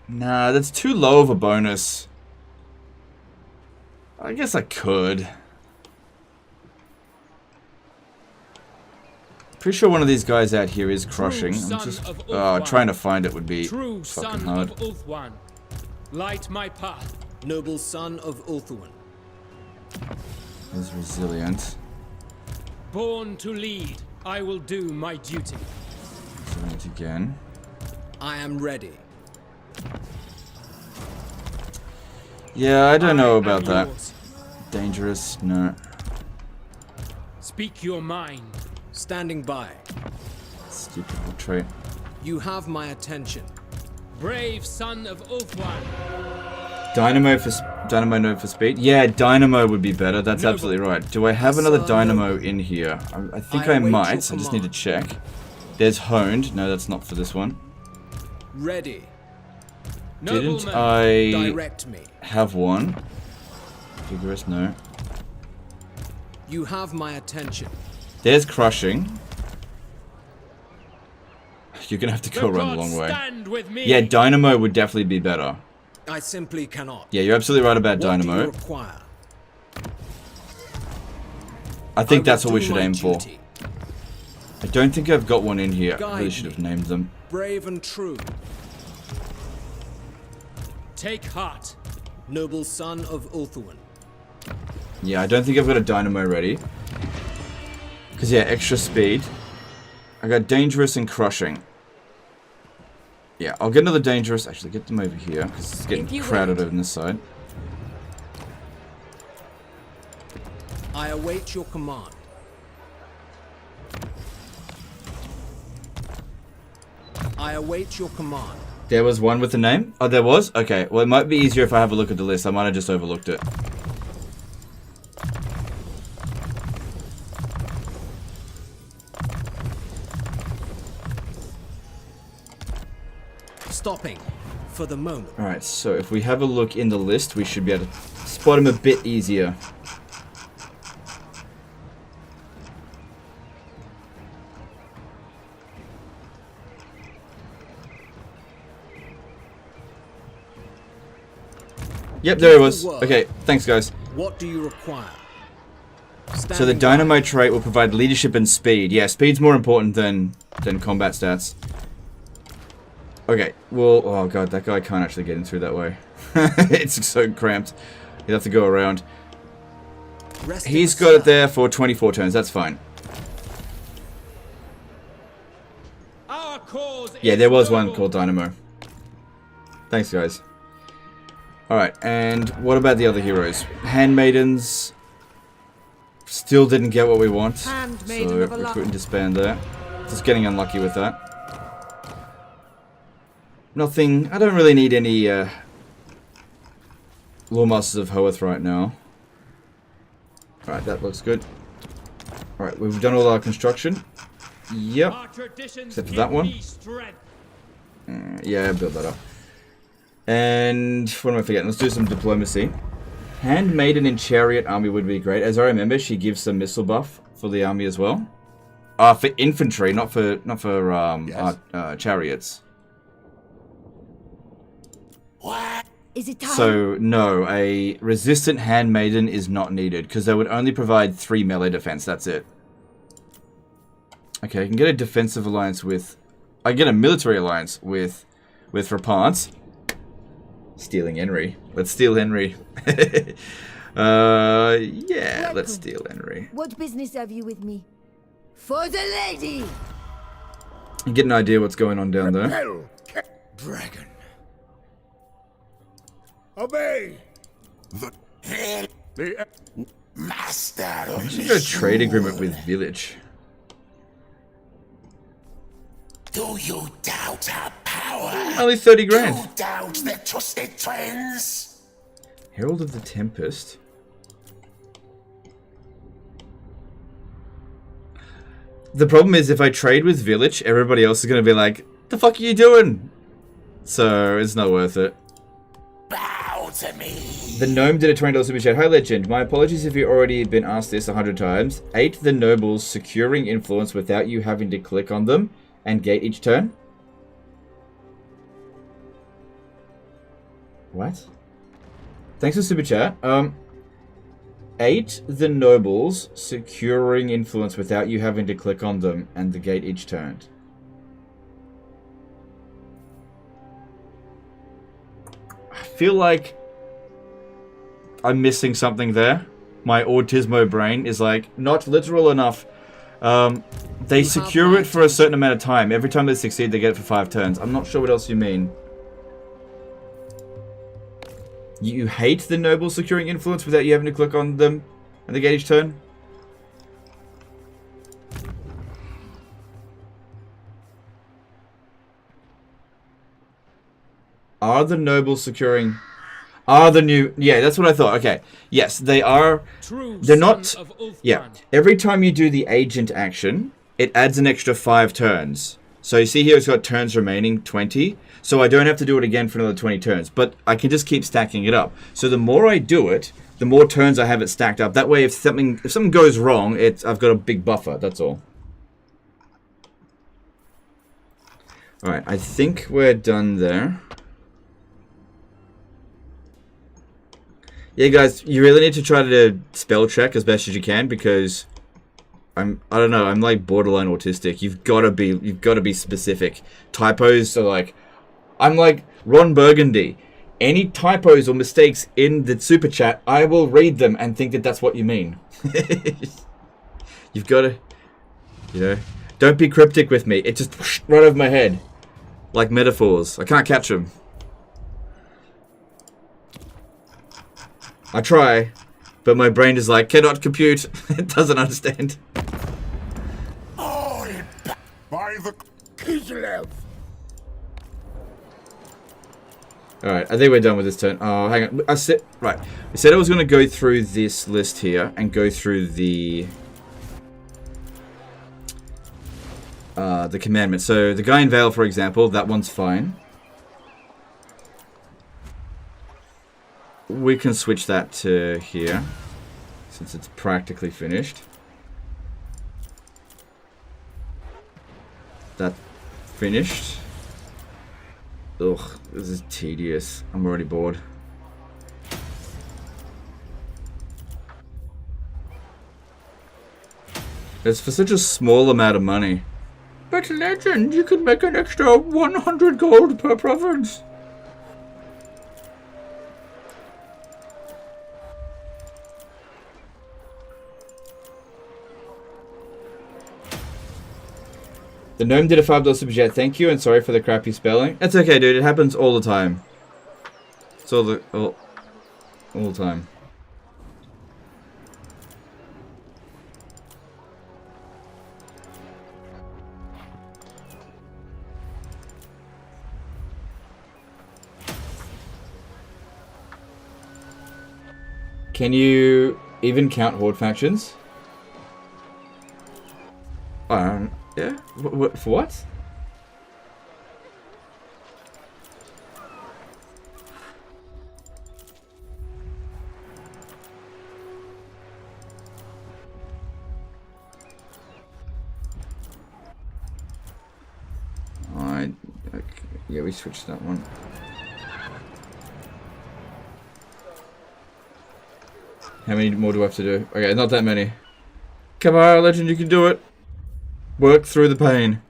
Nah, that's too low of a bonus. I guess I could. Pretty sure one of these guys out here is crushing. I'm just trying to find it would be
True
fucking
son
hard.
of Ulthuan, light my path.
Noble son of Ulthuan.
He's resilient.
Born to lead, I will do my duty.
Resilient again.
I am ready.
Yeah, I don't know
I
about
am
that.
yours.
Dangerous? No.
Speak your mind.
Standing by.
Stupid little trait.
You have my attention.
Brave son of Ulthuan.
Dynamo node for speed? Yeah, dynamo would be better. That's
Noble.
absolutely right. Do I have another dynamo in here? I think I
await
might.
your
I just need to
command.
check. There's honed. No, that's not for this one.
Ready.
Didn't
Nobleman.
I
Direct me.
have one? Vigorous? No.
You have my attention.
There's crushing. You're gonna have to go
The
around the
gods
long way.
stand with me.
Yeah, dynamo would definitely be better.
I simply cannot.
Yeah, you're absolutely right about
What do you
dynamo.
require?
I think
I
that's
will
what we
do
should
my
aim for.
duty.
I don't think I've got one in here. I
Guide
really should have
me.
named them.
Brave and true.
Take heart.
Noble son of Ulthuan.
Yeah, I don't think I've got a dynamo ready. Because, yeah, extra speed. I got dangerous and crushing. Yeah, I'll get another dangerous. Actually, get them over here. Because it's getting
If you
crowded
wait.
over this side.
I await your command. I await your command.
There was one with the name? Oh, there was? Okay, well, it might be easier if I have a look at the list. I might have just overlooked it.
Stopping for the moment.
Alright, so if we have a look in the list, we should be able to spot him a bit easier. Yep, there it was. Okay, thanks guys.
What do you require?
So the
Standing
dynamo trait will provide leadership and speed. Yeah, speed's more important than combat stats. Okay, well, oh god, that guy can't actually get in through that way. It's so cramped. You'll have to go around.
by. Resting
He's got it
aside.
there for 24 turns, that's fine.
Our cause
Yeah,
is
there was one
noble.
called Dynamo. Thanks, guys. Alright, and what about the other heroes? Handmaidens still didn't get what we want.
Handmaiden
So
of a
recruit and disband there. Just getting unlucky with that. Nothing. I don't really need any Lawmasters of Hoeth right now. Alright, that looks good. Alright, we've done all our construction. Yep.
Our traditions
Except for
give
that one.
me strength.
Yeah, build that up. And what am I forgetting? Let's do some diplomacy. Handmaiden in Chariot army would be great. As I remember, she gives some missile buff for the army as well. For infantry, not for chariots.
Is it time?
So no, a resistant handmaiden is not needed because they would only provide 3 melee defense. That's it. Okay, I can get a defensive alliance with. I can get a military alliance with Rapant. Stealing Henry. Let's steal Henry. Yeah, let's steal Henry.
What business have you with me? For the lady!
And get an idea what's going on down there.
Hell, dragon. Obey.
The master of
She's got a trade agreement with Village.
Do you doubt our power?
Only 30 grand.
You doubt the trusted twins?
Herald of the Tempest. The problem is if I trade with Village, everybody else is going to be like, the fuck are you doing? So it's not worth it.
Bow to me.
The Gnome did a $20 super chat. Hi Legend, my apologies if you've already been asked this 100 times. 8 the nobles securing influence without you having to click on them and gate each turn. What? Thanks for super chat. create the nobles securing influence without you having to click on them and the gate each turn. I feel like I'm missing something there. My autismo brain is like not literal enough. They secure it for a certain amount of time. Every time they succeed, they get it for 5 turns. I'm not sure what else you mean. You hate the nobles securing influence without you having to click on them and they get each turn? Are the nobles securing... Are the new... Yeah, that's what I thought. Okay. Yes, they are... They're not... Yeah. Every time you do the agent action, it adds an extra 5 turns. So you see here it's got turns remaining, 20. So I don't have to do it again for another 20 turns. But I can just keep stacking it up. So the more I do it, the more turns I have it stacked up. That way if something goes wrong, I've got a big buffer. That's all. Alright, I think we're done there. Yeah, guys, you really need to try to spell check as best as you can because I don't know, I'm like borderline autistic. You've got to be specific. Typos are like, I'm like Ron Burgundy. Any typos or mistakes in the super chat, I will read them and think that that's what you mean. You've got to, you know, don't be cryptic with me. It just right over my head, like metaphors. I can't catch them. I try, but my brain is like, cannot compute. It doesn't understand.
By the
Kislev.
Alright, I think we're done with this turn. Oh, hang on. I said I was going to go through this list here and go through the commandments. So the guy in Vale, for example, that one's fine. We can switch that to here, since it's practically finished. That finished. Ugh, this is tedious. I'm already bored. It's for such a small amount of money. But legend, you can make an extra 100 gold per province. The gnome did a $5 super chat. Thank you, and sorry for the crappy spelling. That's okay, dude. It happens all the time. It's all the time. Can you even count horde factions? Yeah? For what? Okay. Yeah, we switched that one. How many more do I have to do? Okay, not that many. Come on, legend, you can do it. Work through the pain.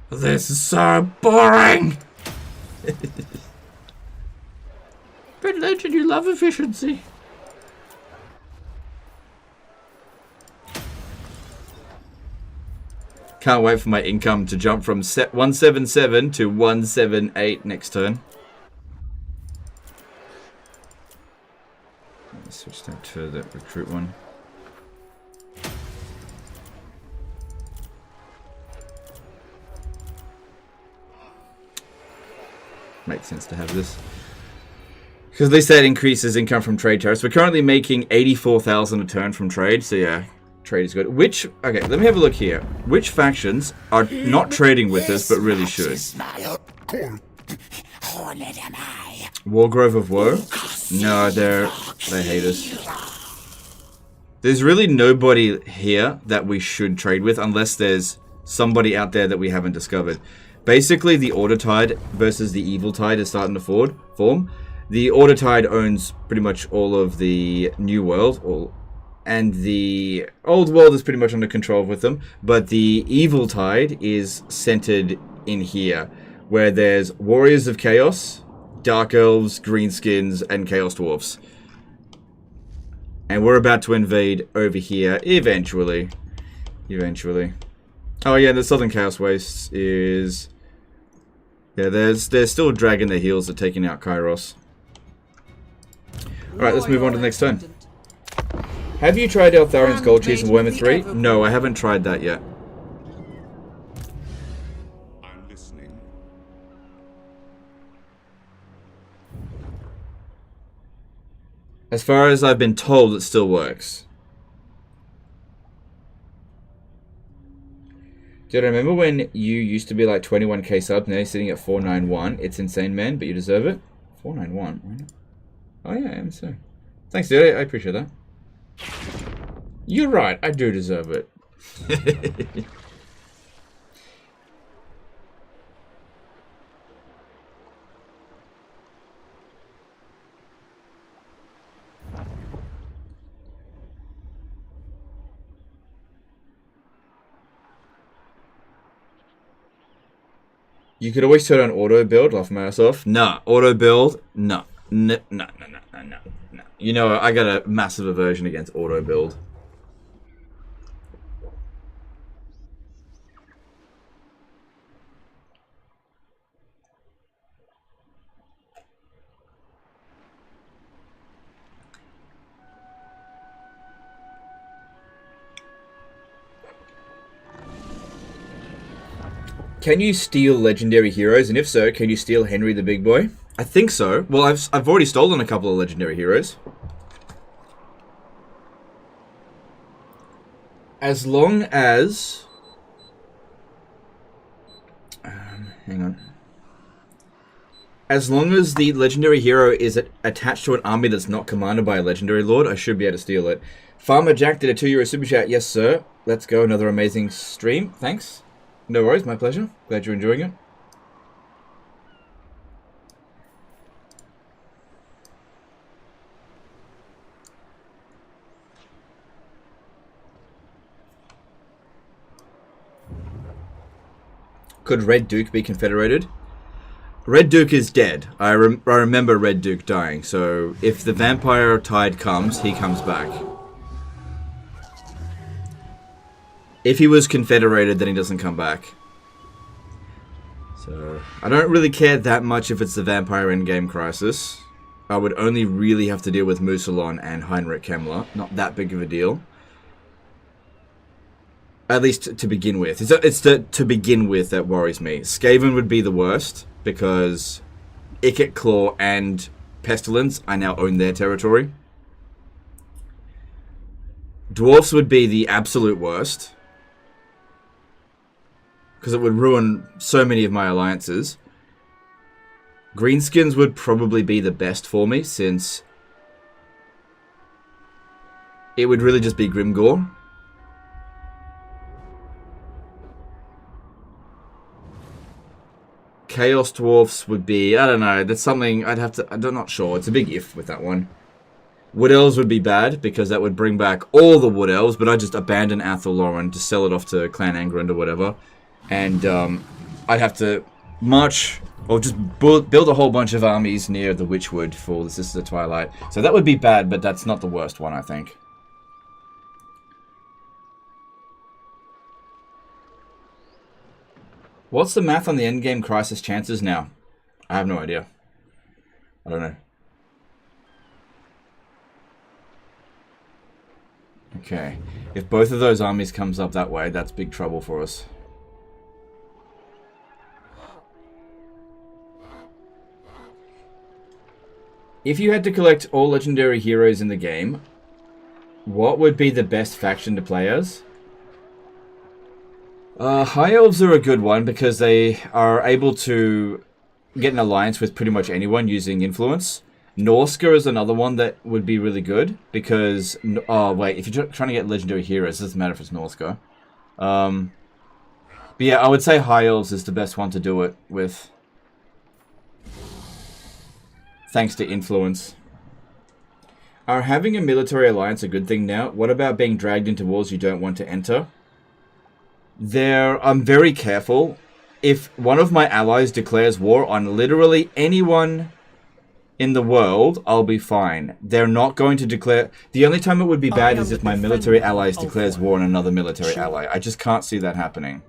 This is so boring! But legend, you love efficiency. Can't wait for my income to jump from 177 to 178 next turn. Let's switch that to the recruit one. Makes sense to have this. Because at least that increases income from trade tariffs. We're currently making 84,000 a turn from trade, so yeah, trade is good. Okay, let me have a look here. Which factions are not trading with us, but really should? Wargrove of Woe? No, they hate us. There's really nobody here that we should trade with, unless there's somebody out there that we haven't discovered. Basically, the Order Tide versus the Evil Tide is starting to form. The Order Tide owns pretty much all of the New World, or and the old world is pretty much under control with them, but the evil tide is centered in here, where there's warriors of chaos, dark elves, greenskins, and chaos dwarfs. And we're about to invade over here eventually. Oh yeah, the Southern Chaos Wastes is... Yeah, they're still dragging their heels at taking out Kairos. Alright, let's move on to the next turn. Have you tried Altharion's Gold Cheese in Warhammer 3? No, I haven't tried that yet.
I'm listening.
As far as I've been told, it still works. Dude, I remember when you used to be like 21k subs, now you're sitting at 491. It's insane, man, but you deserve it. 491? Oh yeah, I am so. Thanks, dude, I appreciate that. You're right, I do deserve it. You could always turn on auto build, laugh my ass off. Nah, auto build, no. No. You know, I got a massive aversion against auto build. Can you steal legendary heroes? And if so, can you steal Henry the Big Boy? I think so. Well, I've already stolen a couple of legendary heroes. As long as... hang on. As long as the legendary hero is attached to an army that's not commanded by a legendary lord, I should be able to steal it. Farmer Jack did a €2 super chat. Yes, sir. Let's go. Another amazing stream. Thanks. No worries, my pleasure. Glad you're enjoying it. Could Red Duke be confederated? Red Duke is dead. I remember Red Duke dying, so if the vampire tide comes, he comes back. If he was confederated, then he doesn't come back. So, I don't really care that much if it's the vampire endgame crisis. I would only really have to deal with Musalon and Heinrich Kemmler. Not that big of a deal. At least to begin with. It's to begin with that worries me. Skaven would be the worst, because Ikit Claw and Pestilence, I now own their territory. Dwarfs would be the absolute worst, because it would ruin so many of my alliances. Greenskins would probably be the best for me, since it would really just be Grimgore. Chaos Dwarfs would be, I don't know, that's something I'd have to, I'm not sure. It's a big if with that one. Wood Elves would be bad, because that would bring back all the Wood Elves, but I'd just abandon Athel Lauren to sell it off to Clan Angrand or whatever. And I'd have to march, or just build a whole bunch of armies near the Witchwood for the Sisters of Twilight. So that would be bad, but that's not the worst one, I think. What's the math on the endgame crisis chances now? I have no idea. I don't know. Okay. If both of those armies comes up that way, that's big trouble for us. If you had to collect all legendary heroes in the game, what would be the best faction to play as? High Elves are a good one because they are able to get an alliance with pretty much anyone using influence. Norska is another one that would be really good because... Oh, wait, if you're trying to get legendary heroes, it doesn't matter if it's Norska. But yeah, I would say High Elves is the best one to do it with. Thanks to influence. Are having a military alliance a good thing now? What about being dragged into wars you don't want to enter? I'm very careful. If one of my allies declares war on literally anyone in the world, I'll be fine. They're not going to declare... The only time it would be bad is if my military allies declares war on another military ally. I just can't see that happening.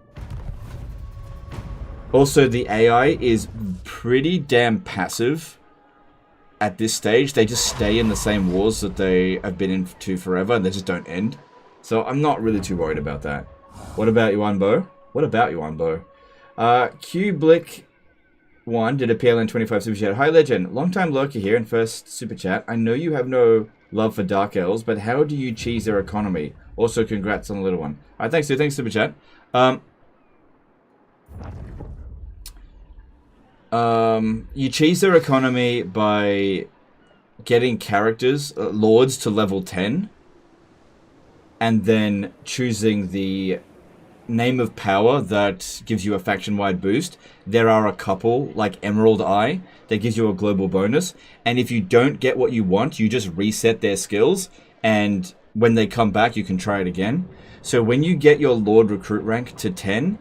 Also, the AI is pretty damn passive at this stage. They just stay in the same wars that they have been into forever, and they just don't end. So I'm not really too worried about that. What about you, Bo? What about you, Bo? Cublick 1 did a PLN 25 super chat. Hi, Legend. Long time lurker here and first super chat. I know you have no love for Dark Elves, but how do you cheese their economy? Also, congrats on the little one. Alright, thanks, dude. Thanks, super chat. You cheese their economy by getting characters, lords, to level 10, and then choosing the name of power that gives you a faction-wide boost. There are a couple, like Emerald Eye, that gives you a global bonus, and if you don't get what you want, you just reset their skills, and when they come back, you can try it again. So when you get your Lord recruit rank to 10,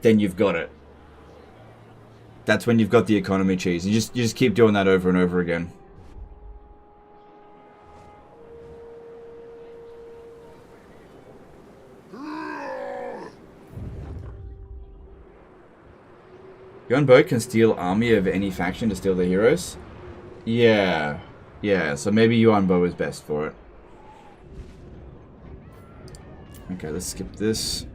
then you've got it. That's when you've got the economy cheese. You just keep doing that over and over again. Gunboat can steal army of any faction to steal their heroes? Yeah. Yeah, so maybe Yuan Bo is best for it. Okay, let's skip this.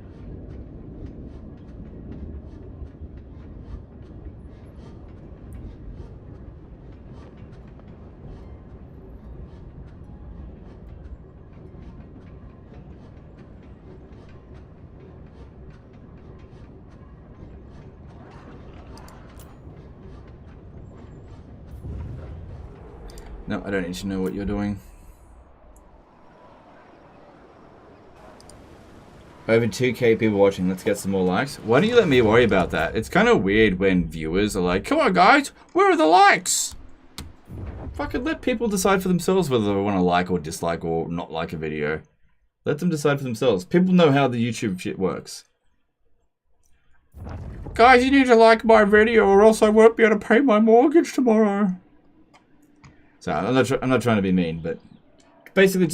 No, I don't need to know what you're doing. Over 2k people watching. Let's get some more likes. Why don't you let me worry about that? It's kind of weird when viewers are like, come on guys, where are the likes? Fucking let people decide for themselves whether they want to like or dislike or not like a video. Let them decide for themselves. People know how the YouTube shit works. Guys, you need to like my video or else I won't be able to pay my mortgage tomorrow. So I'm not trying to be mean, but basically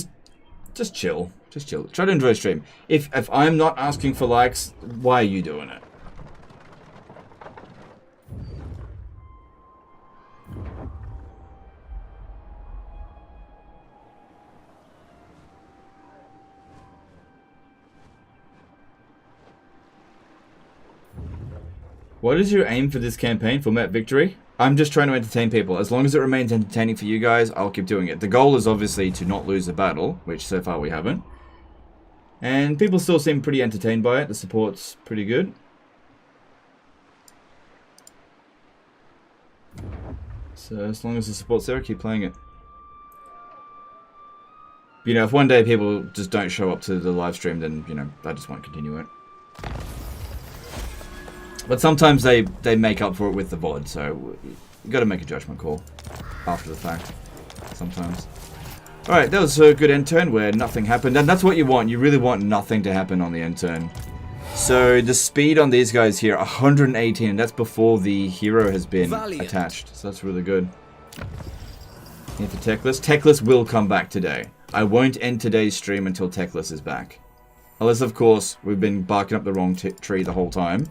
just chill. Just chill. Try to enjoy the stream. If I'm not asking for likes, why are you doing it? What is your aim for this campaign? For map victory? I'm just trying to entertain people. As long as it remains entertaining for you guys, I'll keep doing it. The goal is obviously to not lose the battle, which so far we haven't. And people still seem pretty entertained by it. The support's pretty good. So as long as the support's there, keep playing it. You know, if one day people just don't show up to the live stream, then, you know, I just won't continue it. But sometimes they make up for it with the VOD, so you got to make a judgment call after the fact. Sometimes. All right, that was a good end turn where nothing happened, and that's what you want. You really want nothing to happen on the end turn. So the speed on these guys here, 118, and that's before the hero has been attached. So that's really good. Here for Techless. Techless will come back today. I won't end today's stream until Techless is back. Unless, of course, we've been barking up the wrong tree the whole time.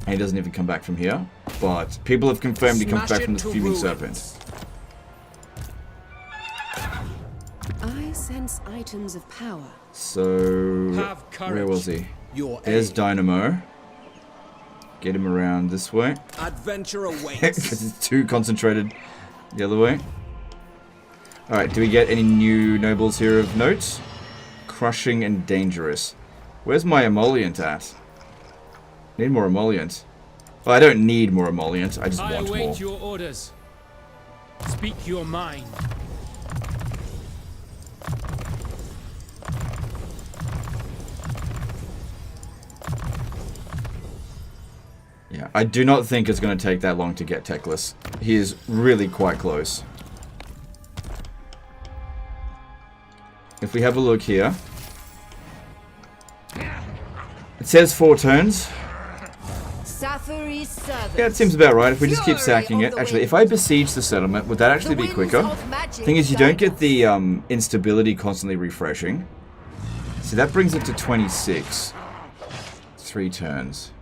And he doesn't even come back from here. But people have confirmed he comes back from the Fuming Serpent.
I sense items of power.
So, where was he? There's Dynamo. Get him around this way.
Adventure awaits.
Because it's too concentrated the other way. Alright, do we get any new nobles here of note? Crushing and Dangerous. Where's my emollient at? Need more emollient. Well, I don't need more emollient. I just want more.
I await your orders. Speak your mind.
Yeah, I do not think it's going to take that long to get Techless. He is really quite close. if we have a look here, it says 4 turns. Yeah, it seems about right if we just keep sacking it. Actually, if I besiege the settlement, would that actually be quicker? Thing is, you don't get the instability constantly refreshing. So that brings it to 26. 3 turns.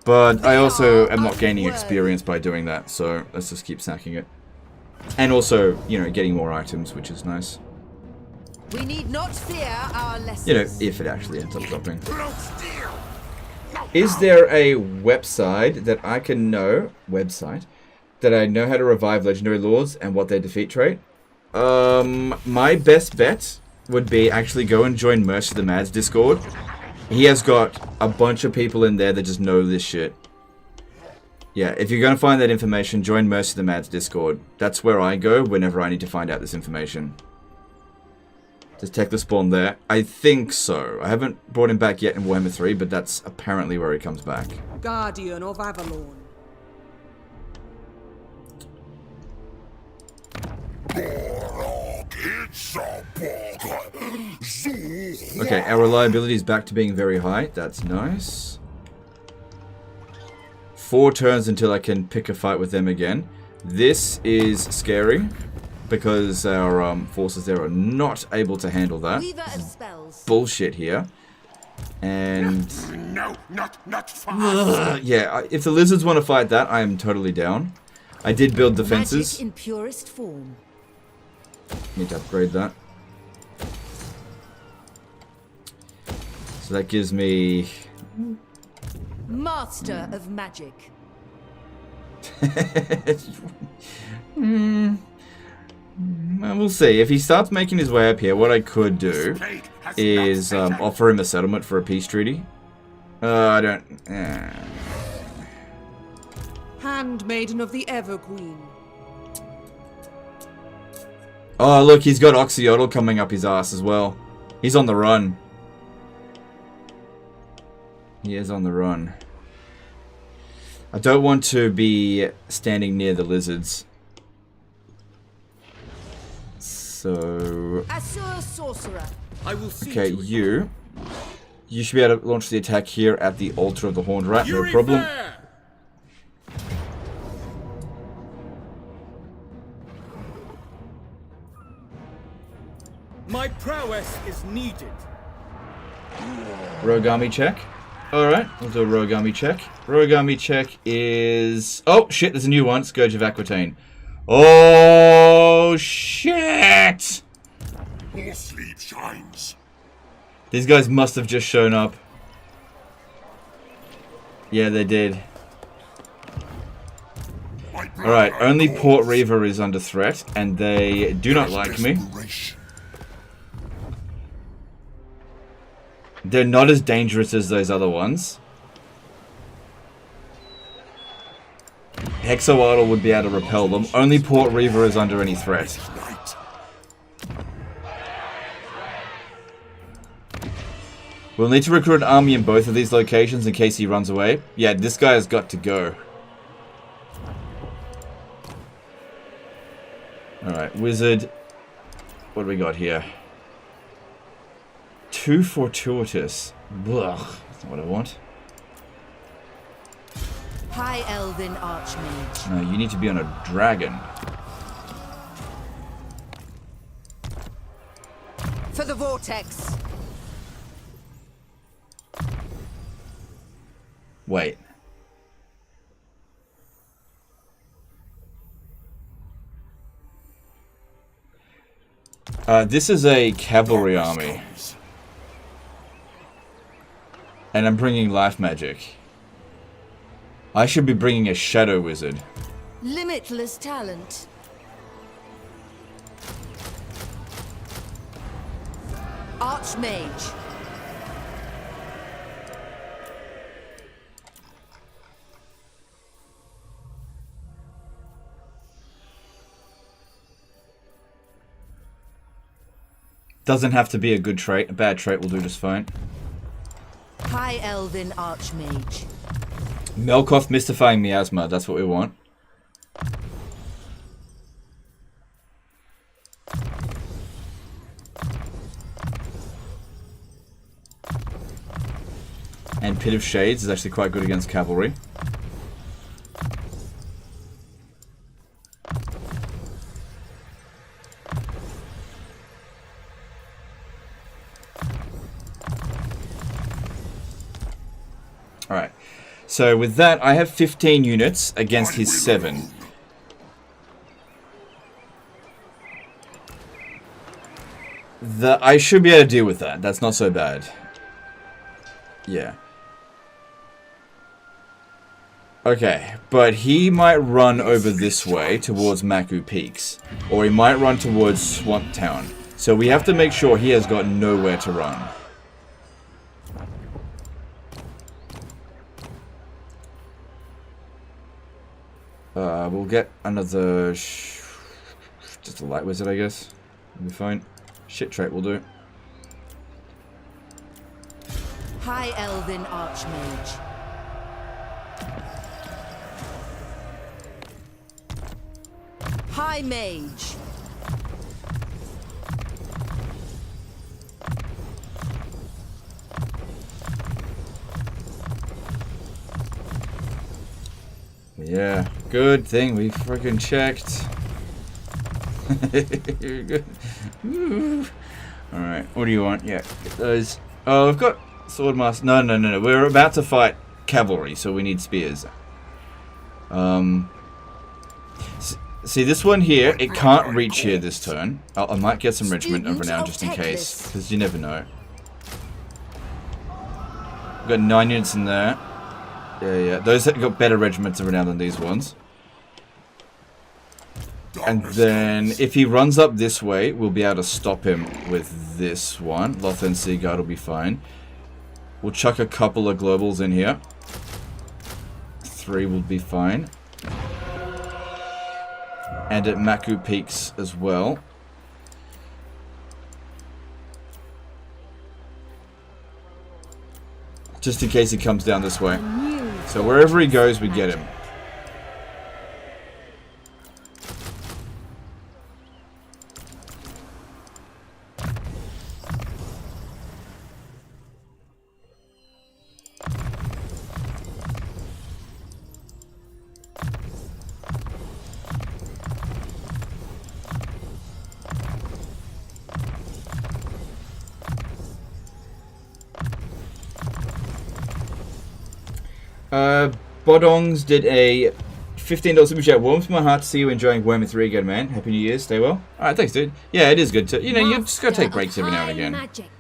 But I also am not gaining experience by doing that, so let's just keep sacking it. And also, you know, getting more items, which is nice.
We need not fear our lessons.
You know, if it actually ends up dropping. Is there a website that I can know, that I know how to revive legendary lords and what their defeat trait? My best bet would be actually go and join Mercy the Mad's Discord. He has got a bunch of people in there that just know this shit. Yeah, if you're going to find that information, join Mercy the Mad's Discord. That's where I go whenever I need to find out this information. Does Tekla spawn there? I think so. I haven't brought him back yet in Warhammer 3, but that's apparently where he comes back.
Guardian of Avalon.
Okay, our reliability is back to being very high. That's nice. 4 turns until I can pick a fight with them again. This is scary because our forces there are not able to handle that. Bullshit here. And
no, not fast.
yeah, if the lizards want to fight that, I am totally down. I did build defenses.
Magic in purest form.
Need to upgrade that. So that gives me
Master of Magic.
We'll see. If he starts making his way up here, what I could do is offer him a settlement for a peace treaty. I don't...
Handmaiden of the Everqueen.
Oh, look, he's got Oxyotl coming up his ass as well. He's on the run. He is on the run. I don't want to be standing near the lizards. So...
Assur Sorcerer.
I will see
okay, you should be able to launch the attack here at the altar of the Horned Rat, no problem.
My prowess is needed.
Rogue Army check. Alright, we'll do a Rogue Army check. Rogue Army check is... oh, shit, there's a new one. Scourge of Aquitaine. Oh, shit!
More sleep shines.
These guys must have just shown up. Yeah, they did. Alright, only Port Reaver is under threat, and they do not like me. They're not as dangerous as those other ones. Hexoidal would be able to repel them. Only Port Reaver is under any threat. We'll need to recruit an army in both of these locations in case he runs away. Yeah, this guy has got to go. Alright, Wizard. What do we got here? 2 fortuitous. Ugh, that's not what I want.
High Elven Archmage.
No, you need to be on a dragon.
For the Vortex.
Wait. This is a cavalry army. And I'm bringing life magic. I should be bringing a shadow wizard.
Limitless talent. Archmage.
Doesn't have to be a good trait. A bad trait will do just fine.
High Elven Archmage.
Melkoth mystifying miasma. That's what we want. And Pit of Shades is actually quite good against cavalry. Alright. So with that, I have 15 units against his 7. I should be able to deal with that. That's not so bad. Yeah. Okay, but he might run over this way towards Maku Peaks. Or he might run towards Swamp Town. So we have to make sure he has got nowhere to run. We'll get another... just a light wizard, I guess. We'll be fine. Shit trait will do.
High Elven Archmage. High Mage.
Yeah, good thing we freaking checked. Good. Alright, what do you want? Yeah, get those. Oh, I've got Swordmaster. No. We're about to fight cavalry, so we need spears. See, this one here, it can't reach here this turn. I might get some regiment over now just in case, because you never know. We've got 9 units in there. Yeah. Those have got better regiments over now than these ones. And then, if he runs up this way, we'll be able to stop him with this one. Lothan Seaguard will be fine. We'll chuck a couple of globals in here. 3 will be fine. And at Maku Peaks as well. Just in case he comes down this way. So wherever he goes, we get him. Bodongs did a $15 super chat. Warms my heart to see you enjoying Warhammer 3 again, man. Happy New Year. Stay well. Alright, thanks, dude. Yeah, it is good to... You know, you've just got to take breaks every now and again.
Magic.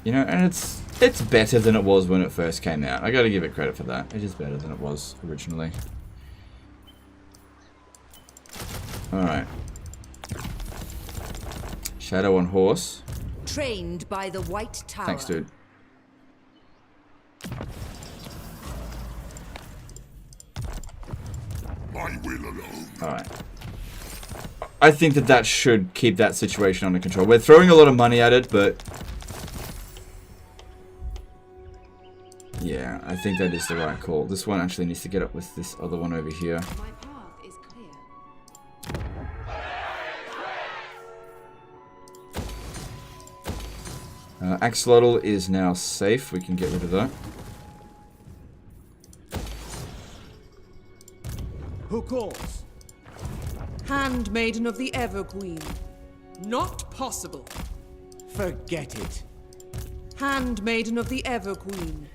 You know, and it's better than it was when it first came out. I got to give it credit for that. It is better than it was originally. Alright. Shadow on horse.
Trained by the White Tower.
Thanks, dude.
My will alone.
Alright. I think that should keep that situation under control. We're throwing a lot of money at it, but... yeah, I think that is the right call. This one actually needs to get up with this other one over here.
My path is clear.
Axolotl is now safe. We can get rid of that.
Who calls?
Handmaiden of the Everqueen. Not possible.
Forget it.
Handmaiden of the Everqueen.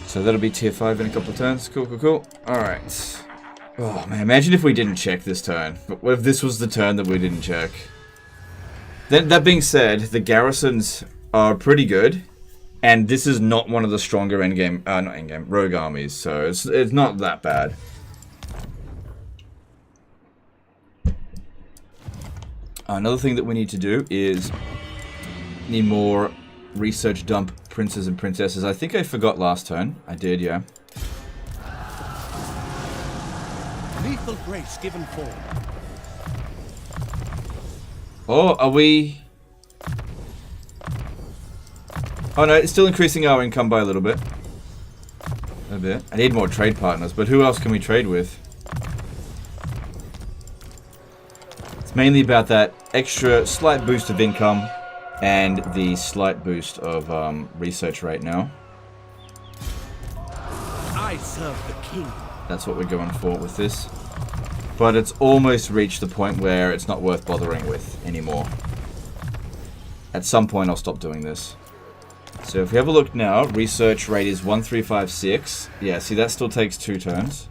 So that'll be tier 5 in a couple of turns. Cool. Alright. Oh man, imagine if we didn't check this turn. But what if this was the turn that we didn't check? Then, that being said, the garrisons are pretty good. And this is not one of the stronger rogue armies. So it's not that bad. Another thing that we need to do is need more research dump princes and princesses. I think I forgot last turn. I did, yeah.
Lethal grace given form.
Oh, are we... oh no, it's still increasing our income by a little bit. A bit. I need more trade partners, but who else can we trade with? It's mainly about that extra slight boost of income and the slight boost of research rate now.
I serve the king.
That's what we're going for with this. But it's almost reached the point where it's not worth bothering with anymore. At some point I'll stop doing this. So if we have a look now, research rate is 1356. Yeah, see, that still takes 2 turns.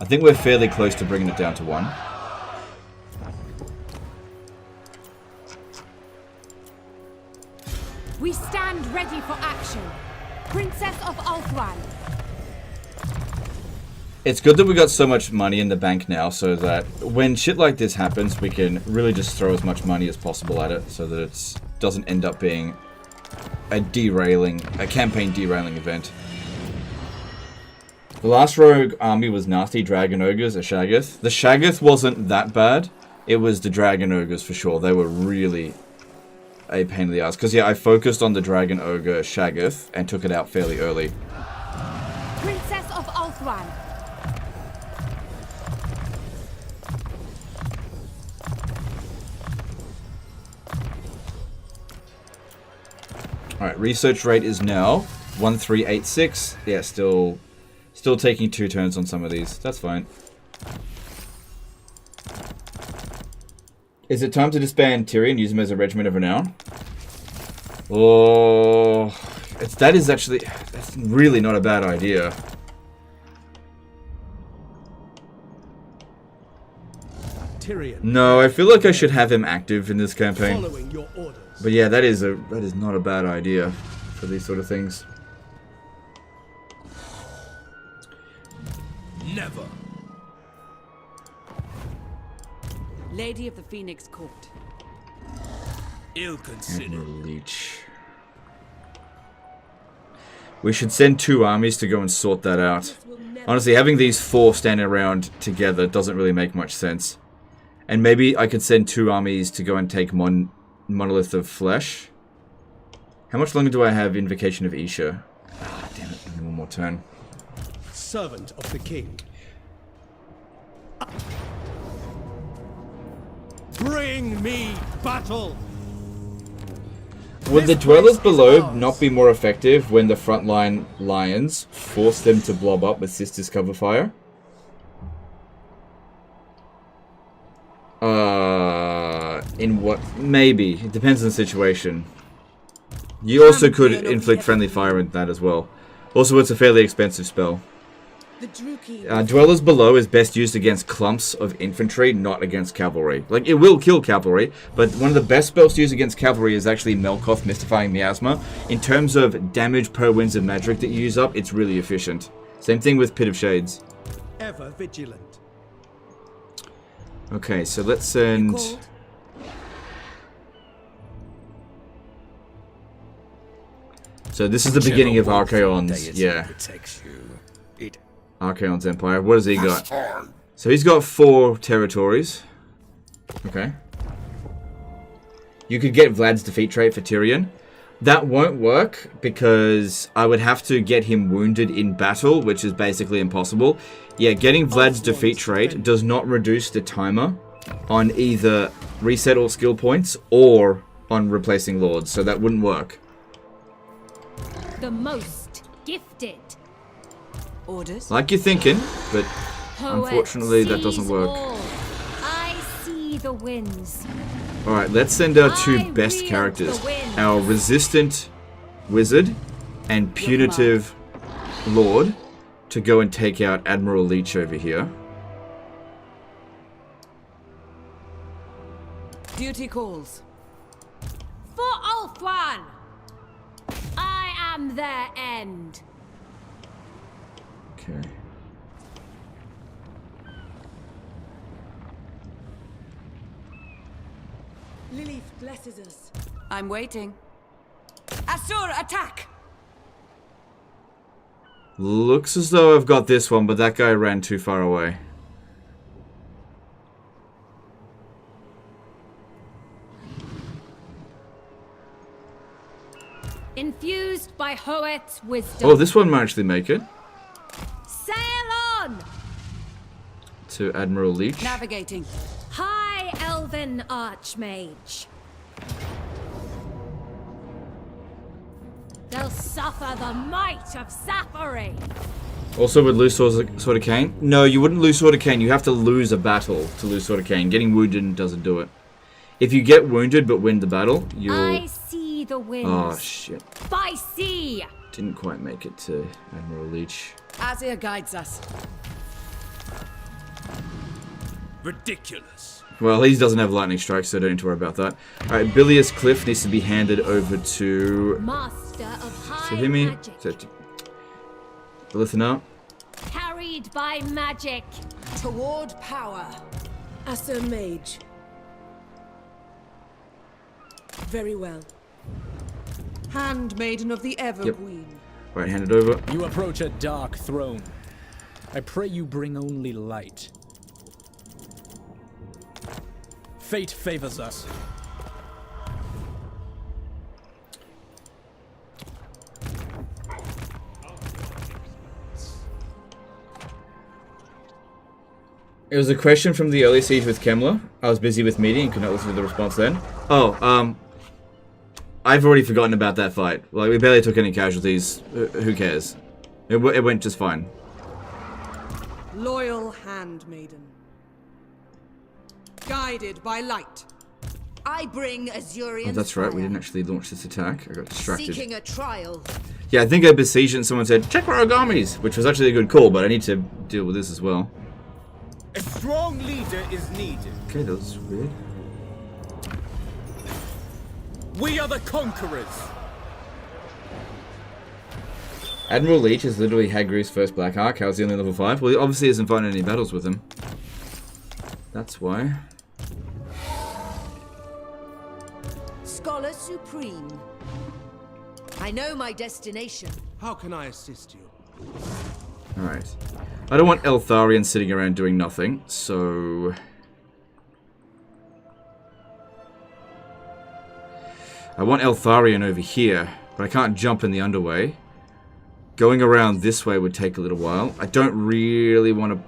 I think we're fairly close to bringing it down to 1.
We stand ready for action. Princess of Ulthuan.
It's good that we got so much money in the bank now, so that when shit like this happens, we can really just throw as much money as possible at it, so that it doesn't end up being a campaign derailing event. The last rogue army was nasty dragon ogres, a Shaggoth. The Shaggoth wasn't that bad. It was the dragon ogres for sure. They were really a pain in the ass. Because yeah, I focused on the dragon ogre Shaggoth and took it out fairly early.
Princess of Ulthuan.
Alright, research rate is now 1386. Yeah, still taking 2 turns on some of these. That's fine. Is it time to disband Tyrion, use him as a regiment of renown? Oh, that's really not a bad idea.
Tyrion.
No, I feel like I should have him active in this campaign.
Following your orders.
But yeah, that is not a bad idea for these sort of things.
Never.
Lady of the Phoenix Court.
Ill considered.
Leech. We should send 2 armies to go and sort that out. Honestly, having these 4 standing around together doesn't really make much sense. And maybe I could send 2 armies to go and take Monolith of Flesh. How much longer do I have Invocation of Isha? Ah, damn it, give me 1 more turn.
Servant of the king. Bring me battle.
Would the Dwellers Below not be more effective when the frontline lions force them to blob up with Sister's cover fire? In what? Maybe. It depends on the situation. You also could inflict friendly fire with that as well. Also, it's a fairly expensive spell. Dwellers Below is best used against clumps of infantry, not against cavalry. Like, it will kill cavalry, but one of the best spells to use against cavalry is actually Melkoth Mystifying Miasma. In terms of damage per Winds of Magic that you use up, it's really efficient. Same thing with Pit of Shades.
Ever vigilant.
Okay, so let's send... So this is the beginning of Archaon's, yeah. Archaon's Empire. What has he got? So he's got 4 territories. Okay. You could get Vlad's defeat trait for Tyrion. That won't work because I would have to get him wounded in battle, which is basically impossible. Yeah, getting Vlad's defeat trait does not reduce the timer on either reset all skill points or on replacing lords, so that wouldn't work.
The most gifted.
Orders?
Like you're thinking, but unfortunately that doesn't work.
I see the winds.
Alright, let's send our 2 best characters. Our Resistant Wizard and Punitive Lord to go and take out Admiral Leech over here.
Duty calls.
For Ulthuan! I am their end.
Okay.
Lilith blesses us.
I'm waiting. Asur, attack!
Looks as though I've got this one, but that guy ran too far away.
Infused by Hoet's wisdom.
Oh, this one might actually make it.
Sail on!
To Admiral Leech.
Navigating.
High Elven Archmage. will suffer the might of Sapphire.
Also, would lose Sword of Khaine? No, you wouldn't lose Sword of Khaine. You have to lose a battle to lose Sword of Khaine. Getting wounded doesn't do it. If you get wounded but win the battle, you'll...
I see the winds.
Oh, shit.
By sea.
Didn't quite make it to Admiral Leech.
Azir guides us.
Ridiculous.
Well, he doesn't have lightning strikes, so don't need to worry about that. Alright, Bilious Cliff needs to be handed over to...
Master of high
Sahimi.
magic.
Lithana.
Carried by magic.
Toward power.
Acer Mage. Very well. Handmaiden of the Everqueen.
Right, hand it over.
You approach a dark throne. I pray you bring only light. Fate favors us.
It was a question from the early siege with Kemler. I was busy with meeting and could not listen to the response then. Oh, I've already forgotten about that fight. Like, we barely took any casualties. Who cares? It went just fine.
Loyal handmaiden. Guided by light.
I bring Azurian.
Oh, that's right, we
fire.
didn't actually launch this attack. I got distracted.
Seeking a trial.
Yeah, I think I besieged it and someone said, check rogue armies, which was actually a good call, but I need to deal with this as well.
A strong leader is needed.
Okay, that was weird.
We are the conquerors.
Admiral Leech is literally Hagru's first Black Ark. How's he only level 5? Well, he obviously hasn't fought any battles with him. That's why.
Scholar Supreme. I know my destination.
How can I assist you?
Alright. I don't want Eltharion sitting around doing nothing, so... I want Eltharion over here, but I can't jump in the underway. Going around this way would take a little while. I don't really want to...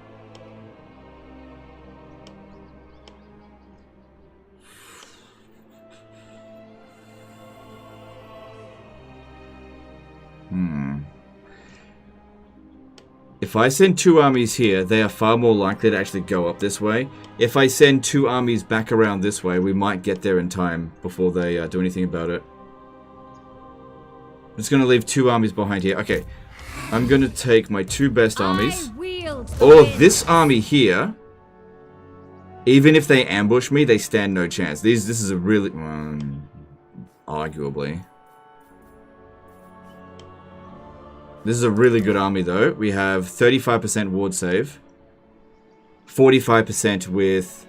If I send 2 armies here, they are far more likely to actually go up this way. If I send 2 armies back around this way, we might get there in time before they do anything about it. I'm just going to leave 2 armies behind here. Okay, I'm going to take my 2 best armies. Or this army here. Even if they ambush me, they stand no chance. This is a really... arguably. This is a really good army, though. We have 35% ward save, 45% with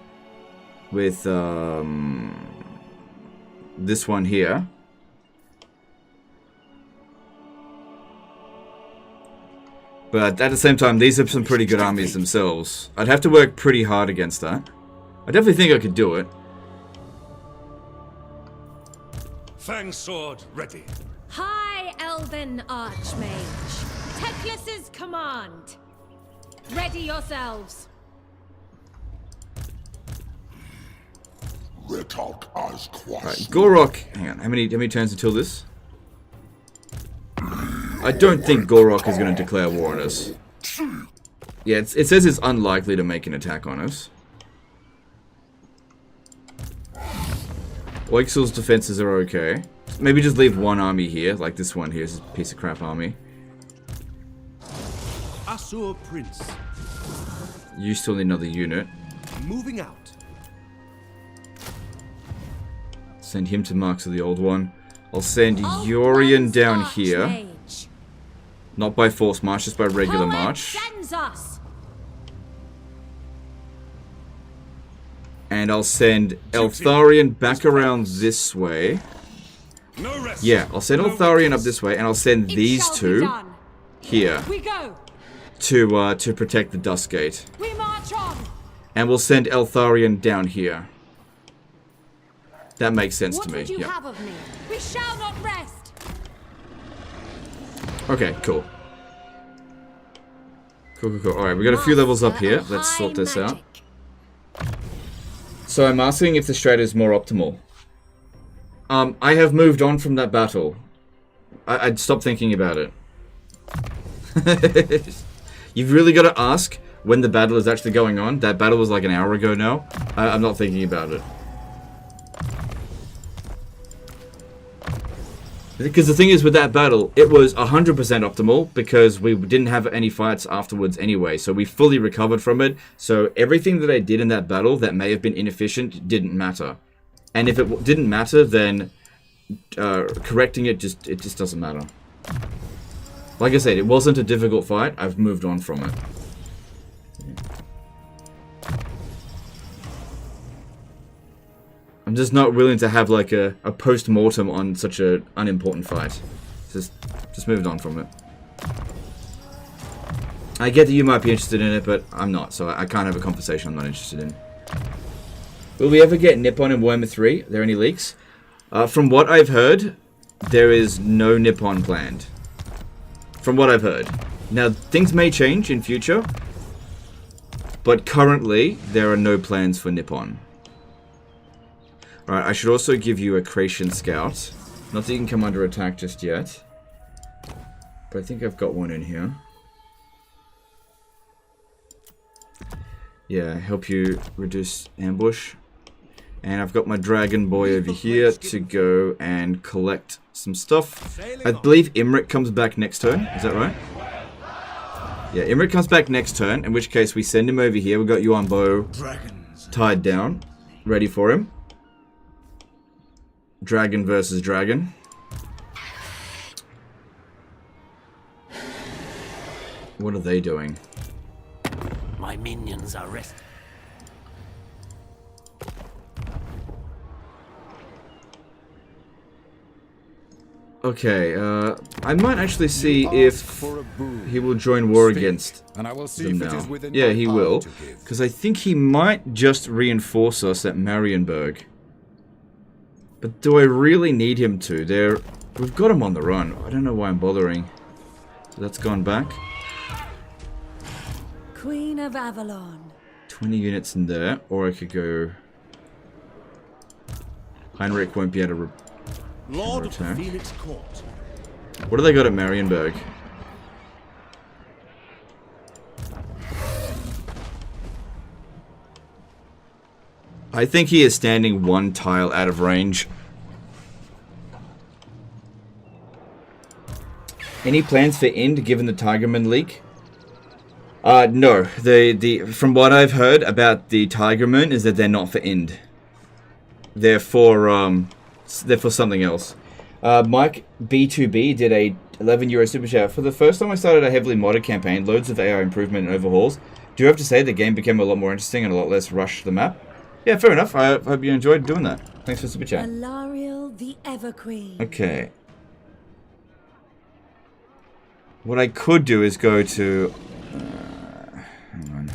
this one here. But at the same time, these are some pretty good armies themselves. I'd have to work pretty hard against that. I definitely think I could do it.
Fang sword ready.
High Elven Archmage. Teclis's command. Ready yourselves.
Retalk as quas.
Right, Gorok. Hang on, how many turns until this? I don't think Gorok is going to declare war on us. Yeah, it says it's unlikely to make an attack on us. Oixel's defenses are okay. Maybe just leave 1 army here, like this one here is a piece of crap army.
Asur Prince.
You still need another unit.
Moving out.
Send him to Marks of the Old One. I'll send Yorion down here. Not by force march, just by regular march. And I'll send Eltharion back around this way.
No rest.
Yeah, I'll send Eltharion up this way, and I'll send these 2 here
We go.
to protect the Dust Gate.
We march on.
And we'll send Eltharion down here. That makes sense
What
to me.
would you
Yep.
have of me? We shall not rest.
Okay, cool. Cool. Alright, we got a few levels up here. Let's sort this out. So I'm asking if the strat is more optimal. I have moved on from that battle. I'd stop thinking about it. You've really got to ask when the battle is actually going on. That battle was like an hour ago now. I'm not thinking about it. Because the thing is with that battle, it was 100% optimal because we didn't have any fights afterwards anyway. So we fully recovered from it. So everything that I did in that battle that may have been inefficient didn't matter. And if it didn't matter, then correcting it just doesn't matter. Like I said, it wasn't a difficult fight. I've moved on from it. I'm just not willing to have like a post-mortem on such an unimportant fight. Just moved on from it. I get that you might be interested in it, but I'm not, so I can't have a conversation I'm not interested in. Will we ever get Nippon in Warhammer 3? Are there any leaks? From what I've heard, there is no Nippon planned. From what I've heard. Now, things may change in future, but currently, there are no plans for Nippon. Alright, I should also give you a Creation Scout. Not that you can come under attack just yet. But I think I've got one in here. Yeah, help you reduce ambush. And I've got my Dragon Boy over here to go and collect some stuff. I believe Imric comes back next turn. Is that right? Yeah, Imric comes back next turn, in which case we send him over here. We've got Yuan Bo tied down, ready for him. Dragon versus dragon. What are they doing?
My minions are resting.
Okay, I might actually see if he will join war against them now. Yeah, he will, because I think he might just reinforce us at Marienburg. But do I really need him to? We've got him on the run. I don't know why I'm bothering. So that's gone back.
Queen of Avalon.
20 units in there, or I could go... Heinrich won't be able to
Lord of the Phoenix Court.
What do they got at Marienburg? I think he is standing one tile out of range. Any plans for Ind given the Tigerman leak? No. From what I've heard about the Tigerman is that they're not for Ind. They're for something else. Mike B2B did a €11 super chat. For the first time I started a heavily modded campaign, loads of AI improvement and overhauls. Do you have to say the game became a lot more interesting and a lot less rushed to the map? Yeah, fair enough. I hope you enjoyed doing that. Thanks for super chat.
Alariel the Everqueen.
Okay. What I could do is go to... hang on.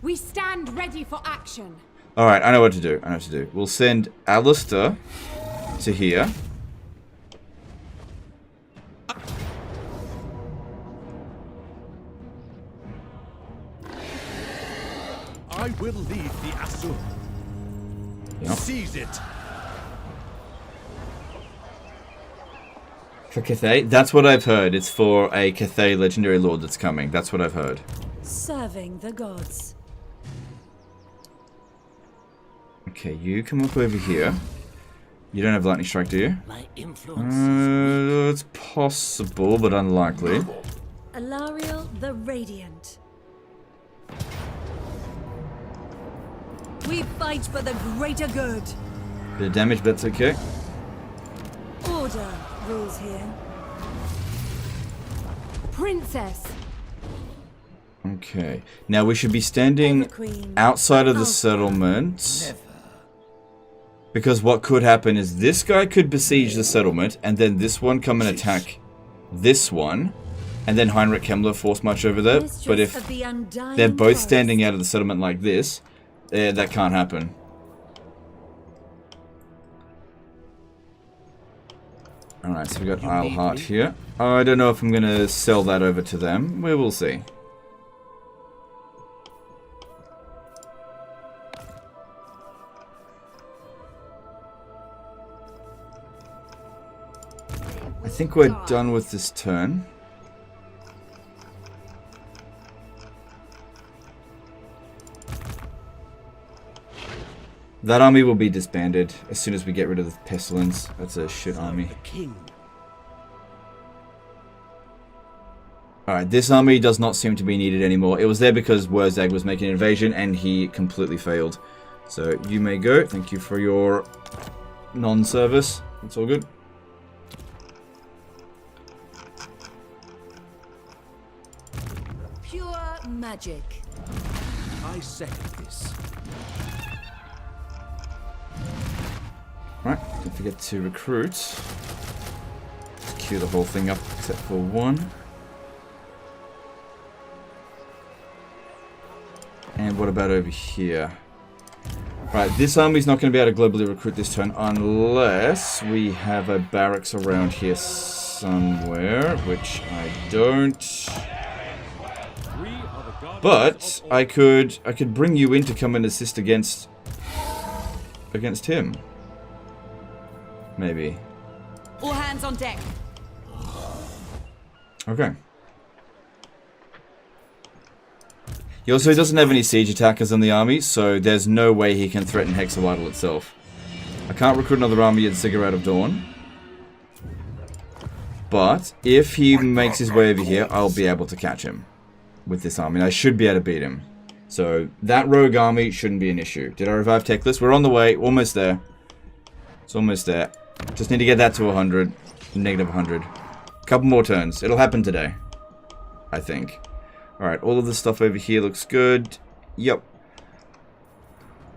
We stand ready for action.
Alright, I know what to do. We'll send Alistair to here.
I will lead the Asur.
Yep.
Seize it.
For Cathay? That's what I've heard. It's for a Cathay Legendary Lord that's coming. That's what I've heard.
Serving the gods.
Okay, you come up over here. You don't have Lightning Strike, do you?
My influence
It's possible, but unlikely.
Alariel the Radiant. We fight for the greater good.
Bit of damage, but that's okay.
Order rules here.
Princess.
Okay. Now we should be standing outside of the settlement. Because what could happen is this guy could besiege the settlement, and then this one come and attack this one, and then Heinrich Kemmler force march over there. But if they're both standing out of the settlement like this, that can't happen. Alright, so we got Isleheart here. I don't know if I'm going to sell that over to them. We will see. I think we're done with this turn. That army will be disbanded as soon as we get rid of the pestilence. That's a shit army. Alright, this army does not seem to be needed anymore. It was there because Wurzag was making an invasion and he completely failed. So you may go. Thank you for your non-service. It's all good.
Pure magic.
I second this.
Right, don't forget to recruit. Let's queue the whole thing up except for one. And what about over here? Right, this army's not going to be able to globally recruit this turn unless we have a barracks around here somewhere, which I don't. But I could bring you in to come and assist against him. Maybe.
All hands on deck.
Okay. He also doesn't have any siege attackers in the army, so there's no way he can threaten Hexawidal itself. I can't recruit another army at Ziggurat of Dawn. But if he makes his way over here, I'll be able to catch him with this army. And I should be able to beat him. So that rogue army shouldn't be an issue. Did I revive Teclis? We're on the way. Almost there. It's almost there. Just need to get that to 100. Negative 100. Couple more turns. It'll happen today. I think. Alright, all of this stuff over here looks good. Yep.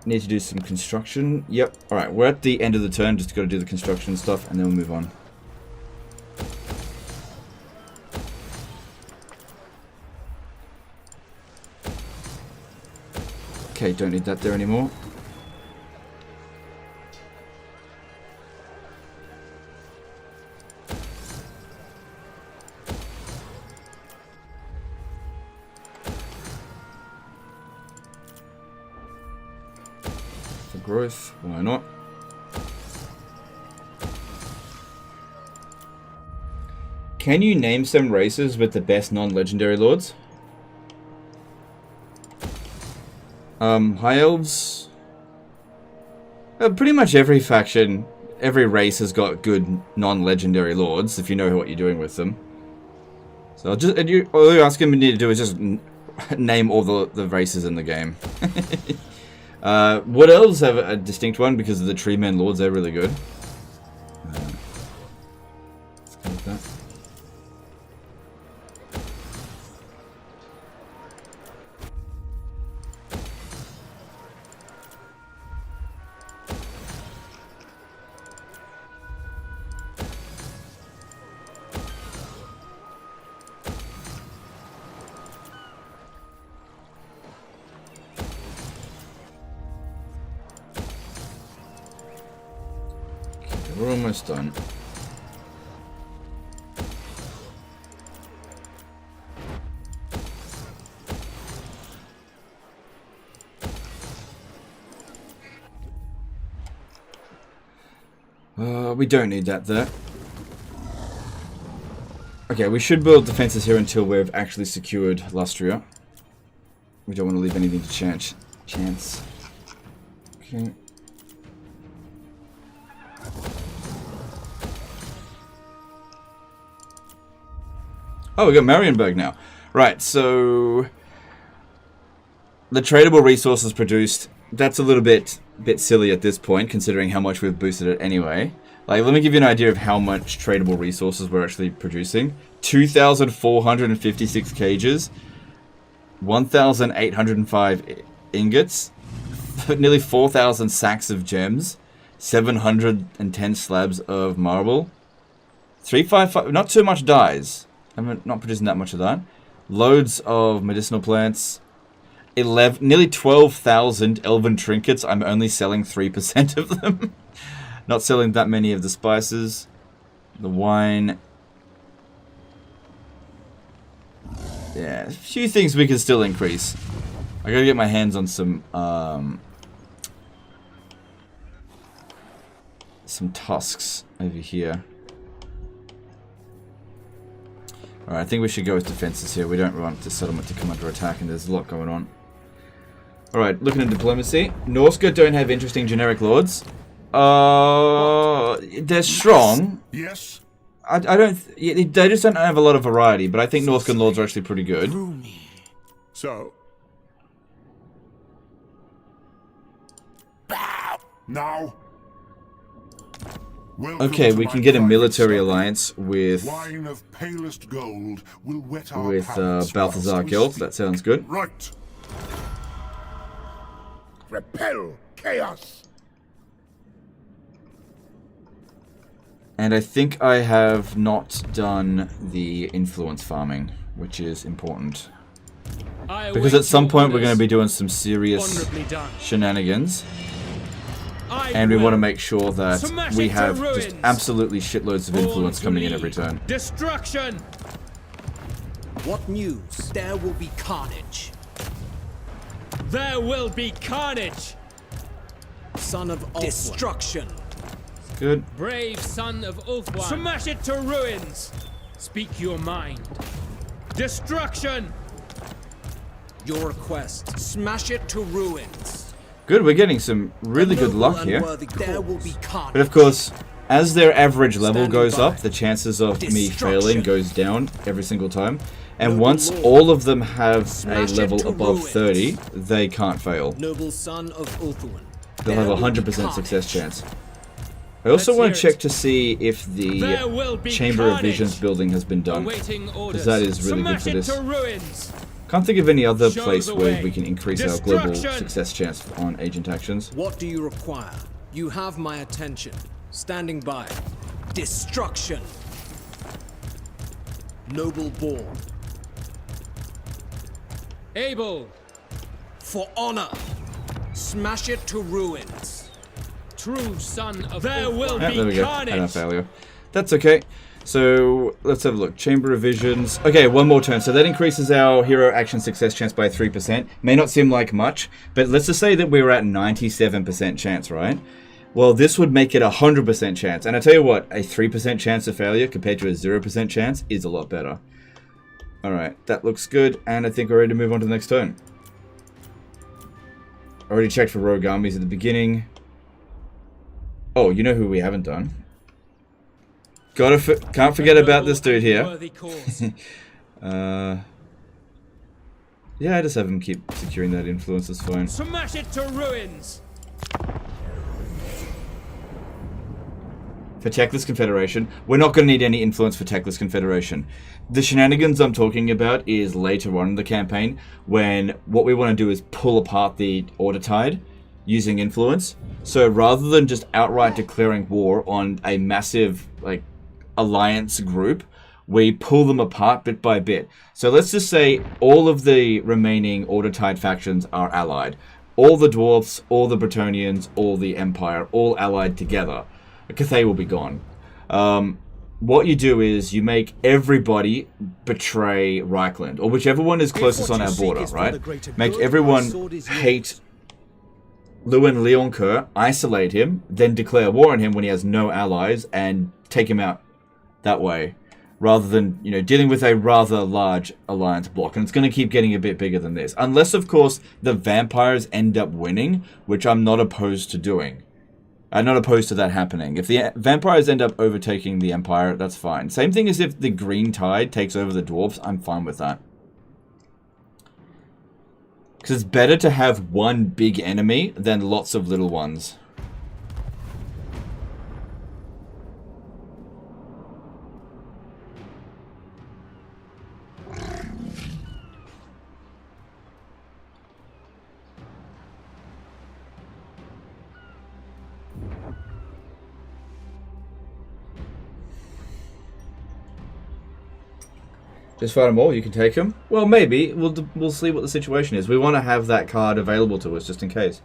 Need to do some construction. Yep. Alright, we're at the end of the turn. Just got to do the construction stuff and then we'll move on. Okay, don't need that there anymore. For growth, why not? Can you name some races with the best non-legendary lords? High Elves. Pretty much every faction, every race has got good non-legendary lords, if you know what you're doing with them. So all you're asking me to do is just name all the races in the game. Wood Elves have a distinct one because of the Tree Men Lords, they're really good. Let's go with that. We're almost done. We don't need that there. Okay, we should build defenses here until we've actually secured Lustria. We don't want to leave anything to chance. Okay. Oh, we got Marienburg now. Right, so the tradable resources produced, that's a little bit silly at this point, considering how much we've boosted it anyway. Like, let me give you an idea of how much tradable resources we're actually producing. 2,456 cages, 1,805 ingots, nearly 4,000 sacks of gems, 710 slabs of marble, 355, not too much dyes. I'm not producing that much of that. Loads of medicinal plants. Nearly 12,000 elven trinkets. I'm only selling 3% of them. Not selling that many of the spices. The wine. Yeah, a few things we can still increase. I gotta get my hands on some tusks over here. Alright, I think we should go with defenses here. We don't want the settlement to come under attack, and there's a lot going on. Alright, looking at diplomacy. Norsca don't have interesting generic lords. They're strong.
Yes.
I don't... They just don't have a lot of variety, but I think Norscan lords are actually pretty good.
So. Now.
Okay, we can get a military alliance with
Wine of palest gold will wet our
with
palates
Balthazar
whilst we
Guild.
sleep.
That sounds good.
Right.
Repel chaos.
And I think I have not done the influence farming, which is important. Because at some point we're going to be doing some serious shenanigans. And we want to make sure that we have just absolutely shitloads of influence coming in every turn.
Destruction!
What news? There will be carnage.
There will be carnage!
Son of destruction.
Good.
Brave son of Ulthuan. Smash it to ruins! Speak your mind. Destruction!
Your request. Smash it to ruins.
Good, we're getting some really good luck here.
There will be carnage.
But of course, as their average level goes up, the chances of me failing goes down every single time. And once all of them have a level above 30, they can't fail.
Noble son of Ulthuan.
They'll have a 100% success chance. I also want to check to see if the Chamber of Visions building has been done, because that is really good for this. Can't think of any other place where we can increase our global success chance on agent actions.
What do you require? You have my attention. Standing by. Destruction. Noble born.
Able.
For honor. Smash it to ruins.
True son of there will be
there we go.
carnage.
And a failure. That's okay. So let's have a look. Chamber of Visions. Okay, one more turn. So that increases our hero action success chance by 3%. May not seem like much, but let's just say that we were at 97% chance, right? Well, this would make it a 100% chance. And I tell you what, a 3% chance of failure compared to a 0% chance is a lot better. Alright, that looks good. And I think we're ready to move on to the next turn. Already checked for rogue armies at the beginning. Oh, you know who we haven't done? Can't forget about this dude here. Yeah, I just have him keep securing that influence, that's fine.
Smash it to ruins!
For Techless Confederation, we're not going to need any influence for Techless Confederation. The shenanigans I'm talking about is later on in the campaign, when what we want to do is pull apart the Order Tide using influence. So rather than just outright declaring war on a massive, like, alliance group, we pull them apart bit by bit. So let's just say all of the remaining Order Tide factions are allied. All the Dwarfs, all the Bretonnians, all the Empire, all allied together. Cathay will be gone. What you do is you make everybody betray Reichland, or whichever one is closest on our border, right? Make everyone hate Lewin Leoncoeur, isolate him, then declare war on him when he has no allies, and take him out that way, rather than, you know, dealing with a rather large alliance block. And it's going to keep getting a bit bigger than this. Unless, of course, the vampires end up winning, which I'm not opposed to doing. I'm not opposed to that happening. If the vampires end up overtaking the Empire, that's fine. Same thing as if the Green Tide takes over the Dwarves, I'm fine with that. Because it's better to have one big enemy than lots of little ones. Just fight them all, you can take them? Well, maybe. We'll see what the situation is. We want to have that card available to us, just in case.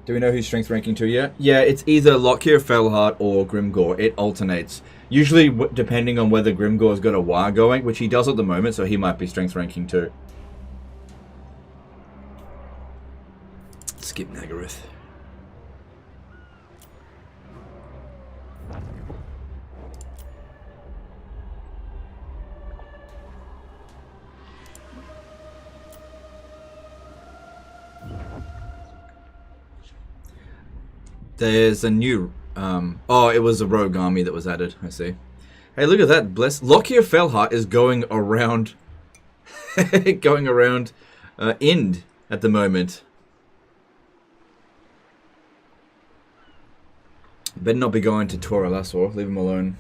Do we know who's strength ranking 2 yet? Yeah, it's either Lockyer, Felhart, or Grimgor. It alternates. Usually, depending on whether Grimgor's got a war going, which he does at the moment, so he might be strength ranking 2. Skip Nagaroth. There's a new... oh, it was a rogue army that was added. I see. Hey, look at that. Bless... Lockyer Felheart is going around... going around Ind at the moment. Better not be going to Tora Lassor. Leave him alone.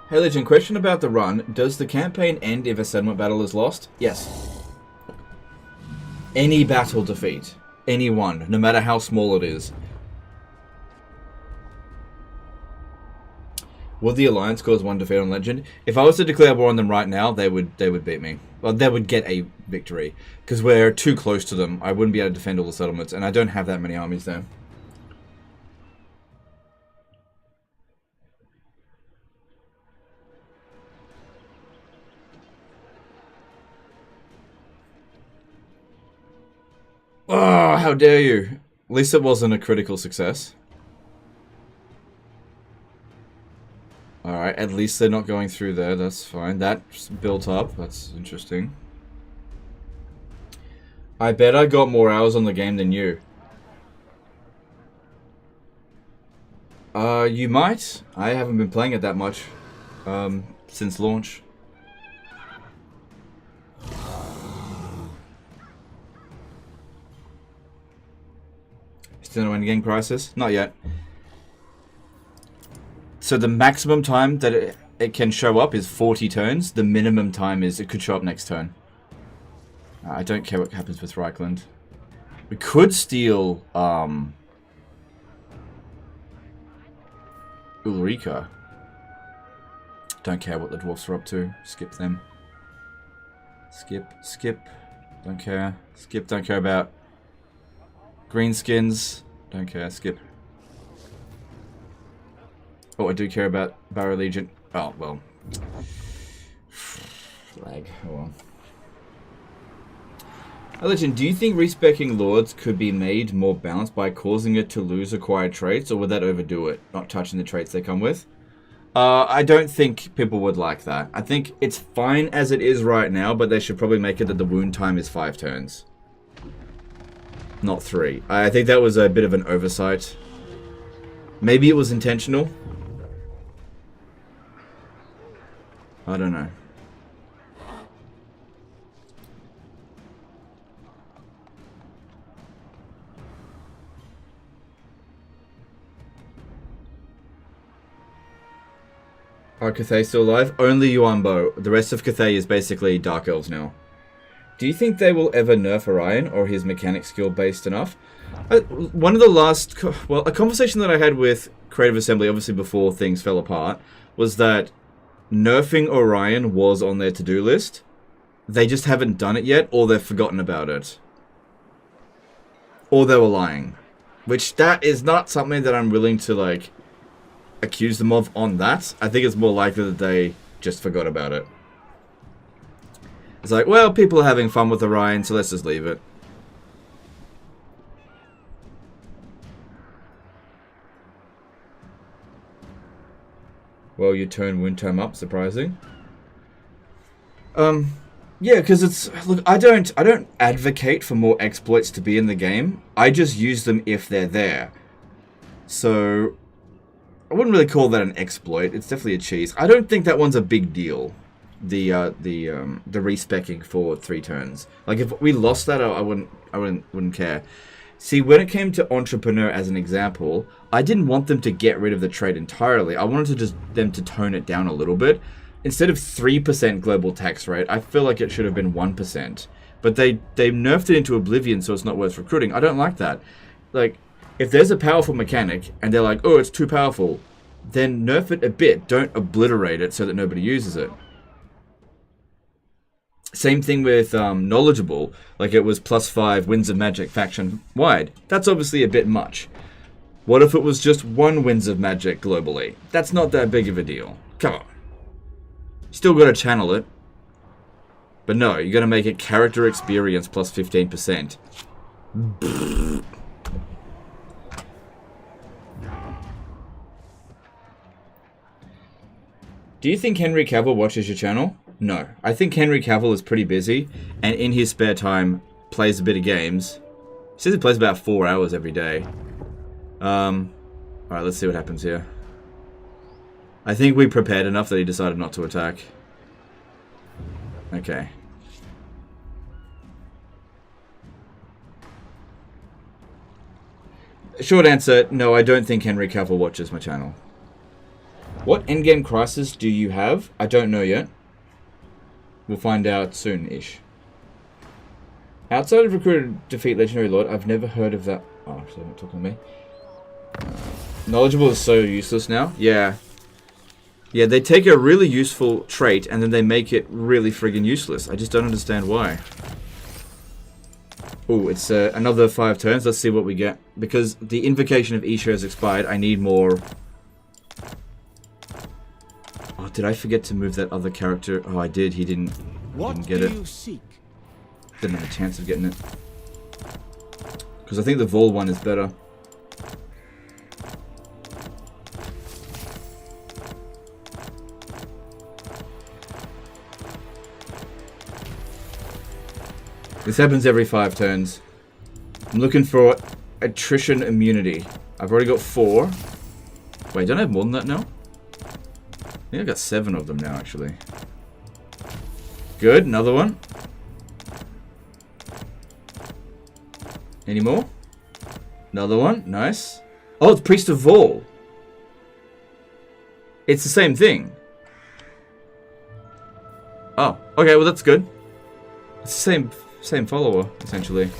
Hey Legion, question about the run. Does the campaign end if a settlement battle is lost? Yes. Any battle defeat. Any one. No matter how small it is. Would the Alliance cause one defeat on Legend? If I was to declare war on them right now, they would beat me. Well, they would get a victory. Because we're too close to them. I wouldn't be able to defend all the settlements. And I don't have that many armies there. Oh, how dare you. At least it wasn't a critical success. Alright, at least they're not going through there. That's fine. That's built up. That's interesting. I bet I got more hours on the game than you. You might. I haven't been playing it that much. Since launch. Still no endgame crisis? Not yet. So the maximum time that it can show up is 40 turns. The minimum time is it could show up next turn. I don't care what happens with Reichland. We could steal Ulrika. Don't care what the dwarfs are up to. Skip them. Skip. Don't care. Skip, don't care about greenskins. Don't care, skip. Oh, I do care about Barrow Legion. Oh, well. Lag. Oh, well. Legend, do you think respecking Lords could be made more balanced by causing it to lose acquired traits, or would that overdo it, not touching the traits they come with? I don't think people would like that. I think it's fine as it is right now, but they should probably make it that the wound time is 5 turns. Not 3. I think that was a bit of an oversight. Maybe it was intentional. I don't know. Are Cathay still alive? Only Yuanbo. The rest of Cathay is basically Dark Elves now. Do you think they will ever nerf Orion, or his mechanic skill based enough? One of the last... Well, a conversation that I had with Creative Assembly, obviously before things fell apart, was that nerfing Orion was on their to-do list. They just haven't done it yet, or they've forgotten about it. Or they were lying. Which, that is not something that I'm willing to, like, accuse them of on that. I think it's more likely that they just forgot about it. It's like, well, people are having fun with Orion, so let's just leave it. Well, you turn wound time up, surprising. Yeah, because it's... Look, I don't advocate for more exploits to be in the game. I just use them if they're there. So, I wouldn't really call that an exploit. It's definitely a cheese. I don't think that one's a big deal. The respecking for 3 turns. Like, if we lost that, I wouldn't care. See, when it came to Entrepreneur as an example, I didn't want them to get rid of the trait entirely. I wanted them to tone it down a little bit. Instead of 3% global tax rate, I feel like it should have been 1%. But they nerfed it into oblivion, so it's not worth recruiting. I don't like that. Like, if there's a powerful mechanic, and they're like, oh, it's too powerful, then nerf it a bit. Don't obliterate it so that nobody uses it. Same thing with Knowledgeable. Like, it was +5 Winds of Magic faction-wide. That's obviously a bit much. What if it was just 1 Winds of Magic globally? That's not that big of a deal. Come on. Still got to channel it. But no, you got to make it character experience plus 15%. Do you think Henry Cavill watches your channel? No. I think Henry Cavill is pretty busy, and in his spare time, plays a bit of games. He says he plays about 4 hours every day. Alright, let's see what happens here. I think we prepared enough that he decided not to attack. Okay. Short answer, no, I don't think Henry Cavill watches my channel. What endgame crisis do you have? I don't know yet. We'll find out soon-ish. Outside of recruited defeat Legendary Lord, I've never heard of that. Oh, actually, don't talk to me. Knowledgeable is so useless now. Yeah. Yeah, they take a really useful trait and then they make it really friggin' useless. I just don't understand why. Oh, it's another 5 turns. Let's see what we get. Because the Invocation of Isha has expired, I need more... Oh, did I forget to move that other character? Oh, I did. He didn't get it.
What do you seek?
Didn't have a chance of getting it. Because I think the Vol one is better. This happens every 5 turns. I'm looking for attrition immunity. I've already got 4. Wait, don't I have more than that now? I think I've got 7 of them now, actually. Good, another one. Any more? Another one, nice. Oh, it's Priest of Vol. It's the same thing. Oh, okay, well that's good. It's the same follower, essentially.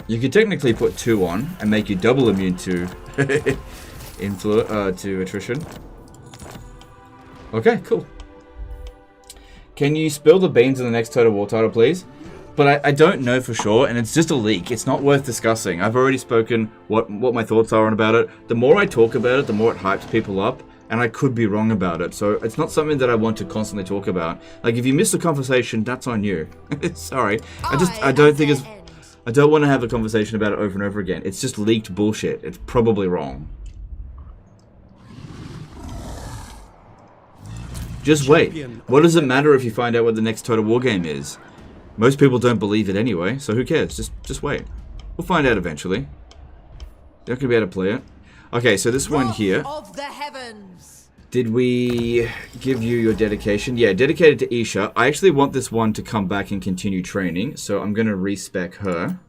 You could technically put 2 on and make you double immune to to attrition. Okay, cool. Can you spill the beans in the next Total War title, please? But I don't know for sure, and it's just a leak. It's not worth discussing. I've already spoken what my thoughts are on about it. The more I talk about it, the more it hypes people up, and I could be wrong about it. So it's not something that I want to constantly talk about. Like, if you miss a conversation, that's on you. Sorry. I don't think it's... I don't want to have a conversation about it over and over again. It's just leaked bullshit. It's probably wrong. Just wait. What does it matter if you find out what the next Total War game is? Most people don't believe it anyway, so who cares? Just wait. We'll find out eventually. You're not going to be able to play it. Okay, so this one here.
Of the heavens.
Did we give you your dedication? Yeah, dedicated to Isha. I actually want this one to come back and continue training, so I'm going to respec her.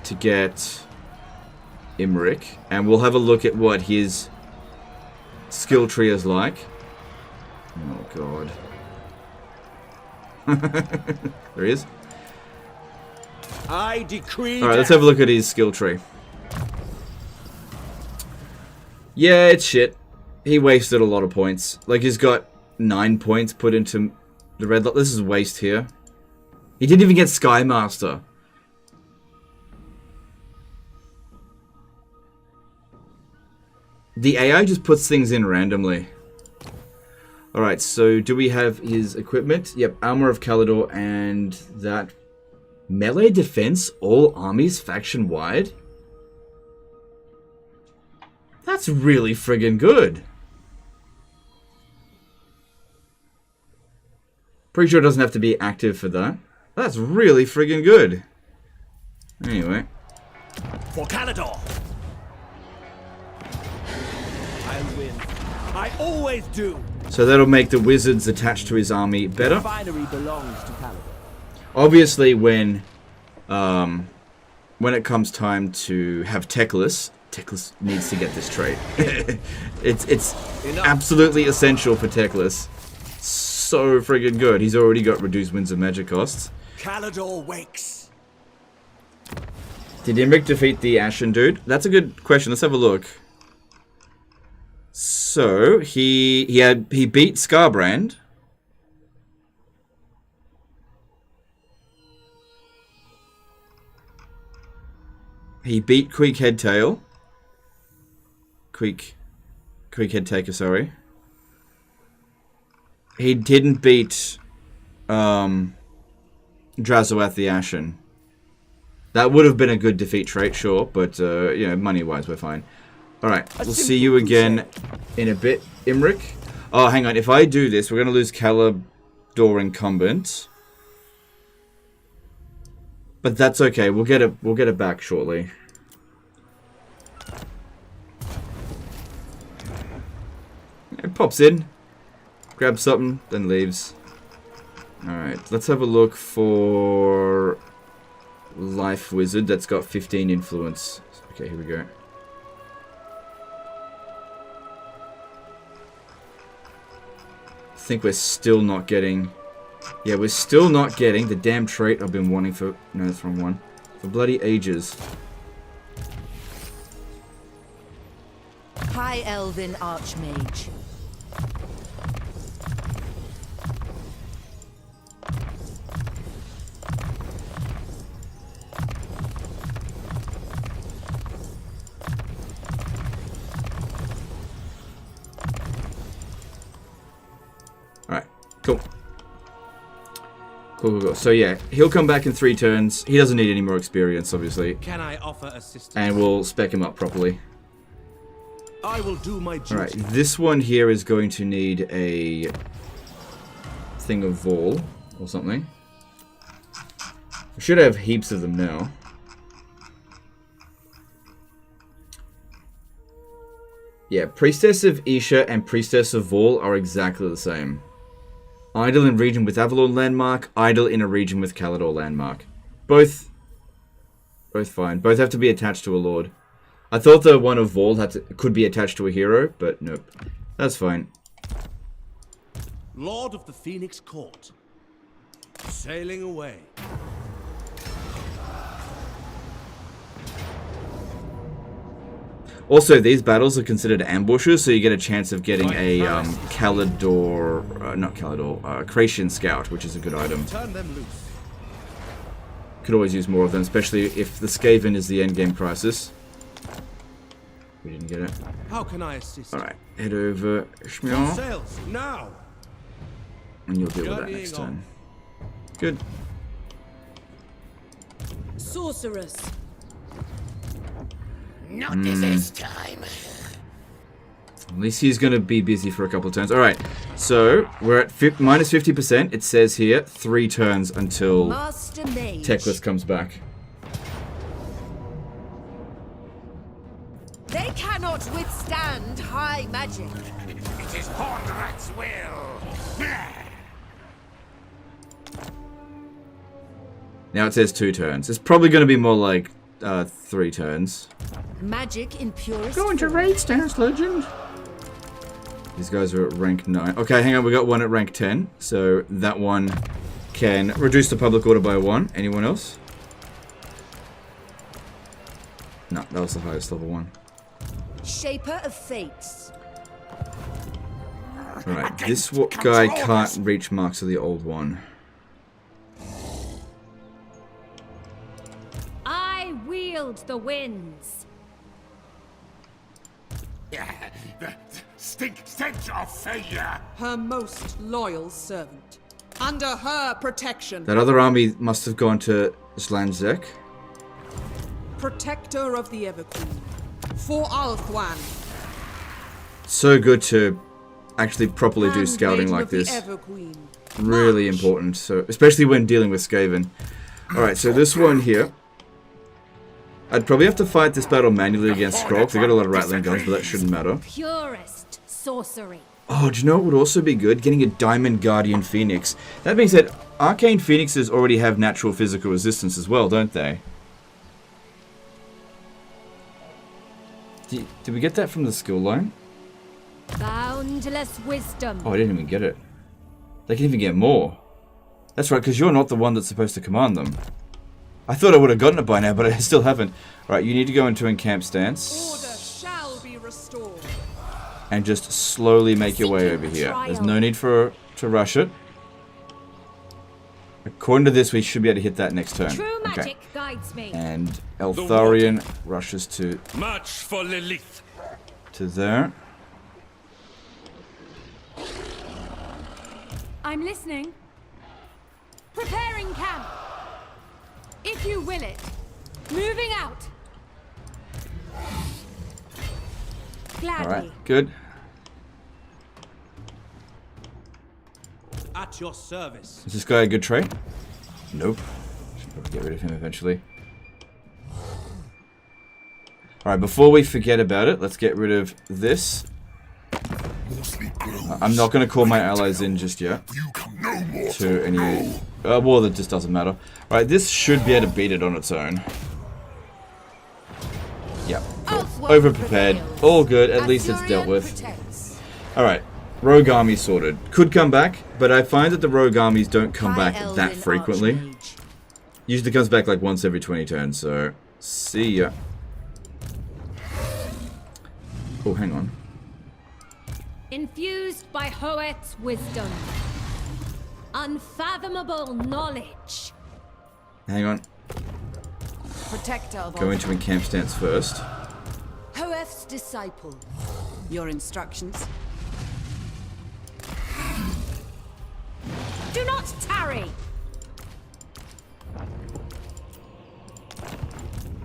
To get Imric. And we'll have a look at what his skill tree is like. Oh, God. There he is.
I decree.
Alright, let's have a look at his skill tree. Yeah, it's shit. He wasted a lot of points. Like, he's got 9 points put into the red lot. This is waste here. He didn't even get Skymaster. The AI just puts things in randomly. Alright, so do we have his equipment? Yep, Armor of Calidor and that... Melee defense, all armies faction-wide? That's really friggin' good. Pretty sure it doesn't have to be active for that. That's really friggin' good. Anyway.
For Calidor. I'll win. I always do.
So that'll make the wizards attached to his army better.
The refinery belongs to Calidor.
Obviously, when it comes time to have Teclis needs to get this trait. it's absolutely essential for Teclis. So friggin' good. He's already got reduced winds of magic costs.
Calidor wakes.
Did Imric defeat the Ashen dude? That's a good question. Let's have a look. So he beat Scarbrand. He beat Queek Headtail. Queek Headtaker, sorry. He didn't beat Drazoath the Ashen. That would have been a good defeat trait, sure, but, you know, money-wise, we're fine. Alright, we'll see you again in a bit, Imric. Oh, hang on, if I do this, we're going to lose Calador Incumbent. But that's okay, we'll get it back shortly. It pops in, grabs something, then leaves. Alright, let's have a look for Life Wizard. That's got 15 influence. Okay, here we go. I think we're still not getting... Yeah, we're still not getting the damn trait I've been wanting for... No, that's the wrong one. For bloody ages.
High Elven Archmage.
Alright, cool. Cool. So yeah, he'll come back in 3 turns. He doesn't need any more experience, obviously.
Can I offer assistance?
And we'll spec him up properly.
I will do my duty.
Alright, this one here is going to need a thing of Vol or something. We should have heaps of them now. Yeah, Priestess of Isha and Priestess of Vol are exactly the same. Idle in region with Avalon landmark, idle in a region with Calador landmark. Both fine. Both have to be attached to a lord. I thought the one of Vol could be attached to a hero, but nope. That's fine.
Lord of the Phoenix Court. Sailing away.
Also, these battles are considered ambushes, so you get a chance of getting a Calador, not Calador, Kracian Scout, which is a good item.
Turn them loose.
Could always use more of them, especially if the Skaven is the endgame crisis. We didn't get it.
How can I assist?
Alright, head over Shmiel,
Sails now.
and you'll deal with that next turn. Good.
Sorceress.
Not this time.
At least he's going to be busy for a couple of turns. Alright, so we're at minus 50%. It says here 3 turns until
Master Mage.
Teclis comes back.
They cannot withstand high magic.
It is Hornrat's will.
Now it says 2 turns. It's probably going to be more like 3 turns.
Magic in purest
Going to
form.
raid stance, legend. These guys are at rank 9. Okay, hang on. We got one at rank 10. So that one can reduce the public order by 1. Anyone else? No, that was the highest level one.
Shaper of Fates.
Alright, this guy can't reach marks of the old one.
I wield the winds.
The stench of failure.
Her most loyal servant. Under her protection.
That other army must have gone to Zlanzek.
Protector of the Everqueen. For Althwan.
So good to actually properly do scouting
Handmaiden
like
of the
this.
Everqueen.
Really
March.
important, so especially when dealing with Skaven. Alright, so this one here. I'd probably have to fight this battle manually against Skrull, because we got a lot of rattling guns, but that shouldn't matter.
Purest sorcery.
Oh, do you know what would also be good? Getting a Diamond Guardian Phoenix. That being said, Arcane Phoenixes already have natural physical resistance as well, don't they? Did we get that from the skill line?
Boundless wisdom.
Oh, I didn't even get it. They can even get more. That's right, because you're not the one that's supposed to command them. I thought I would have gotten it by now, but I still haven't. Right, you need to go into encamp stance.
Order shall be restored.
And just slowly make your way over here. There's no need to rush it. According to this, we should be able to hit that next turn.
True magic guides me.
And Eltharion rushes to
March for Lilith.
there.
I'm listening. Preparing camp. If you will it. Moving out. Gladly.
Alright, good.
At your service.
Is this guy a good trait? Nope. Should probably get rid of him eventually. Alright, before we forget about it, let's get rid of this. I'm not going to call my allies in just yet. To any war that just doesn't matter. Alright, this should be able to beat it on its own. Yeah, cool. Over-prepared. All good, at least it's dealt with. Alright, rogue army sorted. Could come back, but I find that the rogue armies don't come back that frequently. Usually comes back like once every 20 turns, so see ya. Oh, hang on.
Infused by Hoet's wisdom. Unfathomable knowledge.
Hang on.
Protector of
Go into encamp stance first.
Hoeth's disciple.
Your instructions.
Do not tarry.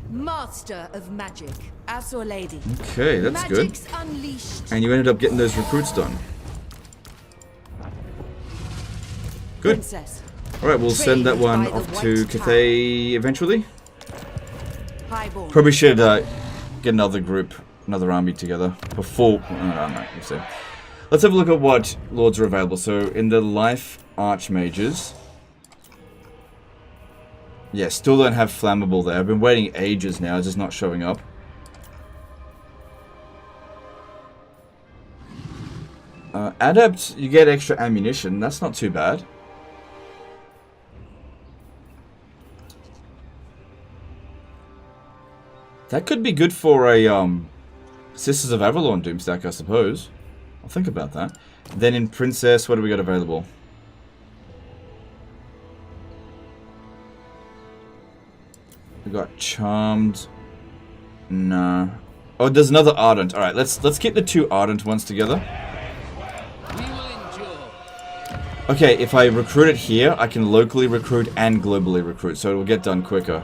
Master of magic.
As or lady.
Okay, that's good.
Magic's unleashed.
And you ended up getting those recruits done. Good.
Princess.
Alright, we'll send that one
by the
off to
White
Cathay eventually.
Highborn.
Probably should get another group, another army together before. I don't know, we'll see. Let's have a look at what lords are available. So in the life archmages, yeah, still don't have flammable there. I've been waiting ages now, it's just not showing up. Adept, you get extra ammunition. That's not too bad. That could be good for a Sisters of Avalon Doomstack, I suppose. I'll think about that. Then in Princess, what do we got available? We got Charmed. Nah. Oh, there's another Ardent. All right, let's keep the two Ardent ones together. Okay, if I recruit it here, I can locally recruit and globally recruit, so it will get done quicker.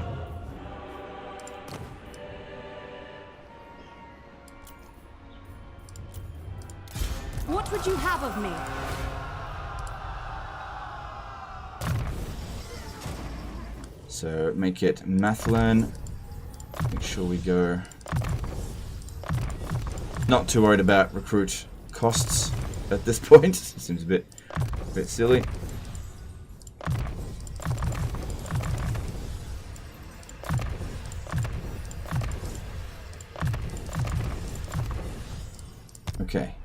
What would you have of me?
So make it Mathlin. Make sure we go. Not too worried about recruit costs at this point. Seems a bit silly. Okay.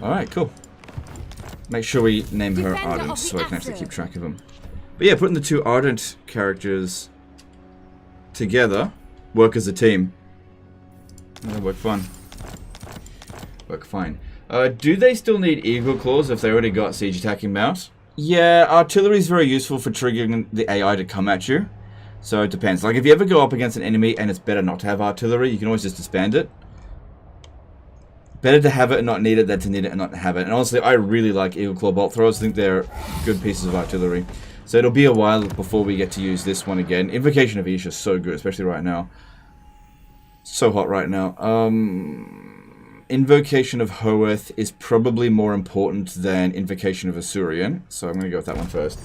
Alright, cool. Make sure we name her
Defender
Ardent
of the
so I can actually
Asur.
keep track of them. But yeah, putting the two Ardent characters together work as a team. That'll work fun. Work fine. Do they still need Eagle Claws if they already got Siege Attacking Mount? Yeah, artillery is very useful for triggering the AI to come at you. So it depends. Like if you ever go up against an enemy and it's better not to have artillery, you can always just disband it. Better to have it and not need it than to need it and not have it. And honestly, I really like Eagle Claw Bolt Throwers. I think they're good pieces of artillery. So it'll be a while before we get to use this one again. Invocation of Isha is so good, especially right now. So hot right now. Invocation of Hoeth is probably more important than Invocation of Aenarion. So I'm going to go with that one first.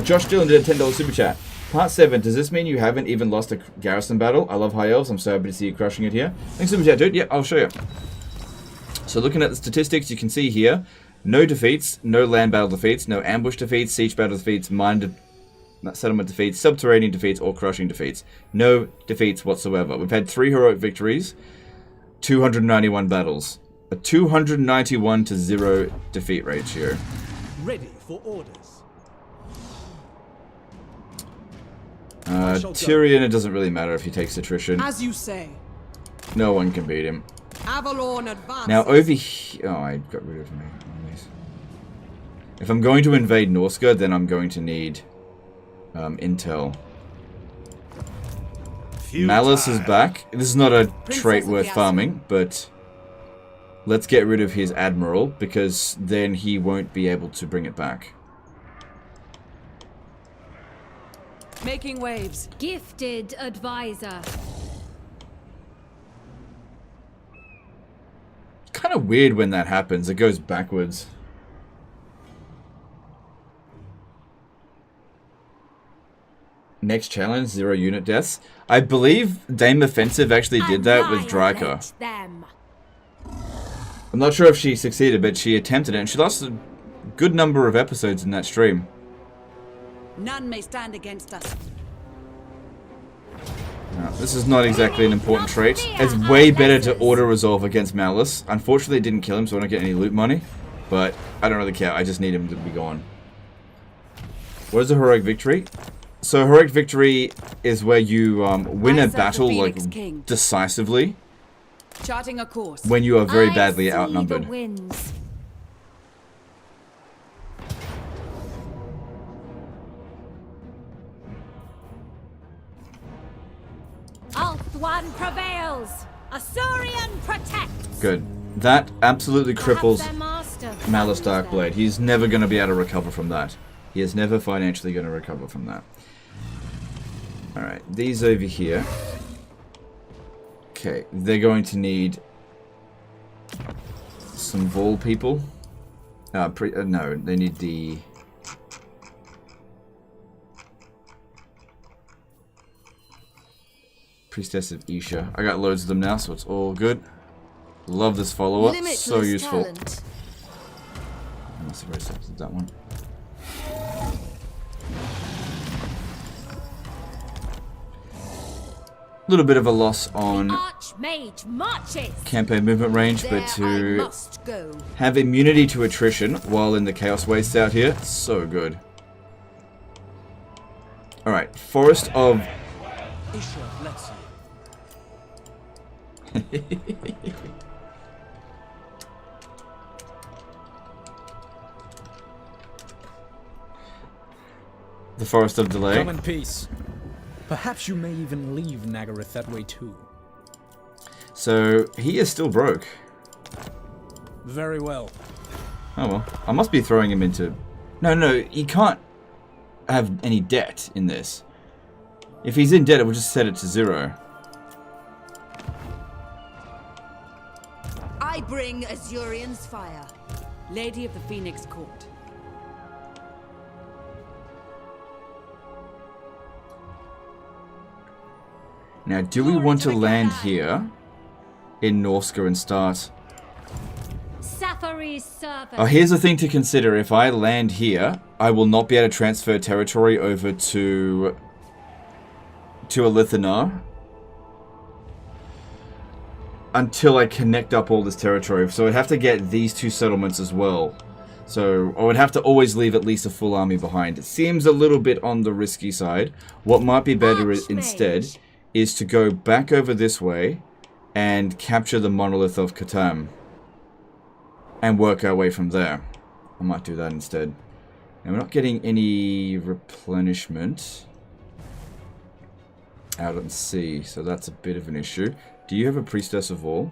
Josh Dillon did a $10 super chat. Part 7, does this mean you haven't even lost a garrison battle? I love High Elves. I'm so happy to see you crushing it here. Thanks super chat, dude. Yeah, I'll show you. So looking at the statistics, you can see here, no defeats, no land battle defeats, no ambush defeats, siege battle defeats, settlement defeats, subterranean defeats, or crushing defeats. No defeats whatsoever. We've had 3 heroic victories, 291 battles, a 291 to 0 defeat ratio.
Ready for orders.
Tyrion, it doesn't really matter if he takes attrition.
As you say.
No one can beat him.
Avalon advances.
Now over here, oh, I got rid of my armies. If I'm going to invade Norsca, then I'm going to need intel. Malice is back. This is not a trait worth farming, but Let's get rid of his admiral, because then he won't be able to bring it back.
Making waves.
Gifted advisor.
Kind of weird when that happens. It goes backwards. Next challenge, 0 unit deaths. I believe Dame Offensive actually did that with Dryka.
Them.
I'm not sure if she succeeded, but she attempted it, and she lost a good number of episodes in that stream.
None may stand against us.
Now, this is not exactly an important trait. It's way better to auto-resolve against Malice. Unfortunately, it didn't kill him, so I don't get any loot money. But I don't really care. I just need him to be gone. What is a heroic victory? So heroic victory is where you win a battle like decisively
Charting a course.
when you are very badly outnumbered.
Wins. Ulthuan prevails. Asuryan protects.
Good. That absolutely cripples
Their master
Malice
follows them.
Darkblade. He's never going to be able to recover from that. He is never financially going to recover from that. Alright, these over here. Okay, they're going to need some Vol people. No, they need the... Priestess of Isha. I got loads of them now, so it's all good. Love this follow-up. So useful. I must have accepted that one. A little bit of a loss on
Archmage marches.
campaign movement range, but
I
to
must go.
have immunity to attrition while in the Chaos Waste out here, so good. Alright, Forest of...
Isha bless you.
The Forest of Delay.
Come in peace. Perhaps you may even leave Nagaroth that way too.
So, he is still broke.
Very well.
Oh well. I must be throwing him into... No, he can't have any debt in this. If he's in debt, it will just set it to 0.
I bring Azurian's fire.
Lady of the Phoenix Court.
Now, do we want to land here in Norska and start...
Safari's servant.
Oh, here's the thing to consider. If I land here, I will not be able to transfer territory over to Elithanar until I connect up all this territory. So I'd have to get these 2 settlements as well. So I would have to always leave at least a full army behind. It seems a little bit on the risky side. What might be better instead is to go back over this way and capture the Monolith of Katam and work our way from there. I might do that instead. And we're not getting any replenishment out at sea, so that's a bit of an issue. Do you have a Priestess of All?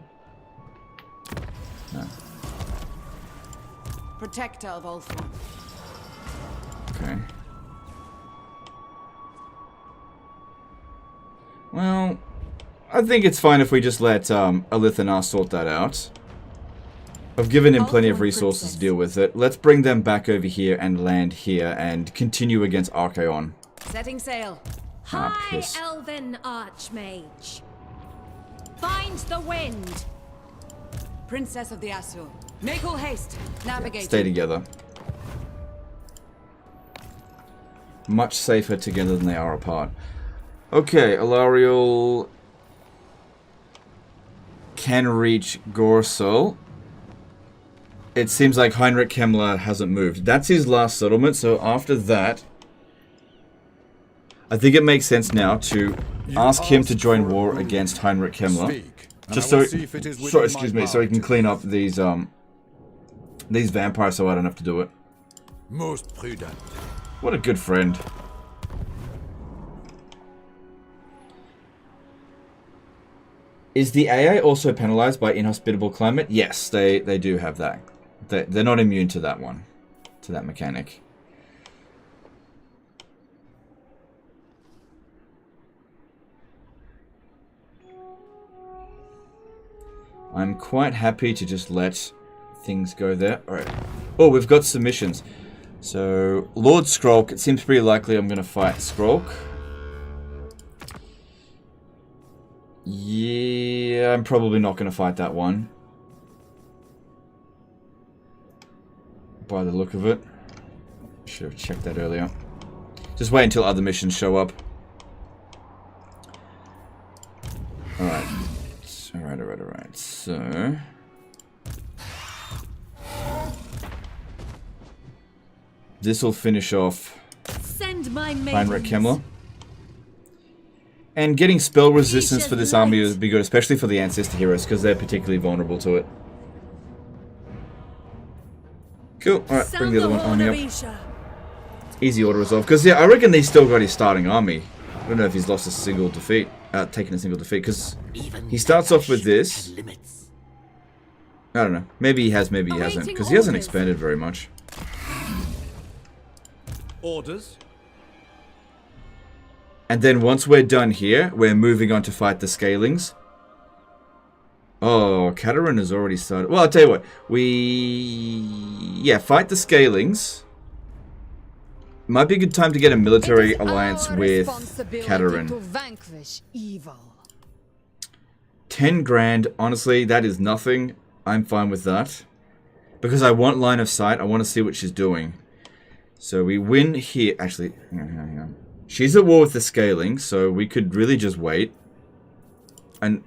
No.
Protector of Ulthuan.
Okay. Well, I think it's fine if we just let Elithanar sort that out. I've given him plenty of resources to deal with it. Let's bring them back over here and land here and continue against Archaon.
Setting sail.
High
piss.
Elven Archmage. Find the wind.
Princess of the Asur. Make all haste. Navigate.
Stay together. Much safer together than they are apart. Okay, Alariel can reach Gorsel. It seems like Heinrich Kemmler hasn't moved. That's his last settlement, so after that, I think it makes sense now to ask him to join war against Heinrich Kemmler. Just so, excuse me, so he can clean up these vampires so I don't have to do it.
Most prudent.
What a good friend. Is the AA also penalized by inhospitable climate? Yes, they do have that. They're not immune to that one, to that mechanic. I'm quite happy to just let things go there. Alright. Oh, we've got submissions. So, Lord Skrolk, it seems pretty likely I'm going to fight Skrolk. Yeah, I'm probably not going to fight that one. By the look of it. Should have checked that earlier. Just wait until other missions show up. Alright. Alright. So... this will finish off
Send my
Heinrich Kemmler. And getting spell resistance for this army would be good, especially for the Ancestor heroes, because they're particularly vulnerable to it. Cool. Alright, bring the other one on here. Easy auto resolve. Because, yeah, I reckon he's still got his starting army. I don't know if he's lost a single defeat. Taken a single defeat, because he starts off with this. I don't know. Maybe he has, maybe he hasn't. Because he hasn't expanded very much.
Orders.
And then once we're done here, we're moving on to fight the Scalings. Oh, Katerin has already started. Well, I'll tell you what. Yeah, fight the Scalings. Might be a good time to get a military alliance with Katerin. 10 grand, honestly, that is nothing. I'm fine with that. Because I want line of sight. I want to see what she's doing. So we win here. Actually, hang on. She's at war with the Scaling, so we could really just wait. And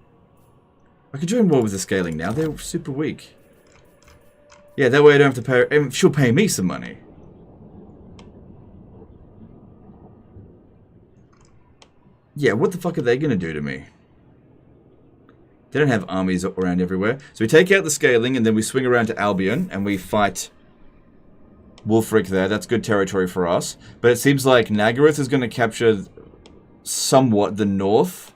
I could join war with the Scaling now. They're super weak. Yeah, that way I don't have to pay her. And she'll pay me some money. Yeah, what the fuck are they going to do to me? They don't have armies around everywhere. So we take out the Scaling, and then we swing around to Albion, and we fight Wulfric there. That's good territory for us. But it seems like Nagaroth is going to capture somewhat the north.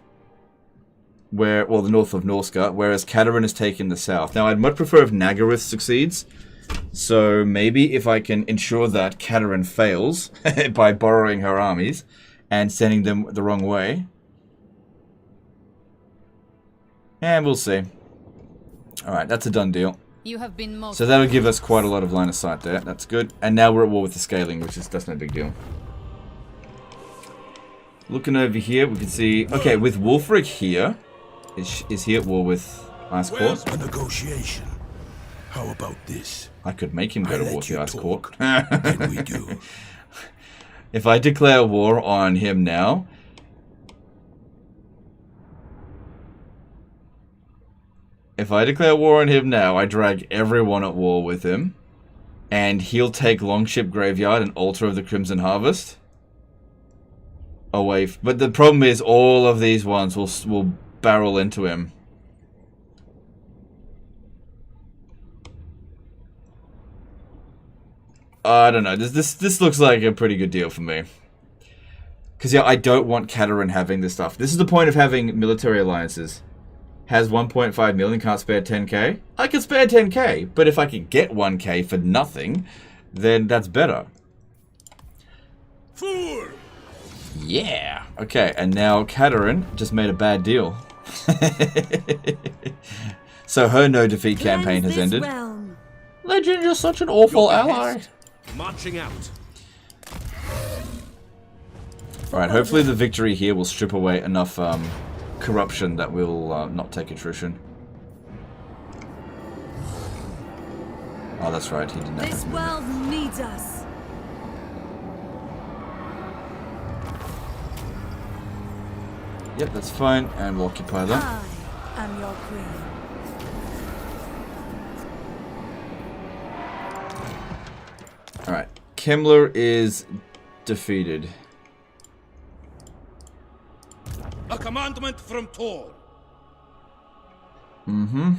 Well, the north of Norsca, whereas Katerin is taking the south. Now, I'd much prefer if Nagaroth succeeds. So maybe if I can ensure that Katerin fails by borrowing her armies and sending them the wrong way. And we'll see. Alright, that's a done deal.
You have been
so that'll give us quite a lot of line of sight there. That's good. And now we're at war with the Scaling, that's no big deal. Looking over here, we can see... okay, with Wulfric here, is he at war with Ice Court?
Where's the negotiation? How about this?
I could make him go to war with the Ice Court.
Then we do.
If I declare war on him now... if I declare war on him now, I drag everyone at war with him. And he'll take Longship Graveyard and Altar of the Crimson Harvest away. But the problem is all of these ones will barrel into him. I don't know. This looks like a pretty good deal for me. Because, yeah, I don't want Katerin having this stuff. This is the point of having military alliances. Has 1.5 million, can't spare 10k. I can spare 10k, but if I can get 1k for nothing, then that's better.
Fool!
Yeah. Okay, and now Katerin just made a bad deal. So her no defeat campaign has ended. Legend, you're such an awful ally.
Marching out.
Alright, hopefully the victory here will strip away enough corruption that will not take attrition. Oh, that's right, he didn't have
This world needs us.
Yep, that's fine, and we'll occupy that.
I am your queen.
Alright, Kemmler is defeated.
A commandment from Tor.
Mm-hmm.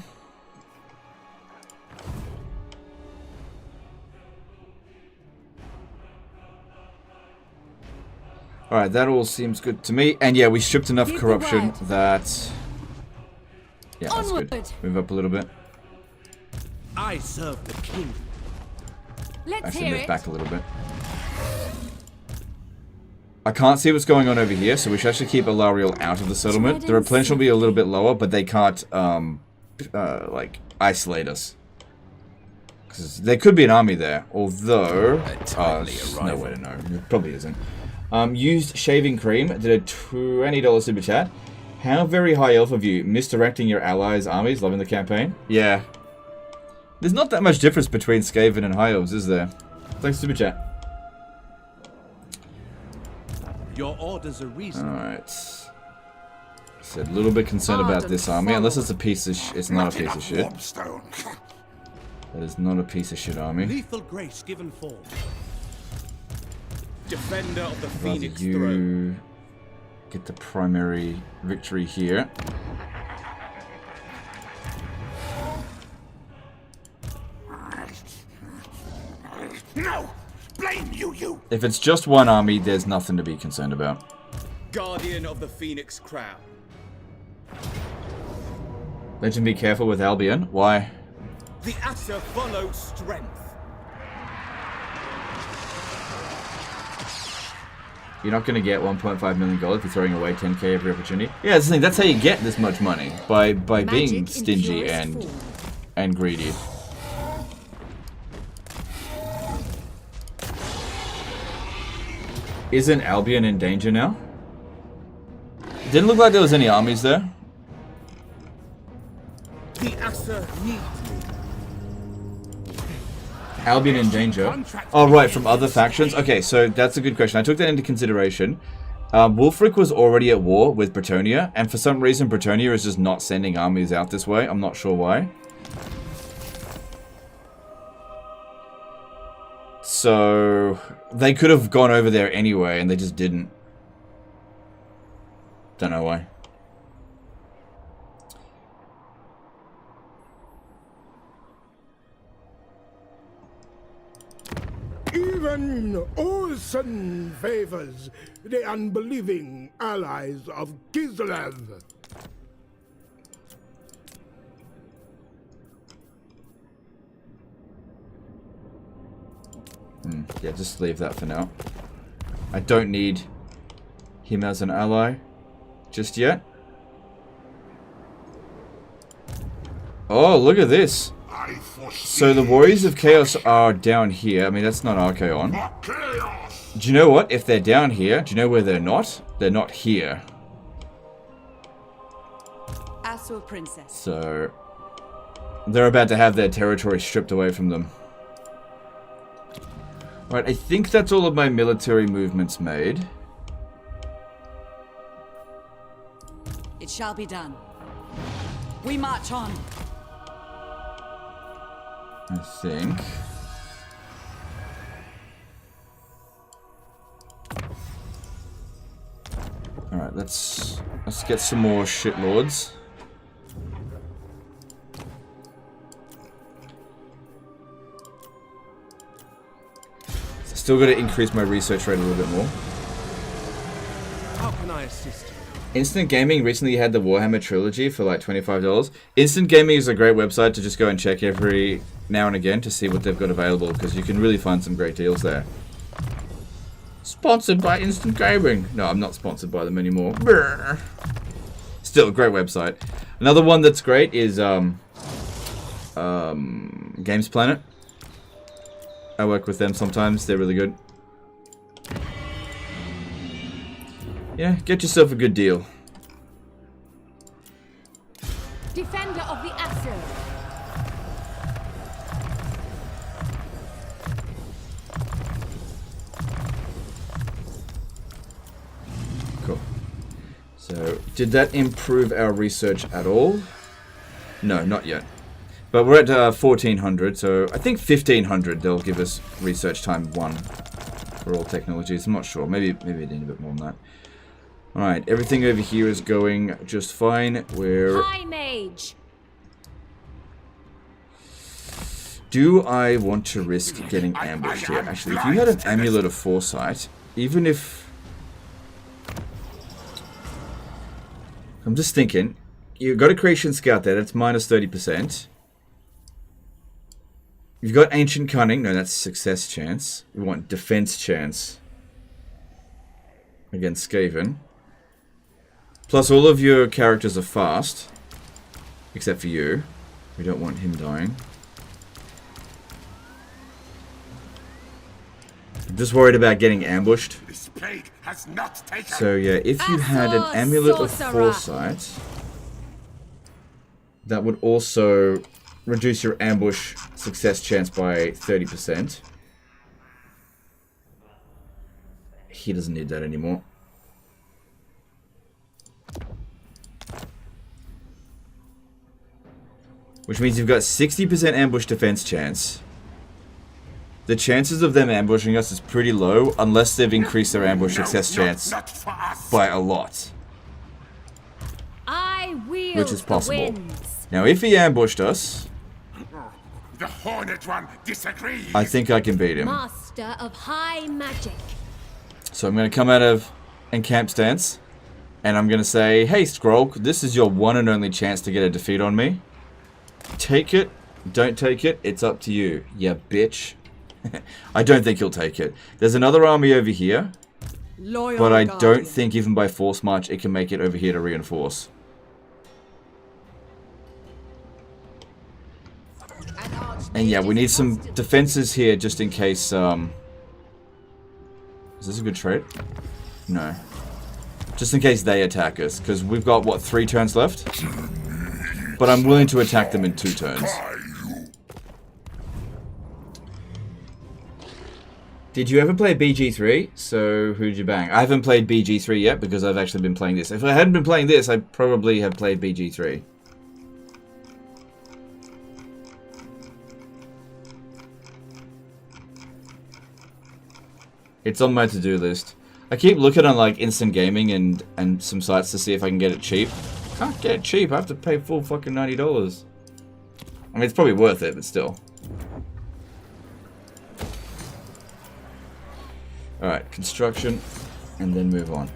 Alright, that all seems good to me. And yeah, we stripped enough corruption that Yeah, that's good.
Onward.
Move up a little bit.
I serve the king.
Let's
Actually,
hear
move
it.
back a little bit. I can't see what's going on over here, so we should actually keep Alariel out of the settlement. The replenish will be a little bit lower, but they can't, like, isolate us. Because there could be an army there, although... there's no way to know. It probably isn't. Used shaving cream, did a $20 super chat. How very high elf of you, misdirecting your allies' armies, loving the campaign? Yeah. There's not that much difference between Skaven and high elves, is there? Thanks, super chat.
Your orders are reasonable.
Alright. So a little bit concerned about this army, unless it's a piece of it's not a piece of shit. That is not a piece of shit army.
Lethal grace given form.
Defender of the
Rather
Phoenix
you
Throne.
get the primary victory here.
No! Blame you!
If it's just one army, there's nothing to be concerned about.
Guardian of the Phoenix Crown.
Legend, be careful with Albion. Why?
The Asher follow strength.
You're not going to get 1.5 million gold if you're throwing away 10k every opportunity. Yeah, that's the thing. That's how you get this much money, by being stingy and greedy. Isn't Albion in danger now? Didn't look like there was any armies there.
The Asher need
Albion in danger. Oh, right, from other factions? Okay, so that's a good question. I took that into consideration. Wulfric was already at war with Bretonnia, and for some reason Bretonnia is just not sending armies out this way. I'm not sure why. So they could have gone over there anyway, and they just didn't. Don't know why.
Even Olsen favors the unbelieving allies of Kislev.
Yeah, just leave that for now. I don't need him as an ally just yet. Oh, look at this. So the Warriors of Chaos are down here. I mean, that's not Archaon. Do you know what? If they're down here, do you know where they're not? They're not here.
Asur Princess.
So they're about to have their territory stripped away from them. Right, I think that's all of my military movements made.
It shall be done. We march on.
I think. Alright, let's get some more shitlords. Still got to increase my research rate a little bit more.
How can I assist you?
Instant Gaming recently had the Warhammer trilogy for like $25. Instant Gaming is a great website to just go and check every now and again to see what they've got available, because you can really find some great deals there. Sponsored by Instant Gaming. No, I'm not sponsored by them anymore. Brr. Still a great website. Another one that's great is Games Planet. I work with them sometimes. They're really good. Yeah, get yourself a good deal.
Defender of the Asher.
Cool. So, did that improve our research at all? No, not yet. But we're at 1400, so I think 1500 they'll give us research time 1 for all technologies. I'm not sure. Maybe it need a bit more than that. Alright, everything over here is going just fine. We're...
High Mage.
Do I want to risk getting ambushed here? Actually, if you had an Amulet of Foresight, even if... I'm just thinking, you've got a Creation Scout there. That's minus 30%. You've got Ancient Cunning. No, that's success chance. We want defense chance against Skaven. Plus, all of your characters are fast, except for you. We don't want him dying. I'm just worried about getting ambushed.
This plague has not taken.
So yeah, if you had an Amulet of Foresight, that would also reduce your ambush success chance by 30%. He doesn't need that anymore. Which means you've got 60% ambush defense chance. The chances of them ambushing us is pretty low, unless they've increased their ambush success chance by a lot. Which is possible. Now, if he ambushed us,
the Hornet one disagrees.
I think I can beat him.
Master of high magic.
So I'm going to come out of Encamp Stance, and I'm going to say, hey, Skrulk, this is your one and only chance to get a defeat on me. Take it, don't take it, it's up to you, ya bitch. I don't think he'll take it. There's another army over here, but I don't think even by Force March it can make it over here to reinforce. And yeah, we need some defenses here just in case, Is this a good trade? No. Just in case they attack us, because we've got, what, 3 turns left? But I'm willing to attack them in 2 turns. Did you ever play BG3? So, who'd you bang? I haven't played BG3 yet, because I've actually been playing this. If I hadn't been playing this, I'd probably have played BG3. It's on my to-do list. I keep looking on like Instant Gaming and some sites to see if I can get it cheap. Can't get it cheap. I have to pay full fucking $90. I mean, it's probably worth it, but still. Alright, construction, and then move on.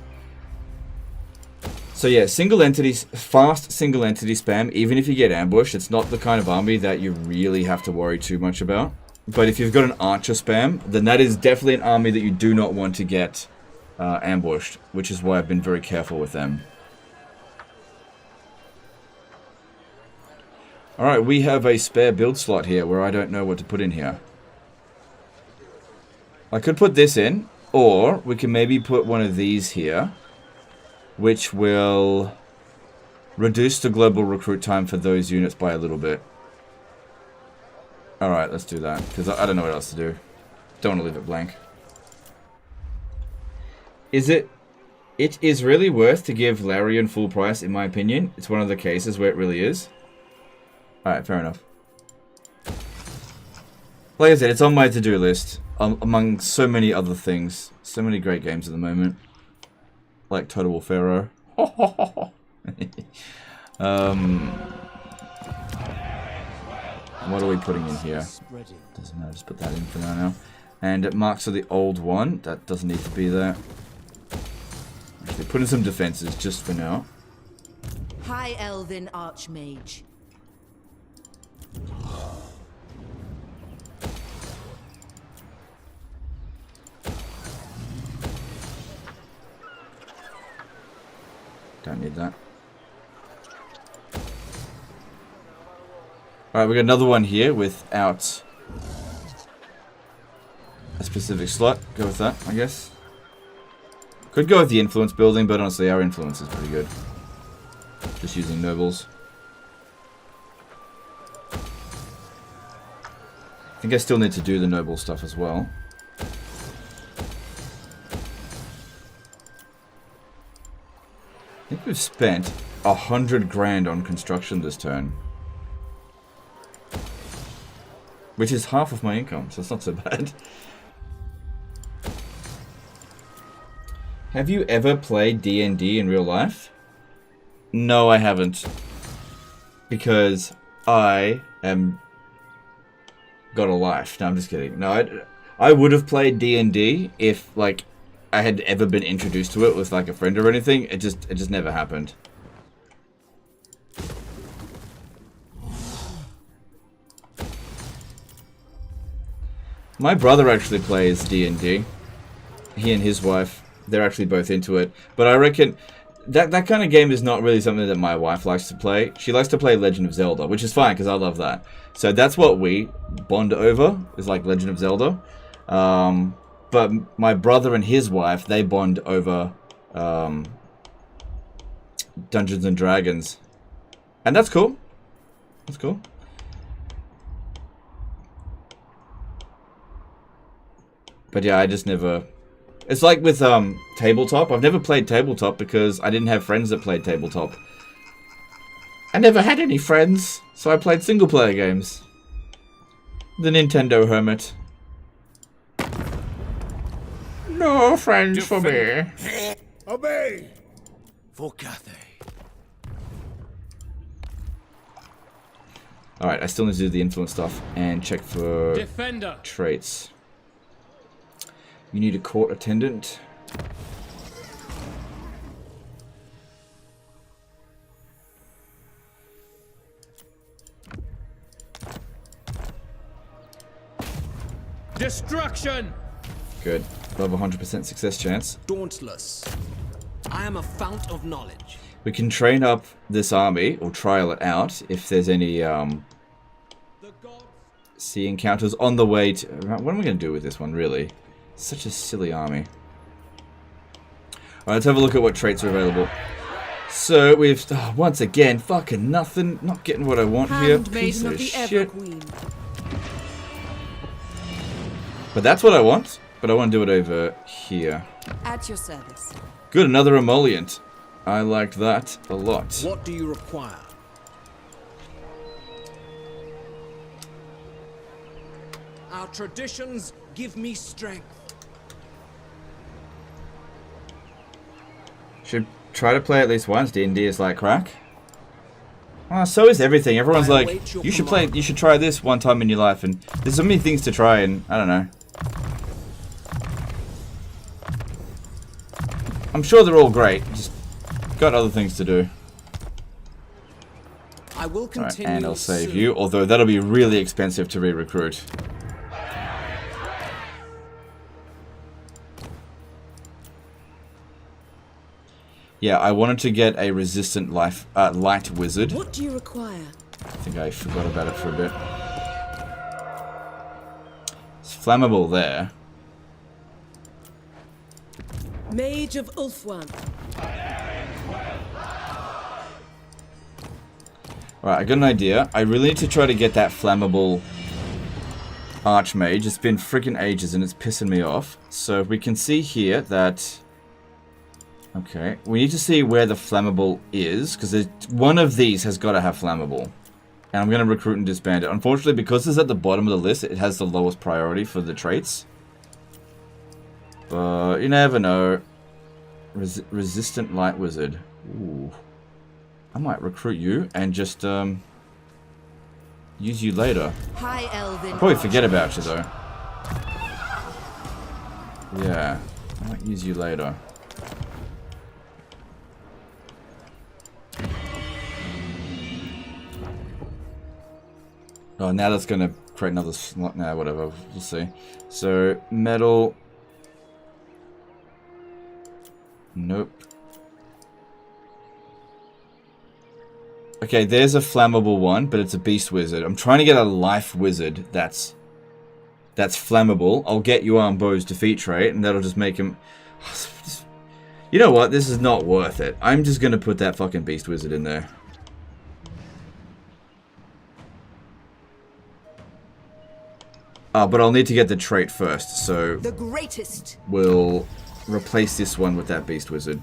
So yeah, single entities, fast single entity spam, even if you get ambushed, it's not the kind of army that you really have to worry too much about. But if you've got an archer spam, then that is definitely an army that you do not want to get ambushed, which is why I've been very careful with them. Alright, we have a spare build slot here where I don't know what to put in here. I could put this in, or we can maybe put one of these here, which will reduce the global recruit time for those units by a little bit. Alright, let's do that, because I don't know what else to do. Don't want to leave it blank. It is really worth to give Larian full price, in my opinion. It's one of the cases where it really is. Alright, fair enough. Like I said, it's on my to-do list, among so many other things. So many great games at the moment. Like Total War Pharaoh. What are we putting in here? Doesn't matter, just put that in for now. And it marks for the old one. That doesn't need to be there. Actually, put in some defenses just for now.
High Elven Archmage.
Don't need that. Alright, we got another one here without a specific slot. Go with that, I guess. Could go with the influence building, but honestly, our influence is pretty good. Just using nobles. I think I still need to do the noble stuff as well. I think we've spent 100 grand on construction this turn. Which is half of my income, so it's not so bad. Have you ever played D&D in real life? No, I haven't. Because I am... got a life. No, I'm just kidding. No, I would have played D&D if, like, I had ever been introduced to it with, like, a friend or anything. It just never happened. My brother actually plays D&D. He and his wife, they're actually both into it. But I reckon that kind of game is not really something that my wife likes to play. She likes to play Legend of Zelda, which is fine because I love that. So that's what we bond over, is like Legend of Zelda. But my brother and his wife, they bond over Dungeons and Dragons. And that's cool. That's cool. But yeah, I just never... It's like with tabletop. I've never played tabletop because I didn't have friends that played tabletop. I never had any friends, so I played single-player games. The Nintendo hermit. No friends for me.
Obey!
For Cathay.
Alright, I still need to do the influence stuff and check for
Defender.
traits. You need a court attendant.
Destruction.
Good. Above 100% success chance.
Dauntless. I am a fount of knowledge.
We can train up this army, or trial it out, if there's any sea encounters on the way to... What am I going to do with this one, really? Such a silly army. Alright, let's have a look at what traits are available. So, we've... once again, fucking nothing. Not getting what I want here. Piece of shit. But that's what I want. But I want to do it over here.
At your service.
Good, another emollient. I liked that a lot.
What do you require? Our traditions give me strength.
Should try to play at least once. D&D is like crack. Oh, so is everything. Everyone's like, you should try this one time in your life, and there's so many things to try, and I don't know. I'm sure they're all great. Just got other things to do.
I will continue.
Right, and I'll save you, although that'll be really expensive to re-recruit. Yeah, I wanted to get a resistant light wizard.
What do you require?
I think I forgot about it for a bit. It's flammable there.
Mage of Ulfwan.
Right, I got an idea. I really need to try to get that flammable archmage. It's been freaking ages and it's pissing me off. So we can see here that... Okay, we need to see where the flammable is, because one of these has got to have flammable. And I'm going to recruit and disband it. Unfortunately, because it's at the bottom of the list, it has the lowest priority for the traits. But you never know. Resistant light wizard. Ooh. I might recruit you and just use you later.
High Elven.
I'll probably forget about you though. Yeah, I might use you later. Oh, now that's gonna create another slot. Nah, whatever. We'll see. So metal. Nope. Okay, there's a flammable one, but it's a beast wizard. I'm trying to get a life wizard that's flammable. I'll get you arm bow's defeat trait, and that'll just make him... You know what? This is not worth it. I'm just gonna put that fucking beast wizard in there. But I'll need to get the trait first, so...
The greatest.
We'll replace this one with that beast wizard.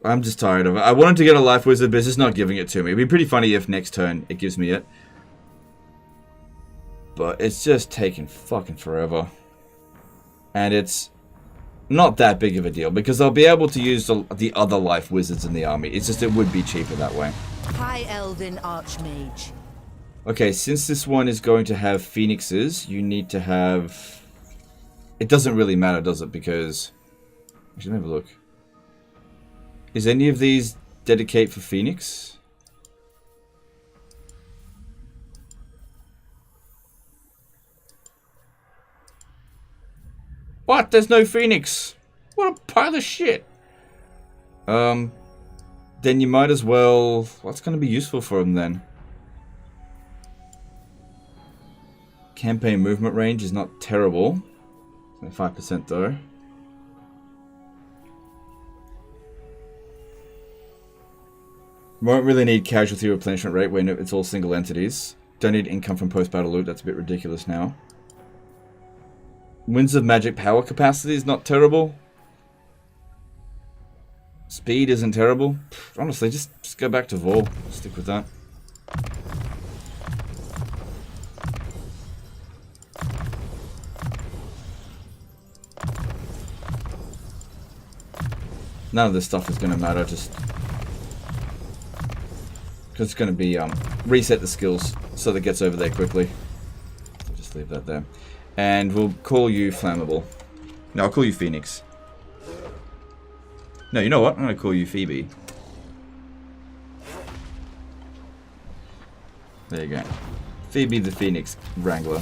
I'm just tired of it. I wanted to get a life wizard, but it's just not giving it to me. It'd be pretty funny if next turn it gives me it. But it's just taking fucking forever. And it's not that big of a deal, because I'll be able to use the other life wizards in the army. It's just it would be cheaper that way.
High Elven Archmage.
Okay, since this one is going to have phoenixes, you need to have... It doesn't really matter, does it? Because... Actually, let me have a look. Is any of these dedicate for Phoenix? What? There's no Phoenix. What a pile of shit. Then you might as well... What's going to be useful for him then? Campaign movement range is not terrible. 5% though. Won't really need casualty replenishment rate when it's all single entities. Don't need income from post-battle loot. That's a bit ridiculous now. Winds of Magic power capacity is not terrible. Speed isn't terrible. Honestly, just go back to Vol. Stick with that. None of this stuff is going to matter, just... because it's going to be, reset the skills so that it gets over there quickly. So just leave that there. And we'll call you Flammable. No, I'll call you Phoenix. No, you know what? I'm going to call you Phoebe. There you go. Phoebe the Phoenix Wrangler.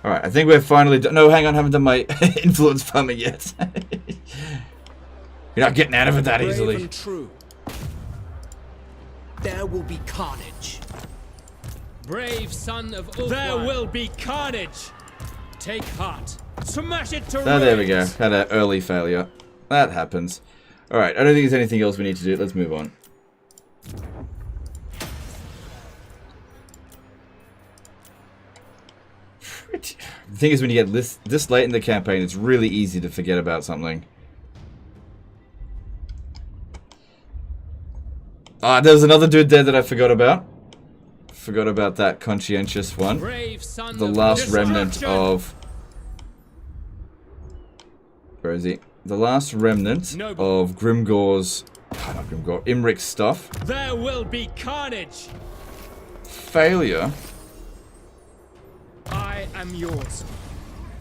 Alright, I think we're finally done. No, hang on, I haven't done my influence farming yet. You're not getting out of it that easily.
Brave and true. There will be carnage.
Brave son of Ulthuan. There will be carnage. Take heart. Smash it to
Oh, there we go. Had an early failure. That happens. Alright, I don't think there's anything else we need to do. Let's move on. The thing is, when you get this late in the campaign, it's really easy to forget about something. Ah, there's another dude there that I forgot about. Forgot about that conscientious one. The last remnant of... Where is he? The last remnant of Grimgor's... Oh, not Grimgor. Imric's stuff.
There will be carnage.
Failure.
I am yours.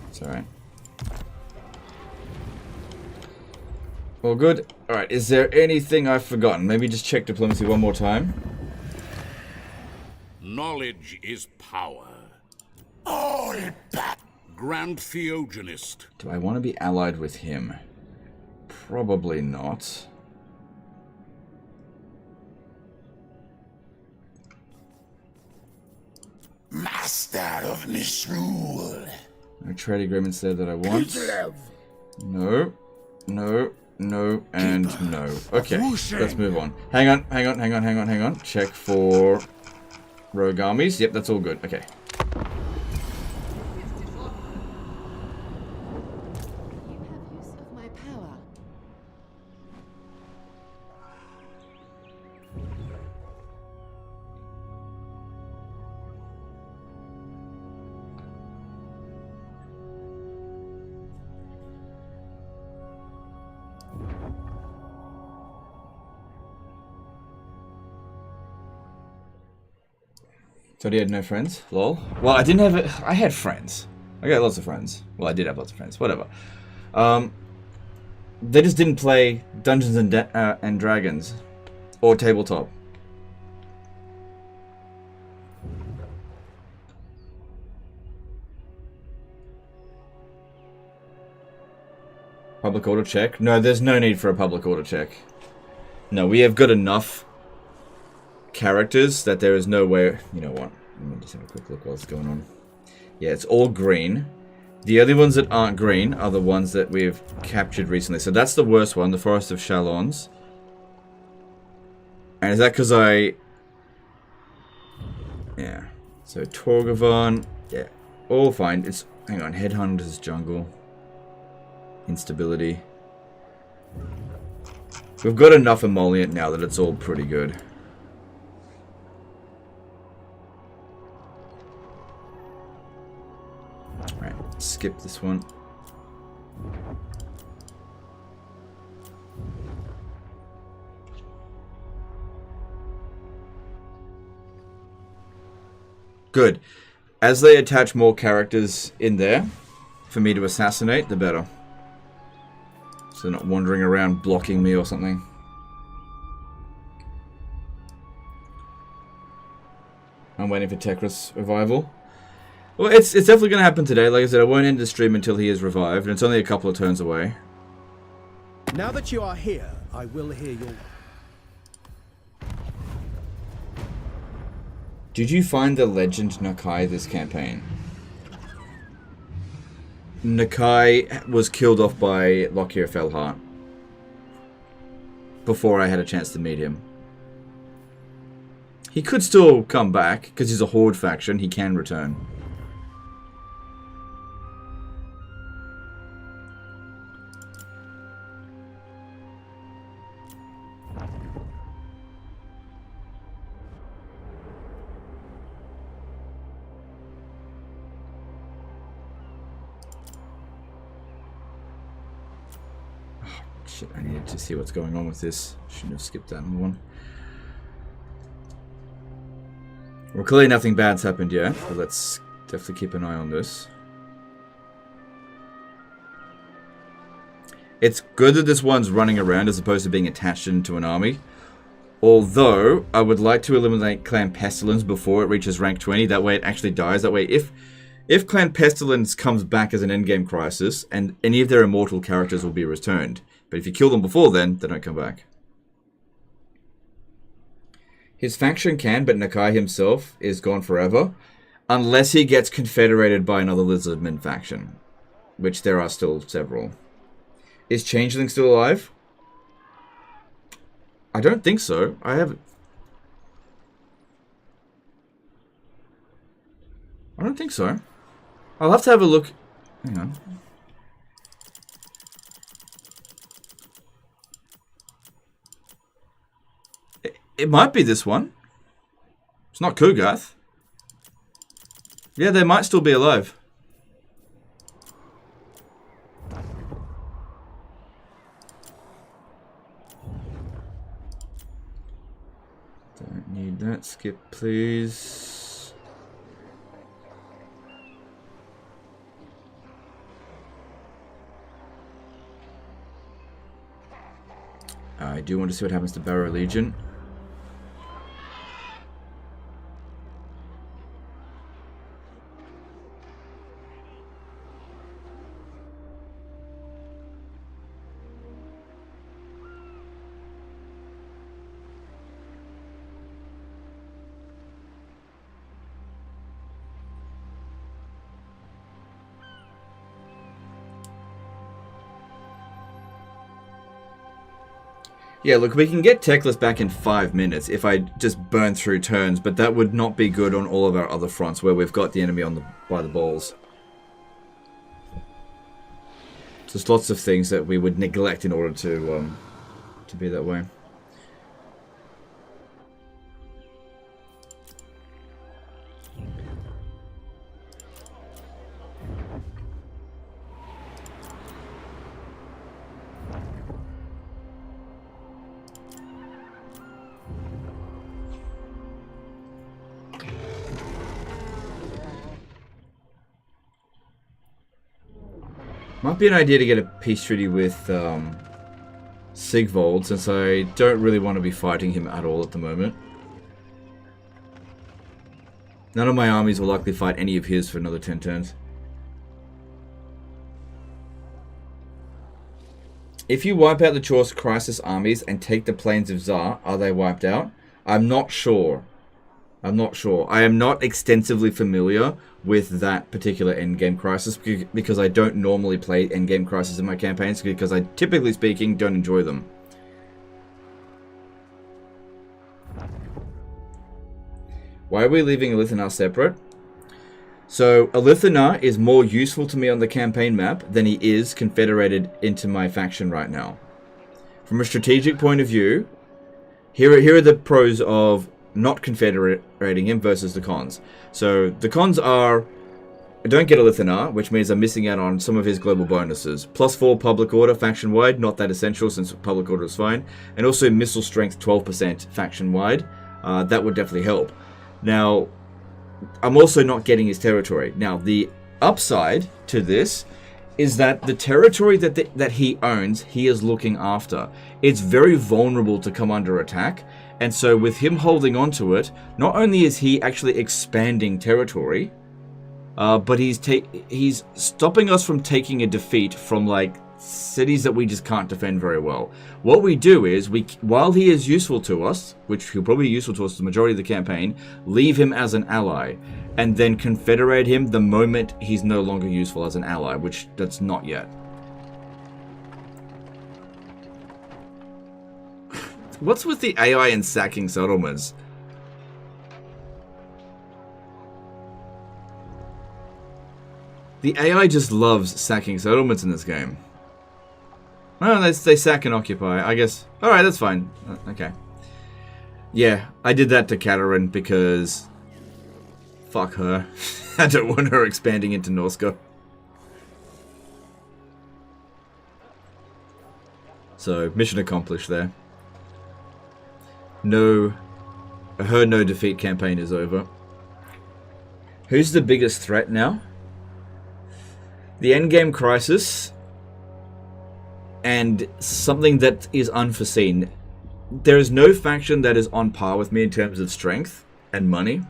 It's alright. Well, good. Alright, is there anything I've forgotten? Maybe just check diplomacy one more time.
Knowledge is power. All back. Grand Theogenist.
Do I want to be allied with him? Probably not.
Master of Misrule.
No trade agreements there that I want. No. No. No. And no. Okay. Let's move on. Hang on. Check for rogue armies. Yep, that's all good. Okay. So he had no friends? Lol. Well, I didn't have it. I had friends. I got lots of friends. Well, I did have lots of friends. Whatever. They just didn't play Dungeons and Dragons or tabletop. Public order check? No, there's no need for a public order check. No, we have got enough characters that there is no way... You know what? Let me just have a quick look what's going on. Yeah, it's all green. The only ones that aren't green are the ones that we've captured recently. So that's the worst one, the Forest of Chalons. And is that because I... Yeah. So Torgavon. Yeah. All fine. It's... Hang on. Headhunters Jungle. Instability. We've got enough emollient now that it's all pretty good. Alright, skip this one. Good. as they attach more characters in there for me to assassinate, the better. So they're not wandering around blocking me or something. I'm waiting for Tekris revival. Well, it's definitely going to happen today. Like I said, I won't end the stream until he is revived, and it's only a couple of turns away.
Now that you are here, I will hear your...
Did you find the legend Nakai this campaign? Nakai was killed off by Lockyer Fellheart before I had a chance to meet him. He could still come back, because he's a Horde faction, he can return. Shit, I needed to see what's going on with this. Shouldn't have skipped that one. Well, clearly nothing bad's happened yet, but let's definitely keep an eye on this. It's good that this one's running around as opposed to being attached into an army. Although, I would like to eliminate Clan Pestilence before it reaches rank 20. That way it actually dies. That way, if Clan Pestilence comes back as an endgame crisis, and any of their immortal characters will be returned. But if you kill them before then, they don't come back. His faction can, but Nakai himself is gone forever. Unless he gets confederated by another Lizardman faction. Which there are still several. Is Changeling still alive? I don't think so. I don't think so. I'll have to have a look. Hang on. It might be this one. It's not Kugath. Yeah, they might still be alive. Don't need that. Skip, please. I do want to see what happens to Barrow Legion. Yeah, look, we can get Teclis back in 5 minutes if I just burn through turns, but that would not be good on all of our other fronts where we've got the enemy on by the balls. So there's lots of things that we would neglect in order to be that way. Might be an idea to get a peace treaty with Sigvold, since I don't really want to be fighting him at all at the moment. None of my armies will likely fight any of his for another 10 turns. If you wipe out the Chorus Crisis armies and take the Plains of Zar, are they wiped out? I'm not sure. I'm not sure. I am not extensively familiar with that particular endgame crisis because I don't normally play endgame crisis in my campaigns because I, typically speaking, don't enjoy them. Why are we leaving Elithanar separate? So, Elithanar is more useful to me on the campaign map than he is confederated into my faction right now. From a strategic point of view, here are the pros of not confederating him versus the cons. So the cons are, I don't get Elithanar, which means I'm missing out on some of his global bonuses. +4 public order faction wide, not that essential since public order is fine. And also missile strength 12% faction wide. That would definitely help. Now, I'm also not getting his territory. Now, the upside to this is that the territory that he owns, he is looking after. It's very vulnerable to come under attack, and so with him holding on to it, not only is he actually expanding territory, but he's stopping us from taking a defeat from, like, cities that we just can't defend very well. What we do is, while he is useful to us, which he'll probably be useful to us the majority of the campaign, leave him as an ally, and then confederate him the moment he's no longer useful as an ally, which that's not yet. What's with the AI and sacking settlements? The AI just loves sacking settlements in this game. Oh, they sack and occupy, I guess. Alright, that's fine. Okay. Yeah, I did that to Kataryn because... fuck her. I don't want her expanding into Norska. So, mission accomplished there. Her no defeat campaign is over. Who's the biggest threat now? The endgame crisis... and something that is unforeseen. There is no faction that is on par with me in terms of strength and money.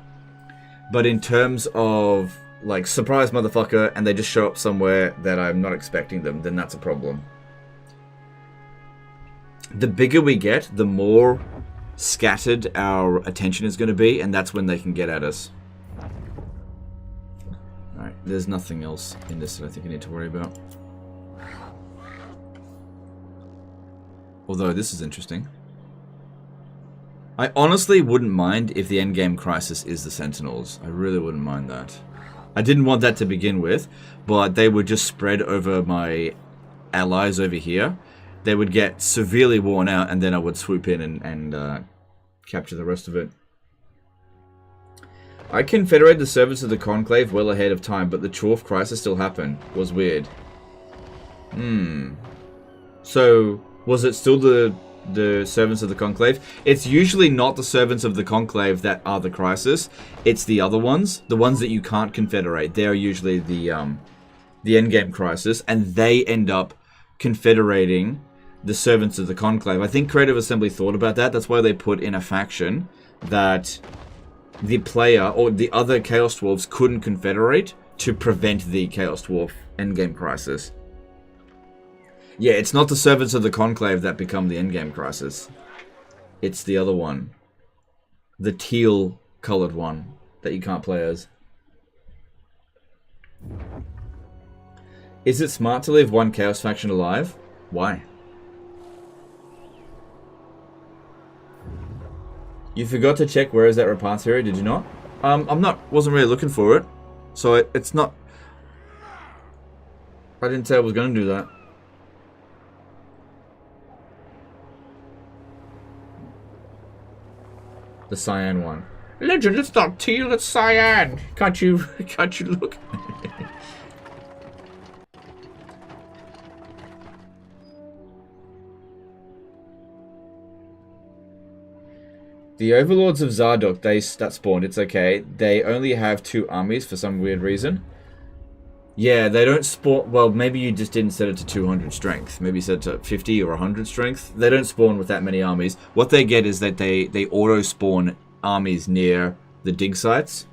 But in terms of, like, surprise motherfucker, and they just show up somewhere that I'm not expecting them, then that's a problem. The bigger we get, the more scattered our attention is going to be, and that's when they can get at us. Alright, there's nothing else in this that I think I need to worry about. Although, this is interesting. I honestly wouldn't mind if the endgame crisis is the Sentinels. I really wouldn't mind that. I didn't want that to begin with, but they would just spread over my allies over here. They would get severely worn out, and then I would swoop in and capture the rest of it. I confederated the servants of the Conclave well ahead of time, but the Chorf crisis still happened. Was weird. So... was it still the servants of the Conclave? It's usually not the servants of the Conclave that are the crisis. It's the other ones. The ones that you can't confederate. They're usually the endgame crisis. And they end up confederating the servants of the Conclave. I think Creative Assembly thought about that. That's why they put in a faction that the player or the other Chaos Dwarves couldn't confederate to prevent the Chaos Dwarf endgame crisis. Yeah, it's not the servants of the Conclave that become the endgame crisis. It's the other one. The teal-colored one that you can't play as. Is it smart to leave one Chaos faction alive? Why? You forgot to check where is that repository, did you not? Wasn't really looking for it. So it's not... I didn't say I was going to do that. The cyan one. Legend, it's not teal, it's cyan. Can't you look? The Overlords of Zardok, that spawned, it's okay. They only have 2 armies for some weird reason. Yeah, they don't spawn... well, maybe you just didn't set it to 200 strength. Maybe you set it to 50 or 100 strength. They don't spawn with that many armies. What they get is that they auto-spawn armies near the dig sites.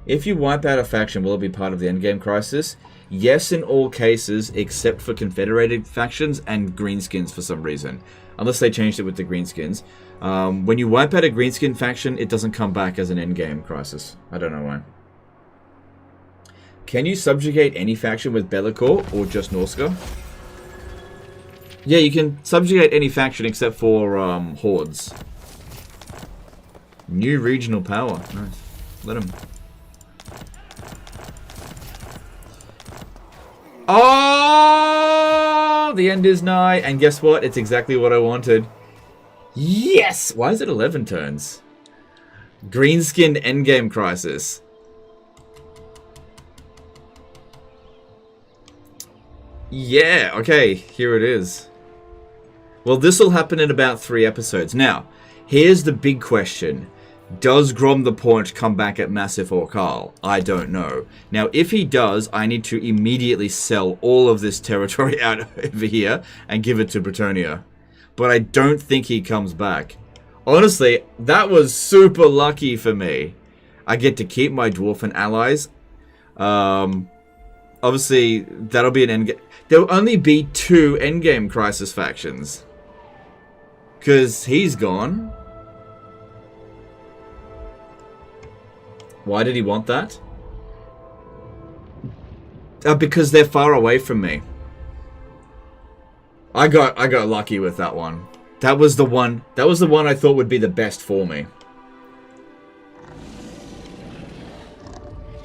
If you wipe out a faction, will it be part of the endgame crisis? Yes, in all cases, except for confederated factions and greenskins for some reason. Unless they changed it with the greenskins. When you wipe out a greenskin faction, it doesn't come back as an endgame crisis. I don't know why. Can you subjugate any faction with Be'lakor or just Norska? Yeah, you can subjugate any faction except for hordes. New regional power. Nice. Let them. Oh, the end is nigh. And guess what? It's exactly what I wanted. Yes! Why is it 11 turns? Greenskin endgame crisis. Yeah, okay, here it is. Well, this will happen in about 3 episodes. Now, here's the big question. Does Grom the Paunch come back at Massif or Carl? I don't know. Now, if he does, I need to immediately sell all of this territory out over here and give it to Bretonnia. But I don't think he comes back. Honestly, that was super lucky for me. I get to keep my Dwarfen allies. Obviously, that'll be an endgame. There'll only be 2 endgame Crisis factions. Because he's gone. Why did he want that? Because they're far away from me. I got lucky with that one. That was the one I thought would be the best for me.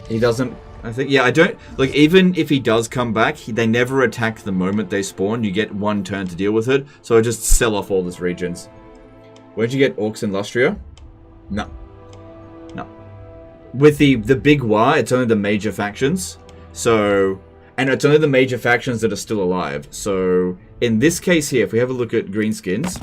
He doesn't, I think, yeah, I don't, like, even if he does come back, they never attack the moment they spawn. You get 1 turn to deal with it, so I just sell off all these regions. Where'd you get Orcs and Lustria? No. No. With the big war, it's only the major factions, so, and it's only the major factions that are still alive, so, in this case here, if we have a look at Greenskins,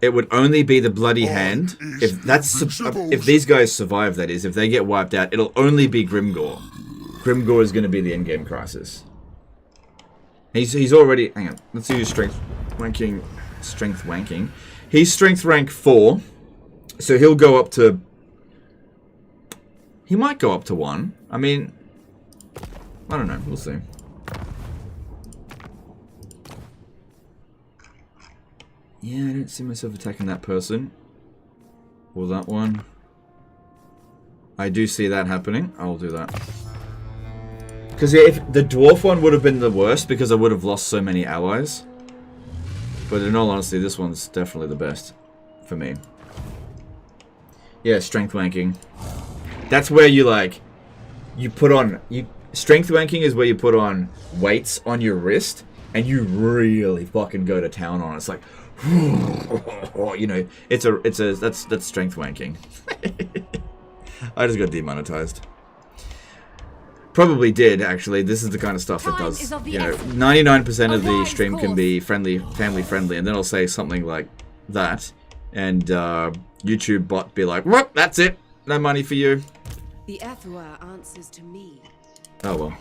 it would only be the Bloody Hand. If these guys survive, that is, if they get wiped out, it'll only be Grimgore. Grimgore is going to be the endgame Crisis. He's already, hang on, let's see his strength wanking. He's strength rank 4, so he'll go up to, he might go up to 1. I mean, I don't know, we'll see. Yeah, I don't see myself attacking that person. Or that one. I do see that happening. I'll do that. Because yeah, if the dwarf one would have been the worst because I would have lost so many allies. But in all honesty, this one's definitely the best for me. Yeah, strength wanking. That's where you like, you put on, strength wanking is where you put on weights on your wrist and you really fucking go to town on it. It's like, you know, that's strength wanking. I just got demonetized. Probably did, actually. This is the kind of stuff that does, you know, 99% of the stream can be family friendly, and then I'll say something like that, and YouTube bot be like, whoop, that's it, no money for you.
The Ethua answers to me.
Oh well.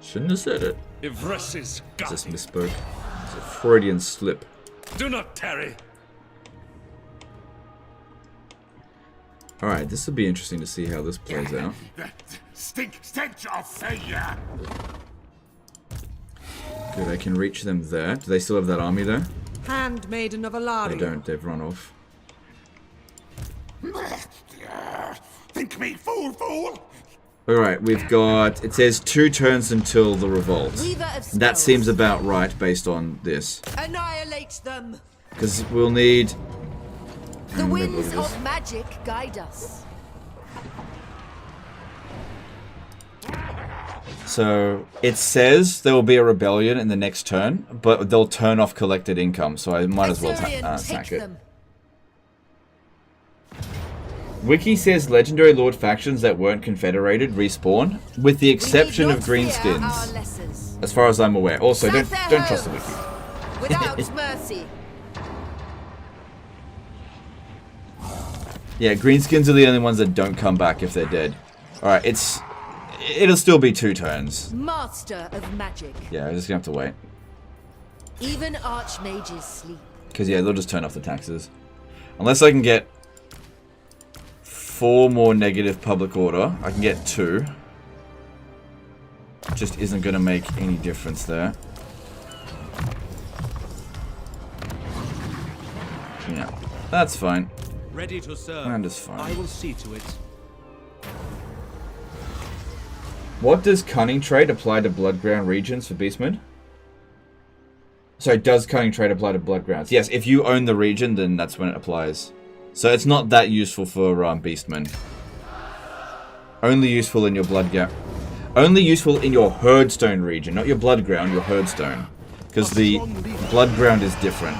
Shouldn't have said it.
Just
misspoke. It's a Freudian slip.
Do not tarry.
Alright, this will be interesting to see how this plays out.
Stench of failure.
Good, I can reach them there. Do they still have that army there?
Handmaiden of Aenarion.
They don't, they've run off.
Think me fool.
Alright, we've got, it says 2 turns until the revolt. That seems about right based on this.
Annihilate them.
Because we'll need...
The winds of magic guide us.
So, it says there will be a rebellion in the next turn, but they'll turn off collected income, so I might as well sack it. Wiki says legendary lord factions that weren't confederated respawn, with the exception of greenskins, as far as I'm aware. Also, don't trust the wiki.
Without mercy.
Yeah, greenskins are the only ones that don't come back if they're dead. Alright, it'll still be 2 turns.
Master of magic.
Yeah, I'm just gonna have to wait.
Even archmages sleep.
Because yeah, they'll just turn off the taxes. Unless I can get 4 more negative public order. I can get 2. Just isn't going to make any difference there. Yeah, that's fine.
Ready to serve.
And it's fine.
I will see to it.
What does Cunning Trade apply to Bloodground regions for Beastmen? Sorry, does Cunning Trade apply to Bloodgrounds? Yes, if you own the region, then that's when it applies. So it's not that useful for Beastmen. Only useful in your only useful in your Herdstone region, not your Bloodground, your Herdstone. Because the Bloodground is different.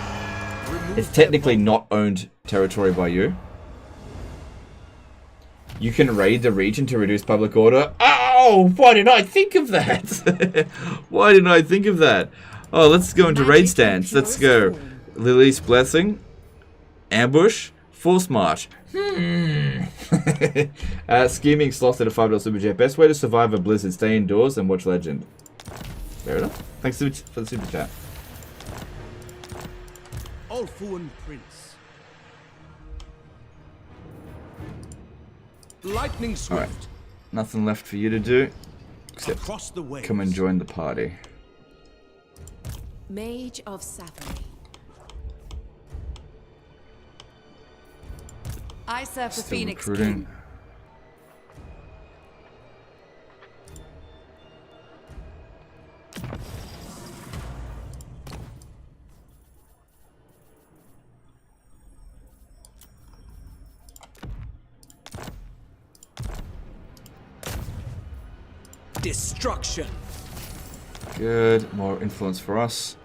It's technically not owned territory by you. You can raid the region to reduce public order. Oh, why didn't I think of that? Why didn't I think of that? Oh, let's go into raid stance. Let's go. Lily's Blessing. Ambush. Force March. Scheming sloth at a $5 super chat. Best way to survive a blizzard: stay indoors and watch Legend. Fair enough. Thanks for the super chat.
Ulfuan Prince. Lightning Swift.
Alright. Nothing left for you to do except
Across the waves.
come and join the party.
Mage of Safari. I serve the
Still
Phoenix
recruiting.
King.
Destruction.
Good. More influence for us.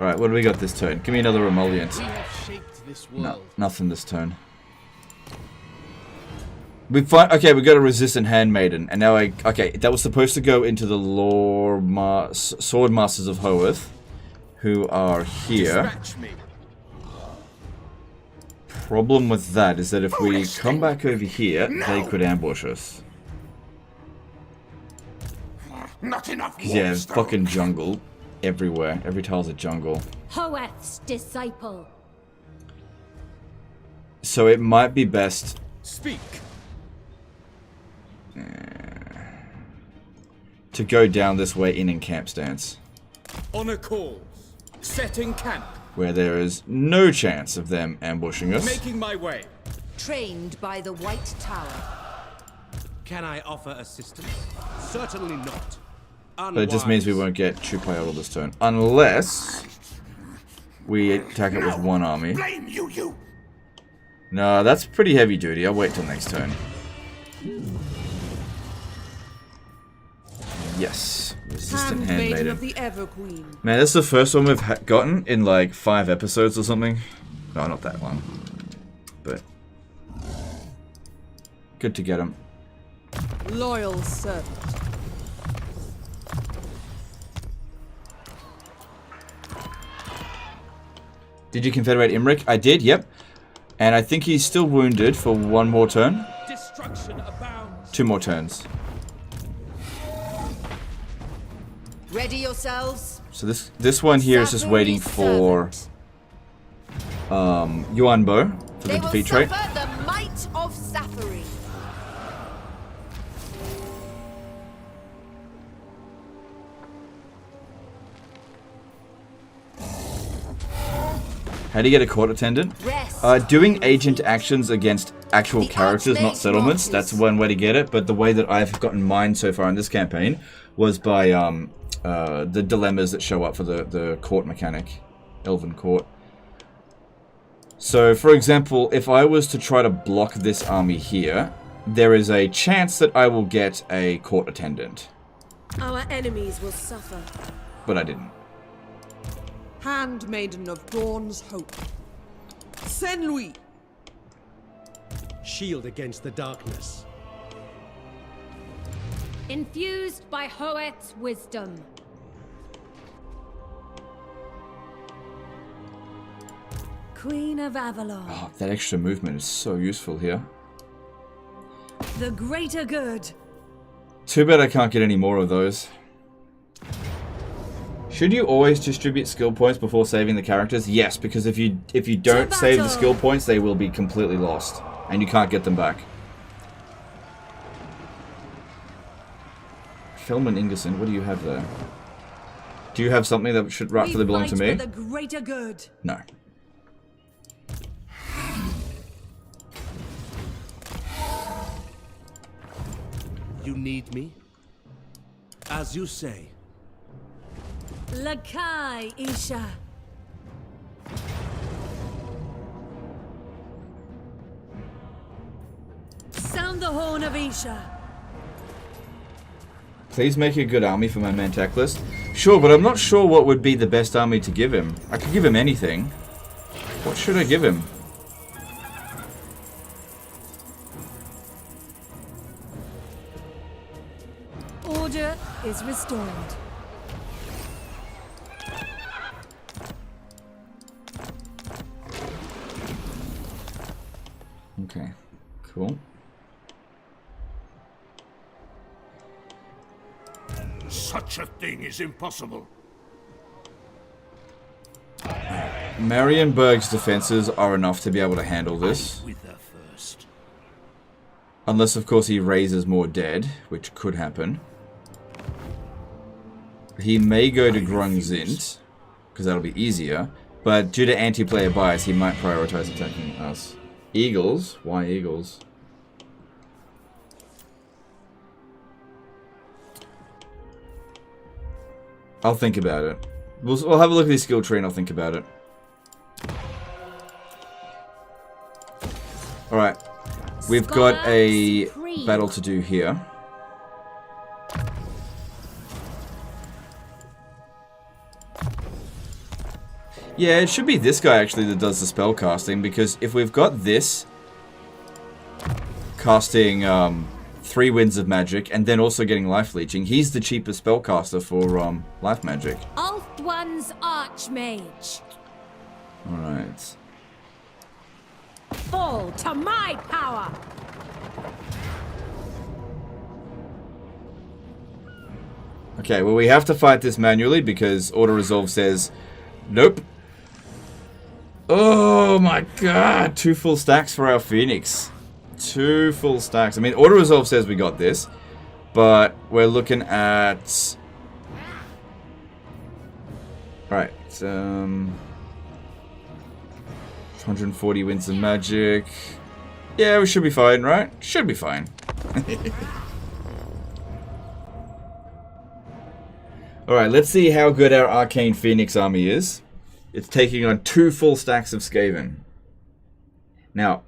Alright, what do we got this turn? Give me another emollient.
We have shaped this
No,
world.
nothing this turn. Okay, we got a resistant handmaiden, and now okay, that was supposed to go into the sword masters of Hoeth, who are here.
Scratch me.
Problem with that is that if we come back over here, they could ambush us.
Not enough.
Yeah, fucking jungle everywhere. Every tile's a jungle.
Hoeth's disciple.
So it might be best
Speak.
to go down this way in camp stance,
Honor calls. Setting camp.
where there is no chance of them ambushing us.
Making my way.
Trained by the White Tower.
Can I offer assistance? Certainly not.
But it just means we won't get Chupai out this turn. Unless we attack it with one army.
Blame you.
No, that's pretty heavy duty. I'll wait till next turn. Yes. Resistant
Handmaiden
Handmaiden.
of the Everqueen.
Man, that's the first one we've gotten in like 5 episodes or something. No, not that long. But good to get them.
Loyal servant.
Did you confederate Imric? I did, yep. And I think he's still wounded for 1 more turn.
Destruction abounds.
2 more turns.
Ready yourselves.
So this one here is just waiting for Yuan Bo for the
They will
defeat trait.
suffer the might of Safari.
How do you get a court attendant? Doing agent actions against actual characters, not settlements. That's one way to get it. But the way that I've gotten mine so far in this campaign was by the dilemmas that show up for the court mechanic, Elven Court. So, for example, if I was to try to block this army here, there is a chance that I will get a court attendant.
Our enemies will suffer.
But I didn't.
Handmaiden of Dawn's Hope. Saint Louis.
Shield against the darkness.
Infused by Hoeth's wisdom. Queen of Avalon.
Oh, that extra movement is so useful here.
The greater good.
Too bad I can't get any more of those. Should you always distribute skill points before saving the characters? Yes, because if you don't save the skill points, they will be completely lost, and you can't get them back. Filman Ingerson, what do you have there? Do you have something that should rightfully belong to me?
For the greater good.
No.
You need me? As you say.
Lakai Isha. Sound the horn of Isha.
Please make a good army for my man tech list. Sure, but I'm not sure what would be the best army to give him. I could give him anything. What should I give him?
Order is restored.
Okay, cool.
Such a thing is impossible.
Marienburg's defenses are enough to be able to handle this.
With her first.
Unless, of course, he raises more dead, which could happen. He may go to Grungzint, because that'll be easier. But due to anti-player bias, he might prioritize attacking us. Eagles? Why eagles? I'll think about it. We'll have a look at this skill tree and I'll think about it. Alright. We've got a battle to do here. Yeah, it should be this guy actually that does the spell casting, because if we've got this casting 3 winds of magic and then also getting life leeching, he's the cheapest spellcaster for life magic.
Ulthuan's Archmage.
Alright.
Fall to my power.
Okay, well we have to fight this manually because Auto Resolve says nope. Oh my god, 2 full stacks for our Phoenix. 2 full stacks. I mean, Auto Resolve says we got this, but we're looking at... Alright, 140 winds of magic. Yeah, we should be fine, right? Should be fine. Alright, let's see how good our Arcane Phoenix army is. It's taking on 2 full stacks of Skaven. Now,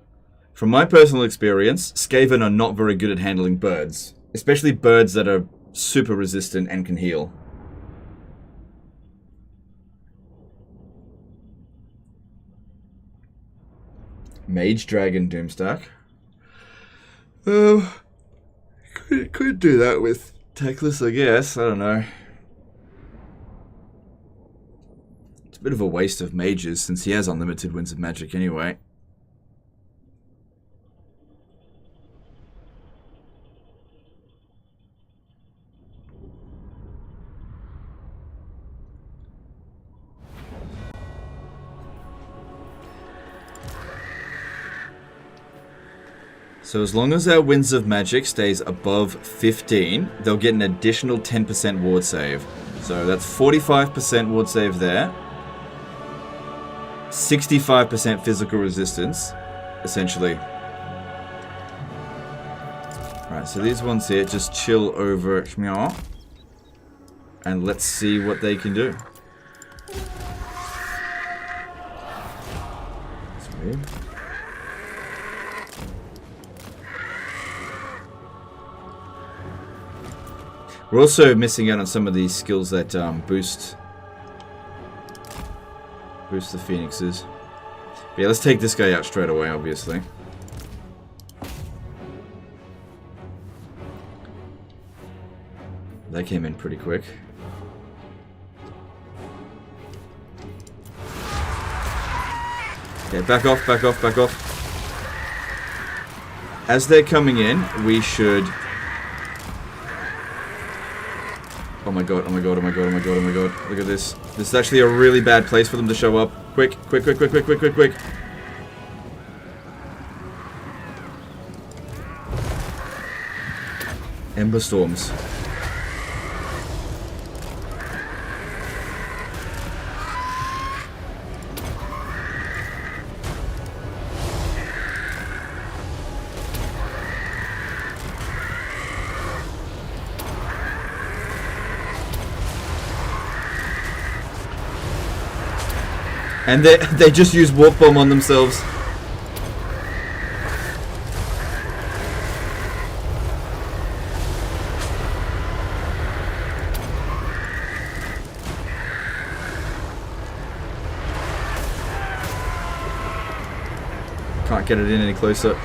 from my personal experience, Skaven are not very good at handling birds. Especially birds that are super resistant and can heal. Mage Dragon Doomstack. Could do that with Techless, I guess. I don't know. It's a bit of a waste of mages since he has unlimited winds of magic anyway. So as long as our Winds of Magic stays above 15, they'll get an additional 10% ward save. So that's 45% ward save there. 65% physical resistance, essentially. Alright, so these ones here, just chill over Shmear. And let's see what they can do. That's weird. We're also missing out on some of these skills that boost the Phoenixes. But yeah, let's take this guy out straight away, obviously. That came in pretty quick. Okay, back off, back off, back off. As they're coming in, we should... Oh my god, oh my god, oh my god, oh my god, oh my god. Look at this. This is actually a really bad place for them to show up. Quick, quick, quick, quick, quick, quick, quick, quick. Ember Storms. And they just use Warp Bomb on themselves. Can't get it in any closer.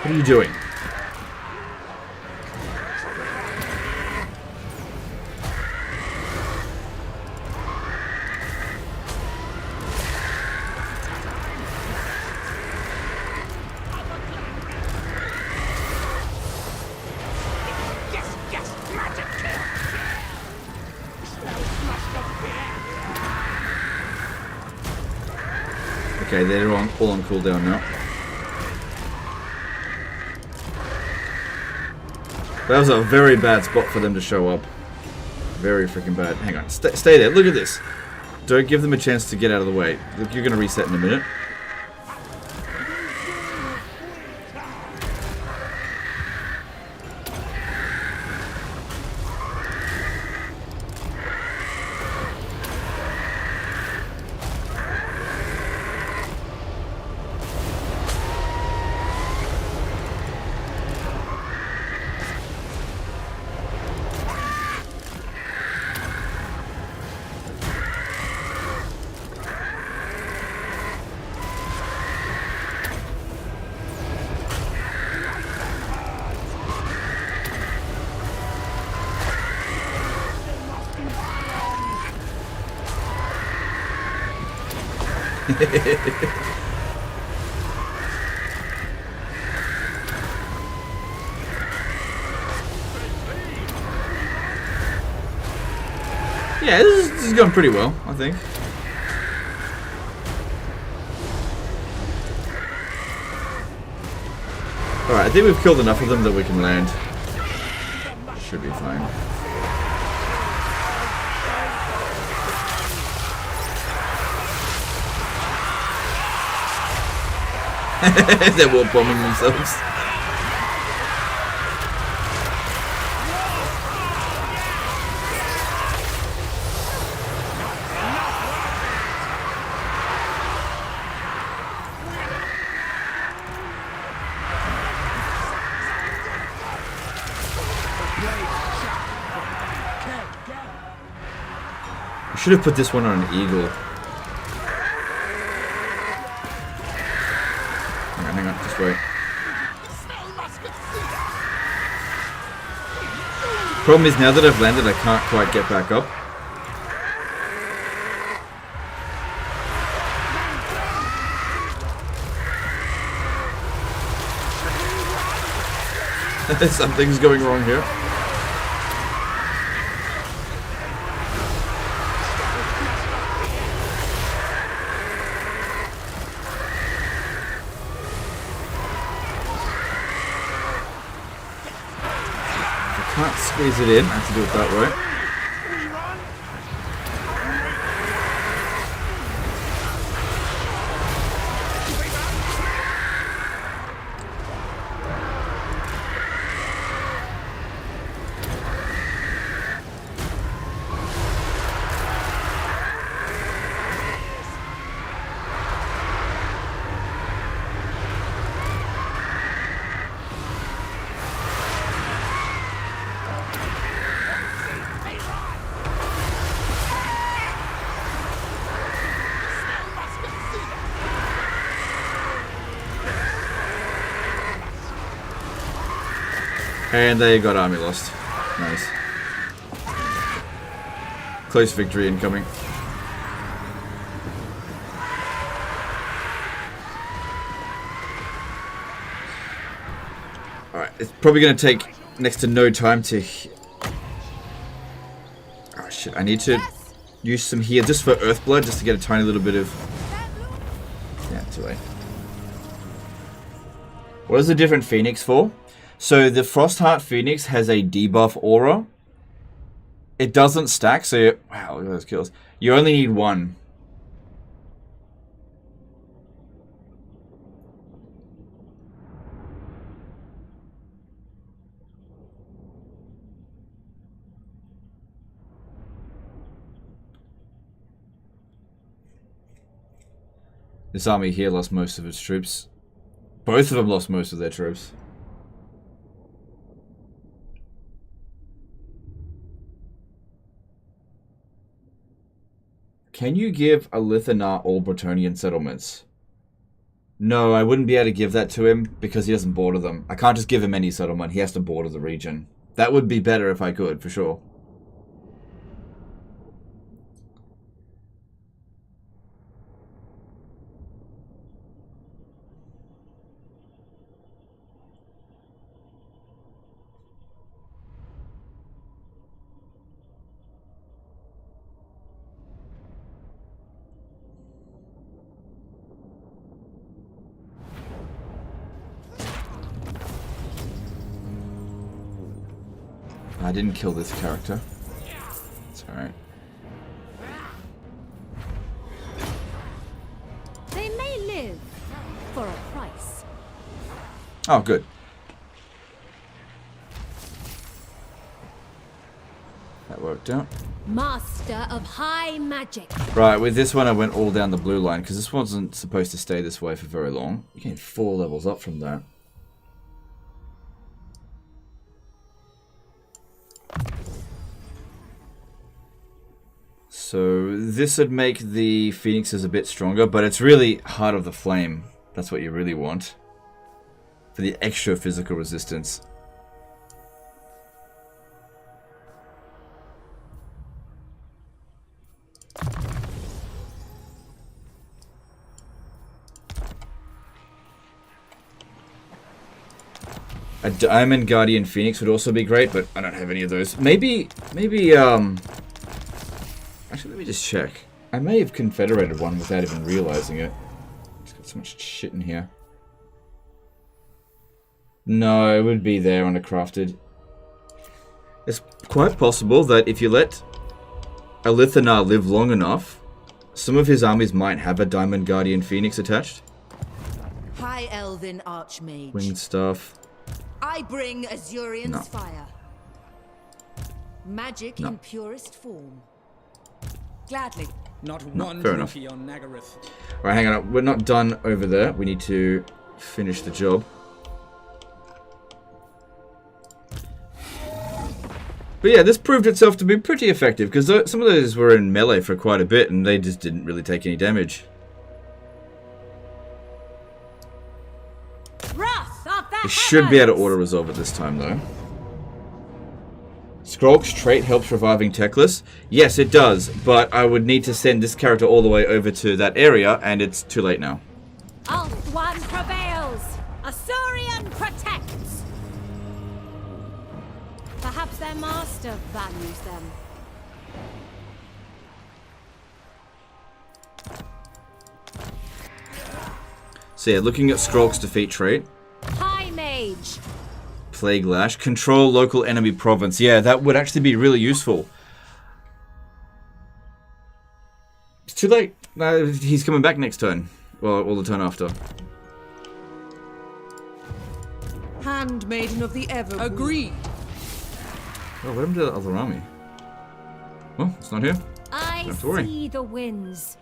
What are you doing? Okay, they're all on cooldown now. That was a very bad spot for them to show up. Very freaking bad. Hang on. Stay there. Look at this. Don't give them a chance to get out of the way. Look, you're going to reset in a minute. Yeah, this is going pretty well, I think. Alright, I think we've killed enough of them that we can land. Should be fine. They're war bombing themselves. I should have put this one on an eagle. Hang on, just wait. Problem is, now that I've landed, I can't quite get back up. Something's going wrong here. Can't squeeze it in. I have to do it that way. And they got army lost. Nice. Close victory incoming. Alright, it's probably going to take next to no time to... Oh shit, I need to use some here just for Earthblood, just to get a tiny little bit of... Yeah, too late. What is the different Phoenix for? So the Frostheart Phoenix has a debuff aura. It doesn't stack, so wow, look at those kills. You only need one. This army here lost most of its troops. Both of them lost most of their troops. Can you give a Lithanar all Bretonnian settlements? No, I wouldn't be able to give that to him because he doesn't border them. I can't just give him any settlement. He has to border the region. That would be better if I could, for sure. I didn't kill this character. It's alright.
They may live for a price.
Oh, good. That worked out.
Master of high magic.
Right, with this one I went all down the blue line because this wasn't supposed to stay this way for very long. You gain 4 levels up from that. So this would make the phoenixes a bit stronger, but it's really Heart of the Flame. That's what you really want. For the extra physical resistance. A Diamond Guardian Phoenix would also be great, but I don't have any of those. Maybe, actually, let me just check. I may have confederated one without even realizing it. It's got so much shit in here. No, it would be there on a crafted. It's quite possible that if you let Elithanar live long enough, some of his armies might have a Diamond Guardian Phoenix attached.
High Elven Archmage.
Winged Staff.
I bring Azurion's
No.
fire. Magic
No.
in purest form.
Gladly.
Not
No,
one
fair enough.
trophy on Nagaryth.
Alright, hang on. We're not done over there. We need to finish the job. But yeah, this proved itself to be pretty effective, because some of those were in melee for quite a bit, and they just didn't really take any damage.
Wrath of the
We should be able to
heavens!
auto-resolve it this time, though. Skrulk's trait helps reviving Teclis. Yes, it does, but I would need to send this character all the way over to that area, and it's too late now.
Ulthuan prevails. Asuryan protects. Perhaps their master values them.
So yeah, looking at Skrulk's defeat trait.
High mage.
Plague Lash. Control local enemy province. Yeah, that would actually be really useful. It's too late. He's coming back next turn. Well, or the turn after.
Handmaiden of the Ever.
Agreed.
Oh, what happened to the other army? Well, it's not here.
I
Don't have to worry.
see the winds.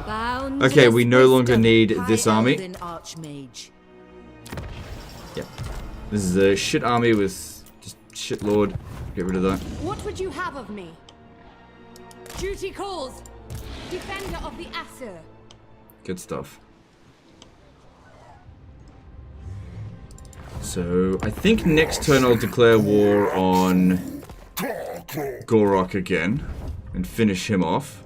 Bound
Okay, we no longer need this
High
army.
Elven Archmage.
Yep. This is a shit army with just shit lord. Get rid of that.
What would you have of me? Duty calls. Defender of the Aesir.
Good stuff. So, I think next turn I'll declare war on Gorok again and finish him off.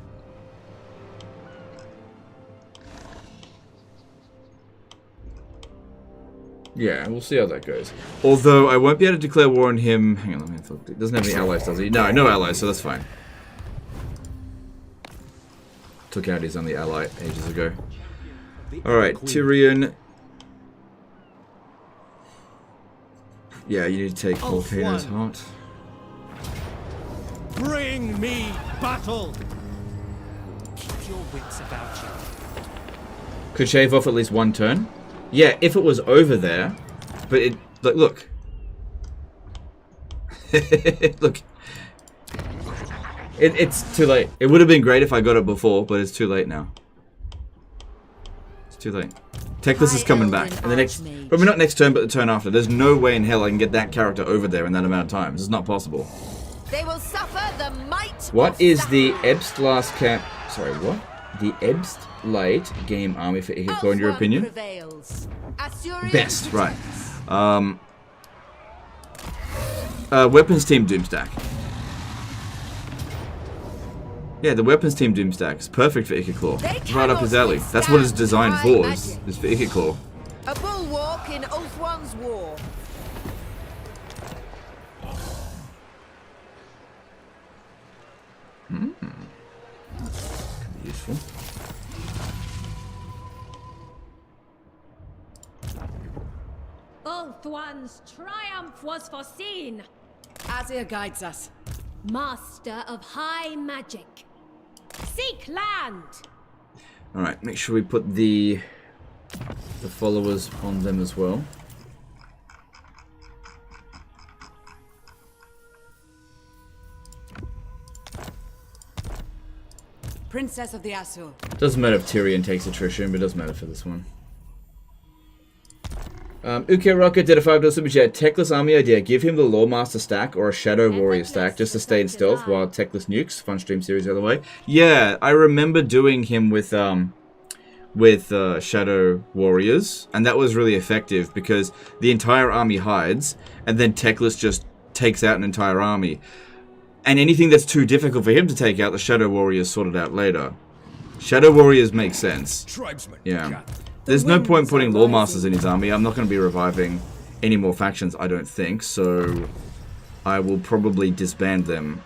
Yeah, we'll see how that goes. Although, I won't be able to declare war on him. Hang on, let me have a look. He doesn't have any allies, does he? No, no allies, so that's fine. Took out his only ally ages ago. Alright, Tyrion. Yeah, you need to take Volcano's heart.
Bring me battle!
Keep your wits about you.
Could shave off at least one turn. Yeah, if it was over there. But it... Look. Look. It's too late. It would have been great if I got it before, but it's too late now. It's too late. Teclis is coming back. And the next... Probably not next turn, but the turn after. There's no way in hell I can get that character over there in that amount of time. This is not possible.
They will suffer the might.
What
of
is the
Saturn.
Ebst last cap... Sorry, what? The Ebst late game army for Ikikor in your opinion?
Prevails.
Best, right. Weapons team Doomstack. Yeah, the weapons team Doomstack is perfect for Ikikor. It's right up his alley. That's what it's designed for, is for Ikikor.
A bulwark in Ulthuan's war.
Could be useful.
Ulthuan's triumph was foreseen.
Azir guides us.
Master of high magic. Seek land.
Alright, make sure we put the followers on them as well.
Princess of the Asur.
Doesn't matter if Tyrion takes attrition, but it does matter for this one. Uke Rocket did a $5 super chat. Techless army idea. Give him the Lawmaster stack or a Shadow Warrior stack just to stay in stealth while Techless nukes. Fun stream series the other way. Yeah, I remember doing him with Shadow Warriors, and that was really effective because the entire army hides, and then Techless just takes out an entire army. And anything that's too difficult for him to take out, the Shadow Warriors sort it out later. Shadow Warriors make sense.
Tribesman.
Yeah. There's no point putting Lawmasters in his army. I'm not going to be reviving any more factions, I don't think. So I will probably disband them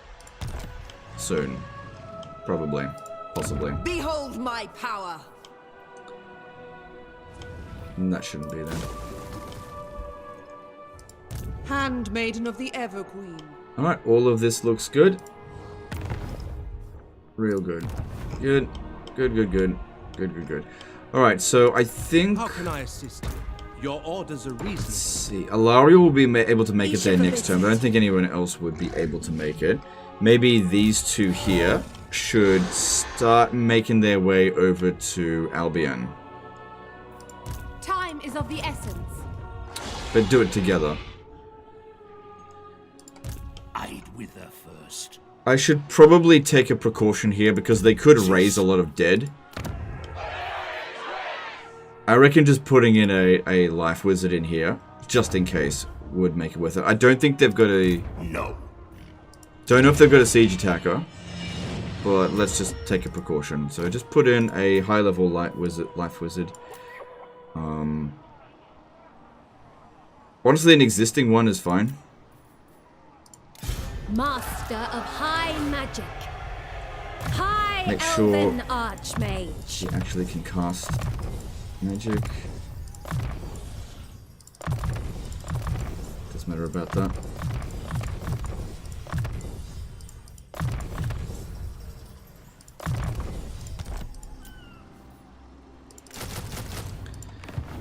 soon. Probably. Possibly.
Behold my power.
And that shouldn't be there.
Handmaiden of the Everqueen.
Alright, all of this looks good. Real good. Good. Good, good, good. Good, good, good. Alright, so I think...
How can I assist you? Your orders are reasonable.
Let's see. Alaria will be able to make it their next turn, but I don't think anyone else would be able to make it. Maybe these two here should start making their way over to Albion.
Time is of the essence.
But do it together.
I'd wither first.
I should probably take a precaution here because they could raise a lot of dead. I reckon just putting in a life wizard in here, just in case, would make it worth it. I don't think they've got a...
No.
Don't know if they've got a siege attacker, but let's just take a precaution. So just put in a high-level life wizard. Honestly, an existing one is fine.
Master of high magic. High
Make sure
elven archmage.
she actually can cast magic. Doesn't matter about that.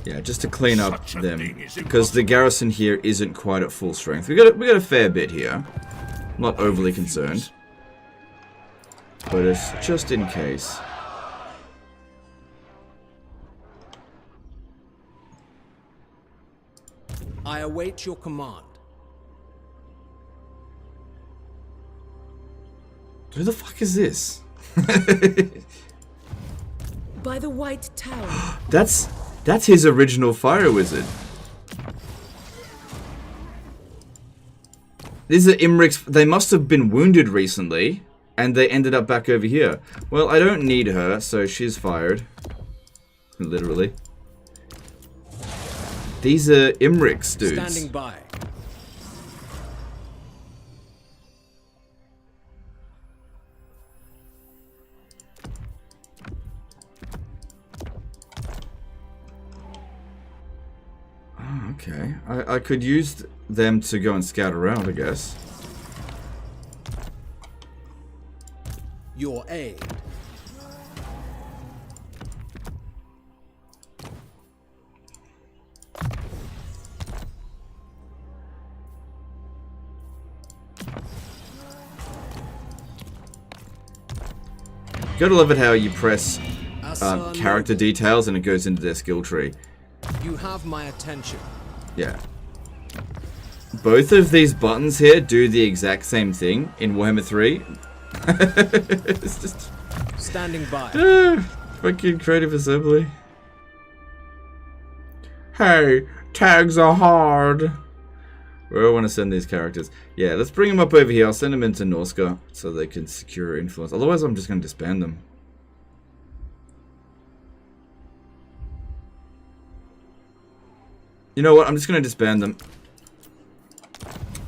Yeah, just to clean up them, because the garrison here isn't quite at full strength. We got a fair bit here. Not overly concerned, but it's just in case.
I await your command.
Who the fuck is this?
By the White Tower.
That's his original fire wizard. These are Imric's. They must have been wounded recently, and they ended up back over here. Well, I don't need her, so she's fired. Literally. These are Imric's dudes.
Standing by.
Oh, okay. I could use them to go and scout around, I guess.
Your aid.
Gotta love it how you press character details and it goes into their skill tree.
You have my attention.
Yeah. Both of these buttons here do the exact same thing in Warhammer 3. It's just...
Standing by.
Fucking creative assembly. Hey, tags are hard. Where do I want to send these characters? Yeah, let's bring them up over here. I'll send them into Norska so they can secure influence. Otherwise, I'm just going to disband them. You know what? I'm just going to disband them.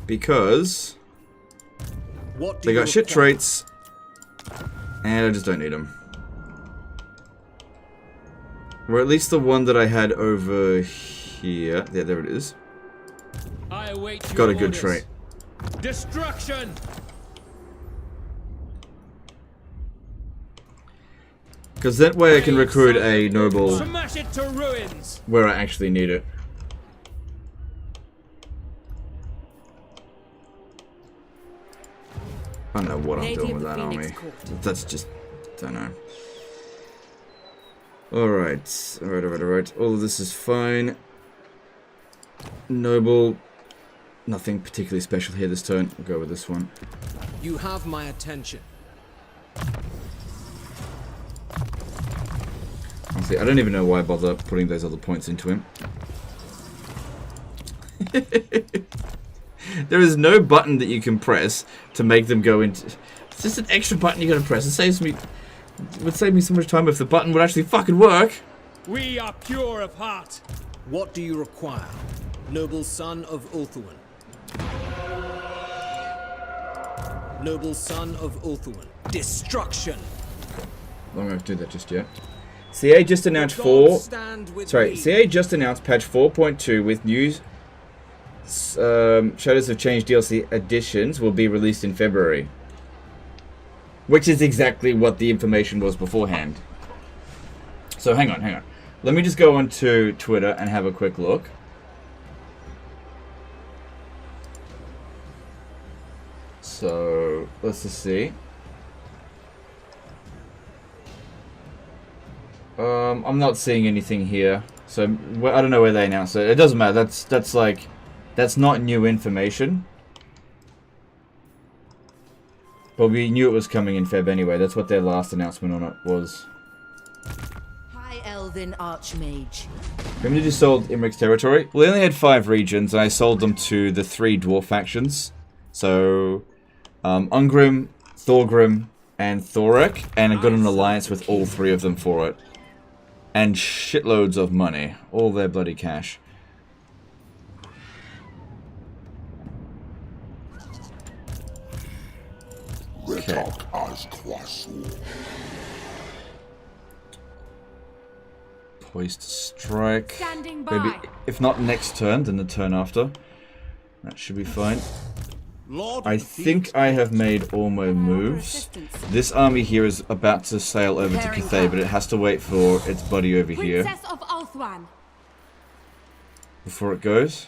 Because they got shit traits. And I just don't need them. Or at least the one that I had over here. Yeah, there it is.
I await
Got a
your
good
orders.
trait.
Destruction.
Because that way I can recruit a noble
Smash it to ruins.
where I actually need it. I don't know what I'm doing with that army. That's just... I don't know. Alright. Alright. All of this is fine. Noble. Nothing particularly special here this turn. I'll go with this one.
You have my attention.
Honestly, I don't even know why I bother putting those other points into him. There is no button that you can press to make them go into... It's just an extra button you gotta press. It saves me... It would save me so much time if the button would actually fucking work.
We are pure of heart.
What do you require, noble son of Ulthuan? Noble son of Ulthuan. Destruction.
I'm not going to do that just yet. CA just announced CA just announced patch 4.2 with new Shadows of Change DLC additions will be released in February. Which is exactly what the information was beforehand. So hang on. Let me just go onto Twitter and have a quick look. So let's just see. I'm not seeing anything here, so I don't know where they announced it. It doesn't matter. That's not new information. But we knew it was coming in Feb anyway. That's what their last announcement on it was.
High Elven Archmage.
Remember you sold Imric's territory? Well, they only had 5 regions, and I sold them to the 3 dwarf factions. So, Ungrim, Thorgrim, and Thorek, and I got an alliance with all 3 of them for it. And shitloads of money. All their bloody cash. Okay. Poised to strike.
Standing by.
Maybe, if not next turn, then the turn after. That should be fine. I think I have made all my moves. This army here is about to sail over to Cathay, but it has to wait for its buddy over here
Princess of Ulthuan.
before it goes.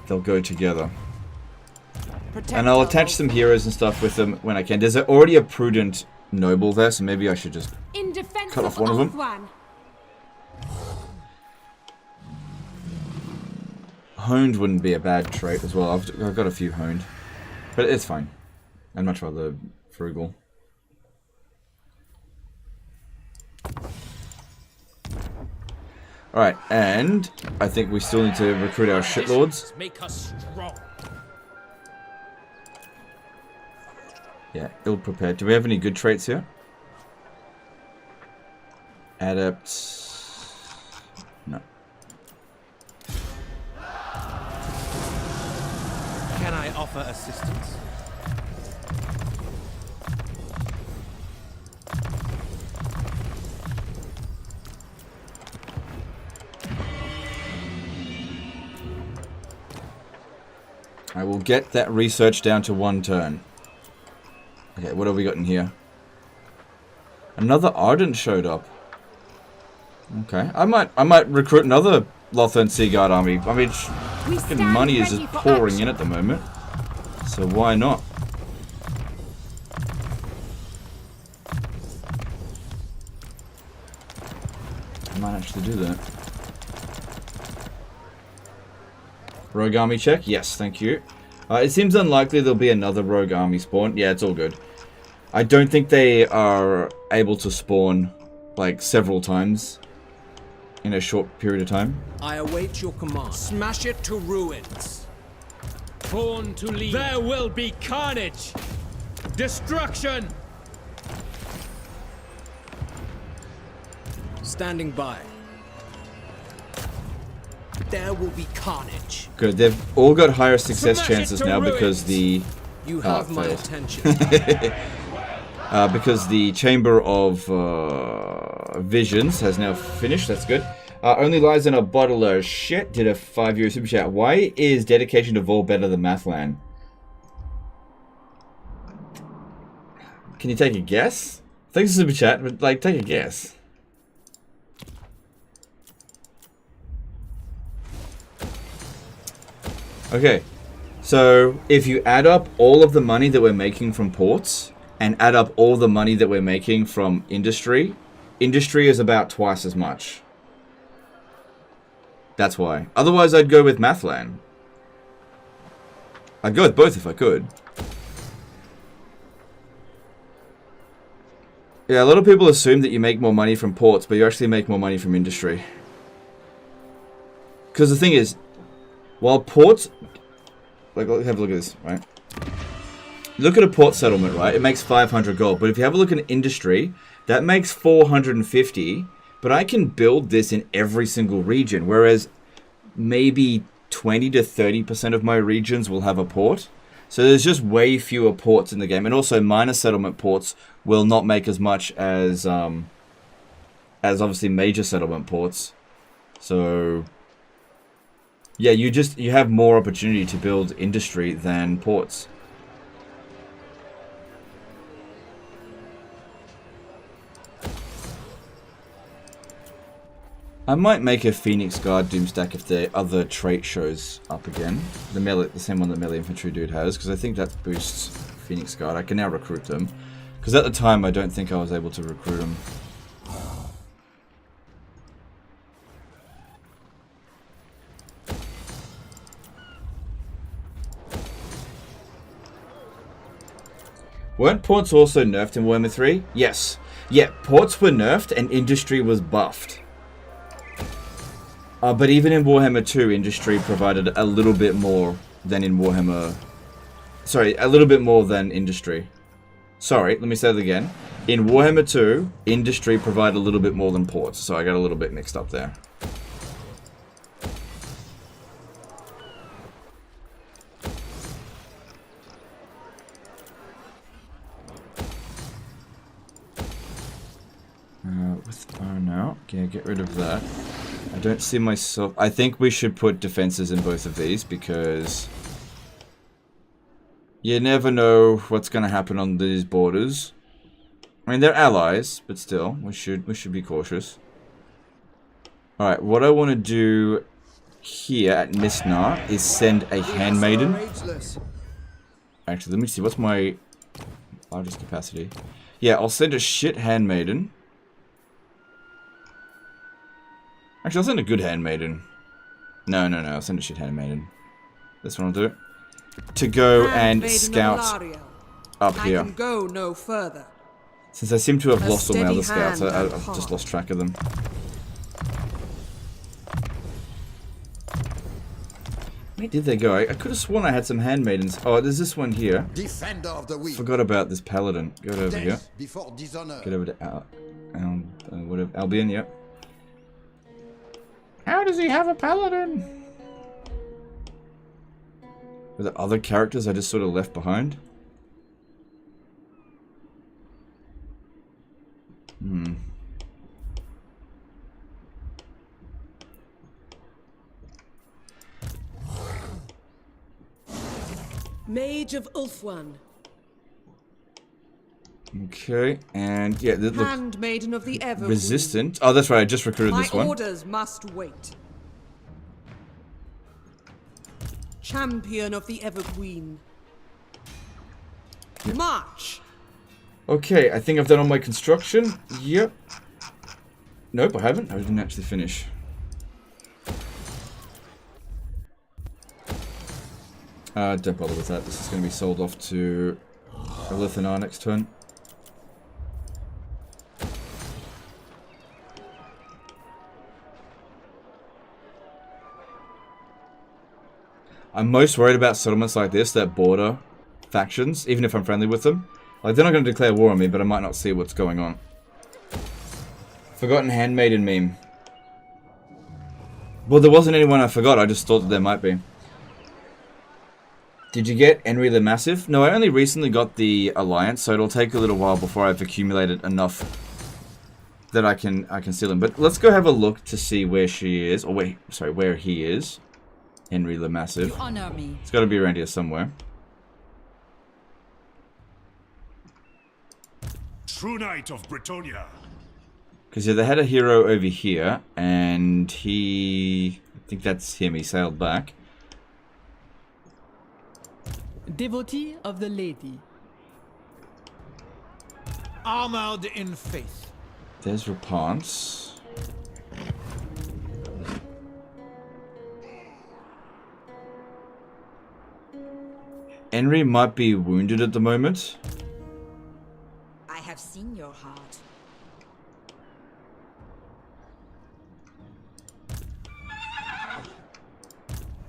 They'll go together. And I'll attach some heroes and stuff with them when I can. There's already a prudent noble there, so maybe I should just
In defense
cut off one of them.
Ulthuan.
Honed wouldn't be a bad trait as well. I've got a few honed. But it's fine. I'd much rather frugal. Alright, and I think we still need to recruit our shitlords.
Make us strong.
Yeah, ill-prepared. Do we have any good traits here? Adept. No.
Can I offer assistance?
I will get that research down to 1 turn. Okay, what have we got in here? Another Ardent showed up. Okay, I might recruit another Lothern Seaguard army. I mean, fucking money is just pouring in at the moment, so why not? I might actually do that. Rogue army check, yes, thank you. It seems unlikely there'll be another rogue army spawn. Yeah, it's all good. I don't think they are able to spawn like several times in a short period of time.
I await your command. Smash it to ruins.
Born to lead. There will be carnage. Destruction.
Standing by. There will be carnage.
Good. They've all got higher success
Smash
chances
it to
now
ruins.
because the
You have my
failed.
attention.
Because the Chamber of Visions has now finished. That's good. Only lies in a bottle of shit. Did a 5-year super chat. Why is Dedication to Vol better than Mathlan? Can you take a guess? Thanks for super chat, but like, take a guess. Okay, so if you add up all of the money that we're making from ports and add up all the money that we're making from industry, industry is about twice as much. That's why. Otherwise, I'd go with Mathlan. I'd go with both if I could. Yeah, a lot of people assume that you make more money from ports, but you actually make more money from industry. Because the thing is, while ports... Like, have a look at this, right? Look at a port settlement, right? It makes 500 gold. But if you have a look at industry, that makes 450. But I can build this in every single region. Whereas maybe 20 to 30% of my regions will have a port. So there's just way fewer ports in the game. And also minor settlement ports will not make as much as obviously major settlement ports. So... yeah, you have more opportunity to build industry than ports. I might make a Phoenix Guard Doomstack if the other trait shows up again. The same one that melee infantry dude has, because I think that boosts Phoenix Guard. I can now recruit them. Because at the time I don't think I was able to recruit them. Weren't ports also nerfed in Warhammer 3? Yes. Yeah, ports were nerfed and industry was buffed. But even in Warhammer 2, industry provided a little bit more than in Warhammer... Sorry, a little bit more than industry. Sorry, let me say that again. In Warhammer 2, industry provided a little bit more than ports, so I got a little bit mixed up there. Now, okay, get rid of that. I don't see myself... I think we should put defenses in both of these because you never know what's going to happen on these borders. I mean, they're allies, but still, we should be cautious. All right, what I want to do here at Misnar is send a handmaiden. Actually, let me see. What's my largest capacity? Yeah, I'll send a shit handmaiden. Actually, I'll send a good handmaiden. No, I'll send a shit handmaiden. This one will do it. To go and scout up here.
I can go no further.
Since I seem to have lost all my other scouts, I've just lost track of them. Where did they go? I could have sworn I had some handmaidens. Oh, there's this one here.
Defender of the weak.
Forgot about this paladin. Go over here.
Before dishonor.
Get over to whatever, Albion, yep. How does he have a paladin? Were there other characters I just sort of left behind?
Mage of Ulthuan.
Okay, and yeah, look,
Handmaiden of the Ever
resistant. Oh, that's right. I just recruited this one.
My orders must wait. Champion of the Ever Queen.
Yep.
March.
Okay, I think I've done all my construction. Yep. Nope, I haven't. I didn't actually finish. Don't bother with that. This is going to be sold off to a Lithanar next turn. I'm most worried about settlements like this that border factions, even if I'm friendly with them. Like, they're not going to declare war on me, but I might not see what's going on. Forgotten Handmaiden meme. Well, there wasn't anyone I forgot, I just thought that there might be. Did you get Henry the Massive? No, I only recently got the Alliance, so it'll take a little while before I've accumulated enough that I can seal him. But let's go have a look to see where she is, or wait, sorry, where he is. Henry the Massive.
You honor me.
It's got to be around here somewhere.
True Knight of Britonia.
Because yeah, they had a hero over here, and I think that's him, he sailed back.
Devotee of the Lady.
Armored in faith.
There's Rapance. Henry might be wounded at the moment.
I have seen your heart.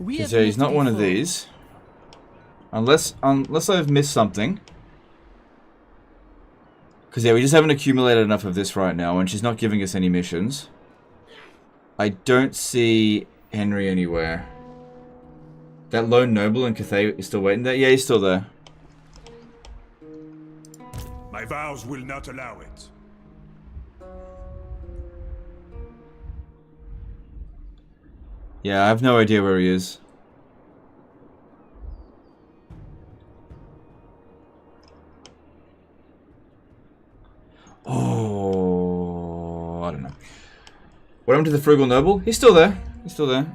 Because he's not one of these. Unless I've missed something. Because yeah, we just haven't accumulated enough of this right now, and she's not giving us any missions. I don't see Henry anywhere. That lone noble in Cathay is still waiting there? Yeah, he's still there.
My vows will not allow it.
Yeah, I have no idea where he is. Oh, I don't know. What happened to the Frugal Noble? He's still there. He's still there.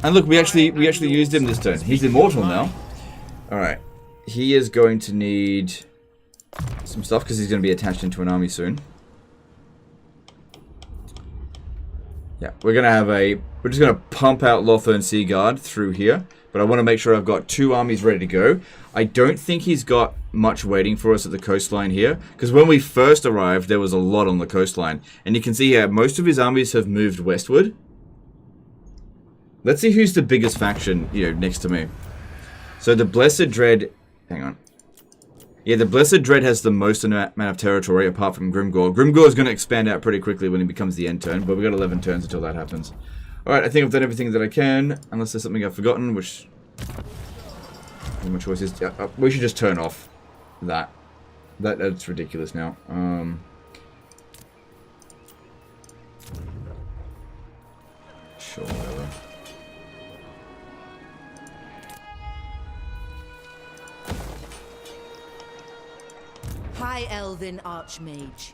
And look, we actually used him this turn. He's immortal now. Alright. He is going to need some stuff because he's going to be attached into an army soon. Yeah, we're just going to pump out Lothern Seaguard through here. But I want to make sure I've got 2 armies ready to go. I don't think he's got much waiting for us at the coastline here. Because when we first arrived, there was a lot on the coastline. And you can see here, most of his armies have moved westward. Let's see who's the biggest faction, next to me. So the Blessed Dread... Hang on. Yeah, the Blessed Dread has the most amount of territory, apart from Grimgor. Grimgor is going to expand out pretty quickly when he becomes the end turn, but we've got 11 turns until that happens. Alright, I think I've done everything that I can, unless there's something I've forgotten, which... My choice is... we should just turn off that. That's ridiculous now. Sure, whatever.
High Elven Archmage.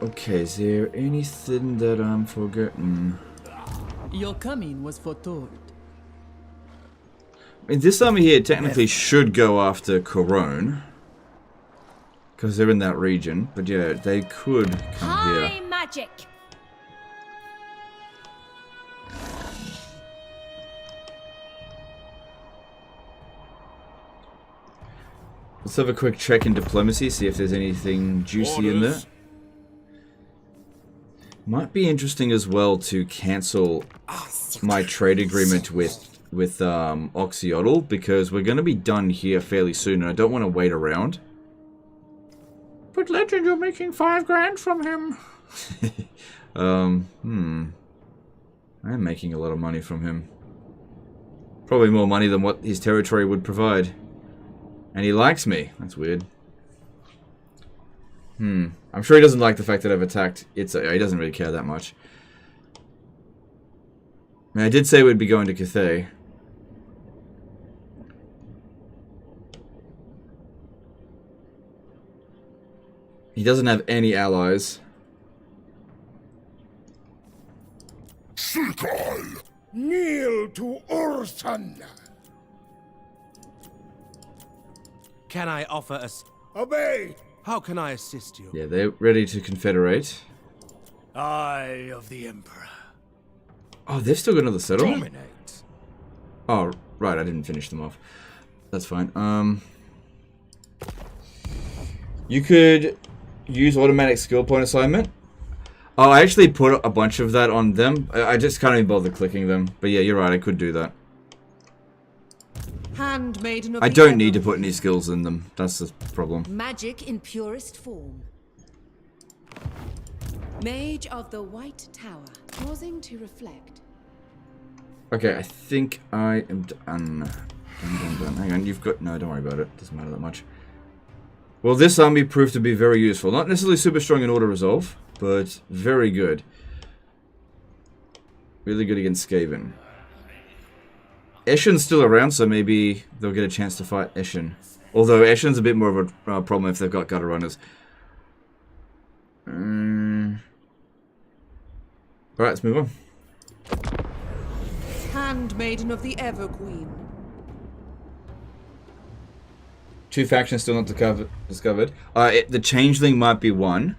Okay, is there anything that I'm forgetting?
Your coming was foretold.
I mean, this army here technically should go after Corone. Because they're in that region. But yeah, they could come here.
High magic.
Let's have a quick check in diplomacy, see if there's anything juicy in there. Might be interesting as well to cancel my trade agreement with Oxyotl, because we're going to be done here fairly soon, and I don't want to wait around. But Legend, you're making 5 grand from him. I am making a lot of money from him. Probably more money than what his territory would provide. And he likes me. That's weird. I'm sure he doesn't like the fact that I've attacked. He doesn't really care that much. I mean, I did say we'd be going to Cathay. He doesn't have any allies.
Sikal! Kneel to Ursan!
Can I offer
Obey!
How can I assist you?
Yeah, they're ready to confederate.
Eye of the Emperor.
Oh, they've still got another settlement?
Dominate.
Oh, right, I didn't finish them off. That's fine. You could use automatic skill point assignment. Oh, I actually put a bunch of that on them. I just can't even bother clicking them. But yeah, you're right, I could do that.
Handmaiden of
I
the
don't need to put any skills in them. That's the problem.
Magic in purest form. Mage of the White Tower. Pausing to reflect.
Okay, I think I am done. Done. Hang on, you've got... No, don't worry about it. Doesn't matter that much. Well, this army proved to be very useful. Not necessarily super strong in auto resolve, but very good. Really good against Skaven. Eshen's still around, so maybe they'll get a chance to fight Eshen. Although Eshen's a bit more of a problem if they've got gutter runners. Alright, let's move on.
Handmaiden of the Everqueen.
2 factions still not discovered. The Changeling might be one.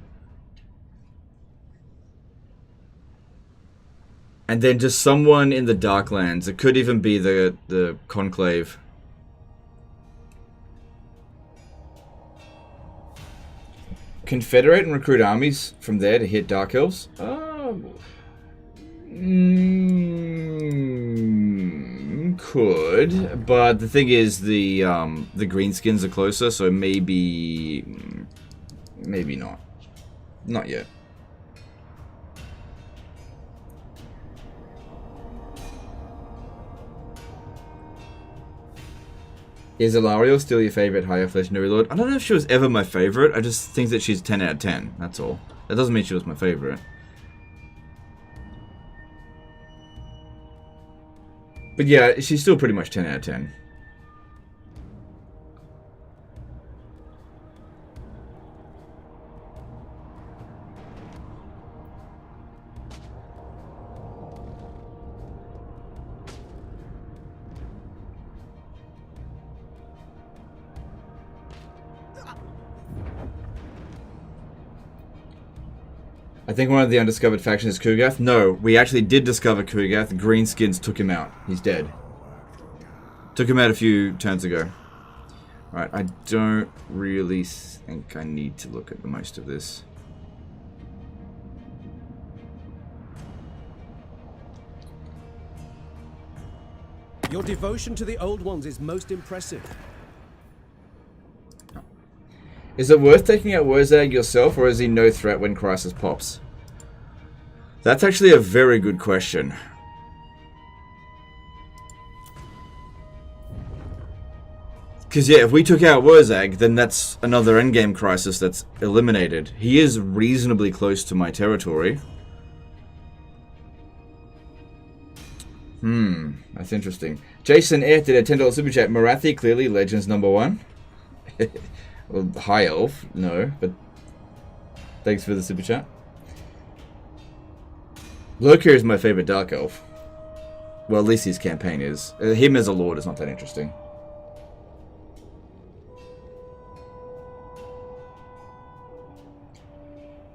And then just someone in the Darklands. It could even be the Conclave. Confederate and recruit armies from there to hit Dark Elves? Could, but the thing is the greenskins are closer, so maybe not. Not yet. Is Ilario still your favorite higher legendary lord? I don't know if she was ever my favorite. I just think that she's 10 out of 10. That's all. That doesn't mean she was my favorite. But yeah, she's still pretty much 10 out of 10. I think one of the undiscovered factions is Kugath. No, we actually did discover Kugath. Greenskins took him out. He's dead. Took him out a few turns ago. Right, I don't really think I need to look at the most of this.
Your devotion to the Old Ones is most impressive.
Is it worth taking out Wurzag yourself, or is he no threat when Crisis pops? That's actually a very good question. Because yeah, if we took out Wurzag, then that's another endgame Crisis that's eliminated. He is reasonably close to my territory. That's interesting. Jason Air did a $10 super chat. Marathi, clearly Legends #1. Well, High Elf, no, but thanks for the super chat. Lokir is my favorite Dark Elf. Well, at least his campaign is. Him as a Lord is not that interesting.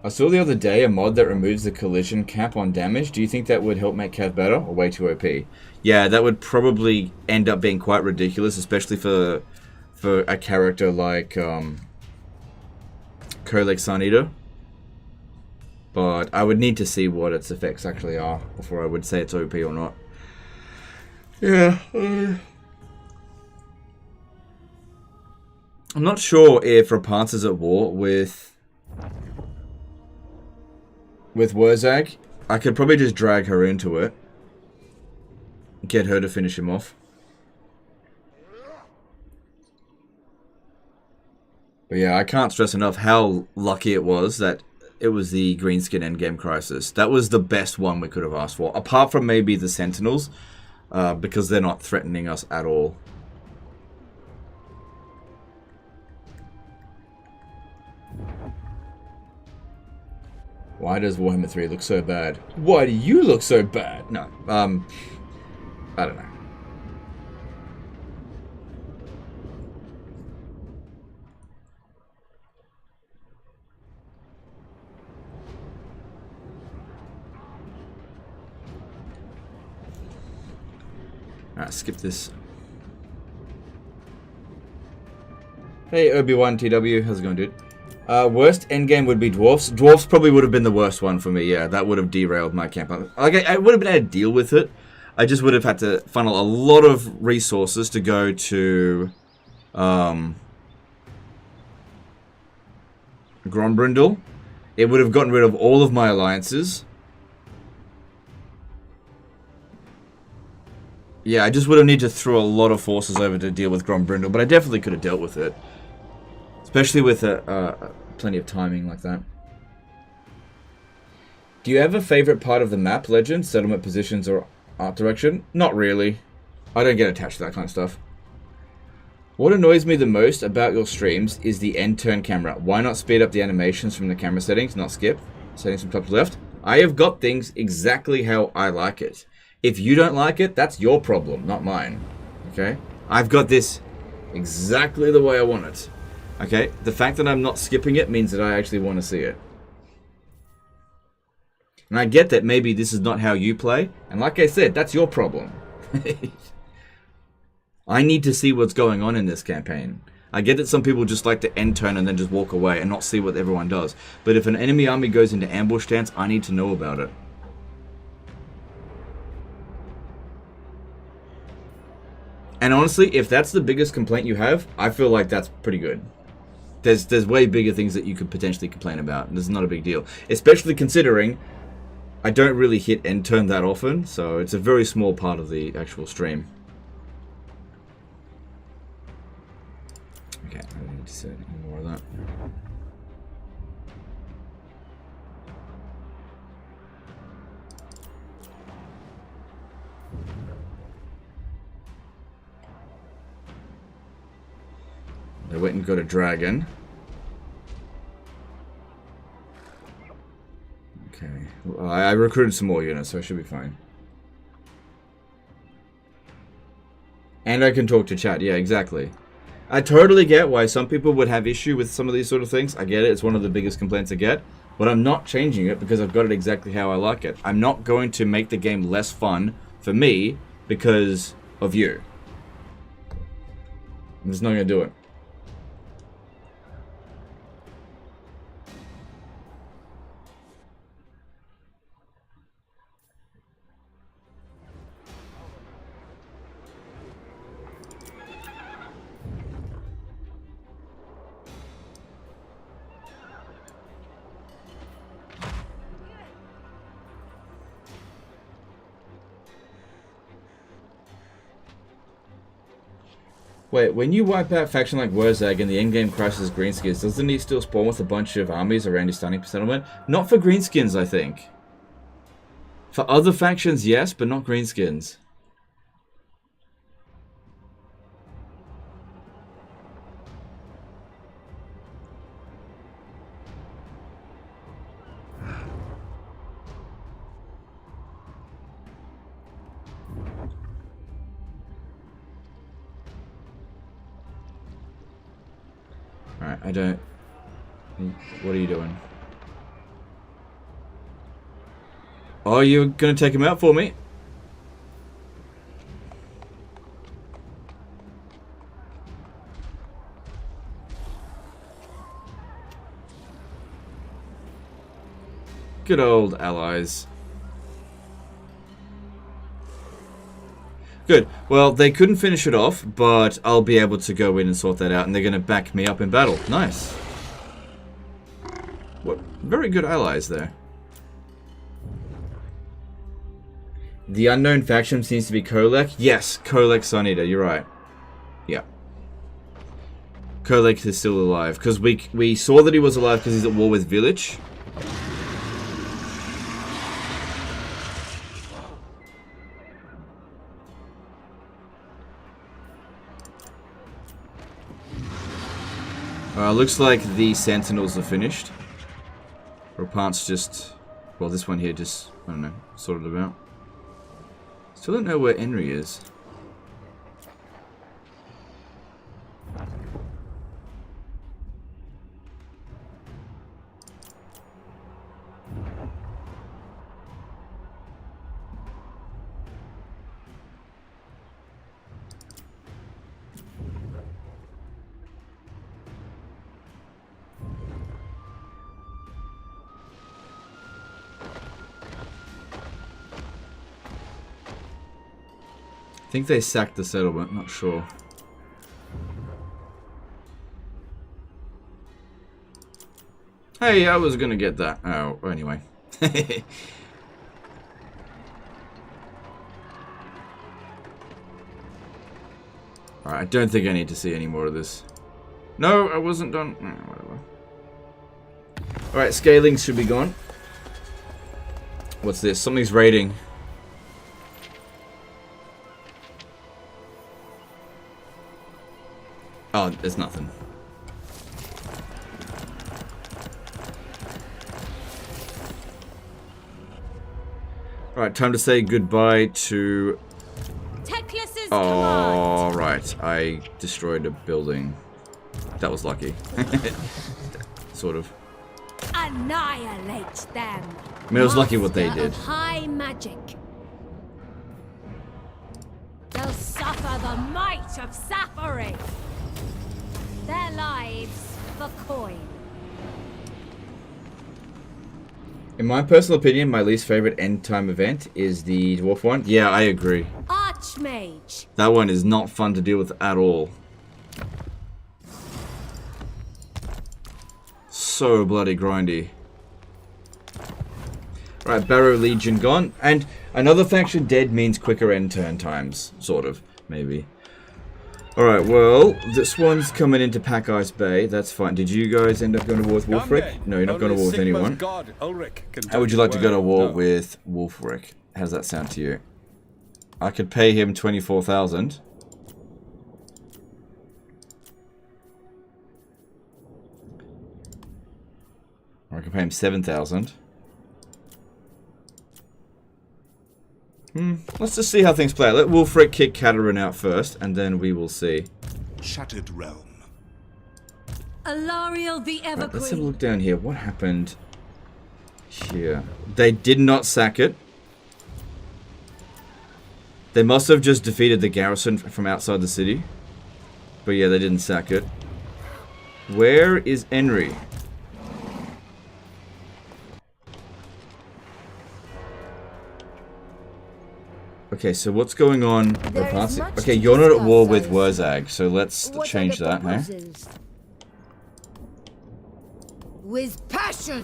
I saw the other day a mod that removes the collision cap on damage. Do you think that would help make Cav better, or way too OP? Yeah, that would probably end up being quite ridiculous, especially for a character like Kolek Sarnita. But I would need to see what its effects actually are before I would say it's OP or not. Yeah. I'm not sure if Rapunzel's is at war with Wurzag. I could probably just drag her into it. Get her to finish him off. But yeah, I can't stress enough how lucky it was that it was the Greenskin Endgame Crisis. That was the best one we could have asked for. Apart from maybe the Sentinels, because they're not threatening us at all. Why does Warhammer 3 look so bad? Why do you look so bad? No, I don't know. Alright, skip this. Hey, Obi-Wan TW, how's it going, dude? Worst endgame would be dwarfs. Dwarfs probably would have been the worst one for me, yeah. That would have derailed my campaign. Like, I would have been able to deal with it. I just would have had to funnel a lot of resources to go to... Grombrindal. It would have gotten rid of all of my alliances. Yeah, I just would have needed to throw a lot of forces over to deal with Grombrindal, but I definitely could have dealt with it. Especially with plenty of timing like that. Do you have a favorite part of the map, Legend? Settlement positions or art direction? Not really. I don't get attached to that kind of stuff. What annoys me the most about your streams is the end turn camera. Why not speed up the animations from the camera settings, not skip? Settings from top to left. I have got things exactly how I like it. If you don't like it, that's your problem, not mine. Okay? I've got this exactly the way I want it. Okay? The fact that I'm not skipping it means that I actually want to see it. And I get that maybe this is not how you play. And like I said, that's your problem. I need to see what's going on in this campaign. I get that some people just like to end turn and then just walk away and not see what everyone does. But if an enemy army goes into ambush stance, I need to know about it. And honestly, if that's the biggest complaint you have, I feel like that's pretty good. There's way bigger things that you could potentially complain about. And this is not a big deal. Especially considering I don't really hit end turn that often. So it's a very small part of the actual stream. Okay, I don't need to say any more of that. They went and got a dragon. Okay. Well, I recruited some more units, so I should be fine. And I can talk to chat. Yeah, exactly. I totally get why some people would have issue with some of these sort of things. I get it. It's one of the biggest complaints I get. But I'm not changing it because I've got it exactly how I like it. I'm not going to make the game less fun for me because of you. I'm just not going to do it. Wait, when you wipe out faction like Wurzag and the endgame crashes greenskins, doesn't he still spawn with a bunch of armies around his starting settlement? Not for greenskins, I think. For other factions, yes, but not greenskins. Alright, I don't... What are you doing? Oh, you're gonna take him out for me? Good old allies. Good. Well, they couldn't finish it off, but I'll be able to go in and sort that out, and they're going to back me up in battle. Nice. What? Very good allies there. The unknown faction seems to be Kolek. Yes, Kolek Suneater, you're right. Yeah. Kolek is still alive, because we saw that he was alive because he's at war with Village. Looks like the Sentinels are finished. Rapant's just... Well, this one here just... I don't know. Sorted them out. Still don't know where Henry is. I think they sacked the settlement, not sure. Hey, I was gonna get that. Oh, anyway. Alright, I don't think I need to see any more of this. No, I wasn't done. Whatever. Alright, scaling should be gone. What's this? Something's raiding. Oh, there's nothing. Alright, time to say goodbye to...
Teclis's
oh, right. I destroyed a building. That was lucky. Sort of.
Annihilate them.
I mean, I was lucky what they
Master
did.
of high magic. They'll suffer the might of suffering. Their lives for coin.
In my personal opinion, my least favorite end time event is the dwarf one. Yeah, I agree.
Archmage.
That one is not fun to deal with at all. So bloody grindy. Right, Barrow Legion gone. And another faction dead means quicker end turn times. Sort of, maybe. Alright, well, this one's coming into Pack Ice Bay. That's fine. Did you guys end up going to war with Wolfric? No, you're not going to war with anyone. How would you like to go to war with Wolfric? How does that sound to you? I could pay him 24,000. Or I could pay him 7,000. Let's just see how things play out. Let Wolfric kick Catarin out first, and then we will see.
Shattered Realm.
Alariel the Evergreen.
Right, let's have a look down here. What happened here? They did not sack it. They must have just defeated the garrison from outside the city. But yeah, they didn't sack it. Where is Henry? Okay, so what's going on? Okay, you're not at war with Wurzag, so let's change that, hey?
With passion.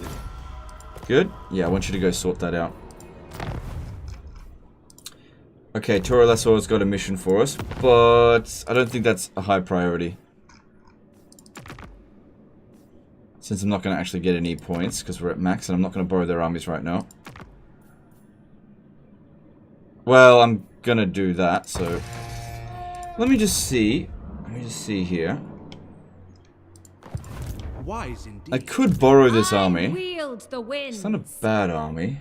Good? Yeah, I want you to go sort that out. Okay, Tora Lassor's got a mission for us, but I don't think that's a high priority. Since I'm not going to actually get any points, because we're at max, and I'm not going to borrow their armies right now. Well, I'm gonna do that, so... Let me just see. Let me just see here.
Wise indeed.
I could borrow this army.
Wield the winds.
It's not a bad army.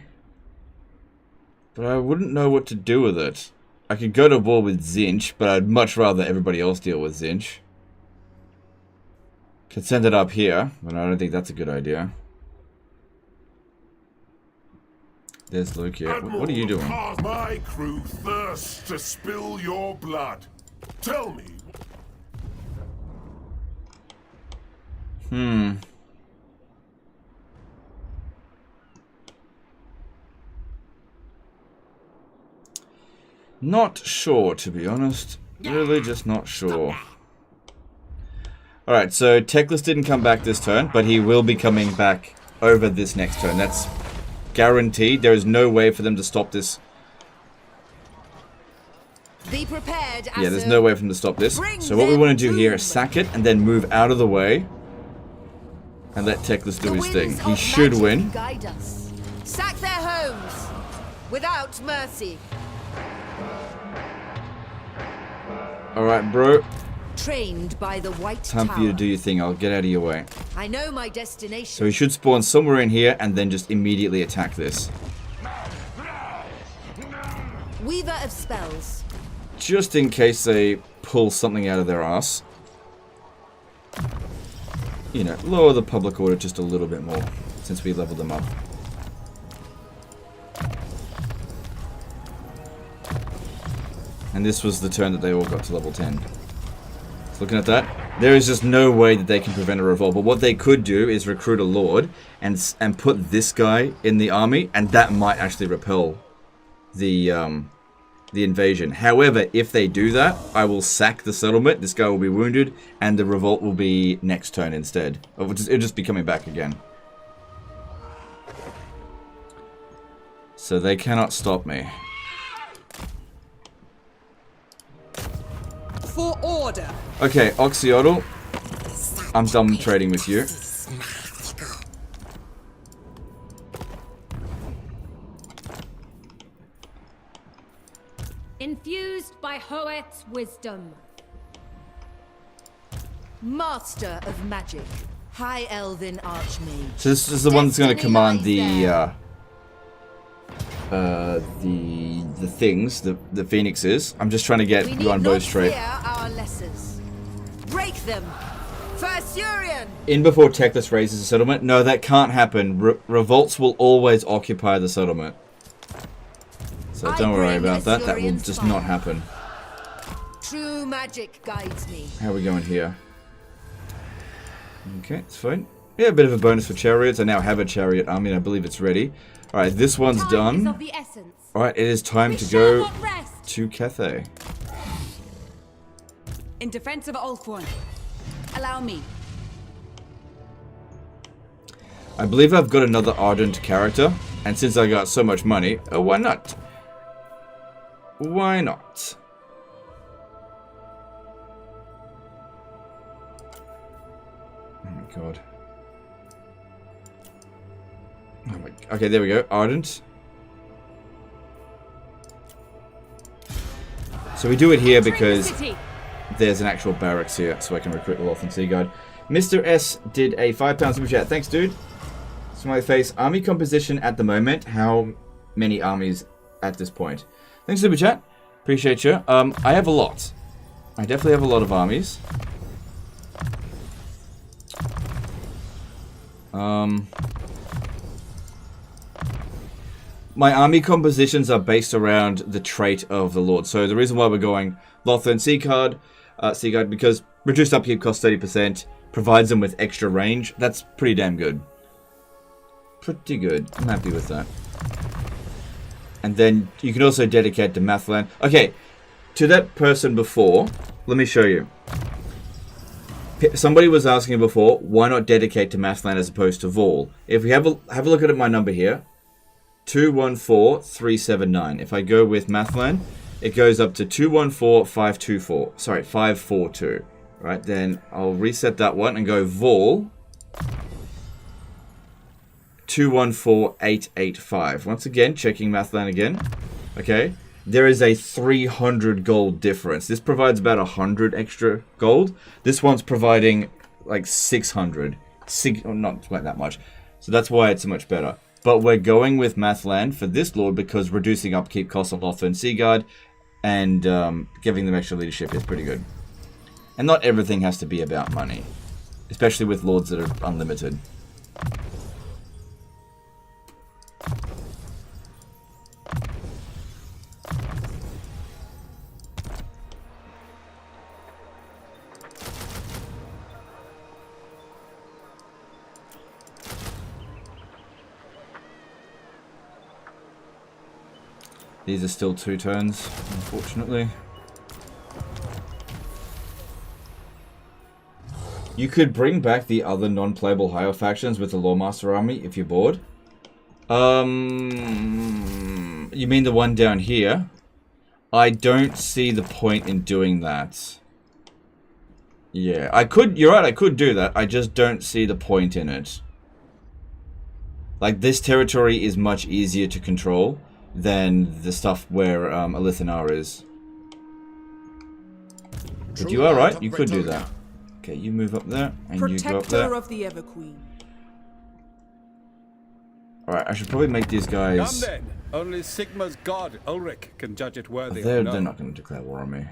But I wouldn't know what to do with it. I could go to war with Zinch, but I'd much rather everybody else deal with Zinch. Could send it up here, but I don't think that's a good idea. There's Luke here. What are you doing?
My crew thirsts to spill your blood. Tell me.
Not sure, to be honest. Really just not sure. Alright, so Teclis didn't come back this turn, but he will be coming back over this next turn. That's guaranteed. There is no way for them to stop this.
Be prepared.
Yeah, there's no way for them to stop this. So what we want to do here is sack it and then move out of the way and let Teclis do his thing. He should win.
Guide us. Sack their homes without mercy.
Alright, bro.
Trained by the White
Time for you to do your thing. I'll get out of your way.
I know my destination.
So he should spawn somewhere in here and then just immediately attack this.
Weaver of spells.
Just in case they pull something out of their ass. You know, lower the public order just a little bit more since we leveled them up. And this was the turn that they all got to level 10. So looking at that, there is just no way that they can prevent a revolt. But what they could do is recruit a lord and put this guy in the army, and that might actually repel the the invasion. However, if they do that, I will sack the settlement. This guy will be wounded, and the revolt will be next turn instead. It'll just be coming back again. So they cannot stop me.
For order.
Okay, Oxyotl. I'm done trading with you.
Infused by Hoet's wisdom.
Master of magic. High Elven Archmage.
So this is the one that's going to command the things, the phoenixes. I'm just trying to get you on Bow's trait.
Our lessons. Break them. First Tyrion.
In before Teclis raises the settlement. No, that can't happen. Revolts will always occupy the settlement. So don't worry about that. That will just not happen.
True magic guides me.
How are we going here? Okay, it's fine. Yeah, a bit of a bonus for chariots. I now have a chariot army, and I believe it's ready. Alright, this one's done. Alright, it is time to go to Cathay.
In defense of Ulthuan. Allow me.
I believe I've got another Ardent character, and since I got so much money, why not? Why not? Oh my god. Oh my, okay, there we go. Ardent. So we do it here because there's an actual barracks here, so I can recruit the Lothan Sea Guard. Mr. S did a £5 super chat. Thanks, dude. Smiley face. Army composition at the moment. How many armies at this point? Thanks, super chat. Appreciate you. I have a lot. I definitely have a lot of armies. My army compositions are based around the trait of the Lord. So the reason why we're going Lothan Sea Guard, because reduced upkeep costs 30%, provides them with extra range. That's pretty damn good. Pretty good. I'm happy with that. And then you can also dedicate to Mathland. Okay, to that person before, let me show you. Somebody was asking before, why not dedicate to Mathland as opposed to Vol? If we have a look at my number here, 214379. If I go with Mathland, it goes up to 214524. Sorry, 542. Right, then I'll reset that one and go Vol 214885. Once again, checking Mathland again. Okay, there is a 300 gold difference. This provides about 100 extra gold. This one's providing like 600. Not quite that much. So that's why it's so much better. But we're going with Mathland for this lord because reducing upkeep costs on Lothan Sea Guard and giving them extra leadership is pretty good. And not everything has to be about money, especially with lords that are unlimited. These are still 2 turns, unfortunately. You could bring back the other non-playable higher factions with the Lawmaster army if you're bored. You mean the one down here? I don't see the point in doing that. Yeah, I could, you're right, I could do that. I just don't see the point in it. Like, this territory is much easier to control than the stuff where Alithanar is. But you are right, you could do that. Okay, you move up there, and you go up there.
Protector of the Everqueen.
Alright, I should probably make these guys...
Come then. Only Sigma's god, Ulrich, can judge it worthy.
They're not going to declare war on me.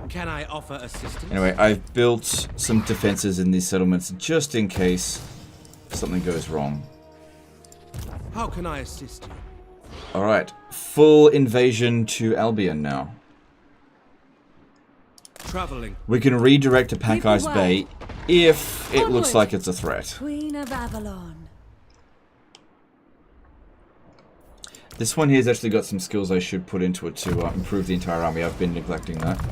Can I offer assistance?
Anyway, I've built some defenses in these settlements just in case something goes wrong.
How can I assist you?
Alright, full invasion to Albion now.
Traveling.
We can redirect to Pack
Keep
Ice
away.
Bay if it looks
Onward.
like it's a threat.
Queen of Avalon.
This one here's actually got some skills I should put into it to improve the entire army. I've been neglecting that.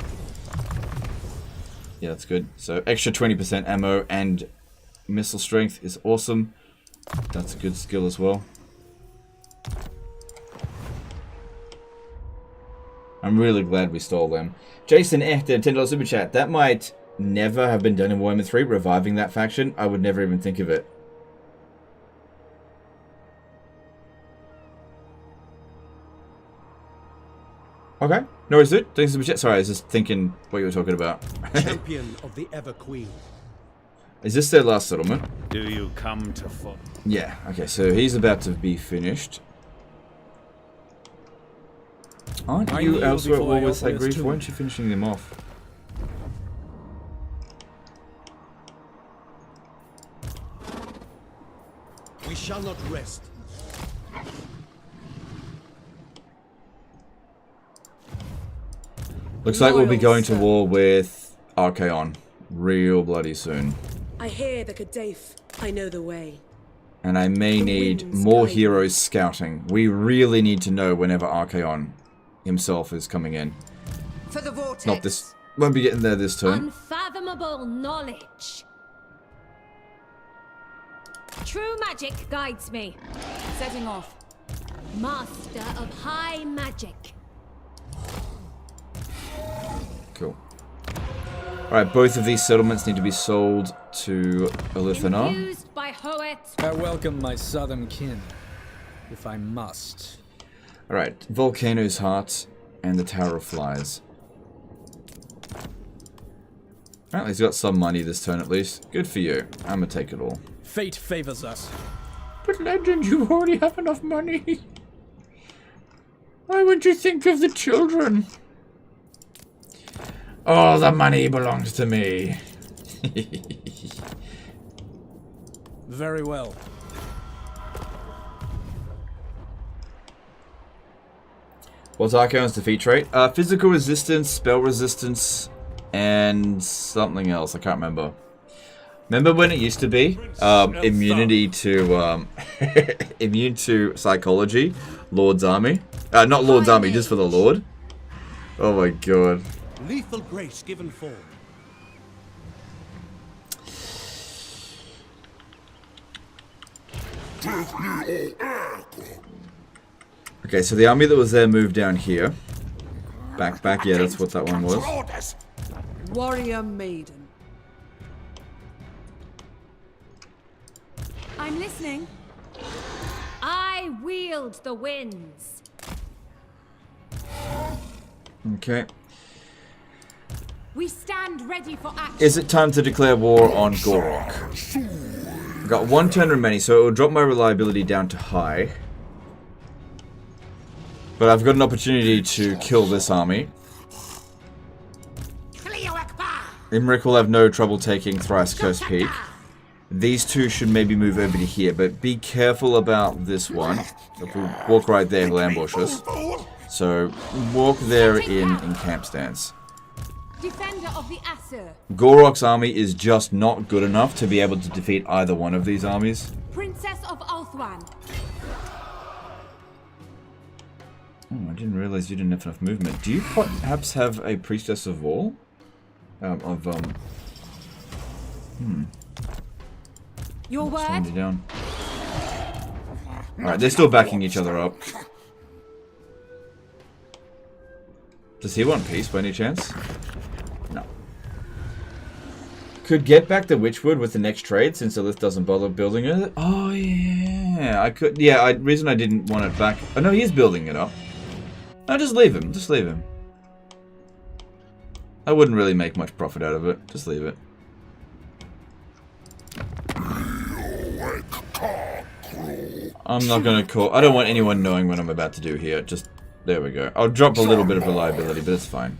Yeah, that's good. So extra 20% ammo and missile strength is awesome. That's a good skill as well. I'm really glad we stole them. Jason Echter, $10 super chat. That might never have been done in Warhammer 3, reviving that faction. I would never even think of it. Okay. No, is it? Thanks for the chat. Sorry, I was just thinking what you were talking about.
Champion of the Ever Queen.
Is this their last settlement?
Do you come to fight?
Yeah. Okay, so he's about to be finished. Aren't
I
you
kneel
elsewhere
before
with
Alpha's
Grief?
tomb.
Why aren't you finishing them off?
We shall not rest.
Looks like we'll be
Loyal
going to
sir.
war with Archaon real bloody soon.
I hear the Kadaif. I know the way.
And I may
The
need
winds
more
guide
heroes scouting. We really need to know whenever Archaon himself is coming in.
For the vortex.
Not this. Won't be getting there this turn.
Unfathomable knowledge. True magic guides me.
Setting off.
Master of high magic.
Cool. Alright, both of these settlements need to be sold to Elithana.
Infused by Hoet.
I welcome my southern kin, if I must.
Alright, Volcano's Heart and the Tower of Flies. Apparently he's got some money this turn at least. Good for you. I'm gonna take it all.
Fate favors us.
But Legend, you already have enough money. Why would you think of the children? All the money belongs to me.
Very well.
What's Archaon's defeat trait? Physical resistance, spell resistance, and something else. I can't remember. Remember when it used to be immunity to immune to psychology? Lord's army. Not Lord's army, just for the Lord. Oh my god.
Lethal grace given form.
Okay, so the army that was there moved down here. Back, yeah, that's what that one was.
Warrior maiden.
I'm listening.
I wield the winds.
Okay.
We stand ready for action.
Is it time to declare war on Gorok? I've got one turn remaining, so it will drop my reliability down to high. But I've got an opportunity to kill this army. Imric will have no trouble taking Thrice Cursed Peak. These two should maybe move over to here, but be careful about this one. If we walk right there, he'll ambush us. So, walk there in camp stance.
Defender of the Asur.
Gorok's army is just not good enough to be able to defeat either one of these armies.
Princess of Ulthuan.
Oh, I didn't realize you didn't have enough movement. Do you perhaps have a Priestess of Wall?
Your word?
Stand you down. Alright, they're still backing each other up. Does he want peace by any chance? No. Could get back the Witchwood with the next trade since Elith doesn't bother building it. Oh yeah, I could. Yeah, reason I didn't want it back. Oh no, he is building it up. No, just leave him. Just leave him. I wouldn't really make much profit out of it. Just leave it. I'm not gonna call. I don't want anyone knowing what I'm about to do here. Just there we go. I'll drop a little bit of reliability, but it's fine.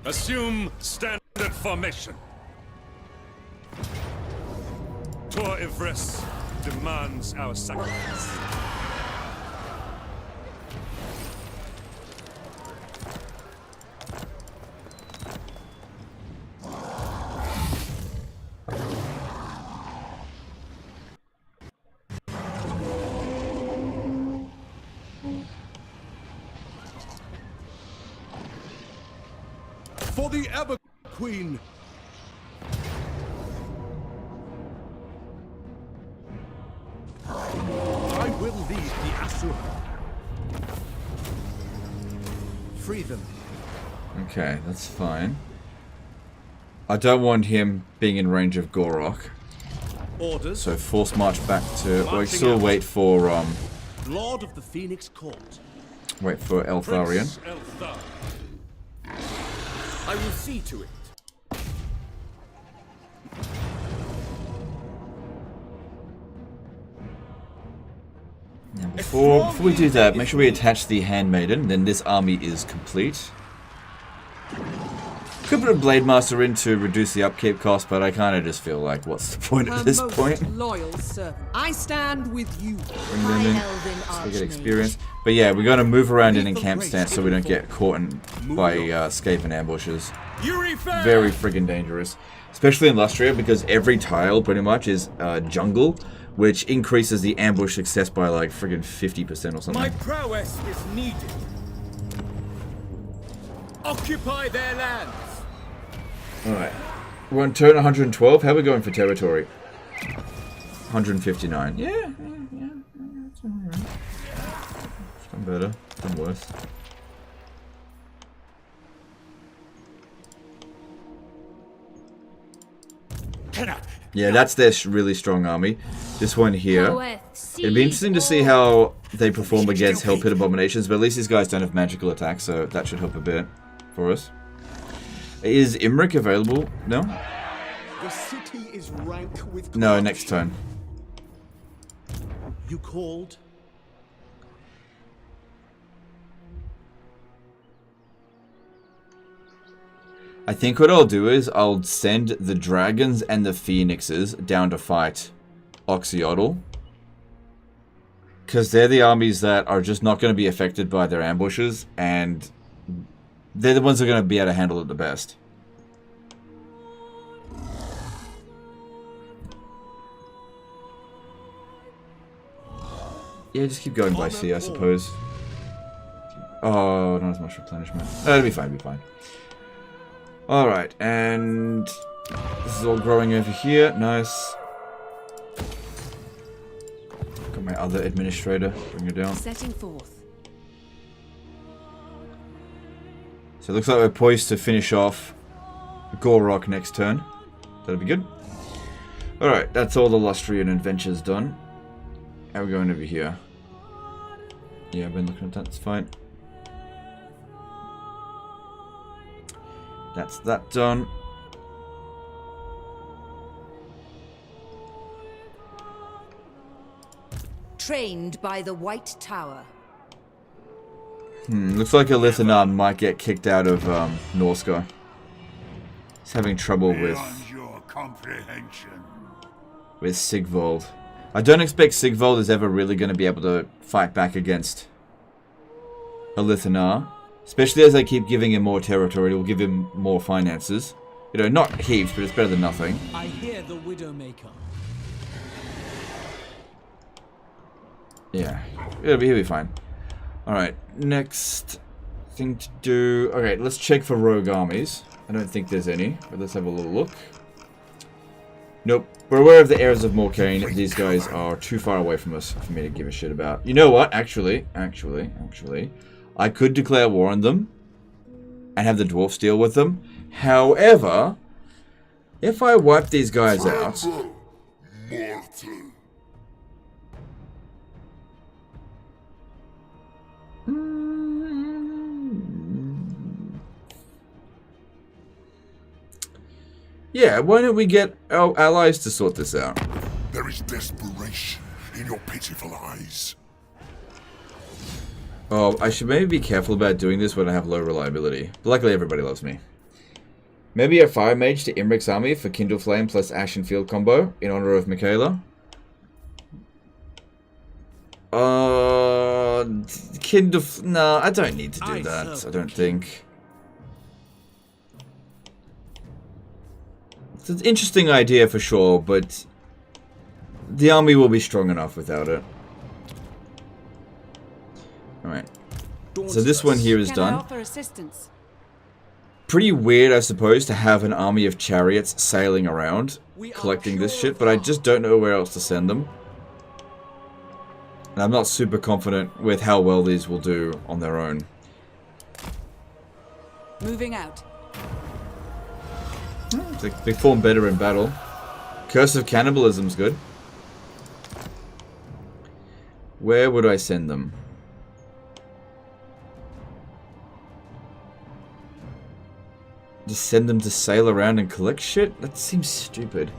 Assume standard formation. Tor Ivris demands our sacrifice.
For the Ever Queen. I will lead the Asur. Free them.
Okay, that's fine. I don't want him being in range of Gorok.
Orders.
So force march back to... Or still wait for...
Lord of the Phoenix Court.
Wait for Eltharion.
I will see to it.
Now before we do that, make sure we attach the Handmaiden, then this army is complete. Could put a Blade Master in to reduce the upkeep cost, but I kind of just feel like, what's the point at this point?
Loyal servant. I stand with you.
Bring them in, so we get experience. But yeah, we're going to move around in camp stance so we don't get caught by escaping ambushes. Very friggin' dangerous. Especially in Lustria, because every tile pretty much is jungle, which increases the ambush success by like friggin' 50% or something.
My prowess is needed. Occupy their lands.
Alright. We're on turn 112. How are we going for territory? 159. Yeah. That's alright. It's done better. It's done worse. Yeah, that's their really strong army. This one here. It'd be interesting to see how they perform against Hell Pit Abominations, but at least these guys don't have magical attacks, so that should help a bit for us. Is Imric available? No?
The city is rank with
No, next turn.
You called?
I think what I'll do is I'll send the dragons and the phoenixes down to fight Oxyotl. Because they're the armies that are just not going to be affected by their ambushes, and they're the ones that are going to be able to handle it the best. Yeah, just keep going by sea, I suppose. Oh, not as much replenishment. It'll be fine, Alright, and this is all growing over here. Nice. Got my other administrator. Bring her down.
Setting forth.
So it looks like we're poised to finish off Gorok next turn. That'll be good. Alright, that's all the Lustrian adventures done. How are we going over here? Yeah, I've been looking at that. It's fine. That's that done.
Trained by the White Tower.
Looks like Elithanar might get kicked out of Norsca. He's having trouble with Sigvald. I don't expect Sigvald is ever really going to be able to fight back against Elithanar. Especially as they keep giving him more territory, it will give him more finances. You know, not heaps, but it's better than nothing.
I hear the Widowmaker.
Yeah, he'll be fine. Alright, next thing to do... Okay, let's check for rogue armies. I don't think there's any, but let's have a little look. Nope. We're aware of the heirs of Morcaine. These guys are too far away from us for me to give a shit about. You know what? Actually, I could declare war on them and have the dwarfs deal with them. However, if I wipe these guys out... Yeah, why don't we get our allies to sort this out?
There is desperation in your pitiful eyes.
Oh, I should maybe be careful about doing this when I have low reliability. But luckily everybody loves me. Maybe a Fire Mage to Imric's army for Kindle Flame plus Ashen Field combo in honor of Michaela. Kindle... No, I don't need to do that, I don't think. It's an interesting idea for sure, but the army will be strong enough without it. Alright. So this one here is done.
Offer assistance?
pretty weird, I suppose, to have an army of chariots sailing around collecting this shit, but I just don't know where else to send them. And I'm not super confident with how well these will do on their own.
Moving out.
They form better in battle. Curse of Cannibalism's good. Where would I send them? Just send them to sail around and collect shit? That seems stupid.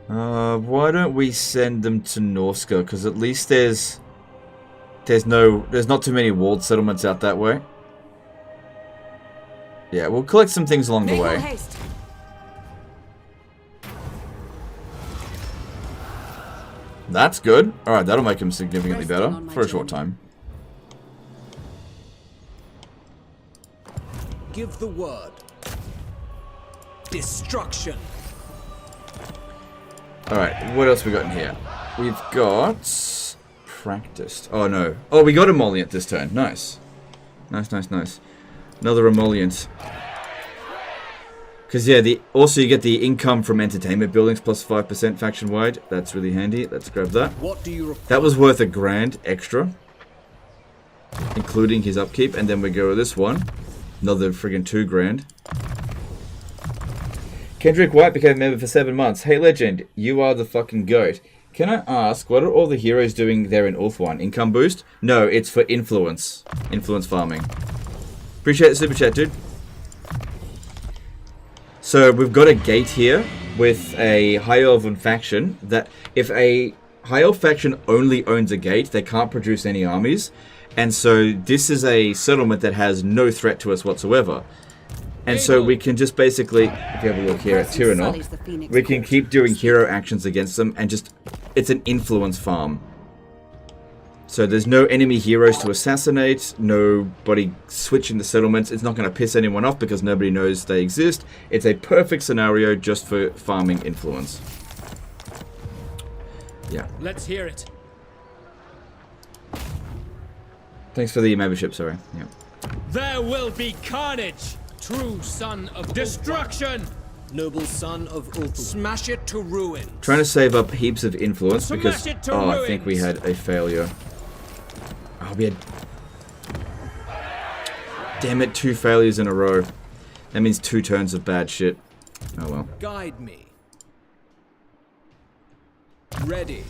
Why don't we send them to Norska? Because at least there's not too many walled settlements out that way. Yeah, we'll collect some things along the way.
Haste.
That's good. Alright, that'll make him significantly better for a short time.
Give the word. Destruction.
Alright, what else we got in here? We've got... Practiced. Oh no. Oh, we got Emollient this turn. Nice. Nice. Another Emollient. Because, yeah, also you get the income from entertainment buildings plus 5% faction-wide. That's really handy. Let's grab that.
What do you require?
That was worth $1,000 extra. Including his upkeep. And then we go with this one. Another friggin' $2,000. Kendrick White became a member for 7 months. Hey, legend, you are the fucking goat. Can I ask, what are all the heroes doing there in Ulthuan? Income boost? No, it's for influence. Influence farming. Appreciate the super chat, dude. So, we've got a gate here with a High Elven faction that if a High Elf faction only owns a gate, they can't produce any armies. And so, this is a settlement that has no threat to us whatsoever. And so we can just basically, if you have a look here at Tyrion, we can keep doing hero actions against them and just, it's an influence farm. So there's no enemy heroes to assassinate, nobody switching the settlements. It's not going to piss anyone off because nobody knows they exist. It's a perfect scenario just for farming influence. Yeah.
Let's hear it.
Thanks for the membership, sorry. Yeah.
There will be carnage. True son of destruction!
Noble son of Ulthuan. Smash it to ruin.
Trying to save up heaps of influence because...
Smash it to
Oh,
ruins.
I think we had a failure. Oh, we had... Damn it, 2 failures in a row. That means 2 turns of bad shit. Oh well.
Guide me. Ready.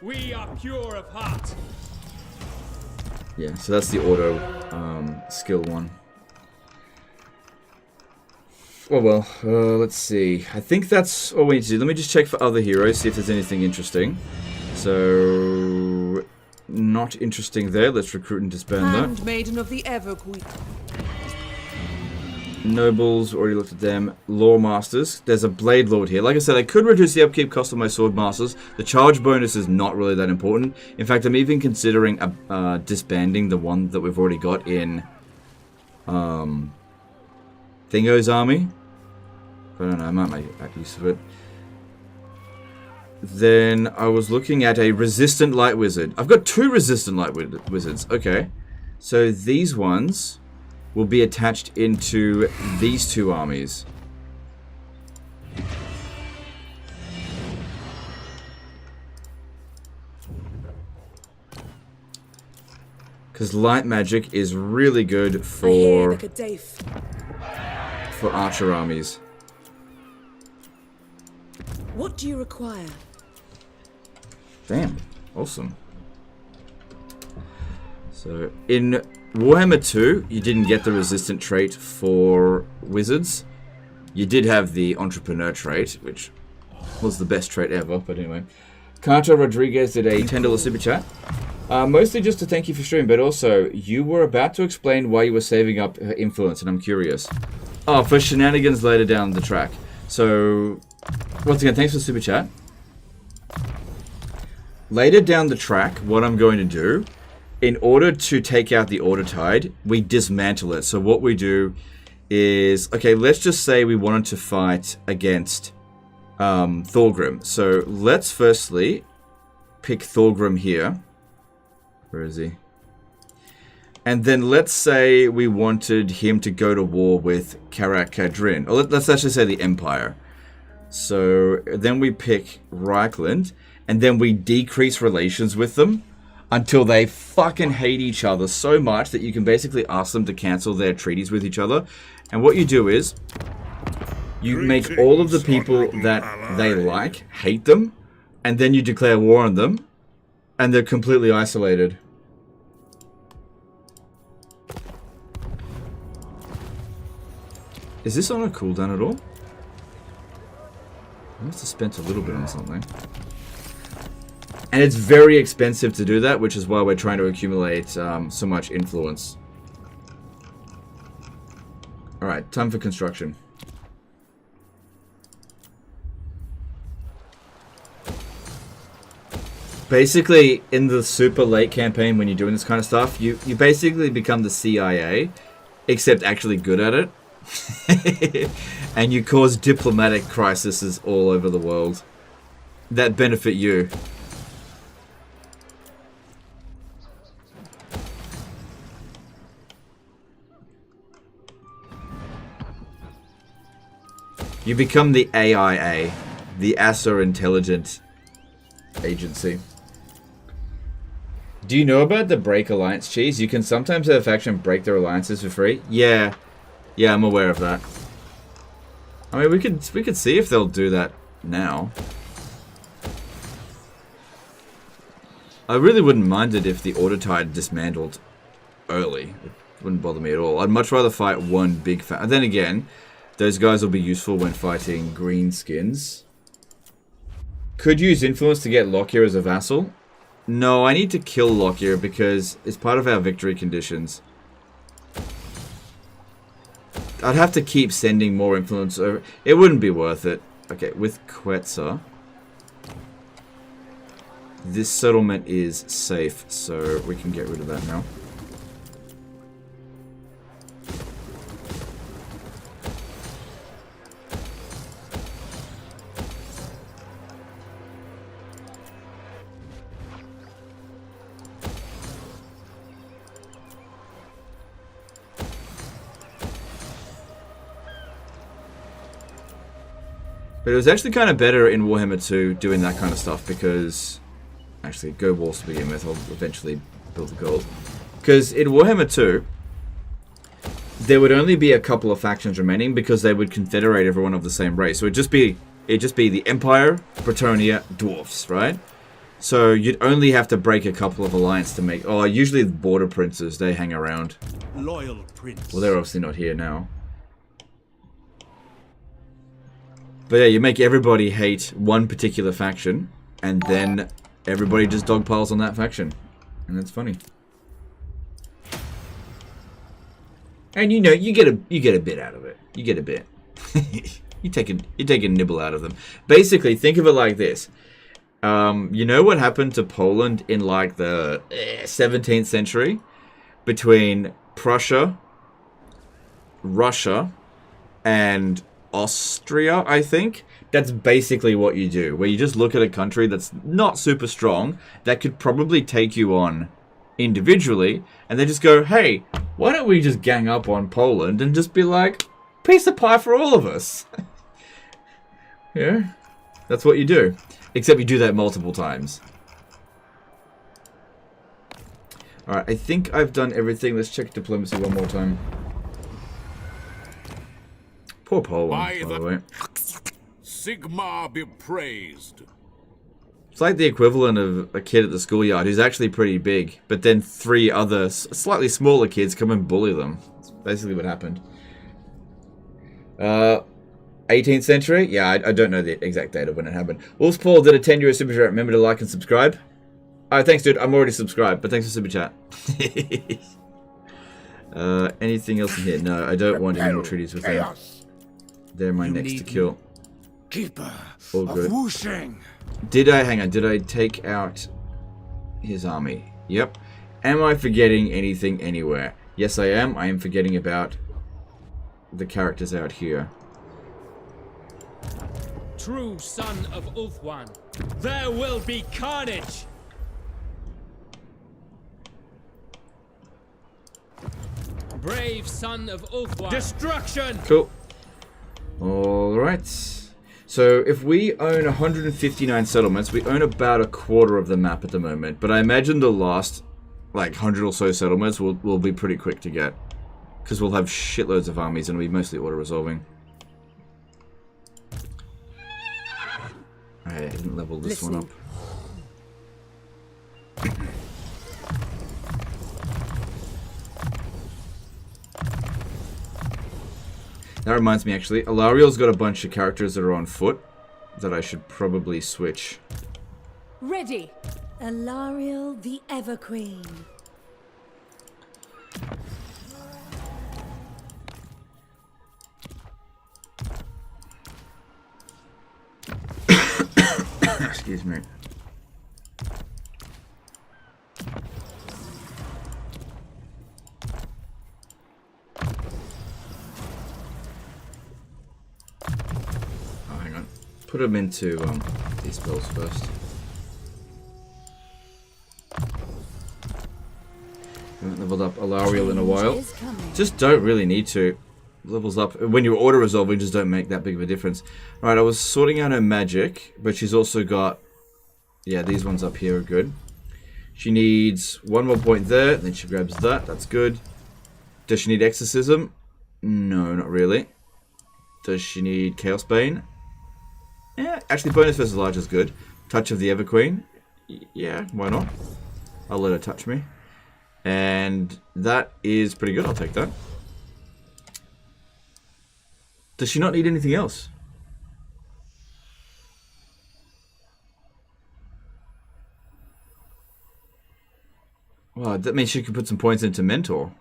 We are pure of heart.
Yeah, so that's the auto skill one. Oh well, let's see. I think that's all we need to do. Let me just check for other heroes, see if there's anything interesting. So, not interesting there. Let's recruit and disband that.
Handmaiden of the Everqueen.
Nobles, already looked at them. Lore Masters. There's a Blade Lord here. Like I said, I could reduce the upkeep cost of my Sword Masters. The charge bonus is not really that important. In fact, I'm even considering disbanding the one that we've already got in Thingo's army. I don't know, I might make back use of it. Then I was looking at a Resistant Light Wizard. I've got 2 Resistant Light Wizards. Okay. So these ones will be attached into these 2 armies. Because light magic is really good for archer armies.
What do you require?
Damn, awesome. So in Warhammer 2, you didn't get the resistant trait for wizards. You did have the entrepreneur trait, which was the best trait ever, but anyway. Carter Rodriguez did a $10 super chat. Mostly just to thank you for streaming, but also, you were about to explain why you were saving up influence, and I'm curious. Oh, for shenanigans later down the track. So, once again, thanks for the super chat. Later down the track, what I'm going to do, in order to take out the Order Tide, we dismantle it. So what we do is, okay, let's just say we wanted to fight against Thorgrim. So let's firstly pick Thorgrim here. Where is he? And then let's say we wanted him to go to war with Karak Kadrin. Or let's actually say the Empire. So then we pick Reichland, and then we decrease relations with them until they fucking hate each other so much that you can basically ask them to cancel their treaties with each other. And what you do is, you make all of the people that they like hate them, and then you declare war on them, and they're completely isolated. Is this on a cooldown at all? I must have spent a little bit on something. And it's very expensive to do that, which is why we're trying to accumulate so much influence. Alright, time for construction. Basically, in the super late campaign, when you're doing this kind of stuff, you basically become the CIA, except actually good at it. And you cause diplomatic crises all over the world that benefit you. You become the AIA, the Asa Intelligent Agency. Do you know about the break alliance cheese? You can sometimes have a faction break their alliances for free. Yeah, I'm aware of that. I mean, we could see if they'll do that now. I really wouldn't mind it if the Autotide dismantled early. It wouldn't bother me at all. I'd much rather fight one big faction. Then again, those guys will be useful when fighting greenskins. Could use influence to get Lockyer as a vassal. No, I need to kill Lockyer because it's part of our victory conditions. I'd have to keep sending more influence over. It wouldn't be worth it. Okay, with Quetzal, this settlement is safe, so we can get rid of that now. But it was actually kind of better in Warhammer 2 doing that kind of stuff because... Actually, go walls to begin with. I'll eventually build the gold. Because in Warhammer 2, there would only be a couple of factions remaining because they would confederate everyone of the same race. So it'd just be the Empire, Bretonnia, Dwarfs, right? So you'd only have to break a couple of alliances to make... Oh, usually the Border Princes, they hang around.
Loyal Prince.
Well, they're obviously not here now. But yeah, you make everybody hate one particular faction, and then everybody just dogpiles on that faction. And that's funny. And you know, you get a bit out of it. You get a bit. you take a nibble out of them. Basically, think of it like this. You know what happened to Poland in like the 17th century? Between Prussia, Russia, and Austria, I think. That's basically what you do, where you just look at a country that's not super strong, that could probably take you on individually, and they just go, hey, why don't we just gang up on Poland and just be like, piece of pie for all of us? Yeah, that's what you do. Except you do that multiple times. Alright, I think I've done everything. Let's check diplomacy one more time. Poor Poland, by the way.
Sigmar be praised.
It's like the equivalent of a kid at the schoolyard who's actually pretty big, but then 3 other slightly smaller kids come and bully them. That's basically what happened. 18th century? Yeah, I don't know the exact date of when it happened. Wolf's Paul did a 10 euro super chat. Remember to like and subscribe. Oh, thanks, dude. I'm already subscribed, but thanks for super chat. Anything else in here? No, I don't want any more treaties with them. They're my next to kill.
Keeper
All good.
of Wushing.
Did I take out his army? Yep. Am I forgetting anything anywhere? Yes, I am. I am forgetting about the characters out here.
True son of Ulthuan, there will be carnage! Brave son of Ulthuan. Destruction!
Cool. Alright. So if we own 159 settlements, we own about a quarter of the map at the moment. But I imagine the last, like, 100 or so settlements will be pretty quick to get. Because we'll have shitloads of armies and it'll be mostly auto-resolving. I didn't level this one up. That reminds me, actually, Alariel's got a bunch of characters that are on foot that I should probably switch.
Ready.
Alariel the Ever Queen.
Excuse me. Oh, hang on. Put them into these spells first. Haven't leveled up Alariel in a while. Just don't really need to. Levels up. When you're auto-resolving, just don't make that big of a difference. Alright, I was sorting out her magic, but she's also got... Yeah, these ones up here are good. She needs one more point there, then she grabs that. That's good. Does she need Exorcism? No, not really. Does she need Chaos Bane? Yeah, actually bonus versus large is good. Touch of the Everqueen? Yeah, why not? I'll let her touch me. And that is pretty good, I'll take that. Does she not need anything else? Well, that means she could put some points into Mentor.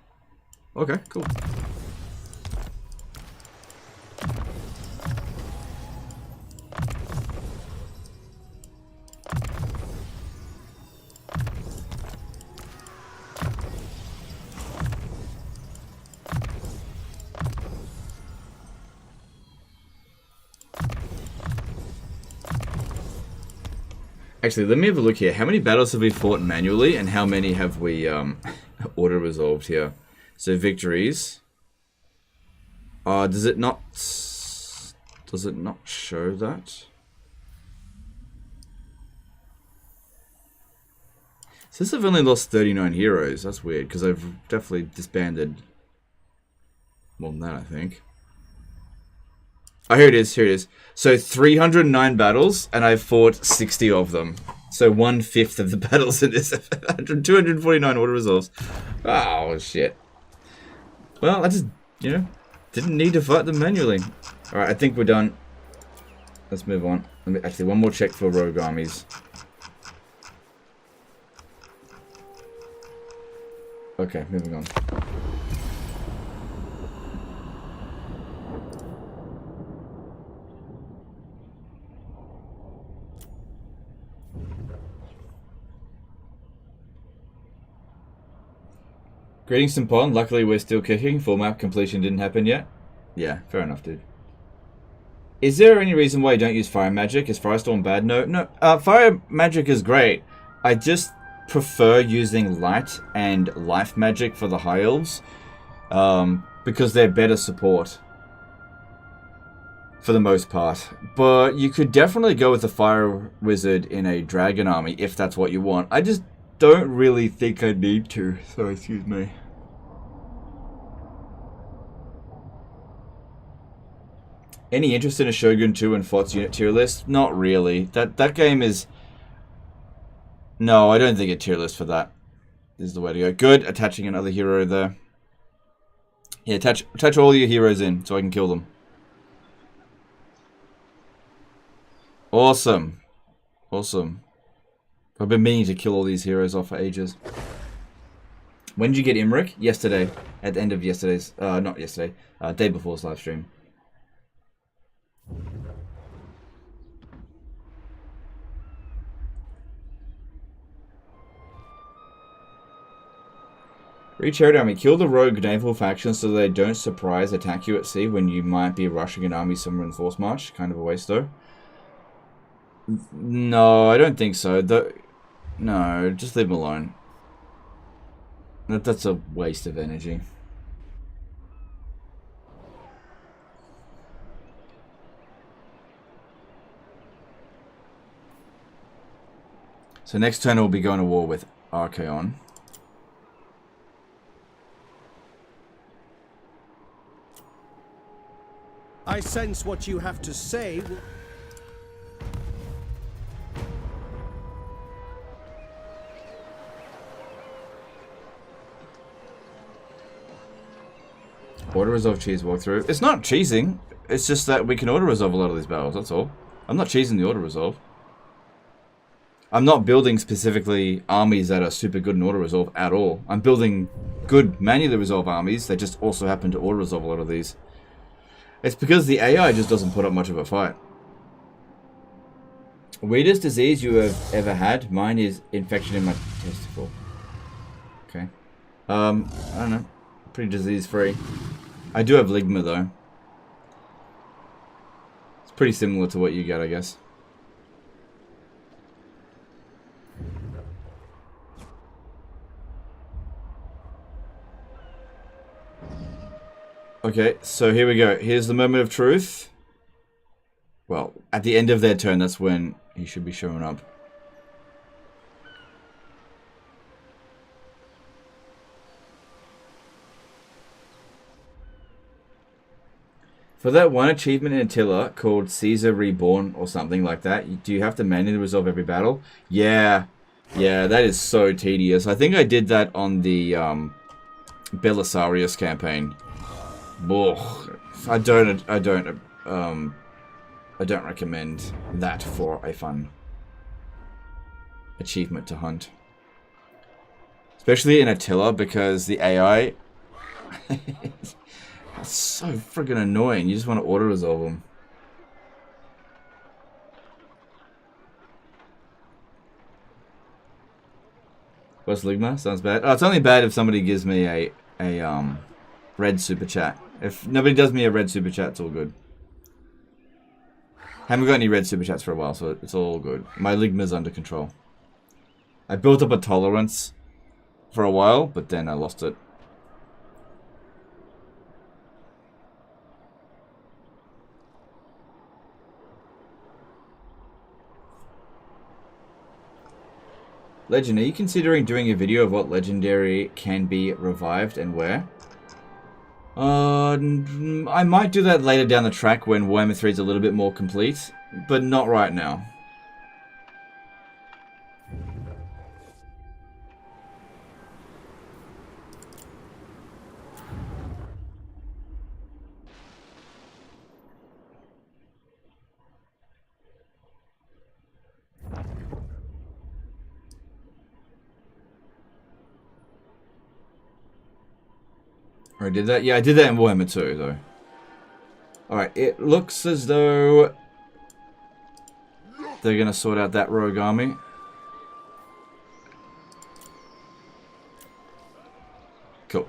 Okay, cool. Actually, let me have a look here. How many battles have we fought manually, and how many have we auto-resolved here? So victories. Does it not show that? Since I've only lost 39 heroes, that's weird, because I've definitely disbanded more than that, I think. Oh, here it is, here it is. So 309 battles, and I've fought 60 of them. So 1/5 of the battles in this 249 auto resolves. Oh, shit. Well, I just, you know, didn't need to fight them manually. Alright, I think we're done. Let's move on. Actually, one more check for rogue armies. Okay, moving on. Greetings, Simpon. Luckily, we're still kicking. Full map completion didn't happen yet. Yeah, fair enough, dude. Is there any reason why you don't use fire magic? Is Firestorm bad? No. Fire magic is great. I just prefer using light and life magic for the high elves. Because they're better support. For the most part. But you could definitely go with a fire wizard in a dragon army if that's what you want. I just don't really think I need to. So excuse me. Any interest in a Shogun 2 and FOTS unit tier list? Not really. That game is... No, I don't think a tier list for that is the way to go. Good, attaching another hero there. Yeah, attach all your heroes in so I can kill them. Awesome. Awesome. I've been meaning to kill all these heroes off for ages. When did you get Imric? Yesterday. At the end of yesterday's... not yesterday. Day before's live stream. Reach out army. Kill the rogue naval faction so they don't surprise attack you at sea when you might be rushing an army somewhere in force march. Kind of a waste though. No, I don't think so. No, just leave them alone. That's a waste of energy. So next turn we'll be going to war with Archaon.
I sense what you have to say.
Auto-resolve cheese walkthrough. It's not cheesing. It's just that we can auto-resolve a lot of these battles, that's all. I'm not cheesing the auto-resolve. I'm not building specifically armies that are super good in auto-resolve at all. I'm building good manually resolve armies that just also happen to auto-resolve a lot of these. It's because the AI just doesn't put up much of a fight. Weirdest disease you have ever had? Mine is infection in my testicle. Okay. I don't know. Pretty disease-free. I do have ligma though. It's pretty similar to what you get, I guess. Okay, so here we go. Here's the moment of truth. Well, at the end of their turn, that's when he should be showing up. For that one achievement in Attila called Caesar Reborn or something like that, do you have to manually resolve every battle? Yeah. Yeah, that is so tedious. I think I did that on the Belisarius campaign. Ugh. I don't recommend that for a fun achievement to hunt. Especially in Attila, because the AI it's so friggin' annoying. You just want to auto-resolve them. What's Ligma? Sounds bad. Oh, it's only bad if somebody gives me a red super chat. If nobody does me a red super chat, it's all good. Haven't got any red super chats for a while, so it's all good. My Ligma's under control. I built up a tolerance for a while, but then I lost it. Legend, are you considering doing a video of what legendary can be revived and where? I might do that later down the track when Warhammer 3 is a little bit more complete, but not right now. I did that? Yeah, I did that in Warhammer 2, though. Alright, it looks as though they're going to sort out that rogue army. Cool.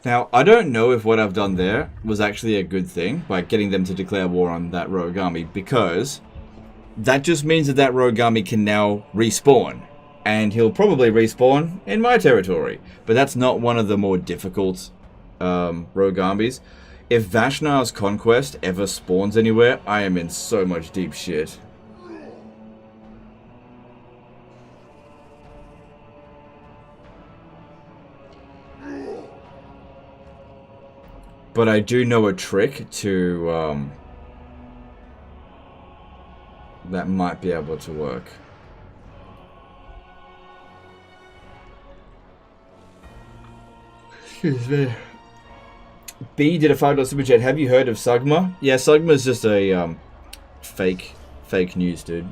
Now, I don't know if what I've done there was actually a good thing, by getting them to declare war on that rogue army, because that just means that that rogue army can now respawn. And he'll probably respawn in my territory. But that's not one of the more difficult rogue armies. If Vashnar's Conquest ever spawns anywhere, I am in so much deep shit. But I do know a trick to that might be able to work. Excuse me. B did a $5 super chat. Have you heard of Sugma? Yeah, Sugma is just a fake news, dude.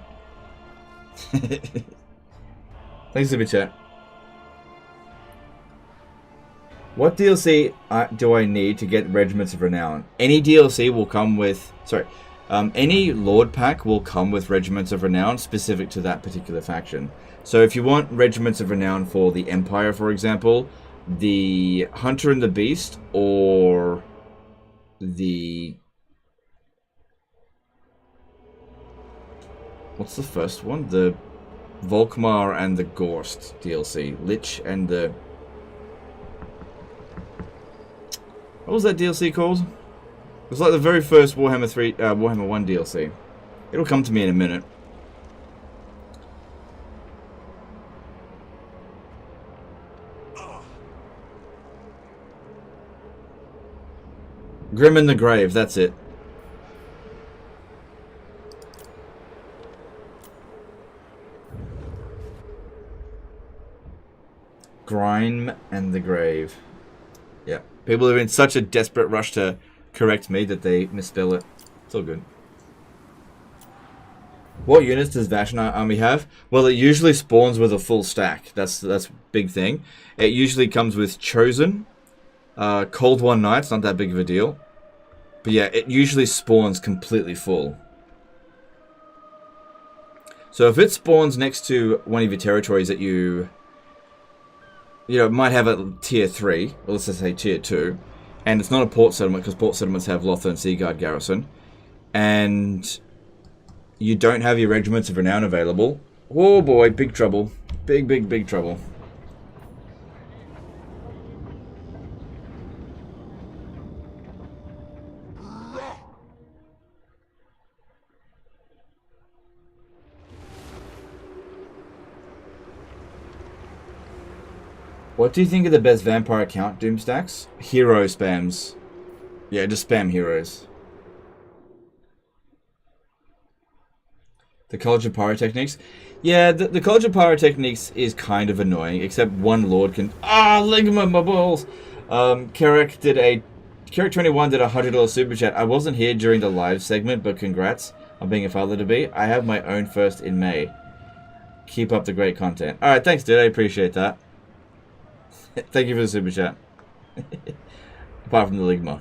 Thanks, super chat. What DLC do I need to get Regiments of Renown? Any DLC will come with... Sorry. Any Lord pack will come with Regiments of Renown specific to that particular faction. So if you want Regiments of Renown for the Empire, for example, the Hunter and the Beast, or the... What's the first one? The Volkmar and the Gorst DLC. Lich and the... What was that DLC called? It was like the very first Warhammer 1 DLC. It'll come to me in a minute. Grim in the Grave, that's it. Grime and the Grave. Yeah. People are in such a desperate rush to correct me that they misspell it. It's all good. What units does Vashnar army have? Well, it usually spawns with a full stack. That's a big thing. It usually comes with Chosen. Cold One Knights, not that big of a deal. But yeah, it usually spawns completely full. So if it spawns next to one of your territories that you might have a tier 3, or let's just say tier 2, and it's not a port settlement because port settlements have Lothar and Seaguard garrison, and you don't have your regiments of renown available, oh boy, big trouble. Big trouble. What do you think of the best vampire account doom stacks? Hero spams. Yeah, just spam heroes. The College of Pyrotechnics. Yeah, the College of Pyrotechnics is kind of annoying, except one lord can... Ligma, my balls! Carrick 21 did a $100 super chat. I wasn't here during the live segment, but congrats on being a father-to-be. I have my own first in May. Keep up the great content. Alright, thanks dude, I appreciate that. Thank you for the super chat. Apart from the Ligma.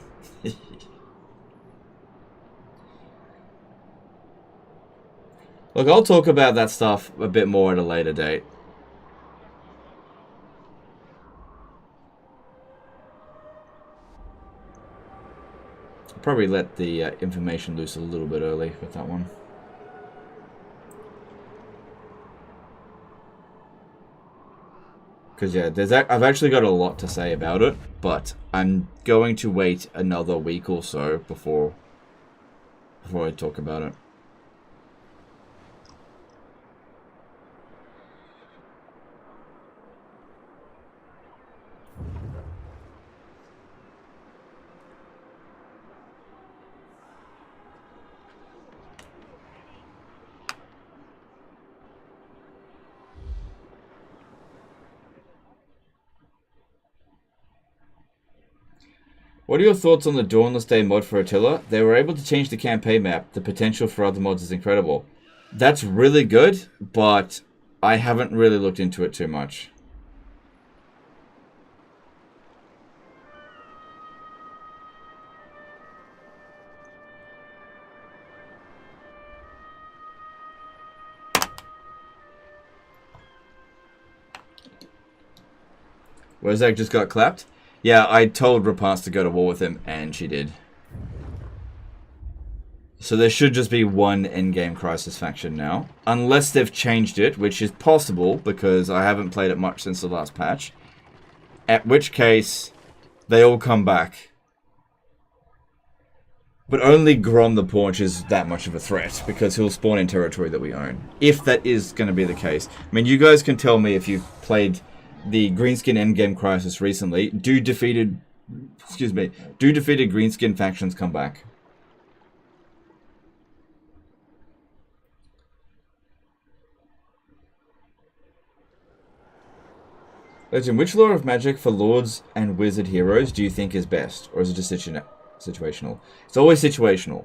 Look, I'll talk about that stuff a bit more at a later date. I'll probably let the information loose a little bit early with that one. Because yeah, I've actually got a lot to say about it, but I'm going to wait another week or so before I talk about it. What are your thoughts on the Dawnless Day mod for Attila? They were able to change the campaign map. The potential for other mods is incredible. That's really good, but I haven't really looked into it too much. Wozak just got clapped? Yeah, I told Rapace to go to war with him, and she did. So there should just be one endgame Crisis faction now. Unless they've changed it, which is possible, because I haven't played it much since the last patch. At which case, they all come back. But only Grom the Paunch is that much of a threat, because he'll spawn in territory that we own. If that is going to be the case. I mean, you guys can tell me if you've played the Greenskin Endgame Crisis recently. Do defeated Greenskin factions come back? Legend, which lore of magic for lords and wizard heroes do you think is best? Or is it just situational? It's always situational.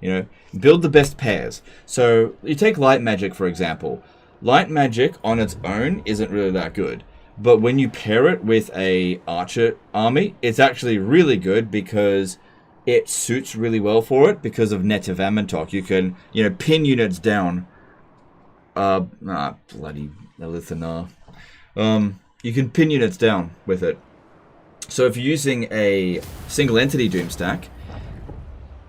You know, build the best pairs. So, you take light magic, for example. Light magic on its own isn't really that good. But when you pair it with a archer army, it's actually really good because it suits really well for it because of Netiv Amantok. You can, pin units down. Bloody Elithanar. You can pin units down with it. So if you're using a single entity Doomstack,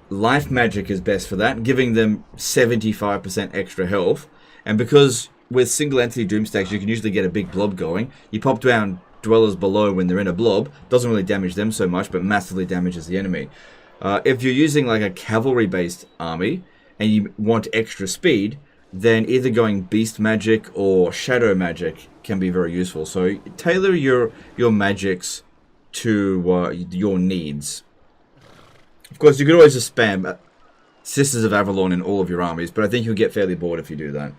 life magic is best for that, giving them 75% extra health. And because with single entity Doomstacks, you can usually get a big blob going. You pop down dwellers below when they're in a blob. Doesn't really damage them so much, but massively damages the enemy. If you're using like a cavalry-based army, and you want extra speed, then either going beast magic or shadow magic can be very useful. So tailor your magics to your needs. Of course, you could always just spam Sisters of Avalon in all of your armies, but I think you'll get fairly bored if you do that.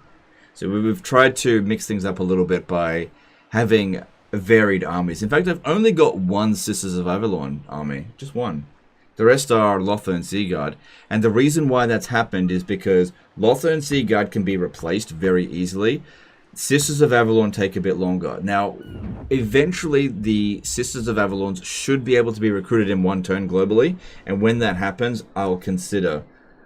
So we've tried to mix things up a little bit by having varied armies. In fact, I've only got one Sisters of Avalon army. Just one. The rest are Lothar and Seaguard. And the reason why that's happened is because Lothar and Seaguard can be replaced very easily. Sisters of Avalon take a bit longer. Now, eventually the Sisters of Avalon should be able to be recruited in one turn globally. And when that happens, I'll consider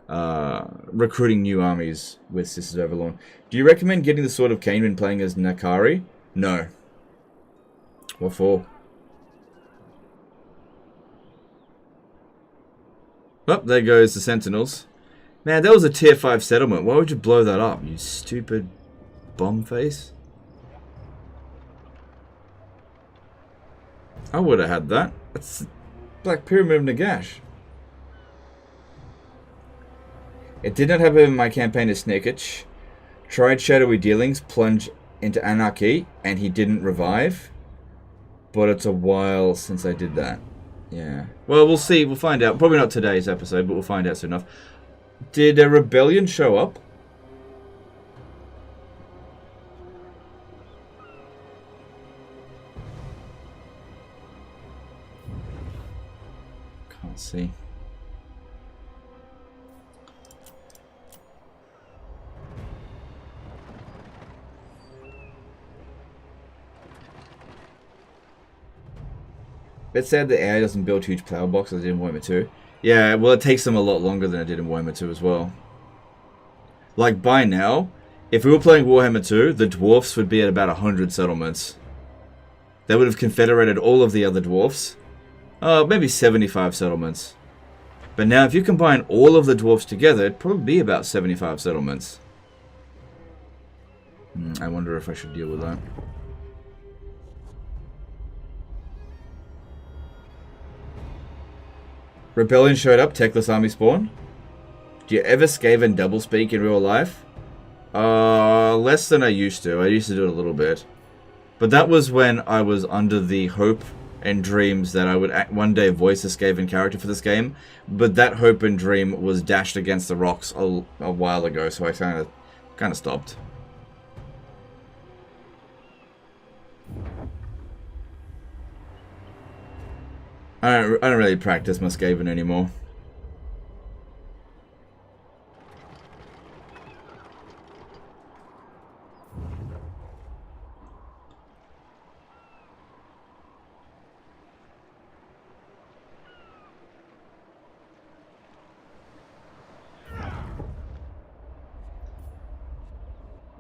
recruiting new armies with Sisters of Avalon. Do you recommend getting the Sword of Khaine when playing as Nakari? No. What for? Oh, there goes the Sentinels. Man, that was a tier 5 settlement. Why would you blow that up, you stupid bomb face? I would have had that. That's Black Pyramid of Nagash. It did not happen in my campaign as Snikich. Tried Shadowy Dealings, plunge into Anarchy, and he didn't revive. But it's a while since I did that. Yeah. Well, we'll see. We'll find out. Probably not today's episode, but we'll find out soon enough. Did a rebellion show up? Can't see. It's sad that AI doesn't build huge plow boxes as it did in Warhammer 2. Yeah, well, it takes them a lot longer than it did in Warhammer 2 as well. Like, by now, if we were playing Warhammer 2, the dwarfs would be at about 100 settlements. They would have confederated all of the other dwarfs. Maybe 75 settlements. But now, if you combine all of the dwarfs together, it'd probably be about 75 settlements. I wonder if I should deal with that. Rebellion showed up, Techless army spawn. Do you ever Skaven doublespeak in real life? Less than I used to. I used to do it a little bit. But that was when I was under the hope and dreams that I would one day voice a Skaven character for this game. But that hope and dream was dashed against the rocks a while ago, so I kind of stopped. I don't really practice Muscaven anymore.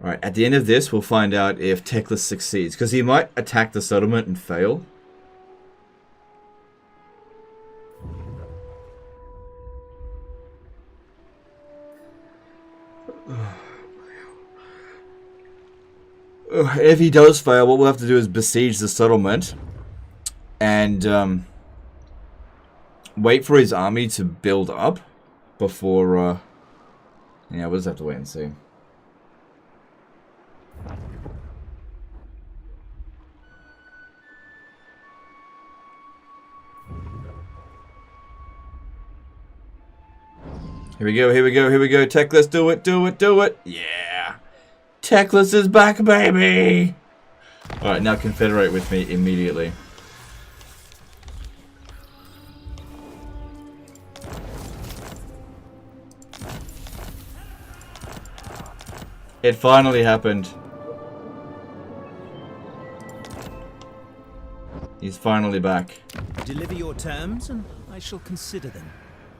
Alright, at the end of this, we'll find out if Techless succeeds, because he might attack the settlement and fail. If he does fail, what we'll have to do is besiege the settlement and wait for his army to build up before yeah, we'll just have to wait and see. Here we go, here we go, here we go. Techless, do it, do it, do it. Yeah. Techless is back, baby! Alright, now confederate with me immediately. It finally happened. He's finally back.
Deliver your terms and I shall consider them.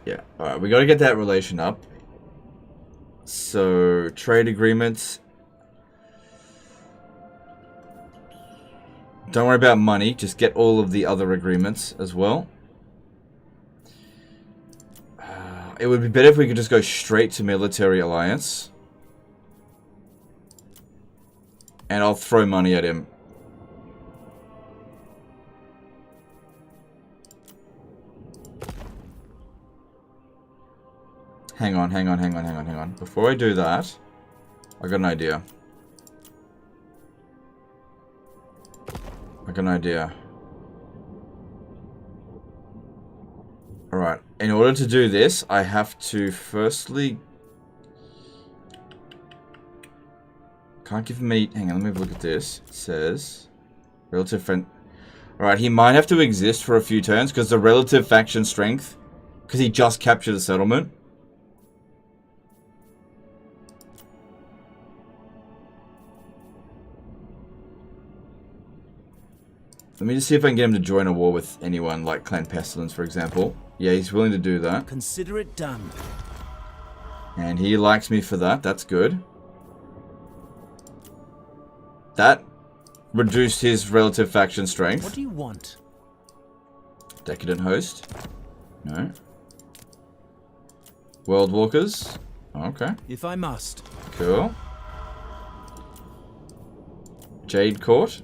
Yeah, alright, we gotta get that relation up. So, trade agreements. Don't worry about money, just get all of the other agreements as well. It would be better if we could just go straight to military alliance. And I'll throw money at him. Hang on, hang on, hang on, hang on, hang on. Before I do that, I got an idea. I got an idea. Alright, in order to do this, I have to firstly... Can't give him any... Hang on, let me have a look at this. It says... Relative friend... Alright, he might have to exist for a few turns, because the relative faction strength... Because he just captured a settlement. Let me just see if I can get him to join a war with anyone, like Clan Pestilence, for example. Yeah, he's willing to do that.
Consider it done.
And he likes me for that. That's good. That reduced his relative faction strength.
What do you want?
Decadent Host. No. World Walkers. Okay.
If I must.
Cool. Jade Court.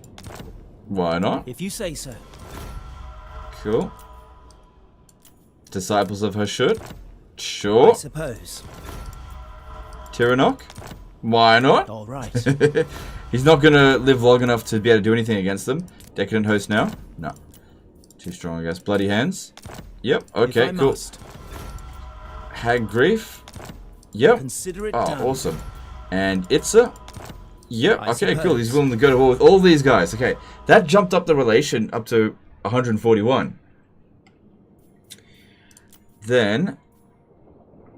Why not?
If you say so.
Cool. Disciples of Hashut. Sure.
I suppose.
Tyrion. Why not?
All right.
He's not gonna live long enough to be able to do anything against them. Decadent Host now? No. Too strong, I guess. Bloody Hands. Yep. Okay. Cool.
Must.
Hag Grief. Yep.
Consider it
done. Awesome. And Itza. Yep.
I
Okay.
suppose.
Cool. He's willing to go to war with all these guys. Okay. That jumped up the relation up to 141. Then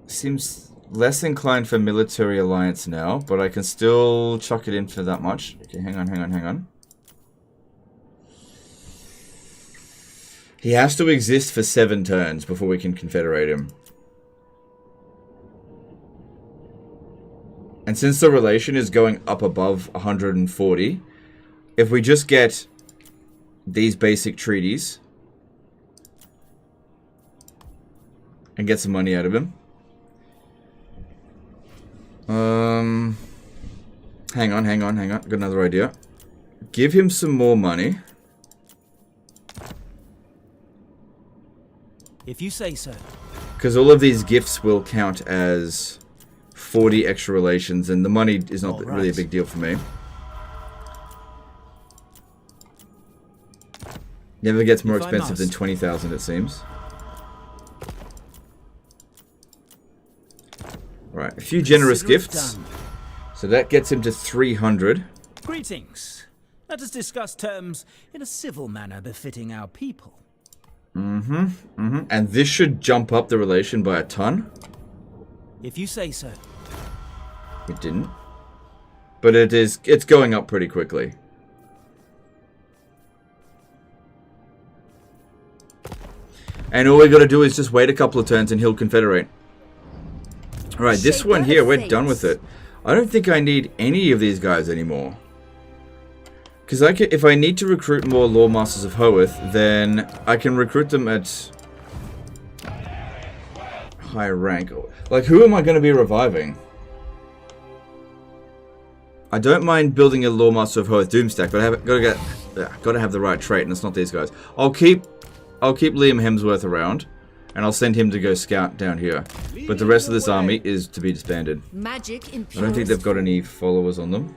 seems less inclined for military alliance now, but I can still chuck it in for that much. Okay, hang on. He has to exist for 7 turns before we can confederate him. And since the relation is going up above 140, if we just get these basic treaties and get some money out of him. Hang on. Got another idea. Give him some more money.
If you say so.
Because all of these gifts will count as 40 extra relations, and the money is not really a big deal for me. Never gets more expensive than 20,000, it seems. Right, a few generous gifts. So that gets him to 300.
Greetings. Let us discuss terms in a civil manner befitting our people.
And this should jump up the relation by a ton.
If you say so.
It didn't. But it's going up pretty quickly. And all we got to do is just wait a couple of turns and he'll confederate. Alright, this one here, we're done with it. I don't think I need any of these guys anymore. Because if I need to recruit more Lore Masters of Hoeth, then I can recruit them at high rank. Like, who am I going to be reviving? I don't mind building a Lore Master of Hoeth Doomstack, but I got to have the right trait, and it's not these guys. I'll keep Liam Hemsworth around, and I'll send him to go scout down here. But the rest of this army is to be disbanded.
Magic in
I don't think they've got any followers on them.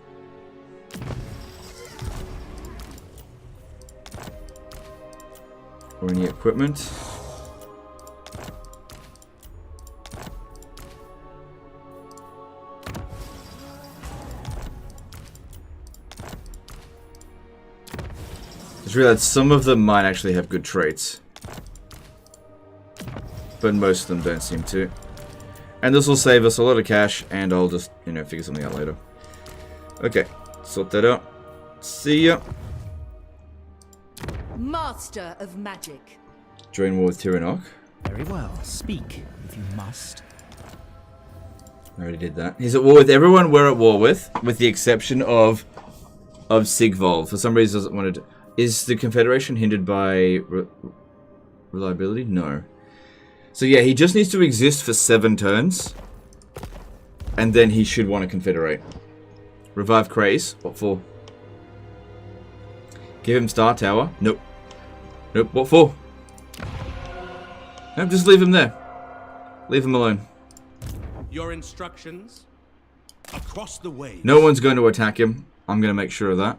Or any equipment. Just realized some of them might actually have good traits. But most of them don't seem to. And this will save us a lot of cash, and I'll just, figure something out later. Okay, sort that out. See ya.
Master of Magic.
Join war with Tyrion.
Very well. Speak, if you must.
I already did that. He's at war with everyone we're at war with the exception of Sigvold. For some reason, doesn't want to. Is the Confederation hindered by reliability? No. So yeah, he just needs to exist for 7 turns, and then he should want to confederate. Revive Craze. What for? Give him Star Tower. Nope. Nope. What for? Nope, just leave him there. Leave him alone.
Your instructions across the way.
No one's going to attack him. I'm going to make sure of that.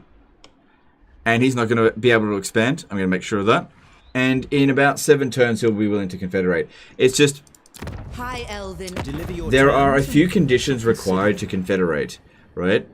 And he's not going to be able to expand. I'm going to make sure of that. And in about 7 turns, he'll be willing to confederate. It's just...
High Elven.
There are a few conditions required to confederate, right?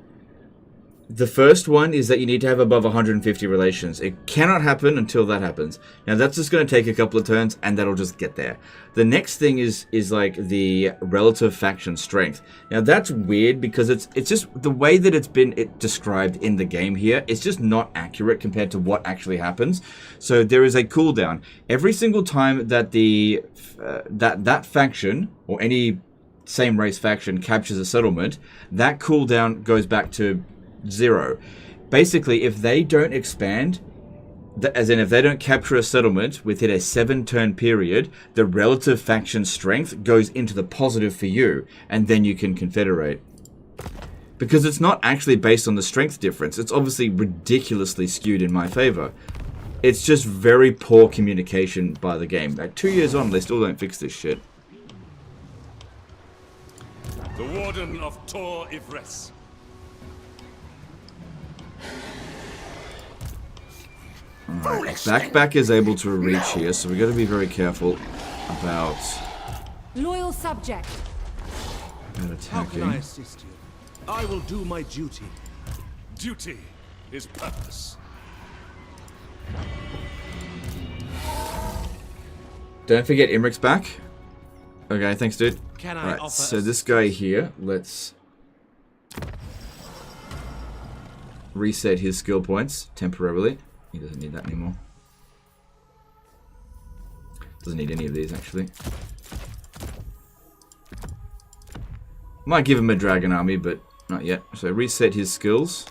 The first one is that you need to have above 150 relations. It cannot happen until that happens. Now that's just going to take a couple of turns, and that'll just get there. The next thing is like the relative faction strength. Now that's weird because it's just the way that it's been described in the game here. It's just not accurate compared to what actually happens. So there is a cooldown every single time that the that faction or any same race faction captures a settlement. That cooldown goes back to 0. Basically, if they don't expand, as in if they don't capture a settlement within a 7-turn period, the relative faction strength goes into the positive for you, and then you can confederate. Because it's not actually based on the strength difference. It's obviously ridiculously skewed in my favor. It's just very poor communication by the game. Like 2 years on, they still don't fix this shit.
The Warden of Tor Ivres.
Alright, back is able to reach here, so we got to be very careful about
Loyal subject.
How can I
attacking.
assist you? I will do my duty.
Duty is purpose.
Don't forget Imric's back. Okay, thanks, dude.
Can I
Alright,
offer
so this guy here, let's reset his skill points temporarily. He doesn't need that anymore. Doesn't need any of these, actually. Might give him a dragon army, but not yet. So reset his skills.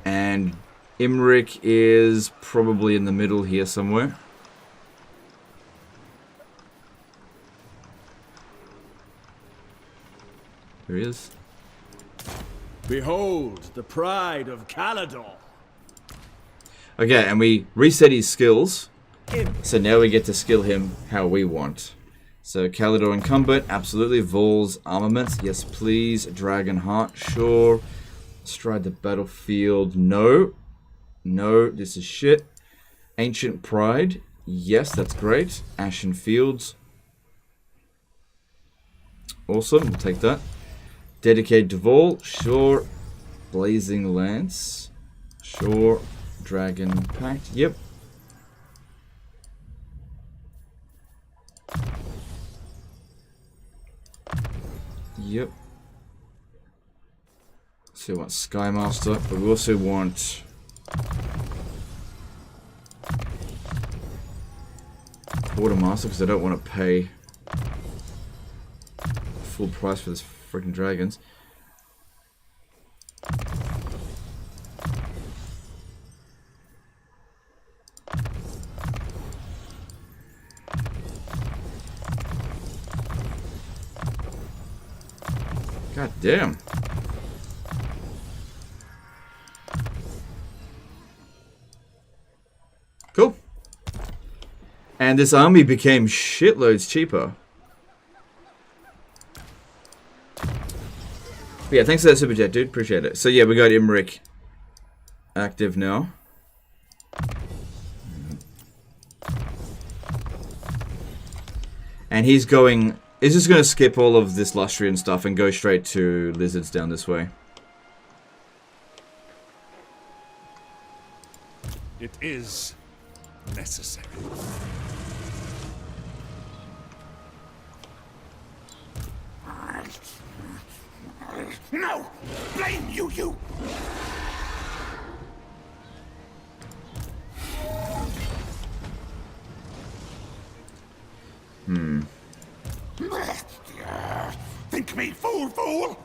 And Imric is probably in the middle here somewhere. There he is.
Behold, the pride of Calador.
Okay, and we reset his skills. So now we get to skill him how we want. So Calador and Combat, absolutely. Vol's armaments, yes please. Dragon Heart, sure. Stride the battlefield, no. No, this is shit. Ancient Pride, yes, that's great. Ashen Fields. Awesome, we'll take that. Dedicated to Vol, sure. Blazing Lance, sure. Dragon Pact, yep. Yep. So we want Skymaster, but we also want Quartermaster because I don't want to pay full price for this freaking dragons. God damn. Cool. And this army became shitloads cheaper. But yeah, thanks for that super chat, dude. Appreciate it. So yeah, we got Imric active now. And he's going... He's just going to skip all of this Lustrian stuff and go straight to Lizards down this way.
It is necessary.
No! Blame you, you! Think me fool, fool!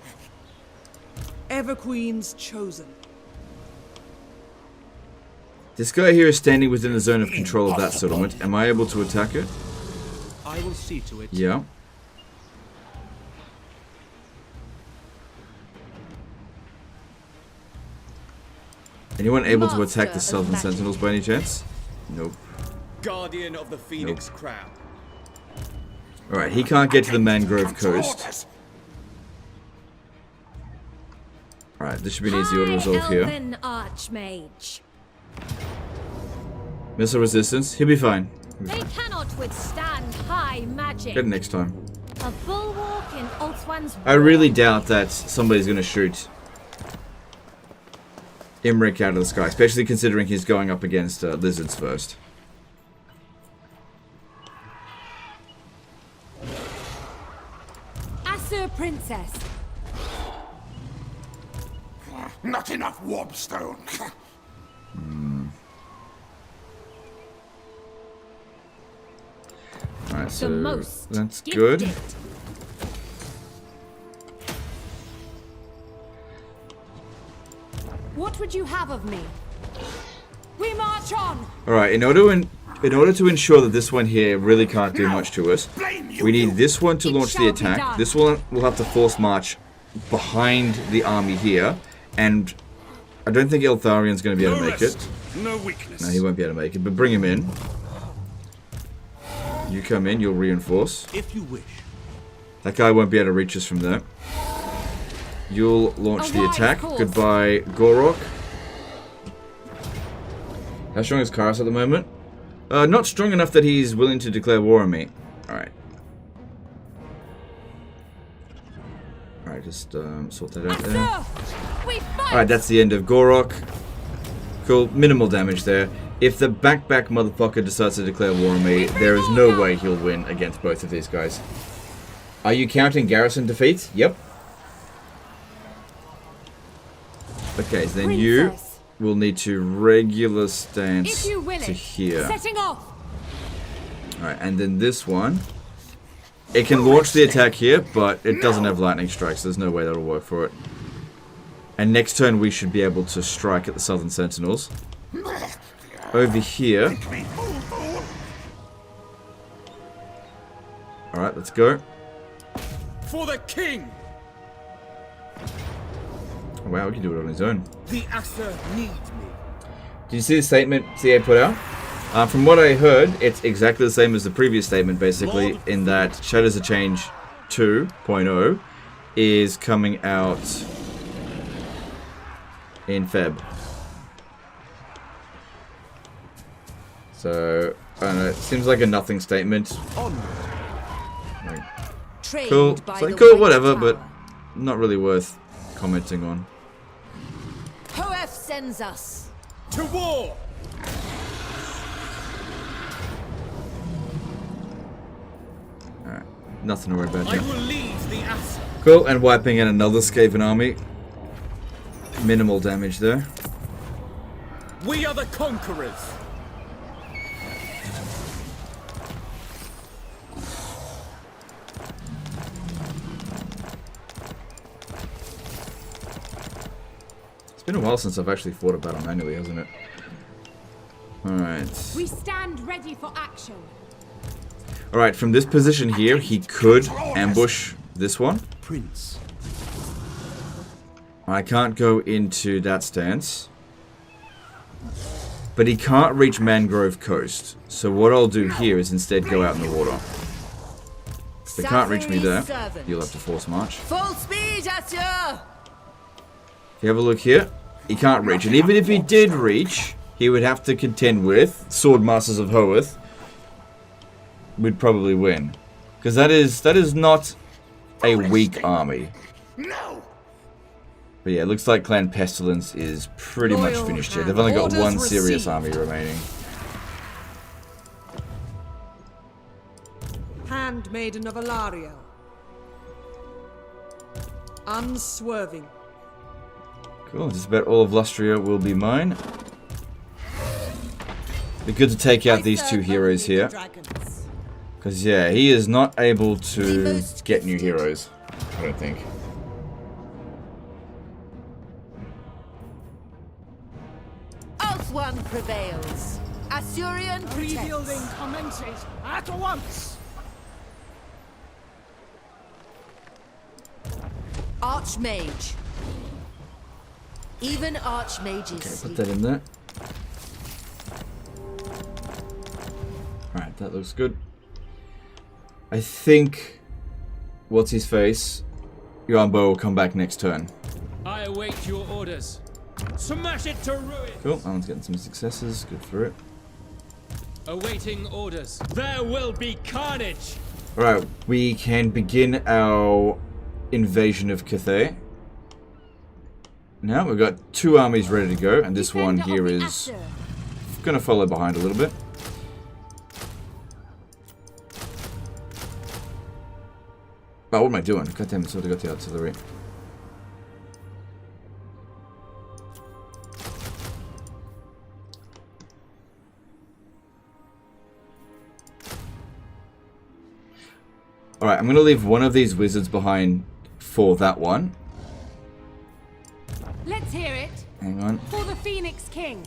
Everqueen's chosen.
This guy here is standing within the zone of control of that settlement. Am I able to attack it?
I will see to it.
Yeah. Anyone able to attack the Southern Sentinels by any chance? Nope.
Guardian of the Phoenix Crown.
Alright, he can't get to the Mangrove Coast. Alright, this should be an easy auto resolve here.
Elven Archmage.
Missile resistance. He'll be fine.
They cannot withstand high magic.
Get it next time.
A bulwark in Ulthuan's
I really doubt that somebody's going to shoot Imrik out of the sky, especially considering he's going up against lizards first.
Asur Princess.
Not enough warpstone.
Alright, so
most
that's
gifted.
good.
What would you have of me? We march on!
Alright, in order to ensure that this one here really can't do much to us, we need this one to launch the attack. This one will have to force march behind the army here, and I don't think Eltharion's going to be able to make it.
No weakness.
No, he won't be able to make it, but bring him in. You come in, you'll reinforce.
If you wish.
That guy won't be able to reach us from there. You'll launch the attack. Goodbye, Gorok. How strong is Karas at the moment? Not strong enough that he's willing to declare war on me. Alright. Alright, just sort that out there. Alright, that's the end of Gorok. Cool, minimal damage there. If the back motherfucker decides to declare war on me, there is no way he'll win against both of these guys. Are you counting garrison defeats? Yep. Okay, so then you will need to regular stance to here. Alright, and then this one. It can launch the attack here, but it doesn't have lightning strikes, so there's no way that'll work for it. And next turn we should be able to strike at the Southern Sentinels. Over here. Alright, let's go.
For the king!
Oh, wow, we can do it on his own.
The Asur need me.
Did you see the statement CA put out? From what I heard, it's exactly the same as the previous statement, basically, in that Shadows of Change 2.0 is coming out in Feb. So, I don't know, it seems like a nothing statement. Like, cool, it's like, cool, whatever, but not really worth commenting on.
Hoef sends us
to war.
Alright, nothing to worry about
I
here.
will lead the Asur.
Cool, and wiping out another Skaven army. Minimal damage there.
We are the conquerors.
It's been a while since I've actually fought a battle manually, hasn't it? Alright.
We stand ready for action.
Alright, from this position here, he could ambush this one.
Prince.
I can't go into that stance. But he can't reach Mangrove Coast. So what I'll do here is instead go out in the water. If they can't reach me there, you'll have to force march.
full speed, Asur!
If you have a look here, he can't reach. And even if he did reach, he would have to contend with Swordmasters of Hoeth. We'd probably win. Because that is not a weak army. But yeah, it looks like Clan Pestilence is pretty much finished here. They've only got one serious army remaining.
Handmaiden of Aenarion. Unswerving.
Cool, just about all of Lustria will be mine. Be good to take out these two heroes here. Because yeah, he is not able to get new heroes, I don't think.
Ulthuan prevails. Asurian protects.
Rebuilding commences at once.
Archmage. Even Archmages
Okay, put that in there. Alright, that looks good. I think... What's his face? Yuanbo will come back next turn.
I await your orders. Smash it to ruin.
Cool, Alan's getting some successes. Good for it.
Awaiting orders. There will be carnage.
Alright, we can begin our invasion of Cathay. Now we've got 2 armies ready to go, and this one here is going to follow behind a little bit. Oh, what am I doing? God damn it, so I got the artillery. Alright, I'm going to leave one of these wizards behind for that one.
Let's hear it.
Hang on.
For the Phoenix King.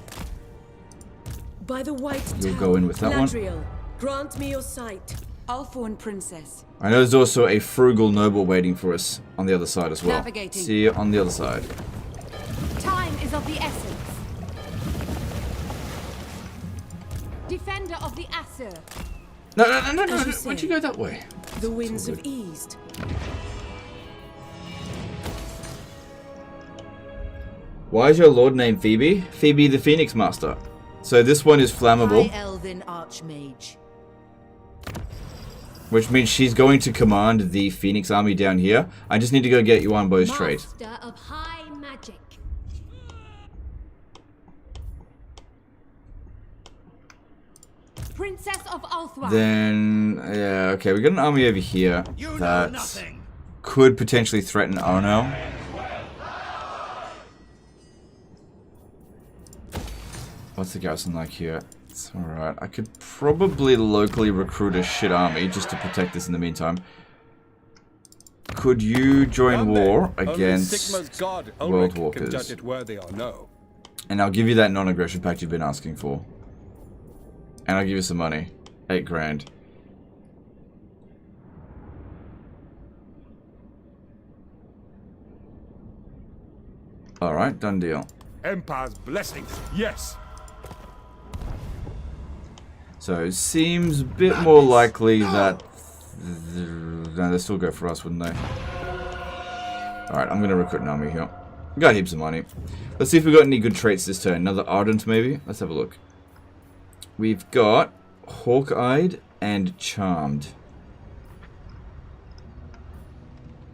By the White
You'll
Tower,
go in with that
Ladriel, grant me your sight.
Ulfuan Princess.
I know there's also a frugal noble waiting for us on the other side as well.
Navigating.
See you on the other side.
Time is of the essence. Defender of the Aesir.
No. Why'd you go that way?
The winds have eased.
Why is your lord named Phoebe? Phoebe the Phoenix Master. So this one is flammable.
High Elven Archmage.
Which means she's going to command the Phoenix army down here. I just need to go get Yuan Bo's trait.
Master of high magic.
Princess of Ulthuan.
Then, yeah, okay, we got an army over here that could potentially threaten Arno. What's the garrison like here? It's alright. I could probably locally recruit a shit army just to protect this in the meantime. Could you join war against World Walkers?
Judge it worthy or no.
And I'll give you that non-aggression pact you've been asking for. And I'll give you some money. 8 grand. Alright, done deal.
Empire's blessings, yes.
So it seems a bit more likely that... No, they'd still go for us, wouldn't they? Alright, I'm going to recruit an army here. Got heaps of money. Let's see if we got any good traits this turn. Another Ardent, maybe? Let's have a look. We've got Hawk-Eyed and Charmed.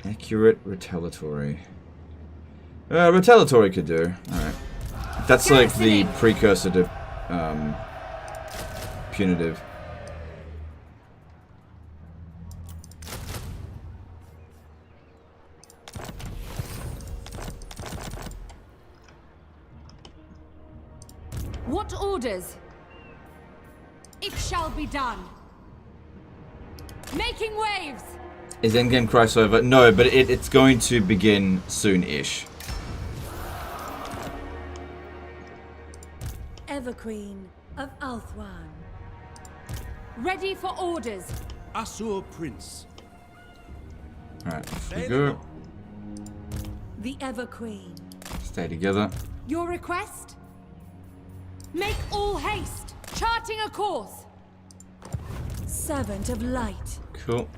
Accurate, Retaliatory. Retaliatory could do. Alright. That's like the precursor to Punitive.
What orders? It shall be done. Making waves.
Is Endgame Crisis over? No, but it's going to begin soon-ish.
Everqueen of Ulthuan.
Ready for orders.
Asur Prince.
Alright, off we go.
The Everqueen.
Stay together.
Your request? Make all haste. Charting a course.
Servant of Light.
Cool.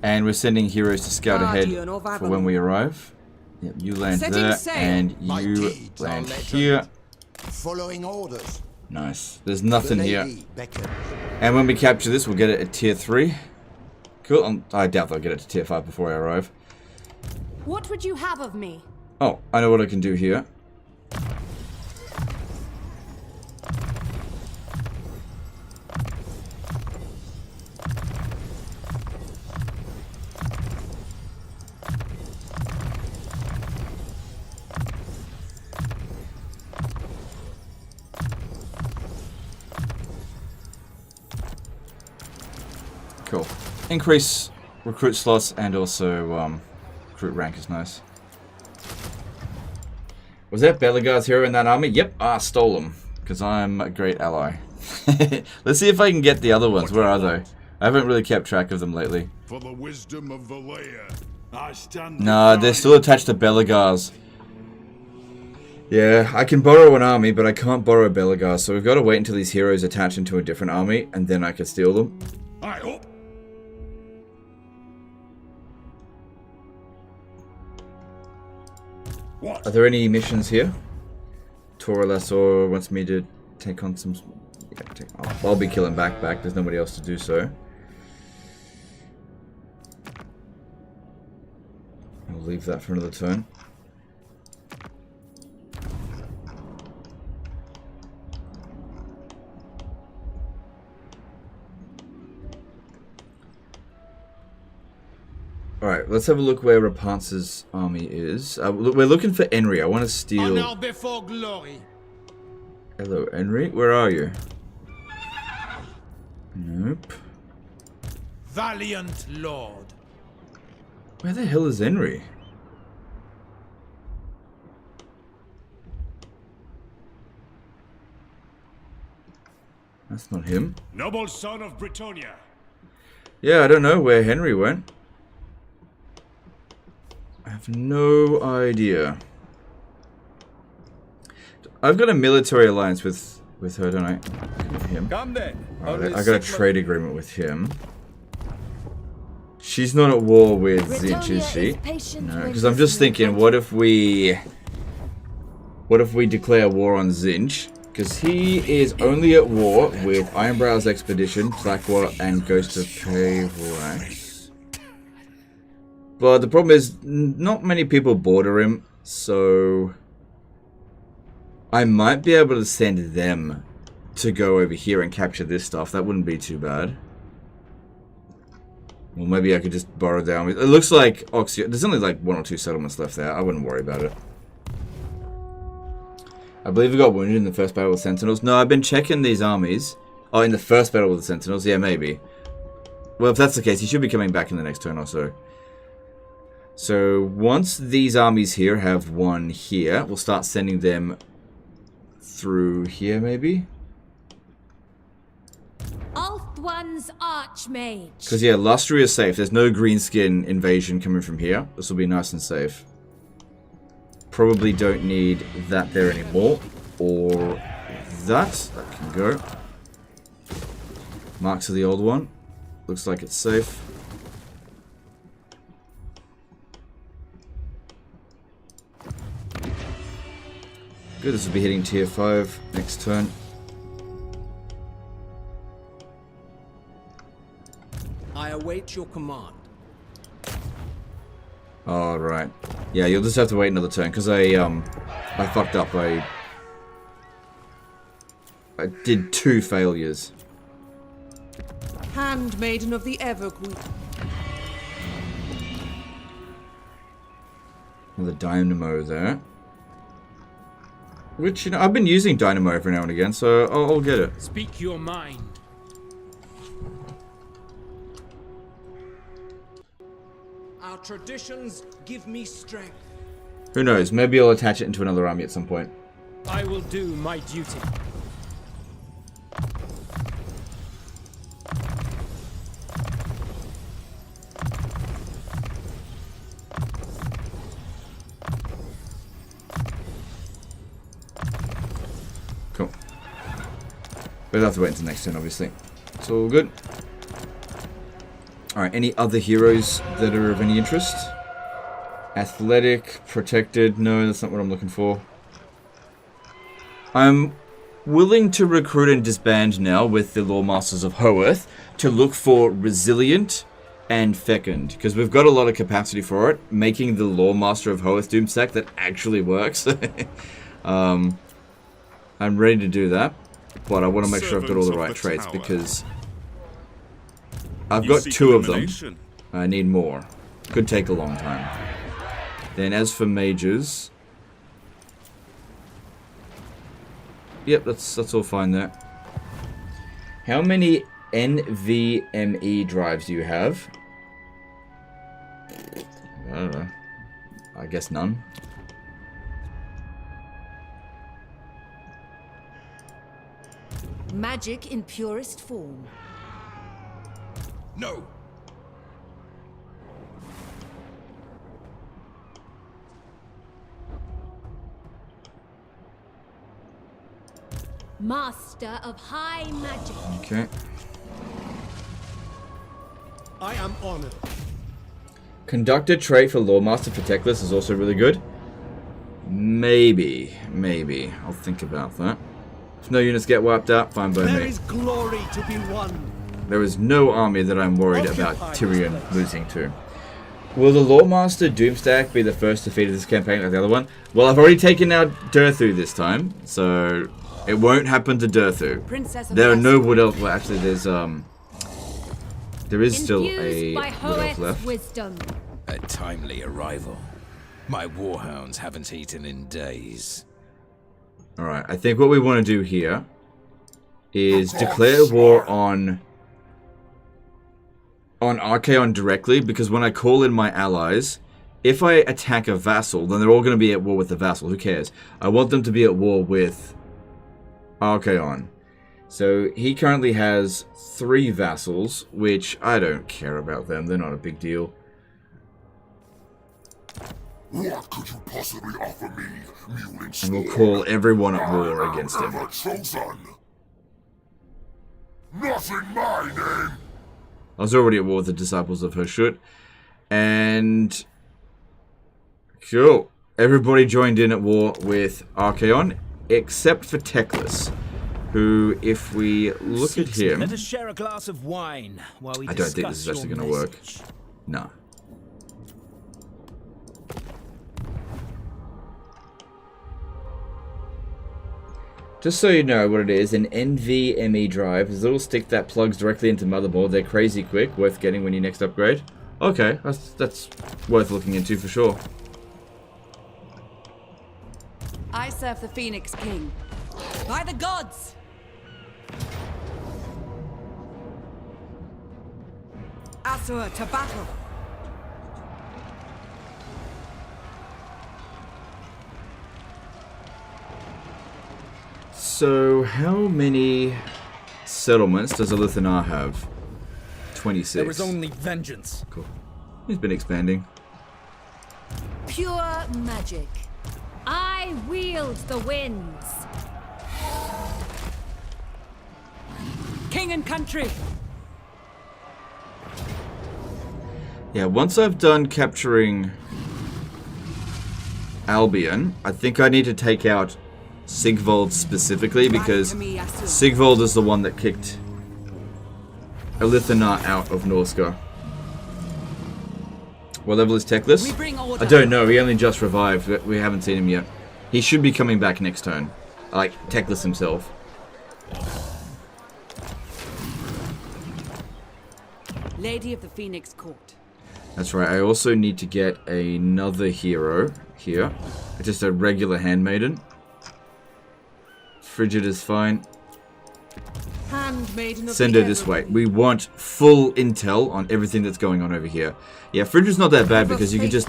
And we're sending heroes to scout ahead for when we arrive. Yep, you land there, and you land here.
Following orders.
Nice. There's nothing here. And when we capture this, we'll get it at tier 3. Cool. I doubt they'll get it to tier 5 before I arrive.
What would you have of me?
Oh, I know what I can do here. Cool. Increase recruit slots and also recruit rank is nice. Was that Belegar's hero in that army? Yep, I stole him because I'm a great ally. Let's see if I can get the other ones. Where are they? I haven't really kept track of them lately.
For the wisdom of Valea, I stand.
Nah, they're still attached to Belegar's. Yeah, I can borrow an army, but I can't borrow Belegar, so we've got to wait until these heroes attach into a different army, and then I can steal them.
I hope.
Are there any missions here? Tora Lassor wants me to take on some I'll be killing back. There's nobody else to do so. I'll leave that for another turn. Alright, let's have a look where Rapunzel's army is. We're looking for Henry. I want to steal...
Honor before glory.
Hello, Henry. Where are you? Nope.
Valiant lord.
Where the hell is Henry? That's not him.
Noble son of Britonia.
Yeah, I don't know where Henry went. I have no idea. I've got a military alliance with her, don't I? Him.
Come then.
Right, I got a trade agreement with him. She's not at war with Zinch, is she? No, because I'm just thinking, what if we declare war on Zinch? Because he is only at war with Ironbrow's Expedition, Blackwater, and Ghost of Pavlax. But the problem is, not many people border him, so I might be able to send them to go over here and capture this stuff. That wouldn't be too bad. Well, maybe I could just borrow down. It looks like Oxio. There's only like 1 or 2 settlements left there. I wouldn't worry about it. I believe we got wounded in the first battle with Sentinels. No, I've been checking these armies. Oh, in the first battle with the Sentinels? Yeah, maybe. Well, if that's the case, he should be coming back in the next turn or so. So, once these armies here have one here, we'll start sending them through here, maybe?
Ulthuan's Archmage.
Because, yeah, Lustria is safe. There's no greenskin invasion coming from here. This will be nice and safe. Probably don't need that there anymore. Or that. That can go. Marks of the old one. Looks like it's safe. Good, this will be hitting tier 5 next turn.
I await your command.
Alright. Yeah, you'll just have to wait another turn, because I fucked up. I did 2 failures.
Handmaiden of the Evergreen.
Another Dynamo there. Which, you know, I've been using Dynamo every now and again, so I'll get it.
Speak your mind.
Our traditions give me strength.
Who knows? Maybe I'll attach it into another army at some point.
I will do my duty.
Cool. We'll have to wait until next turn, obviously. It's all good. Alright, any other heroes that are of any interest? Athletic, protected. No, that's not what I'm looking for. I'm willing to recruit and disband now with the Lawmasters of Hoeth to look for resilient and fecund, because we've got a lot of capacity for it, making the Lawmaster of Hoeth Doomstack that actually works. I'm ready to do that, but I want to make sure I've got all the right traits, because I've got 2 of them. I need more. Could take a long time. Then as for mages, yep, that's all fine there. How many NVMe drives do you have? I don't know. I guess none.
Magic in purest form.
No.
Master of High Magic.
Okay.
I am honored.
Conductor trait for Lawmaster for Techless is also really good. Maybe. I'll think about that. If no units get wiped out, fine by
There
me.
is glory to be won.
There is no army that I'm worried about Tyrion losing to. Will the Lawmaster Doomstack be the first defeat of this campaign like the other one? Well, I've already taken out Durthu this time, so it won't happen to Durthu. There are no Wood Elf. Well, actually, there is still a Wood Elf left.
Wisdom.
A timely arrival. My warhounds haven't eaten in days.
Alright, I think what we want to do here is declare war on Archaon directly, because when I call in my allies, if I attack a vassal, then they're all going to be at war with the vassal. Who cares? I want them to be at war with Archaon. So he currently has 3 vassals, which I don't care about them. They're not a big deal.
What could you possibly offer me, mewling
And we'll call everyone at war against him.
chosen? Not in my name.
I was already at war with the Disciples of Hershut. And cool. Everybody joined in at war with Archaon, except for Teclis, who, if we look at him...
Let us share a glass of wine while we
I don't think this is actually going to work. No. Just so you know what it is, an NVMe drive is a little stick that plugs directly into motherboard. They're crazy quick, worth getting when you next upgrade. Okay, that's worth looking into for sure.
I serve the Phoenix King. By the gods! Asur to battle!
So, how many settlements does Elithanar have? 26.
There was only vengeance.
Cool. He's been expanding.
Pure magic. I wield the winds.
King and country!
Yeah, once I've done capturing Albion, I think I need to take out Sigvald specifically, because Sigvald is the one that kicked Elithanar out of Norska. What level is Teclis? I don't know, he only just revived, we haven't seen him yet. He should be coming back next turn. Like, Teclis himself.
Lady of the Phoenix Court.
That's right, I also need to get another hero here. Just a regular handmaiden. Frigid is fine. Send her this way. We want full intel on everything that's going on over here. Yeah, Frigid's not that bad because you can just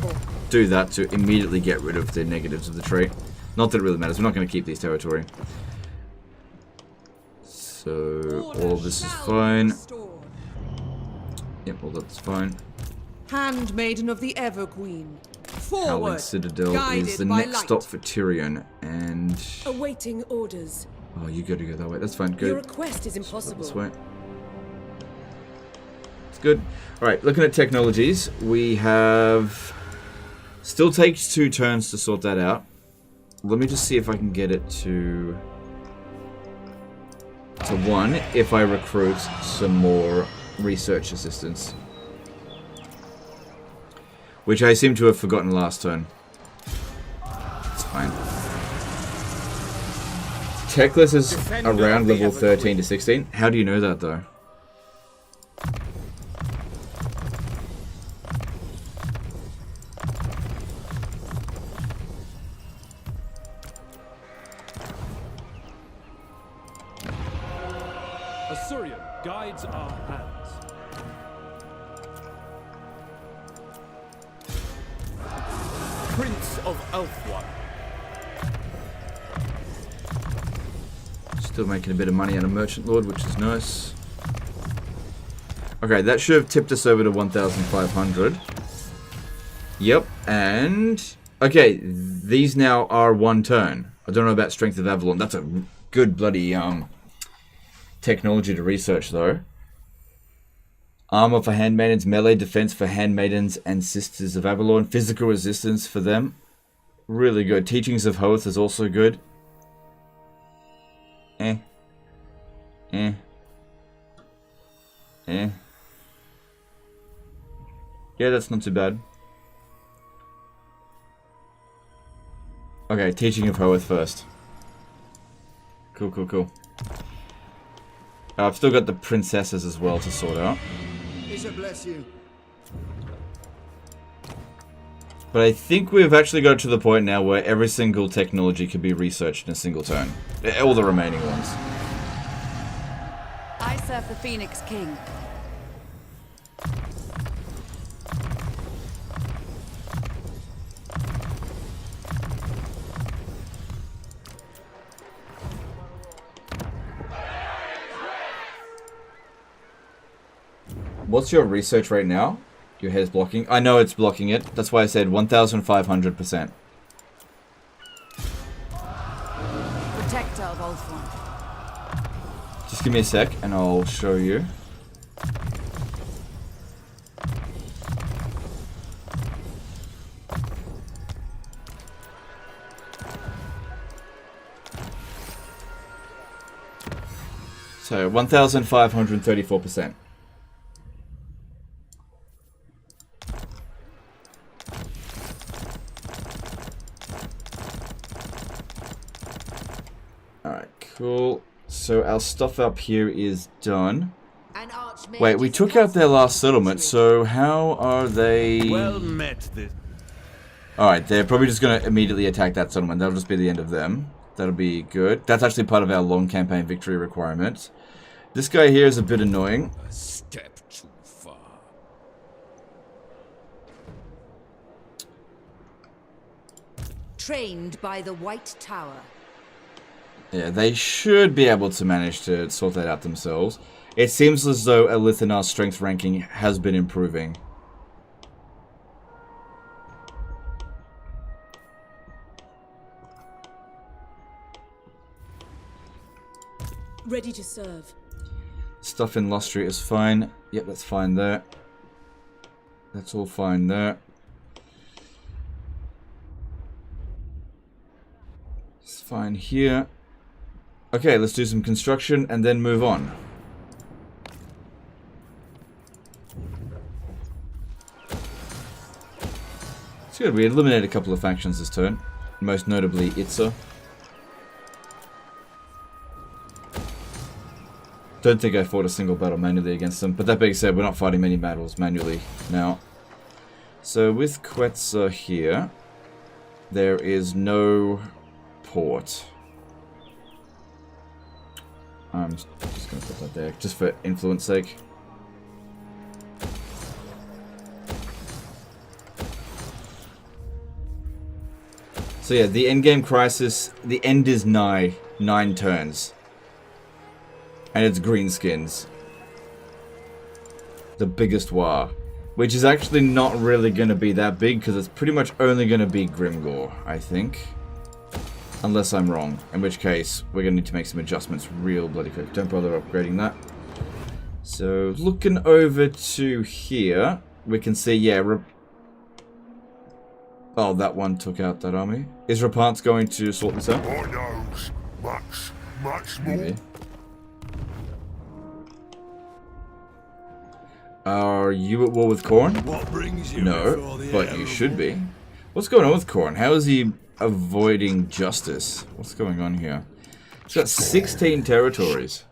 do that to immediately get rid of the negatives of the trait. Not that it really matters. We're not going to keep these territory. So, all of this is fine. Yep, all that's fine.
Handmaiden of the Everqueen.
Howling
Forward.
Citadel is the next stop for Tyrion, and...
Awaiting orders.
Oh, you got to go that way. That's fine. Go.
Your request is impossible.
This way. It's good. Alright, looking at technologies, we have... Still takes 2 turns to sort that out. Let me just see if I can get it to 1 if I recruit some more research assistants. Which I seem to have forgotten last turn. It's fine. Teclis is around level 13 to 16. How do you know that, though?
Assyrian guides our hands. Prince of Elfwan.
Still making a bit of money out of Merchant Lord, which is nice. Okay, that should have tipped us over to 1,500. Yep, and... Okay, these now are 1 turn. I don't know about Strength of Avalon. That's a good bloody technology to research, though. Armor for handmaidens, melee defense for handmaidens and sisters of Avalon, physical resistance for them. Really good. Teachings of Hoth is also good. Yeah, that's not too bad. Okay, teaching of Hoeth first. Cool, cool, cool. I've still got the princesses as well to sort out.
Bishop bless you.
But I think we've actually got to the point now where every single technology can be researched in a single turn. All the remaining ones.
I serve the Phoenix King.
What's your research right now? Your head's blocking. I know it's blocking it. That's why I said 1,500%.
Protector of Ulthuan.
Just give me a sec and I'll show you. So 1,534%. Alright, cool. So our stuff up here is done. Wait, we took out their last settlement, so how are they...
Well met, this.
Alright, they're probably just going to immediately attack that settlement. That'll just be the end of them. That'll be good. That's actually part of our long campaign victory requirement. This guy here is a bit annoying.
A step too far.
Trained by the White Tower.
Yeah, they should be able to manage to sort that out themselves. It seems as though Elithanar's strength ranking has been improving.
Ready to serve.
Stuff in Lustry is fine. Yep, that's fine there. That's all fine there. It's fine here. Okay, let's do some construction and then move on. It's good, we eliminated a couple of factions this turn. Most notably Itza. Don't think I fought a single battle manually against them, but that being said, we're not fighting many battles manually now. So with Quetzal here, there is no port. I'm just going to put that there, just for influence sake. So yeah, the endgame crisis, the end is nigh, 9 turns. And it's greenskins. The biggest war. Which is actually not really going to be that big, because it's pretty much only going to be Grimgore, I think. Unless I'm wrong. In which case, we're going to need to make some adjustments real bloody quick. Don't bother upgrading that. So, looking over to here, we can see, yeah, oh, that one took out that army. Is Rapant's going to sort this out?
Or knows much more.
Maybe. Are you at war with Khorne?
What brings you
No, but you should be. What's going on with Khorne? How is he avoiding justice? What's going on here? He's got 16 territories.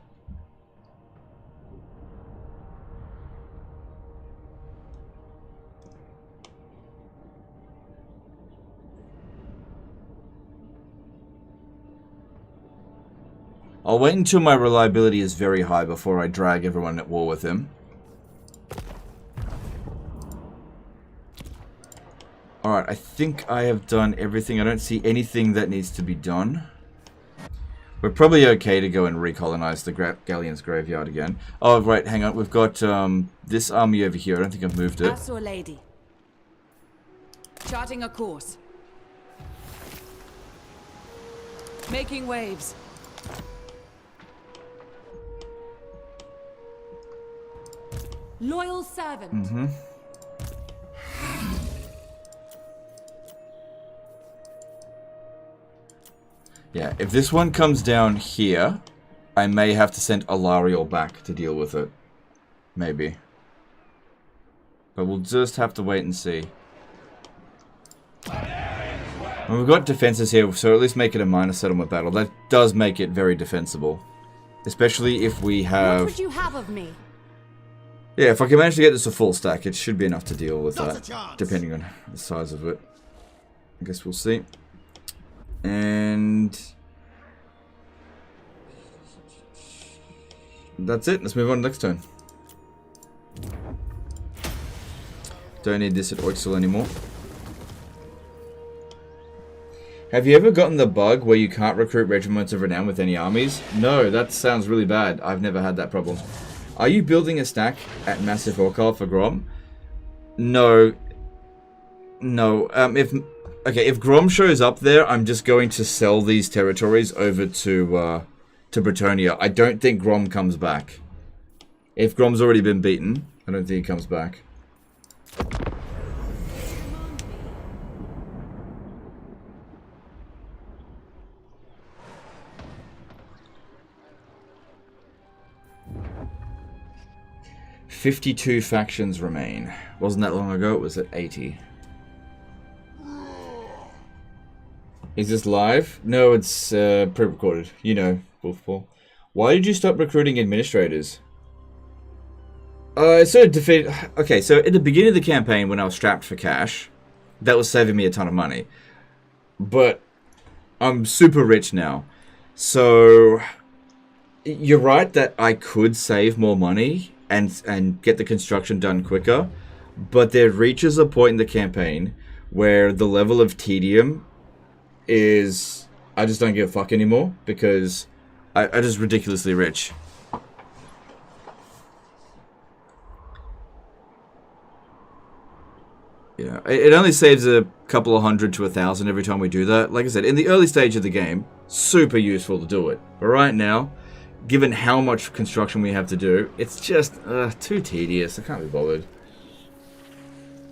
I'll wait until my reliability is very high before I drag everyone at war with him. Alright, I think I have done everything. I don't see anything that needs to be done. We're probably okay to go and recolonize the Galleon's graveyard again. Oh, right, hang on. We've got this army over here. I don't think I've moved it.
Asur Lady. Charting a course. Making waves.
Loyal servant.
Mm-hmm. Yeah, if this one comes down here, I may have to send Alariel back to deal with it. Maybe. But we'll just have to wait and see. And we've got defenses here, so at least make it a minor settlement battle. That does make it very defensible. Especially if we have...
What would you have of me?
Yeah, if I can manage to get this a full stack, it should be enough to deal with that. Depending on the size of it. I guess we'll see. And... that's it. Let's move on to next turn. Don't need this at Oixel anymore. Have you ever gotten the bug where you can't recruit regiments of renown with any armies? No, that sounds really bad. I've never had that problem. Are you building a stack at Massive Orcal for Grom? No. No. If Grom shows up there, I'm just going to sell these territories over to Bretonnia. I don't think Grom comes back. If Grom's already been beaten, I don't think he comes back. "52 factions remain." Wasn't that long ago, it was at 80. Is this live? No, it's pre-recorded. You know, Wolfball. Why did you stop recruiting administrators? Sort of defeat... Okay, so at the beginning of the campaign, when I was strapped for cash, that was saving me a ton of money. But I'm super rich now. So you're right that I could save more money and get the construction done quicker. But there reaches a point in the campaign where the level of tedium is... I just don't give a fuck anymore because I'm just ridiculously rich. You know, it only saves a couple of hundred to 1,000 every time we do that. Like I said, in the early stage of the game, super useful to do it. But right now, given how much construction we have to do, it's just too tedious. I can't be bothered.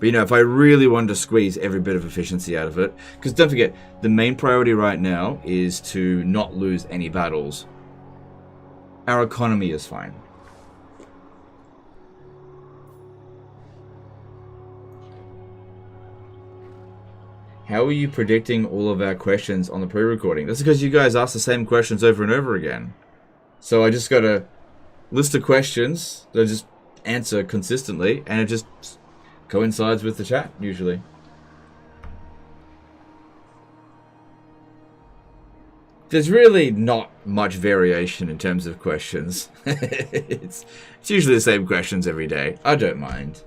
But you know, if I really wanted to squeeze every bit of efficiency out of it, because don't forget, the main priority right now is to not lose any battles. Our economy is fine. How are you predicting all of our questions on the pre-recording? That's because you guys ask the same questions over and over again. So I just got a list of questions that I just answer consistently, and it just coincides with the chat, usually. There's really not much variation in terms of questions. It's usually the same questions every day. I don't mind.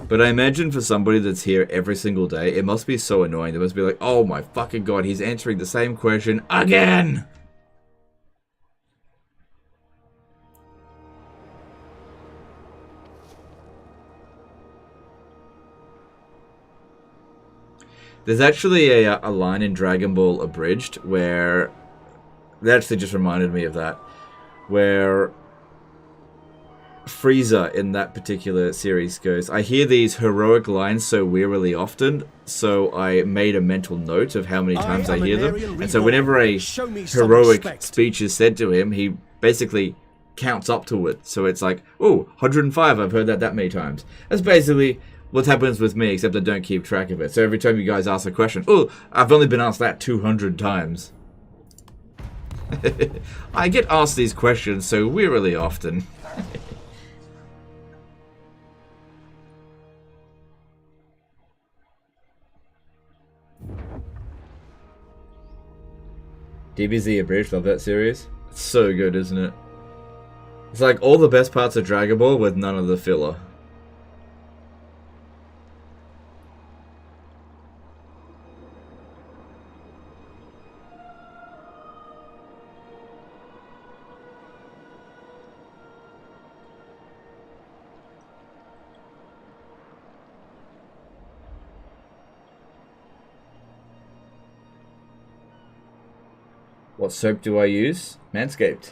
But I imagine for somebody that's here every single day, it must be so annoying. They must be like, oh my fucking god, he's answering the same question again! There's actually a line in Dragon Ball Abridged where... That actually just reminded me of that. Where... Frieza in that particular series goes, I hear these heroic lines so wearily often, so I made a mental note of how many times I hear them. And so whenever a heroic speech is said to him, he basically counts up to it. So it's like, oh, 105, I've heard that many times. That's basically what happens with me, except I don't keep track of it. So every time you guys ask a question, oh, I've only been asked that 200 times. I get asked these questions so wearily often. DBZ Abridged, love that series. It's so good, isn't it? It's like all the best parts of Dragon Ball with none of the filler. What soap do I use? Manscaped.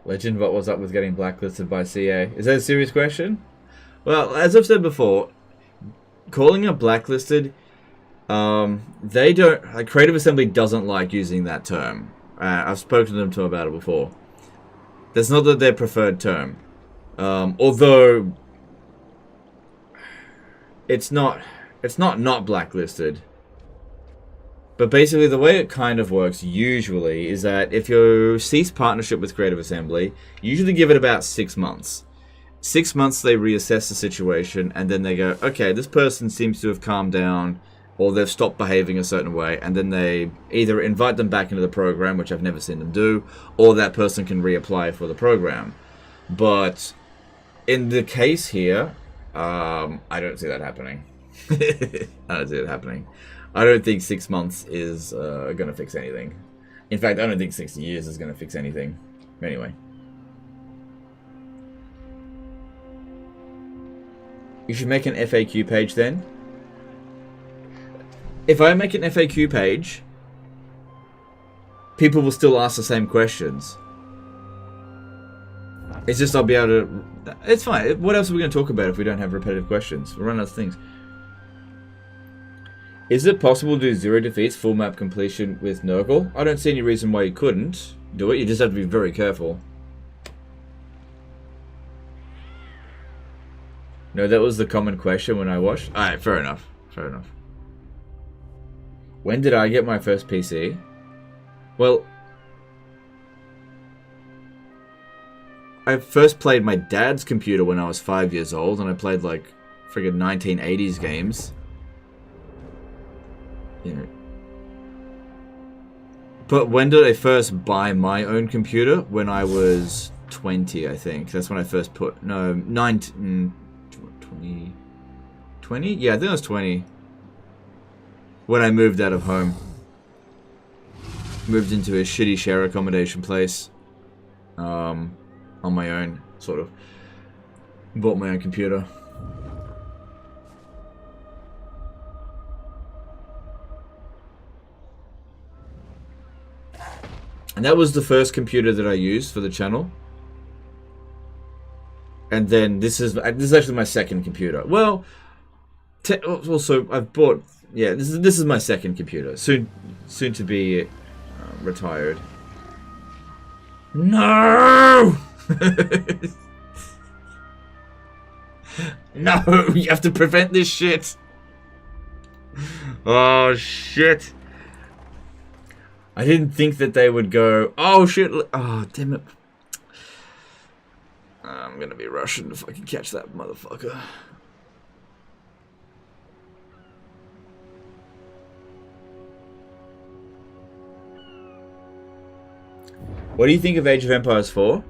Legend, what was up with getting blacklisted by CA? Is that a serious question? Well, as I've said before, calling it blacklisted, they don't... Creative Assembly doesn't like using that term. I've spoken to them about it before. That's not their preferred term. Although... It's not blacklisted. But basically, the way it kind of works usually is that if you cease partnership with Creative Assembly, you usually give it about 6 months. 6 months they reassess the situation, and then they go, okay, this person seems to have calmed down, or they've stopped behaving a certain way, and then they either invite them back into the program, which I've never seen them do, or that person can reapply for the program. But in the case here, I don't see that happening. I don't see it happening. I don't think 6 months is going to fix anything. In fact, I don't think 60 years is going to fix anything. Anyway. You should make an FAQ page then. If I make an FAQ page, people will still ask the same questions. It's just I'll be able to... It's fine. What else are we going to talk about if we don't have repetitive questions? We'll run out of things. Is it possible to do 0 defeats, full map completion with Nurgle? I don't see any reason why you couldn't do it. You just have to be very careful. No, that was the common question when I watched. Alright, fair enough. Fair enough. When did I get my first PC? Well, I first played my dad's computer when I was 5 years old, and I played like friggin' 1980s games. You know. But when did I first buy my own computer? When I was 20, I think. That's when I first put... No, 19... 20... 20? Yeah, I think I was 20. When I moved out of home. Moved into a shitty share accommodation place. On my own, sort of. Bought my own computer. And that was the first computer that I used for the channel. And then this is actually my second computer. Well, also I've bought, yeah, this is my second computer. Soon to be retired. No! No, you have to prevent this shit. Oh shit. I didn't think that they would go, oh shit, oh damn it. I'm gonna be rushing if I can catch that motherfucker. What do you think of Age of Empires 4?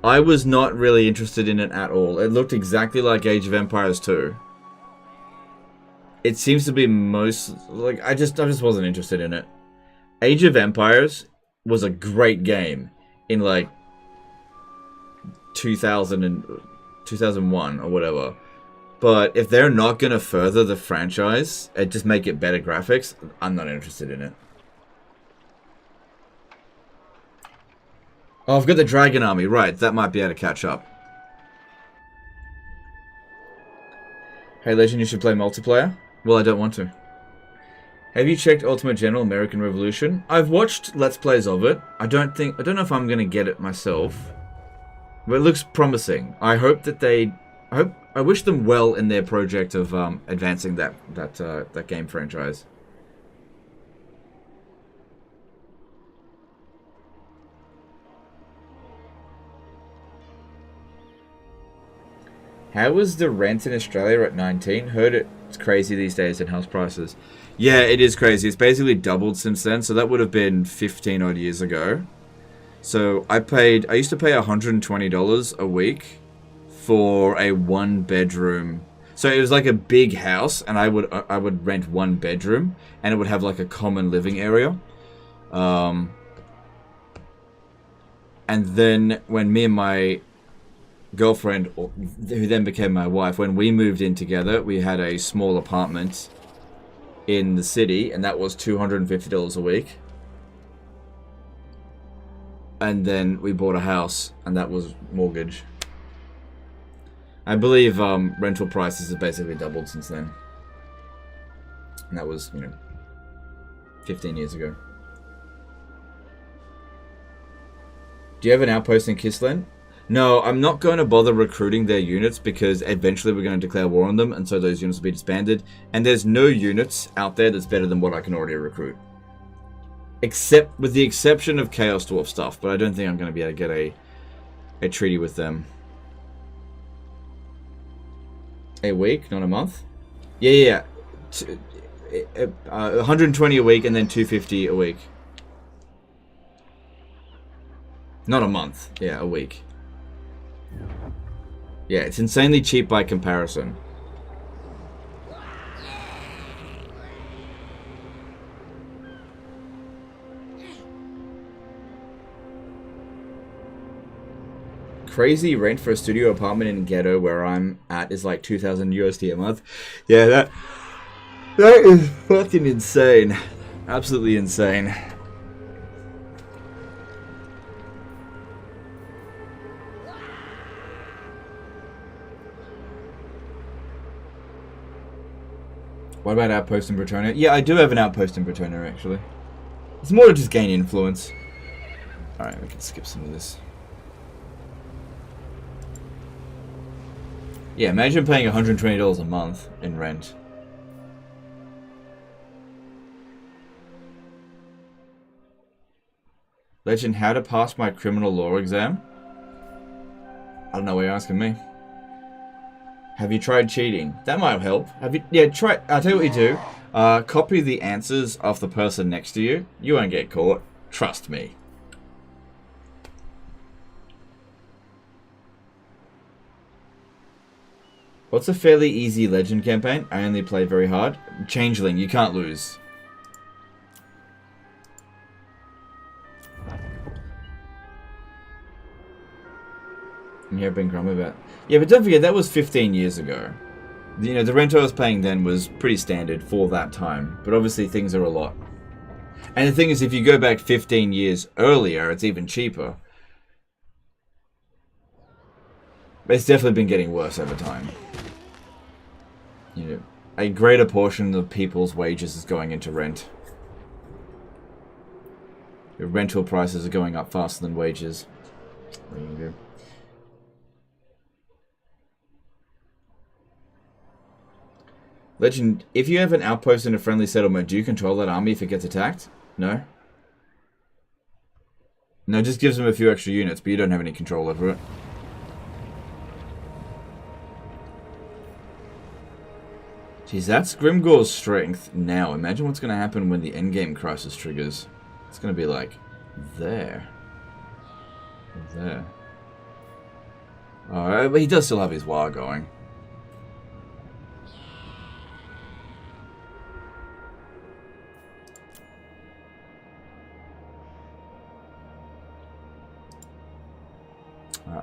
I was not really interested in it at all. It looked exactly like Age of Empires 2. It seems to be most... like, I just wasn't interested in it. Age of Empires was a great game in, like, 2001 or whatever. But if they're not going to further the franchise and just make it better graphics, I'm not interested in it. Oh, I've got the Dragon Army. Right, that might be able to catch up. Hey, Legend, you should play multiplayer? Well, I don't want to. Have you checked Ultimate General American Revolution? I've watched Let's Plays of it. I don't know if I'm going to get it myself. But it looks promising. I hope that I wish them well in their project of advancing that game franchise. How was the rent in Australia at 19? Heard it's crazy these days in house prices. Yeah, it is crazy. It's basically doubled since then, so that would have been 15 odd years ago. So I used to pay $120 a week for a 1-bedroom. So it was like a big house, and I would rent 1 bedroom, and it would have like a common living area. And then when me and my girlfriend, who then became my wife, when we moved in together, we had a small apartment in the city, and that was $250 a week. and then we bought a house, and that was mortgage. I believe rental prices have basically doubled since then. And that was, 15 years ago. Do you have an outpost in Kislev? No, I'm not going to bother recruiting their units because eventually we're going to declare war on them, and so those units will be disbanded. And there's no units out there that's better than what I can already recruit. Except, with the exception of Chaos Dwarf stuff, but I don't think I'm going to be able to get a treaty with them. A week, not a month? Yeah. 120 a week and then 250 a week. Not a month. Yeah, a week. Yeah, it's insanely cheap by comparison. Crazy rent for a studio apartment in Ghetto where I'm at is like 2,000 USD a month. Yeah, that is fucking insane. Absolutely insane. What about outpost in Bretonnia? Yeah, I do have an outpost in Bretonnia, actually. It's more to just gain influence. Alright, we can skip some of this. Yeah, imagine paying $120 a month in rent. Legend, how to pass my criminal law exam? I don't know why you're asking me. Have you tried cheating? That might help. Have you? Yeah, try. I'll tell you what you do. Copy the answers of the person next to you. You won't get caught. Trust me. What's a fairly easy Legend campaign? I only play very hard. Changeling, you can't lose. You have been grumpy about. Yeah, but don't forget that was 15 years ago. You know, the rent I was paying then was pretty standard for that time. But obviously things are a lot. And the thing is, if you go back 15 years earlier, it's even cheaper. But it's definitely been getting worse over time. You know, a greater portion of people's wages is going into rent. Your rental prices are going up faster than wages. What are you gonna do? Legend, if you have an outpost in a friendly settlement, do you control that army if it gets attacked? No? No, it just gives them a few extra units, but you don't have any control over it. Jeez, that's Grimgor's strength now. Imagine what's going to happen when the endgame crisis triggers. It's going to be like, there. There. Alright, but he does still have his war going.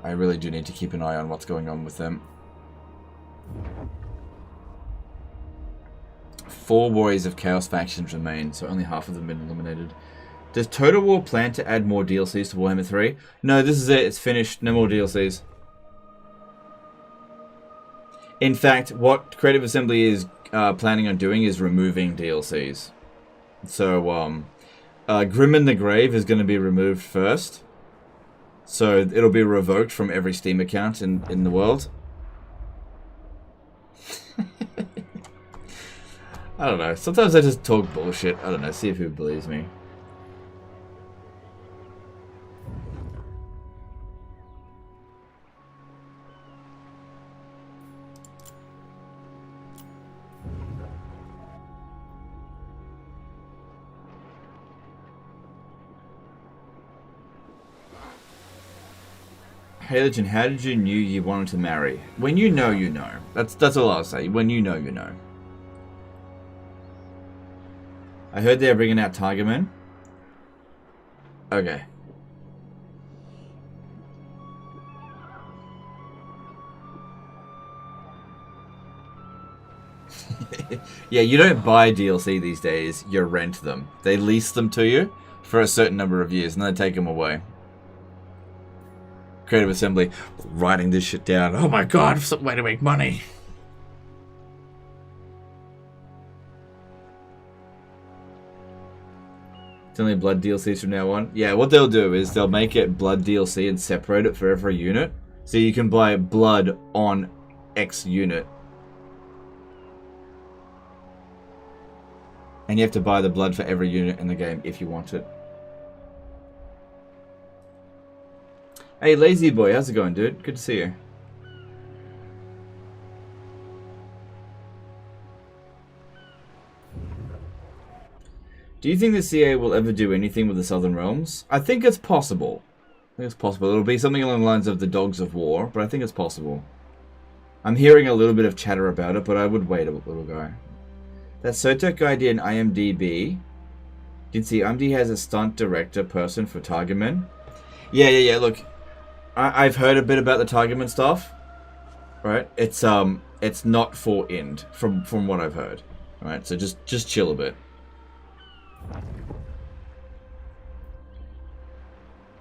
I really do need to keep an eye on what's going on with them. 4 Warriors of Chaos factions remain, so only half of them have been eliminated. Does Total War plan to add more DLCs to Warhammer 3? No, this is it. It's finished. No more DLCs. In fact, what Creative Assembly is planning on doing is removing DLCs. So, Grim in the Grave is going to be removed first. So it'll be revoked from every Steam account in the world. I don't know. Sometimes I just talk bullshit. I don't know. See if who believes me. Hey Legend, how did you know you wanted to marry? When you know, you know. That's all I'll say. When you know, you know. I heard they're bringing out Tigerman. Okay. Yeah, you don't buy DLC these days. You rent them. They lease them to you for a certain number of years, and they take them away. Creative Assembly. Writing this shit down. Oh my god, some way to make money. It's only Blood DLCs from now on. Yeah, what they'll do is they'll make it Blood DLC and separate it for every unit. So you can buy Blood on X unit. And you have to buy the Blood for every unit in the game if you want it. Hey, Lazy Boy, how's it going, dude? Good to see you. Do you think the CA will ever do anything with the Southern Realms? I think it's possible. I think it's possible. It'll be something along the lines of the Dogs of War, but I think it's possible. I'm hearing a little bit of chatter about it, but I would wait a little guy. That Sotek idea in IMDb. Did see IMDb has a stunt director person for Targamen? Yeah. Look, I've heard a bit about the Targamen stuff. Right? It's not for Ind from what I've heard. Right? So just chill a bit.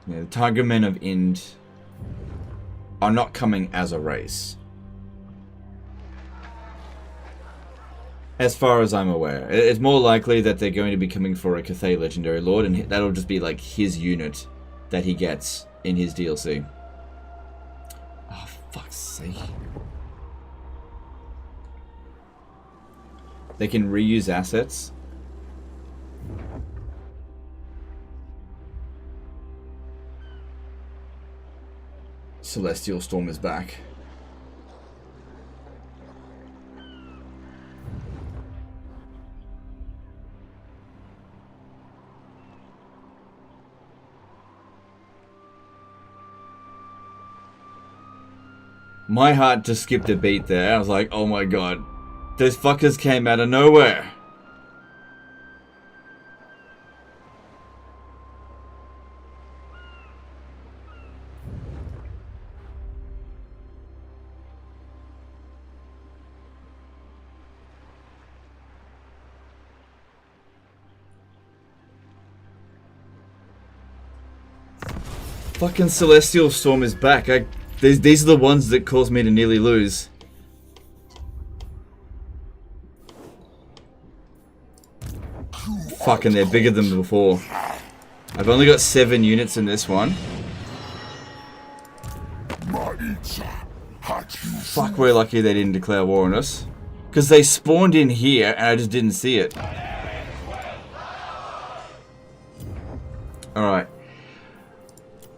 Yeah, the Targamen of Ind are not coming as a race. As far as I'm aware. It's more likely that they're going to be coming for a Cathay Legendary Lord, and that'll just be like his unit that he gets in his DLC. Oh, fuck's sake. They can reuse assets. Celestial Storm is back. My heart just skipped a beat there. I was like, oh my god. Those fuckers came out of nowhere. Fucking Celestial Storm is back. These are the ones that caused me to nearly lose. Fucking, they're bigger than before. I've only got 7 units in this one. Fuck, we're lucky they didn't declare war on us. Because they spawned in here and I just didn't see it. Alright.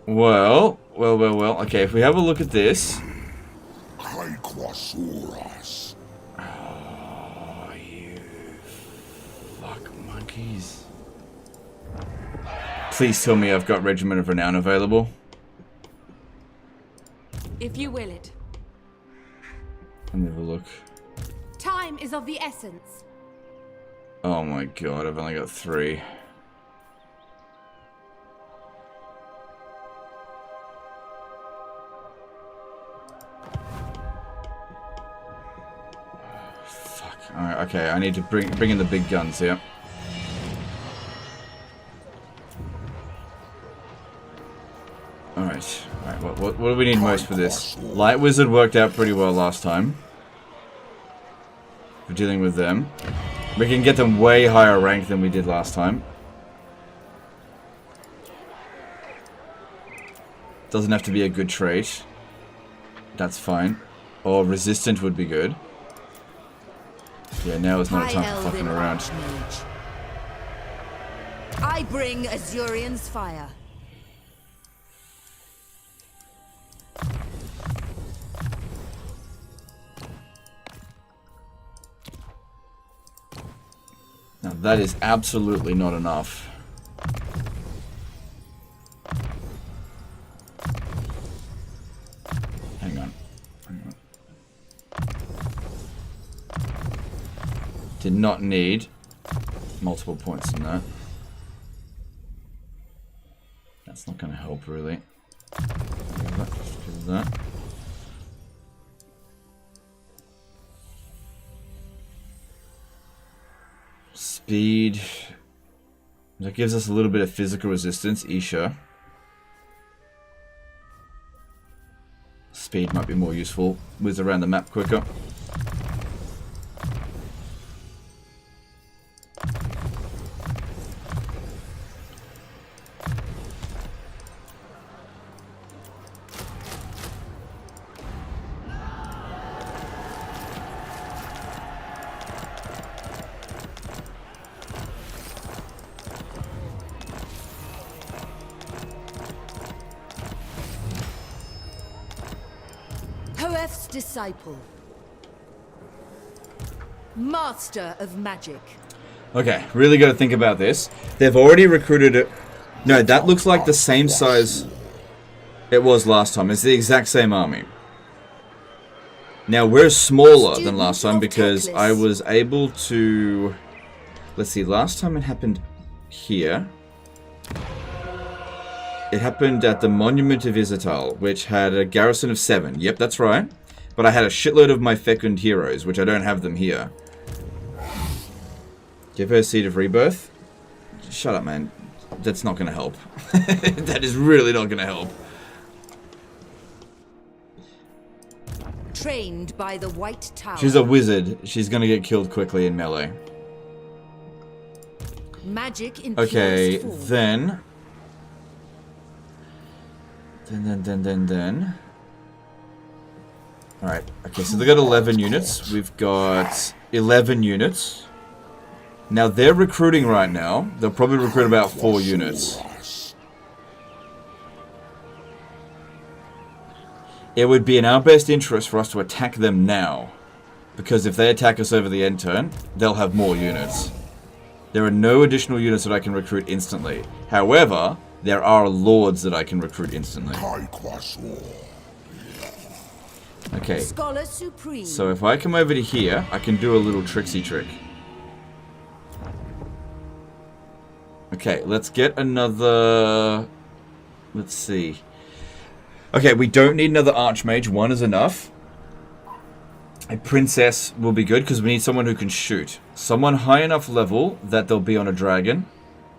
Well. Okay, if we have a look at this. Oh, you fuck monkeys. Please tell me I've got Regiment of Renown available.
If you will it.
Let me have a look.
Time is of the essence.
Oh my god, I've only got 3. Alright, okay, I need to bring in the big guns here. Alright, what do we need most for this? Light Wizard worked out pretty well last time. We're dealing with them. We can get them way higher rank than we did last time. Doesn't have to be a good trait. That's fine. Or resistant would be good. Yeah, now is not a time for fucking around.
I bring Azurion's fire.
Now that is absolutely not enough. Hang on. Did not need multiple points in that. That's not going to help really. Give that. Speed. That gives us a little bit of physical resistance, Isha. Speed might be more useful. Whiz around the map quicker.
Koeth's disciple. Master of magic.
Okay, really got to think about this. They've already recruited it. No, that looks like the same size it was last time. It's the exact same army. Now, we're smaller than last time because I was able to... Let's see, last time it happened here. It happened at the Monument of Izatal, which had a garrison of 7. Yep, that's right. But I had a shitload of my fecund heroes, which I don't have them here. Give her a Seed of Rebirth? Shut up, man. That's not going to help. That is really not going to help.
Trained by the White Tower.
She's a wizard. She's going to get killed quickly in melee.
Magic in
okay,
purest form.
then... Alright, okay, so they got 11 units. We've got 11 units. Now, they're recruiting right now. They'll probably recruit about 4 units. It would be in our best interest for us to attack them now. Because if they attack us over the end turn, they'll have more units. There are no additional units that I can recruit instantly. However, there are lords that I can recruit instantly. Okay,
Scholar Supreme.
so if I come over to here, I can do a little tricksy trick. Okay, let's get another... Let's see. Okay, we don't need another Archmage. 1 is enough. A Princess will be good because we need someone who can shoot. Someone high enough level that they'll be on a dragon.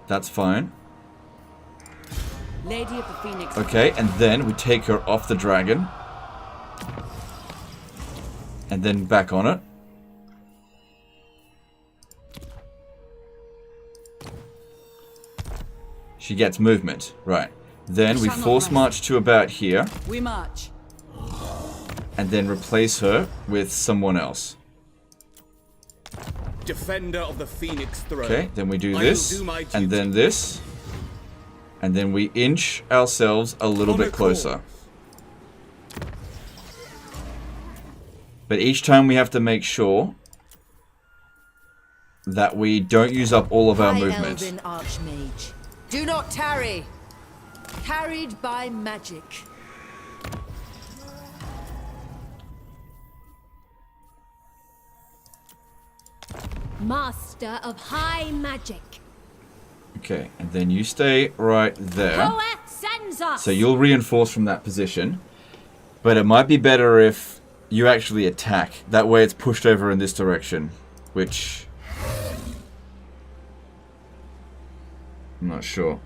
That's fine.
Lady of the Phoenix.
Okay, and then we take her off the dragon. And then back on it. She gets movement. Right. Then we force march to about here.
We march.
And then replace her with someone else.
Defender of the Phoenix throne.
Okay, then we do this. And then this. And then we inch ourselves a little bit closer. But each time we have to make sure that we don't use up all of our movement.
Elven Archmage. Do not tarry. Carried by magic.
Master of high magic.
Okay, and then you stay right there.
Koeth sends us.
So you'll reinforce from that position. But it might be better if you actually attack. That way it's pushed over in this direction. Which... I'm not sure.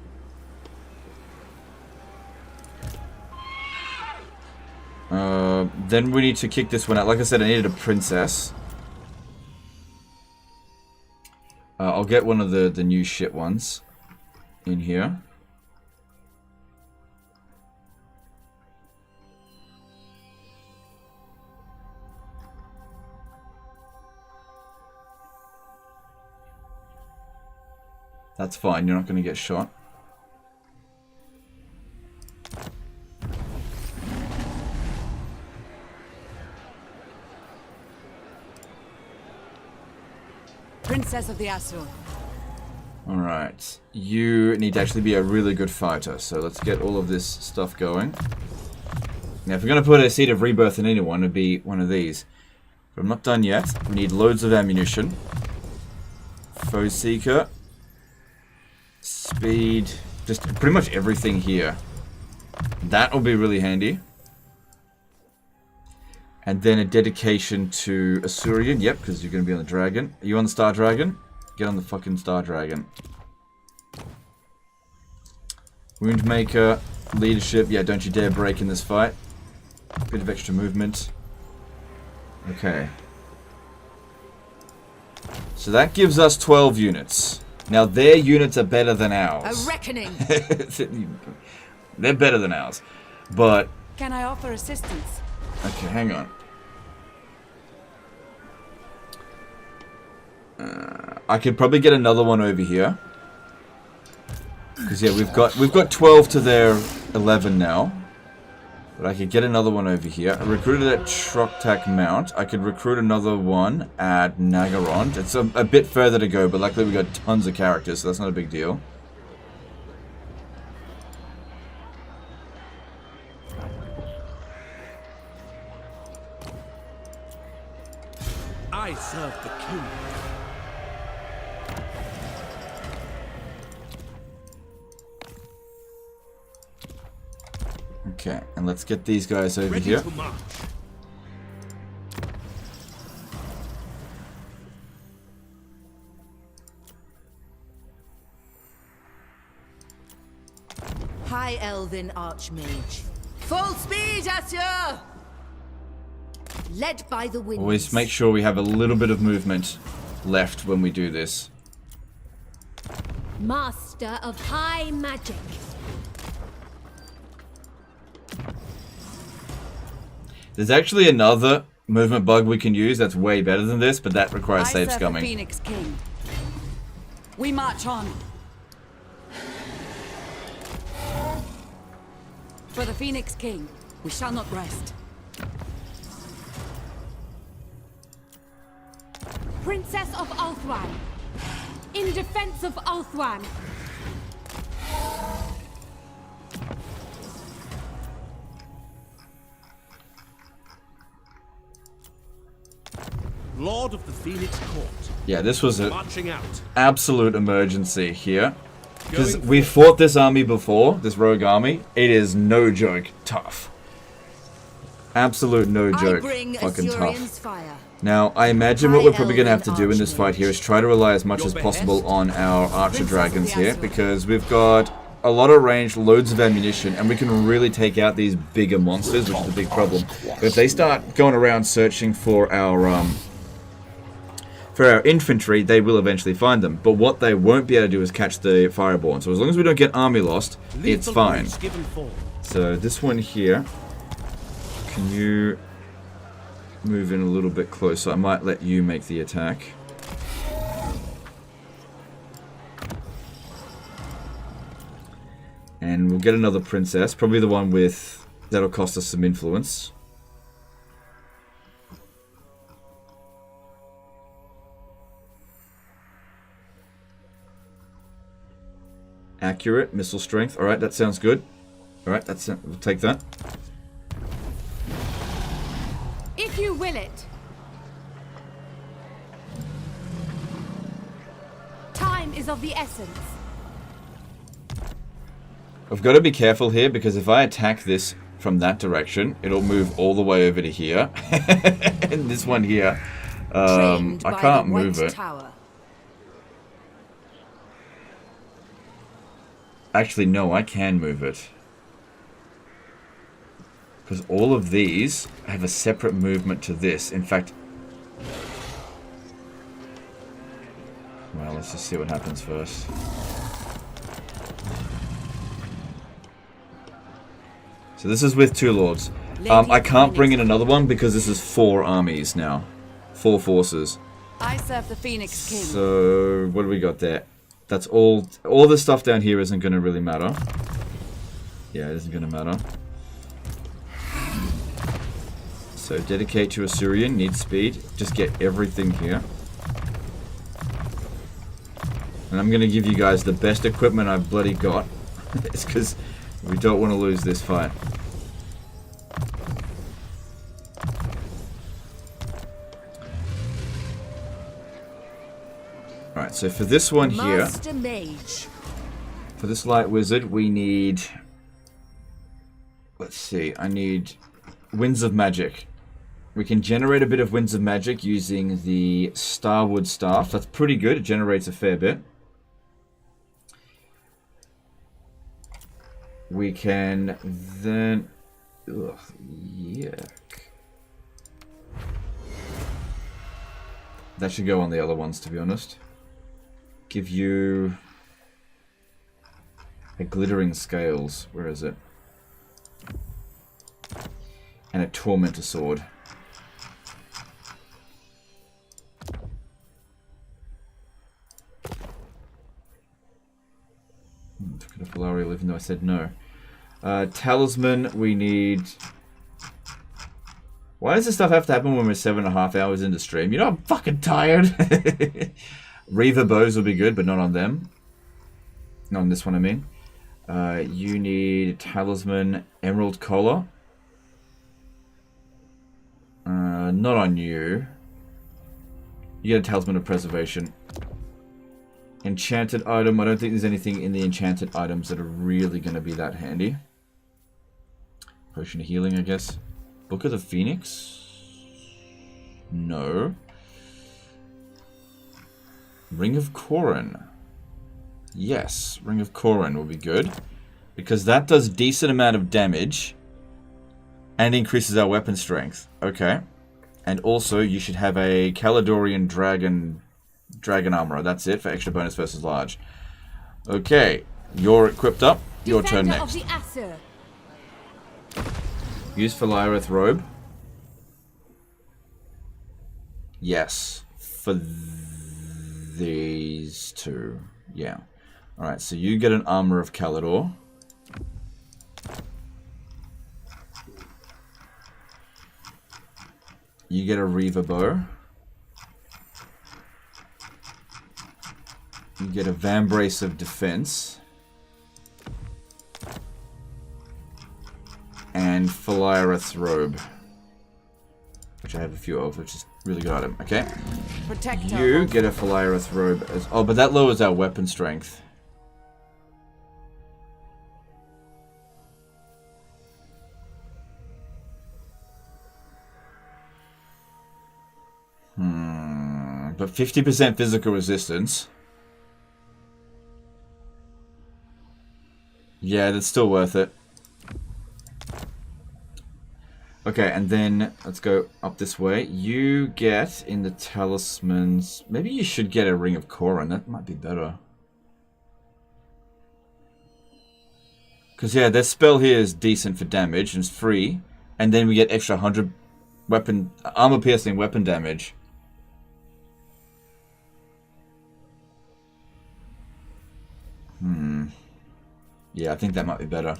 Then we need to kick this one out. Like I said, I needed a princess. I'll get one of the new shit ones in here. That's fine, you're not going to get shot.
Princess of the Asur.
Alright, you need to actually be a really good fighter, so let's get all of this stuff going. Now, if we're going to put a Seed of Rebirth in anyone, it'd be one of these. But I'm not done yet. We need loads of ammunition. Foe Seeker. Speed. Just pretty much everything here. That will be really handy. And then a dedication to Asuryan. Yep, because you're going to be on the dragon. Are you on the Star Dragon? Get on the fucking Star Dragon. Woundmaker. Leadership. Yeah, don't you dare break in this fight. Bit of extra movement. Okay. So that gives us 12 units. Now their units are better than ours.
A reckoning.
They're better than ours. But...
Can I offer assistance?
Okay, hang on. I could probably get another one over here. Because yeah, we've got 12 to their 11 now. But I could get another one over here. I recruited at Troktak Mount. I could recruit another one at Nagaron. It's a bit further to go, but luckily we got tons of characters, so that's not a big deal.
I serve the king.
Okay, and let's get these guys over here.
High Elven Archmage. Full speed, Asur! Led by the wind.
Always make sure we have a little bit of movement left when we do this.
Master of high magic.
There's actually another movement bug we can use that's way better than this, but that requires save
serve
scumming.
the Phoenix King. We march on. For the Phoenix King, we shall not rest.
Princess of Ulthuan. In defense of Ulthuan.
Lord of the Phoenix Court.
Yeah, this was an
Marching out.
absolute emergency here. Because we fought this army before, this rogue army. It is no joke tough. Absolute no joke fucking tough.
Fire.
Now, I imagine what we're probably going to have to do in this fight here is try to rely as much as possible on our archer dragons here. Because we've got a lot of range, loads of ammunition, and we can really take out these bigger monsters, which is a big problem. But if they start going around searching for our infantry, they will eventually find them. But what they won't be able to do is catch the Fireborn. So as long as we don't get army lost, it's fine. So this one here, can you move in a little bit closer? I might let you make the attack. And we'll get another princess, probably the one with that'll cost us some influence. Accurate, missile strength. Alright, that sounds good. Alright, that's it. We'll take that.
If you will it. Time is of the essence.
I've got to be careful here because if I attack this from that direction, it'll move all the way over to here. And this one here, I can't move it.
Tower.
Actually, no, I can move it. Because all of these have a separate movement to this. In fact... Well, let's just see what happens first. So this is with two lords. I can't bring in another one because this is 4 armies now. 4 forces.
I serve the Phoenix King.
So, what do we got there? That's all. All the stuff down here isn't going to really matter. Yeah, it isn't going to matter. So, dedicate to Assyrian, need speed. Just get everything here. And I'm going to give you guys the best equipment I've bloody got. It's because we don't want to lose this fight. Alright, so for this one here,
Master Mage.
for this light wizard, we need, let's see, I need Winds of Magic. We can generate a bit of Winds of Magic using the Starwood Staff. That's pretty good, it generates a fair bit. We can then, Ugh, yuck. That should go on the other ones, to be honest. Give you a glittering scales. Where is it? And a tormentor sword. Took it off Valarial, even though I said no. Talisman, we need... Why does this stuff have to happen when we're 7.5 hours into stream? You know, I'm fucking tired. Reaver bows will be good, but not on them. Not on this one, I mean. You need Talisman, Emerald Collar. Not on you. You get a Talisman of Preservation. Enchanted item. I don't think there's anything in the enchanted items that are really going to be that handy. Potion of Healing, I guess. Book of the Phoenix? No. Ring of Corrin. Yes, Ring of Corrin will be good. Because that does decent amount of damage. And increases our weapon strength. Okay. And also, you should have a Caledonian Dragon Armor. That's it for extra bonus versus large. Okay. You're equipped up. Your turn next.
Defender of the Aesir.
Use Philireth Robe. Yes. For these two. Yeah. Alright, so you get an Armor of Caledor. You get a Reaver Bow. You get a Vambrace of Defense. And Philireth's Robe. Which I have a few of, which is a really good item. Okay. You get a Philireth Robe as... Oh, but that lowers our weapon strength. But 50% physical resistance. Yeah, that's still worth it. Okay, and then let's go up this way. You get in the talismans... Maybe you should get a Ring of Corrin. That might be better. Because, yeah, their spell here is decent for damage and it's free. And then we get extra 100 armor-piercing weapon damage. Yeah, I think that might be better.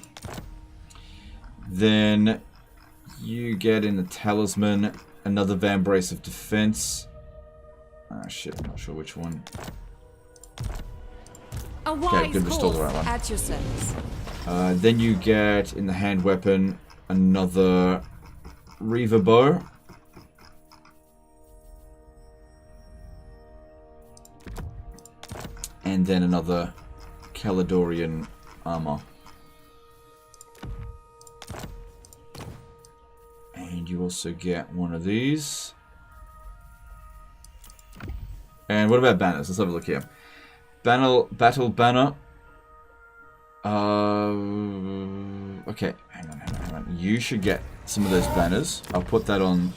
Then you get in the talisman another Vambrace of Defense. Ah, shit, I'm not sure which one. Okay, good, we're still the right one.
At your service.
Then you get in the hand weapon another Reaver Bow. And then another Caledonian Armor. And you also get one of these. And what about banners? Let's have a look here. Battle banner. Okay, hang on. You should get some of those banners. I'll put that on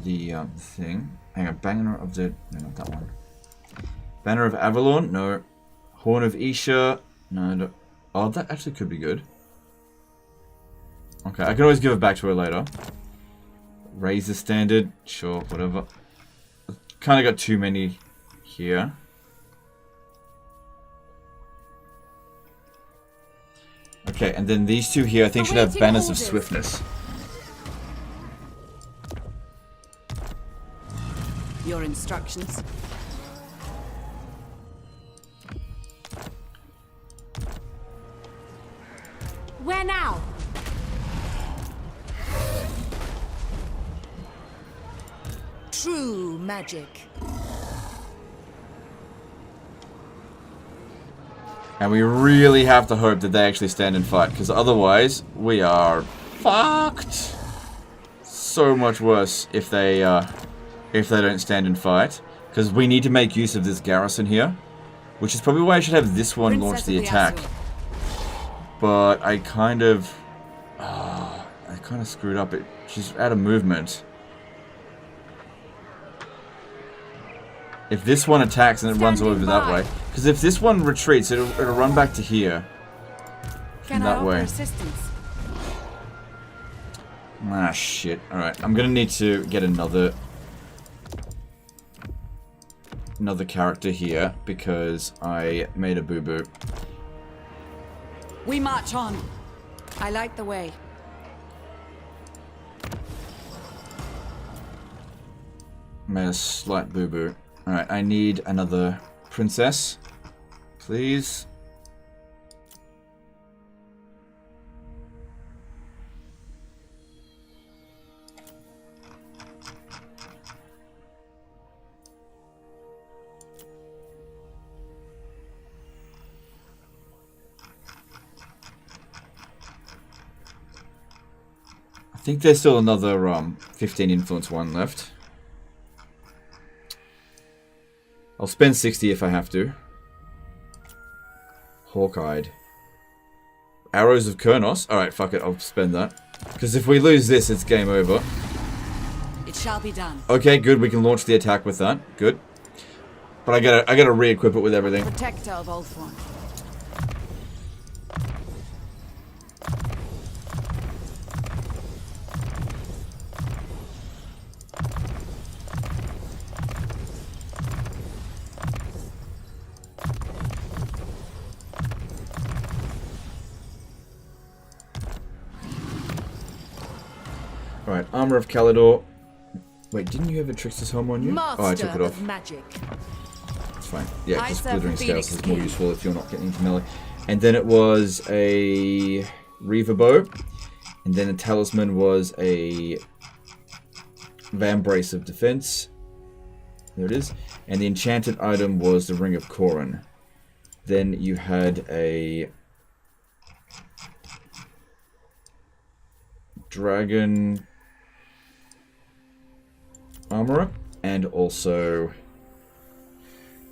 the thing. Hang on, banner of the... No, not that one. Banner of Avalon? No. Horn of Isha? No. Oh, that actually could be good. Okay, I can always give it back to her later. Razor Standard? Sure, whatever. Kind of got too many here. Okay, and then these two here I think should have Banners of Swiftness.
Your instructions.
Where now?
True magic.
And we really have to hope that they actually stand and fight, because otherwise we are fucked. So much worse if they don't stand and fight, because we need to make use of this garrison here, which is probably why I should have this one launch the attack. But I kind of... kind of screwed up. She's out of movement. If this one attacks and it runs over that way, because if this one retreats, it'll run back to here. From that way. Ah, shit. Alright, I'm gonna need to get another character here because I made a boo-boo.
We march on. I like the way.
Made a slight boo-boo. Alright, I need another princess. Please. I think there's still another 15 influence one left. I'll spend 60 if I have to. Hawk-eyed. Arrows of Kurnos. Alright, fuck it, I'll spend that. Because if we lose this, it's game over.
It shall be done.
Okay, good, we can launch the attack with that. Good. But I gotta re-equip it with everything.
Protector of Ulthuan.
Alright, Armor of Calidor. Wait, didn't you have a Trickster's Helm on you?
Master
oh, I took it off.
Of magic.
It's fine. Yeah,
I
because
serve
Glittering
the
Scales
Phoenix
is more
King.
useful if you're not getting into melee. And then it was a Reaver Bow. And then a Talisman was a Vambrace of Defense. There it is. And the enchanted item was the Ring of Corin. Then you had a Dragon Armorer, and also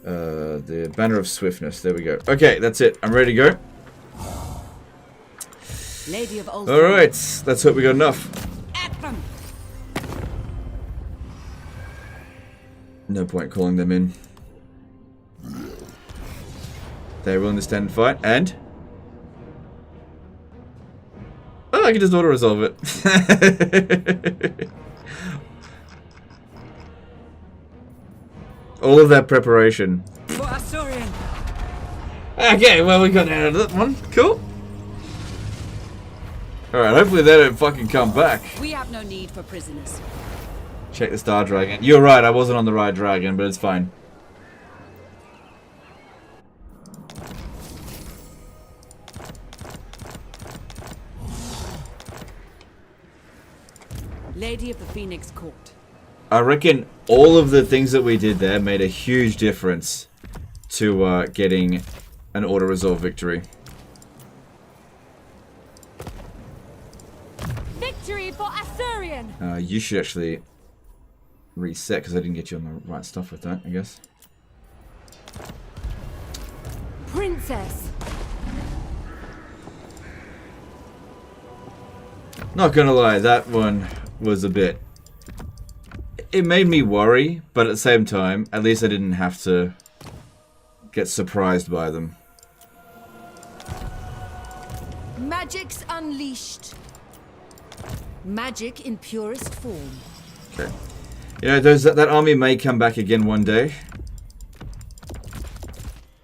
the Banner of Swiftness. There we go. Okay, that's it. I'm ready to go.
Lady of Ulthuan.
Alright, let's hope we got enough. No point calling them in. They're willing to stand and fight, and... Oh, I can just auto-resolve it. All of that preparation.
For Aenarion.
Okay, well, we got out of that one. Cool. Alright, hopefully they don't fucking come back.
We have no need for prisoners.
Check the Star Dragon. You're right, I wasn't on the right dragon, but it's fine.
Lady of the Phoenix Court.
I reckon all of the things that we did there made a huge difference to getting an auto-resolve victory.
Victory for Aenarion!
You should actually reset, because I didn't get you on the right stuff with that, I guess.
Princess!
Not gonna lie, that one was a bit... It made me worry, but at the same time, at least I didn't have to get surprised by them.
Magic's unleashed. Magic in purest form.
Okay. You know, that army may come back again one day.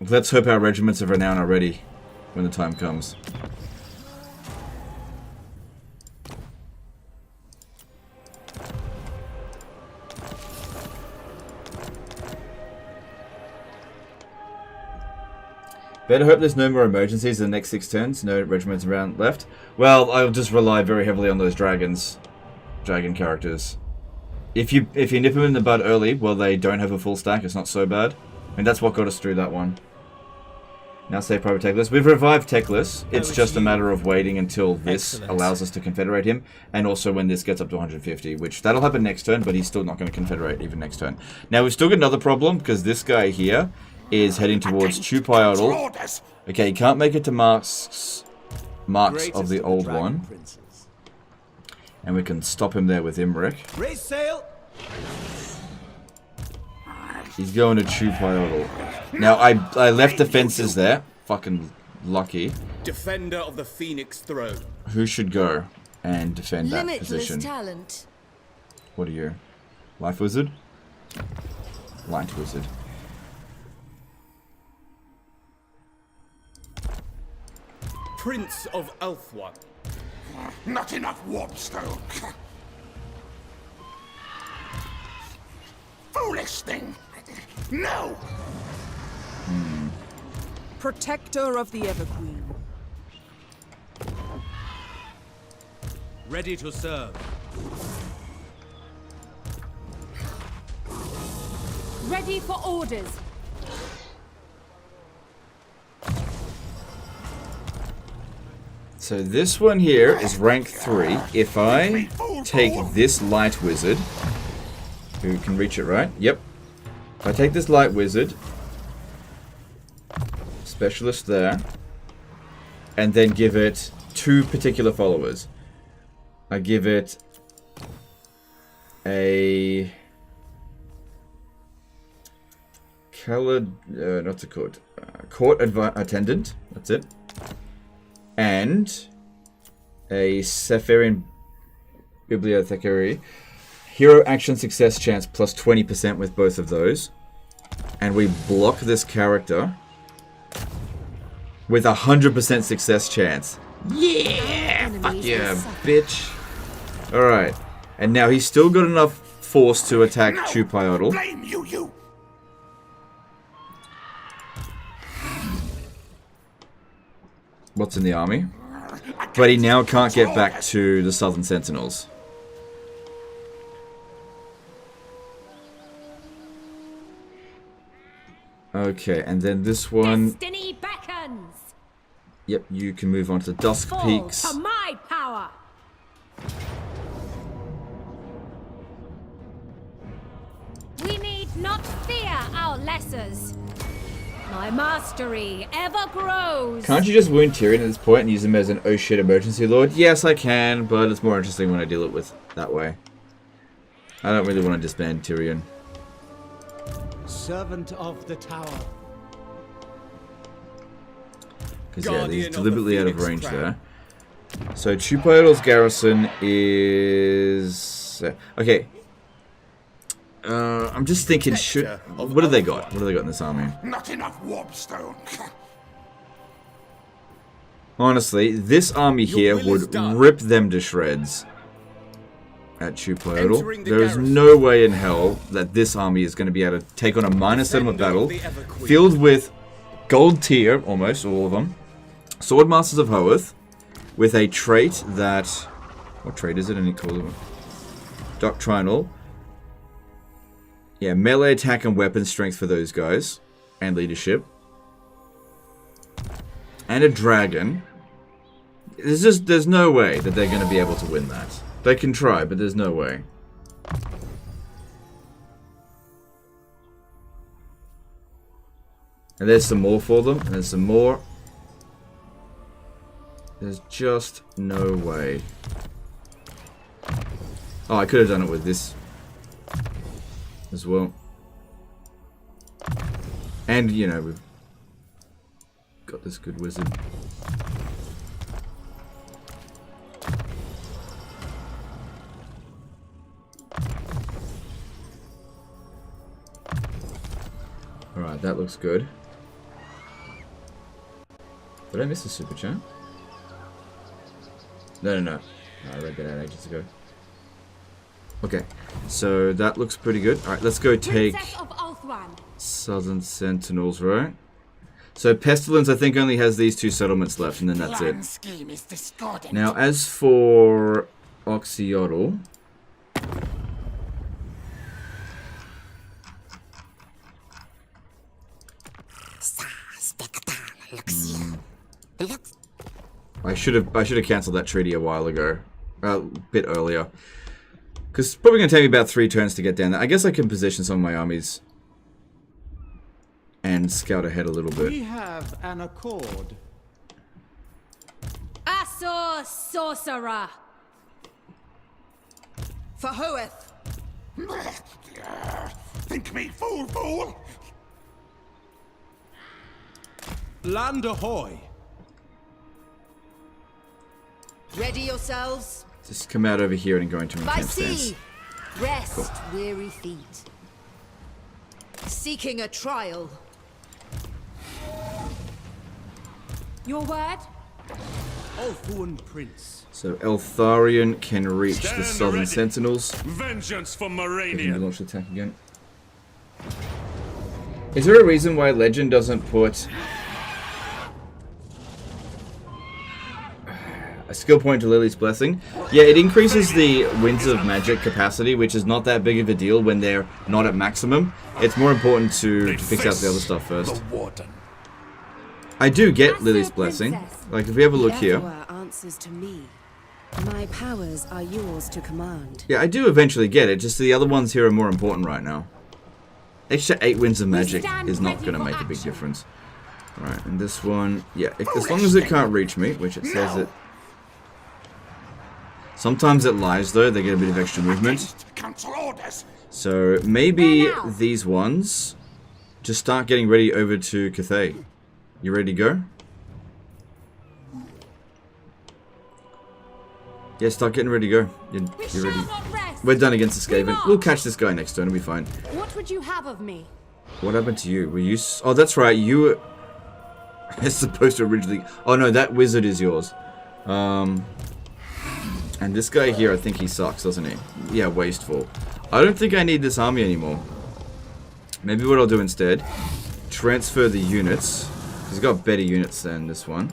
Let's hope our regiments of renown are ready when the time comes. Better hope there's no more emergencies in the next 6 turns. No regiments around left. Well, I'll just rely very heavily on those dragons. Dragon characters. If you nip them in the bud early, well, they don't have a full stack. It's not so bad. And that's what got us through that one. Now save Private Teclis. We've revived Teclis. It's just a matter of waiting until this allows us to confederate him. And also when this gets up to 150, which that'll happen next turn, but he's still not going to confederate even next turn. Now we've still got another problem, because this guy here is heading towards Chupiodal. Okay, he can't make it to Marks of the Old One. And we can stop him there with Imric.
Raise sail.
He's going to Chupayotle. Now, I left defenses there. Fucking lucky.
Defender of the Phoenix Throne.
Who should go and defend that
Limitless
position?
talent.
What are you? Life Wizard? Light Wizard.
Prince of Ulthuan.
Not enough warpstone. Foolish thing. No.
Protector of the Everqueen.
Ready to serve.
Ready for orders.
So this one here is rank 3. If I take this Light Wizard, who can reach it, right? Yep. If I take this Light Wizard, Specialist there, and then give it 2 particular followers. I give it a colored, what's it called? Court attendant. That's it. And a Sephirian Bibliothecary. Hero action success chance plus 20% with both of those. And we block this character with 100% success chance. Yeah! Fuck yeah, bitch. Alright. And now he's still got enough force to attack Chupayotle.
Blame you.
What's in the army? But he now can't get back to the Southern Sentinels. Okay, and then this one...
Destiny beckons.
Yep, you can move on to Dusk
Fall
Peaks.
to my power. We need not fear our lessers. My mastery ever grows.
Can't you just wound Tyrion at this point and use him as an oh shit emergency lord? Yes, I can, but it's more interesting when I deal it with that way. I don't really want to disband Tyrion.
Servant of the tower.
Because yeah, he's deliberately out of range there. So Chupayotle's garrison is... okay. I'm just thinking, what have they got? What have they got in this army?
Not enough warpstone.
Honestly, this army here would rip them to shreds at Chupayotle. There is no way in hell that this army is going to be able to take on a minor settlement battle filled with gold tier, almost all of them, Swordmasters of Hoeth, with a trait that... what trait is it? Any call it? Doctrinal. Yeah, melee attack and weapon strength for those guys. And leadership. And a dragon. There's no way that they're going to be able to win that. They can try, but there's no way. And there's some more for them. And there's some more. There's just no way. Oh, I could have done it with this as well. And, you know, we've got this good wizard. Alright, that looks good. Did I miss a super chat? No. I read that out ages ago. Okay, so that looks pretty good. Alright, let's go take Southern Sentinels, right? So Pestilence, I think, only has these 2 settlements left, and then that's it. Now, as for Oxyotl... I should have cancelled that treaty a while ago. A bit earlier. Because it's probably going to take me about 3 turns to get down there. I guess I can position some of my armies and scout ahead a little bit.
We have an accord.
Asor Sorcerer.
For Hoeth.
Think me fool, fool!
Land ahoy!
Ready yourselves.
Just come out over here and go into
By
camp stance.
sea. Rest, weary feet. Seeking a trial.
Your word?
Ulthuan Prince.
So Eltharion can reach the southern
ready.
sentinels.
Vengeance for
Can
Moranian.
launch attack again. Is there a reason why Legend doesn't put a skill point to Lily's Blessing? Yeah, it increases the Winds of Magic capacity, which is not that big of a deal when they're not at maximum. It's more important to fix out the other stuff first. I do get Lily's Blessing. Like, if we have a look here.
Answers to me. My powers are yours to command.
Yeah, I do eventually get it, just the other ones here are more important right now. Extra 8 Winds of Magic is not going to make a big difference. Alright, and this one, yeah, as long as it can't reach me, which it says it. Sometimes it lies though, they get a bit of extra movement. So maybe these ones just start getting ready over to Cathay. You ready to go? Yeah, start getting ready to go. You're ready. We're done against the Skaven. We'll catch this guy next turn, it'll be fine.
What would you have of me?
What happened to you? Were you... Oh, that's right, you were... It's supposed to originally... Oh no, that wizard is yours. And this guy here, I think he sucks, doesn't he? Yeah, wasteful. I don't think I need this army anymore. Maybe what I'll do instead, transfer the units. He's got better units than this one.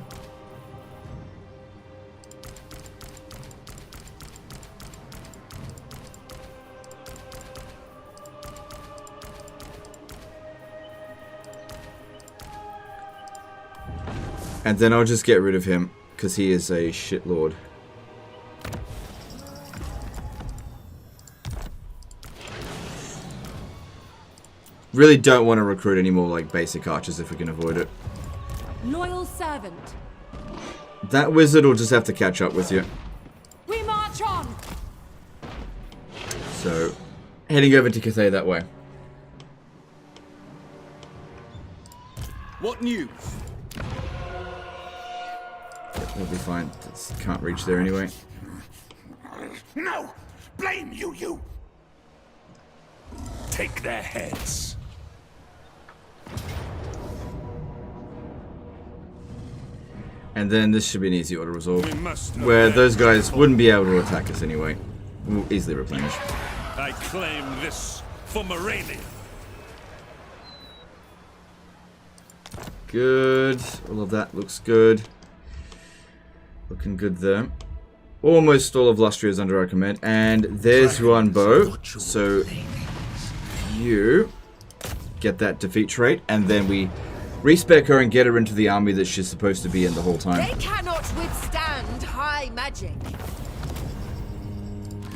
And then I'll just get rid of him, because he is a shitlord. Really don't want to recruit any more like basic archers if we can avoid it.
Loyal servant.
That wizard will just have to catch up with you.
We march on.
So, heading over to Cathay that way.
What news?
Yep, we'll be fine. Just can't reach there anyway.
No! Blame you, you! Take their heads.
And then this should be an easy auto resolve. Where those guys wouldn't be able to attack us anyway. We'll easily replenish.
I claim this for Moranian.
Good. All of that looks good. Looking good there. Almost all of Lustria is under our command. And there's one bow. So you get that defeat trait. And then we respec her and get her into the army that she's supposed to be in the whole time.
They cannot withstand high magic.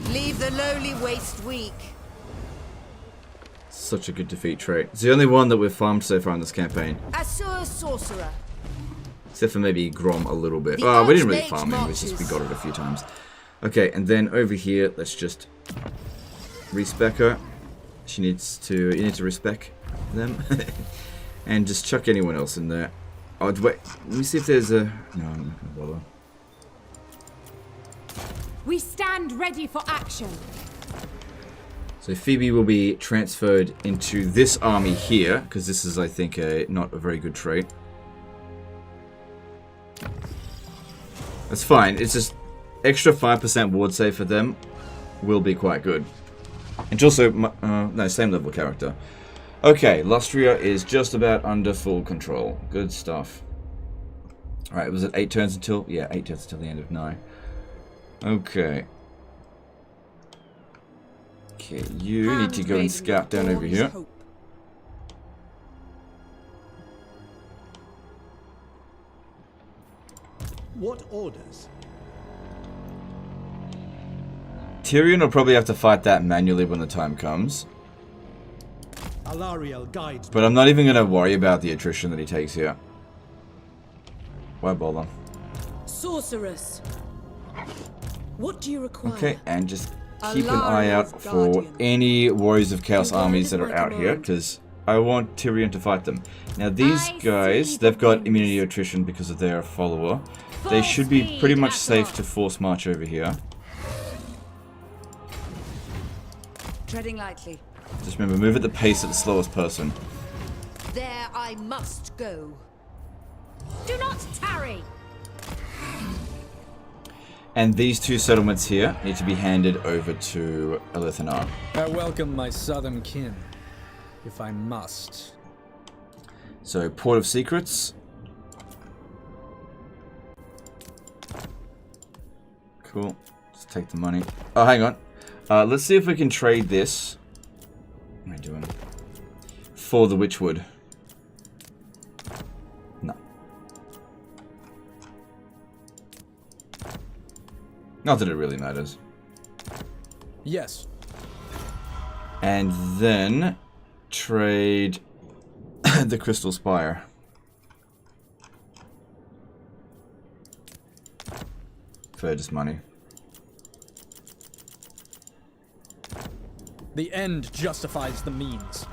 Leave the lowly waste weak.
Such a good defeat trait. It's the only one that we've farmed so far in this campaign.
Assur sorcerer.
Except for maybe Grom a little bit. Oh, we didn't really farm him, it's just we got it a few times. Okay, and then over here, let's just respec her. She needs to, you need to respec them. And just chuck anyone else in there. Oh, wait, let me see if there's a... No, I'm not gonna bother.
We stand ready for action.
So Phoebe will be transferred into this army here, because this is, I think, not a very good trait. That's fine, it's just extra 5% ward save for them will be quite good. And also, no, same level character. Okay, Lustria is just about under full control. Good stuff. Alright, was it 8 turns until... Yeah, 8 turns until the end of 9. Okay. Okay, you need to go and scout down over here.
What orders?
Tyrion will probably have to fight that manually when the time comes.
Alariel guides.
But I'm not even going to worry about the attrition that he takes here. Why bother?
Sorceress. What do you require?
Okay, and just keep an eye out for any Warriors of Chaos armies that are out here, because I want Tyrion to fight them. Now these guys, they've got immunity to attrition because of their follower. They should be pretty much safe to force march over here.
Treading lightly.
Just remember, move at the pace of the slowest person.
There I must go.
Do not tarry.
And these two settlements here need to be handed over to Elithanar.
I welcome my southern kin, if I must.
So, Port of Secrets. Cool. Let's take the money. Oh, hang on. Let's see if we can trade this. What am I doing? For the Witchwood. No. Not that it really matters.
Yes.
And then trade the Crystal Spire. For just money.
The end justifies the means.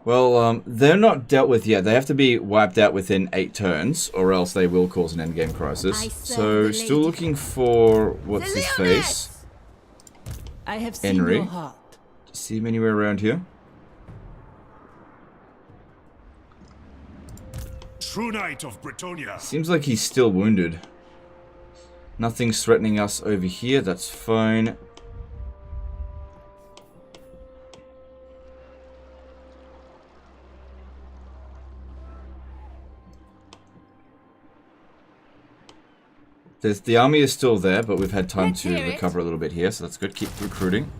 Well, they're not dealt with yet. They have to be wiped out within 8 turns, or else they will cause an endgame crisis. So, still looking for what's his face?
I have seen
Henry.
your heart.
Do you see him anywhere around here?
True Knight of Britonia.
Seems like he's still wounded. Nothing's threatening us over here. That's fine. The army is still there, but we've had time to recover a little bit here, so that's good. Keep recruiting.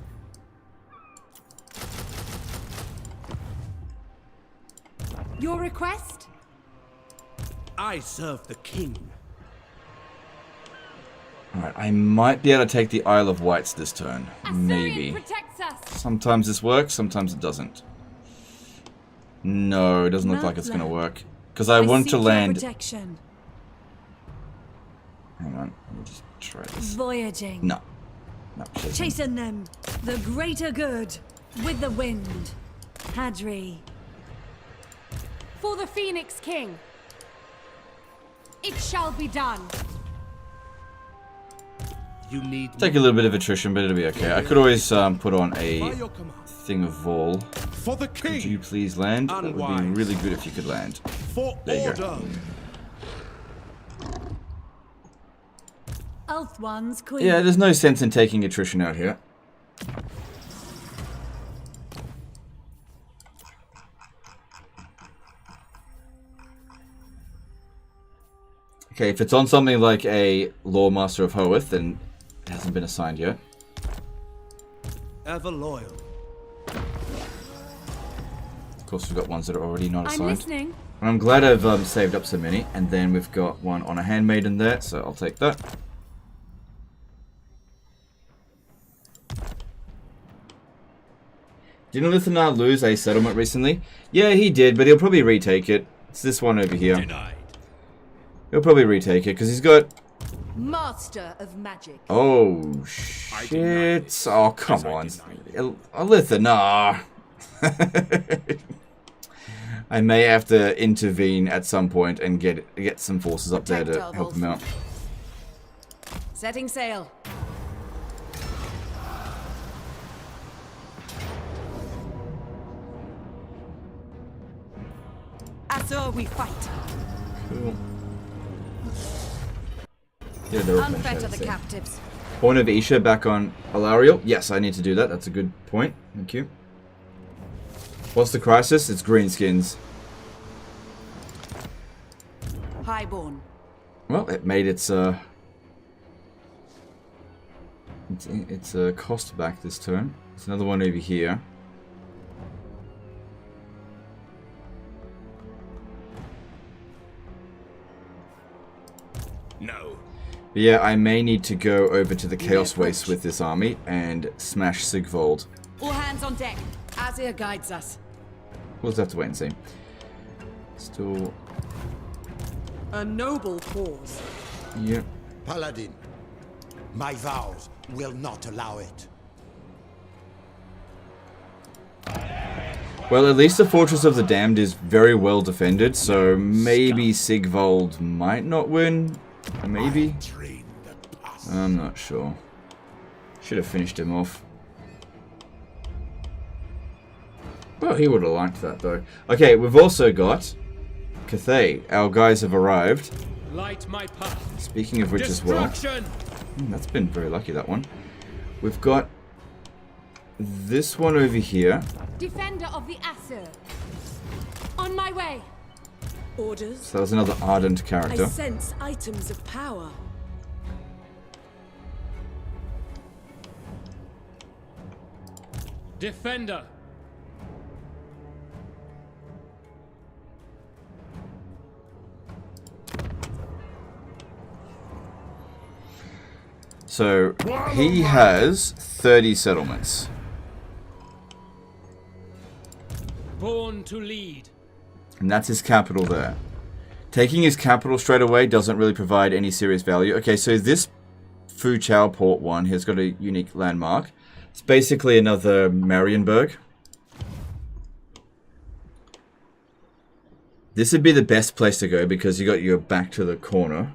Your request?
I serve the king.
Alright, I might be able to take the Isle of Wights this turn. Maybe.
Protects us.
Sometimes this works, sometimes it doesn't. No, it doesn't look like it's going to work. Because I want to land...
Protection.
Hang on, let me just try this.
Voyaging.
No. No,
Chasing them. The greater good. With the wind. Hadri. For the Phoenix King. It shall be done.
You need
Take a little bit of attrition, but it'll be okay. I could always put on a thing of Vol.
For the king.
Could you please land? That would be really good if you could land.
For
there you go.
Ulthuan's queen.
Yeah, there's no sense in taking attrition out here. Okay, if it's on something like a Lawmaster of Hoeth, then it hasn't been assigned yet.
Ever loyal.
Of course, we've got ones that are already not assigned.
I'm listening.
And I'm glad I've saved up so many. And then we've got one on a handmaiden there, so I'll take that. Didn't Lithanar lose a settlement recently? Yeah, he did, but he'll probably retake it. It's this one over here.
Denied.
He'll probably retake it, because he's got...
Master of magic.
Oh, shit. Oh, come on. Lithanar. I may have to intervene at some point and get some forces up there to help him out.
Setting sail. Azure we fight.
Cool. Yeah, they're all
Unfetter the captives.
Point of Isha back on Alariel. Yes, I need to do that. That's a good point. Thank you. What's the crisis? It's greenskins.
Highborn.
Well, it made its cost back this turn. There's another one over here.
No.
But yeah, I may need to go over to the Chaos Waste with this army and smash Sigvold.
All hands on deck. Azir guides us.
We'll just have to wait and see. Still...
A noble cause.
Yep.
Paladin, my vows will not allow it.
Well, at least the Fortress of the Damned is very well defended, so maybe Sigvald might not win. Maybe. I'm not sure. Should have finished him off. Well, he would have liked that, though. Okay, we've also got Cathay. Our guys have arrived.
Light my path.
Speaking of which as well. That's been very lucky, that one. We've got this one over here.
Defender of the Aesir. On my way.
Orders.
So that was another ardent character.
I sense items of power.
Defender.
So he has 30 settlements.
Born to lead.
And that's his capital there. Taking his capital straight away doesn't really provide any serious value. Okay, so this Fu Chao port one has got a unique landmark. It's basically another Marienburg. This would be the best place to go because you got your back to the corner.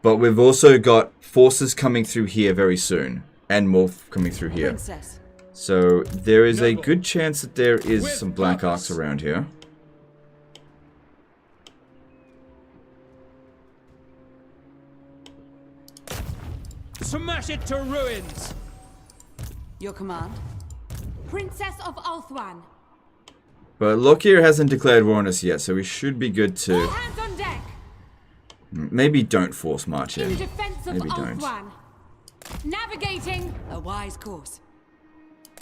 But we've also got forces coming through here very soon. And more coming through here.
Princess.
So there is a good chance that there is some black arcs around here.
Smash it to ruins!
Your command?
Princess of Ulthuan.
But Lockyer hasn't declared war on us yet, so we should be good to...
All hands on deck!
Maybe don't force march in.
In defense of
Maybe don't.
Ulthuan. Navigating.
A wise course.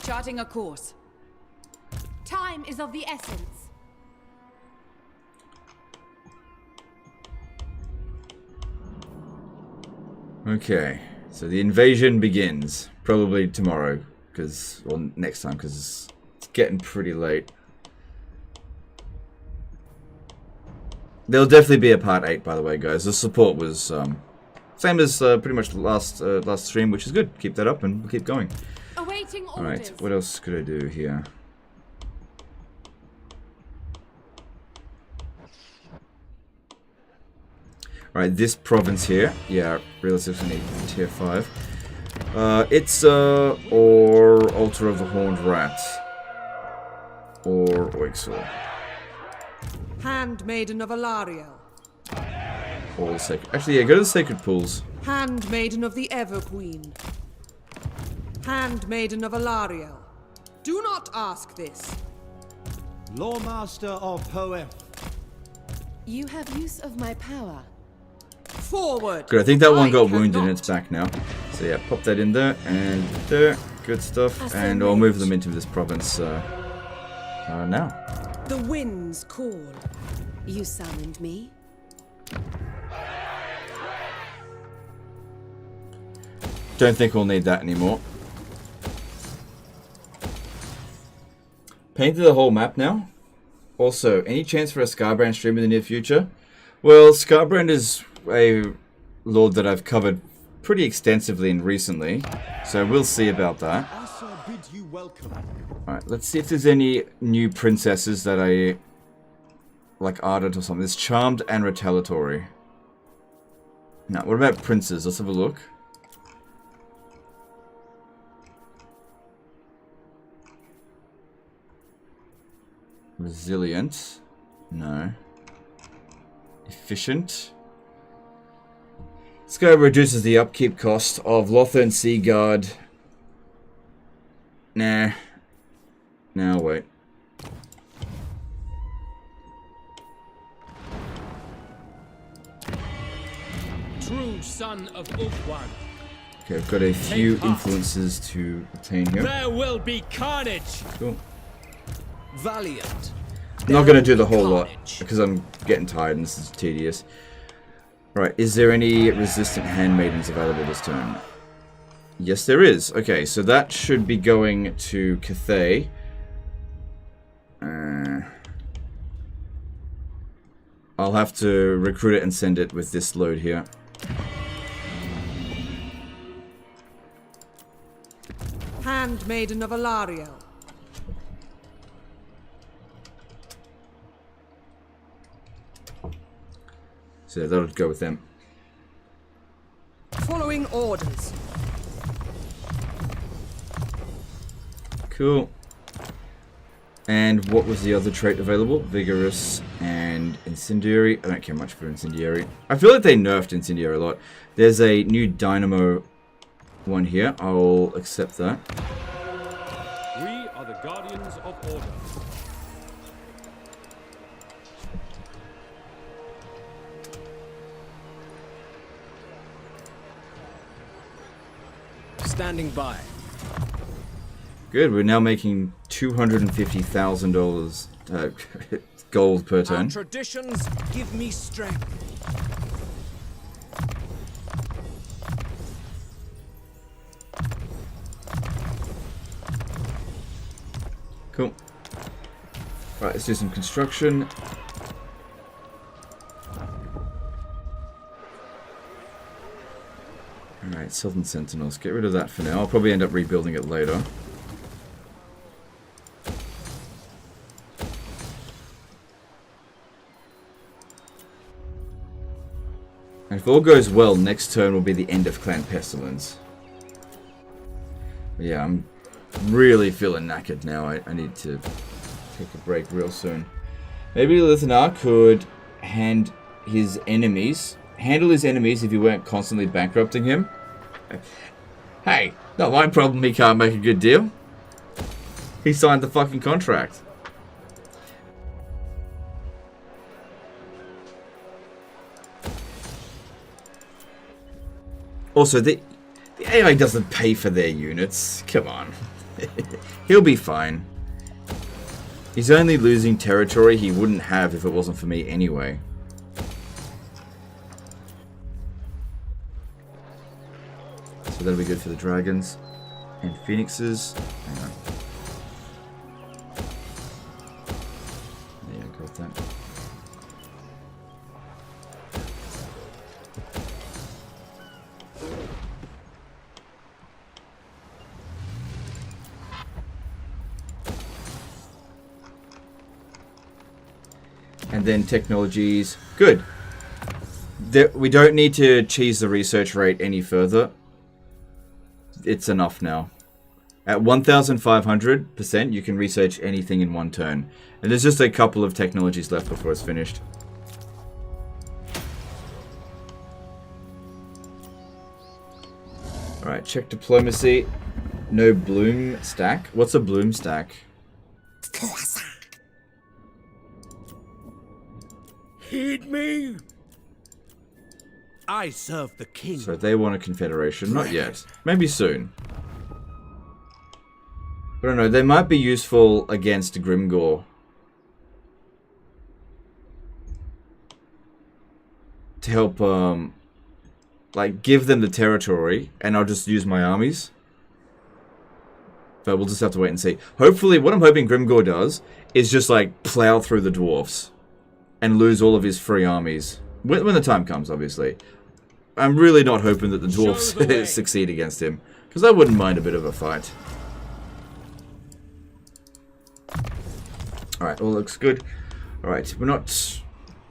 Charting a course.
Time is of the essence.
Okay, so the invasion begins. Probably tomorrow, or next time, because it's getting pretty late. There'll definitely be a part 8, by the way, guys. The support was same as pretty much the last stream, which is good. Keep that up and we'll keep going.
Awaiting orders.
Alright, what else could I do here? Alright, this province here. Yeah, realistically need tier 5. It's or Altar of the Horned Rat. Or Oixor.
Handmaiden of Alariel.
All the sacred. Actually, yeah, go to the sacred pools.
Handmaiden of the Ever Queen. Handmaiden of Alariel. Do not ask this.
Lawmaster of Poem.
You have use of my power.
Forward.
Good. I think that one got wounded and it's back now. So yeah, pop that in there and there. Good stuff. And I'll move them into this province now.
The winds call.
You summoned me?
Don't think we'll need that anymore. Painted the whole map now. Also, any chance for a Scarbrand stream in the near future? Well, Scarbrand is a lord that I've covered pretty extensively and recently, so we'll see about that. Alright, let's see if there's any new princesses that I... like Ardent or something. There's Charmed and Retaliatory. Now, what about princes? Let's have a look. Resilient. No. Efficient. This guy reduces the upkeep cost of Lothern Seaguard. Nah. Now wait.
True son of Ulthuan.
Okay, I've got a few influences to obtain here.
There will be carnage.
Cool.
Valiant.
I'm not going to do the whole lot because I'm getting tired and this is tedious. Right, is there any resistant handmaidens available this turn? Yes, there is. Okay, so that should be going to Cathay. I'll have to recruit it and send it with this load here.
Handmaiden of Aenarion.
So that'll go with them.
Following orders.
Cool. And what was the other trait available? Vigorous and Incendiary. I don't care much for Incendiary. I feel like they nerfed Incendiary a lot. There's a new Dynamo one here. I'll accept that.
We are the Guardians of Order.
Standing by.
Good, we're now making $250,000 gold per
Our
turn.
traditions give me strength.
Cool. Right, let's do some construction. Alright, Southern Sentinels. Get rid of that for now. I'll probably end up rebuilding it later. And if all goes well, next turn will be the end of Clan Pestilence. But yeah, I'm really feeling knackered now. I need to take a break real soon. Maybe Lithanar could handle his enemies if you weren't constantly bankrupting him. Hey, not my problem he can't make a good deal. He signed the fucking contract. Also, the AI doesn't pay for their units. Come on. He'll be fine. He's only losing territory he wouldn't have if it wasn't for me anyway. So that'll be good for the dragons and phoenixes. Hang on. Yeah, got that. And then technologies. Good. We don't need to cheese the research rate any further. It's enough now. At 1,500%, you can research anything in one turn. And there's just a couple of technologies left before it's finished. Alright, check diplomacy. No bloom stack. What's a bloom stack?
Heed me.
I serve the king.
So they want a confederation. Not yet. Maybe soon. I don't know. They might be useful against Grimgor. To help, like, give them the territory, and I'll just use my armies. But we'll just have to wait and see. Hopefully, what I'm hoping Grimgor does is just, like, plow through the dwarfs. And lose all of his free armies. When the time comes, obviously. I'm really not hoping that the dwarfs succeed against him. Because I wouldn't mind a bit of a fight. Alright, all looks good. Alright, we're not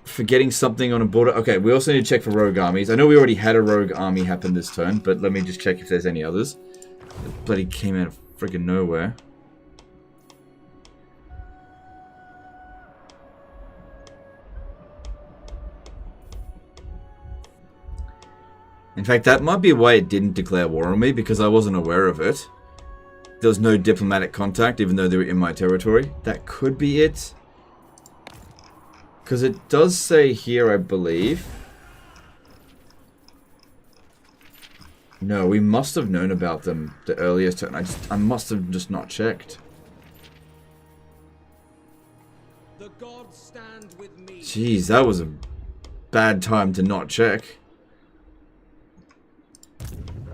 forgetting something on a border. Okay, we also need to check for rogue armies. I know we already had a rogue army happen this turn, but let me just check if there's any others. It bloody came out of friggin' nowhere. In fact, that might be why it didn't declare war on me, because I wasn't aware of it. There was no diplomatic contact, even though they were in my territory. That could be it. Because it does say here, I believe. No, we must have known about them the earliest turn. I must have just not checked.
The gods stand with me.
Jeez, that was a bad time to not check.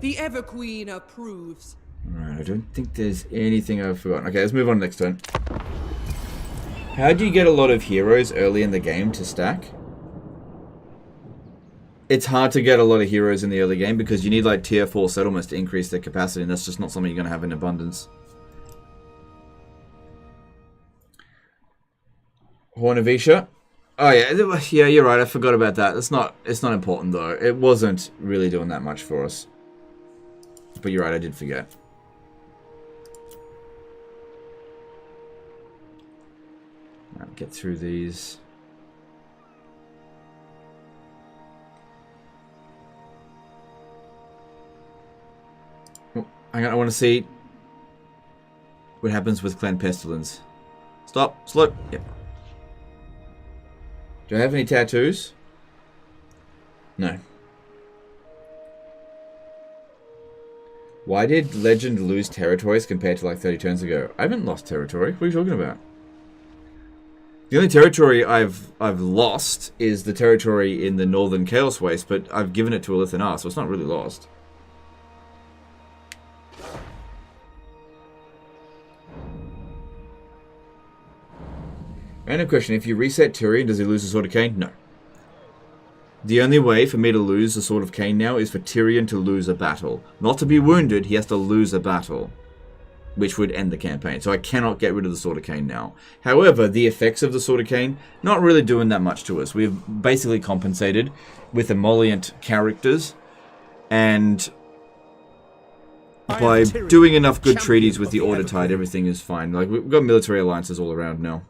The Ever-Queen approves.
Alright, I don't think there's anything I've forgotten. Okay, let's move on next turn. How do you get a lot of heroes early in the game to stack? it's hard to get a lot of heroes in the early game because you need like tier 4 settlements to increase their capacity, and that's just not something you're going to have in abundance. Horn of Isha. Oh yeah, you're right. I forgot about that. It's not important though. It wasn't really doing that much for us. But you're right, I did forget. Right, get through these. Oh, I want to see what happens with Clan Pestilence. Stop. Slow. Yep. Do I have any tattoos? No. Why did Legend lose territories compared to like 30 turns ago? I haven't lost territory. What are you talking about? The only territory I've lost is the territory in the Northern Chaos Waste, but I've given it to Elithanar, so it's not really lost. Random question, if you reset Tyrion, does he lose the Sword of Khaine? No. The only way for me to lose the Sword of Khaine now is for Tyrion to lose a battle. Not to be wounded, he has to lose a battle, which would end the campaign. So I cannot get rid of the Sword of Khaine now. However, the effects of the Sword of Khaine, not really doing that much to us. We've basically compensated with emollient characters, and by doing enough good treaties with the Order Tide, everything is fine. Like, we've got military alliances all around now.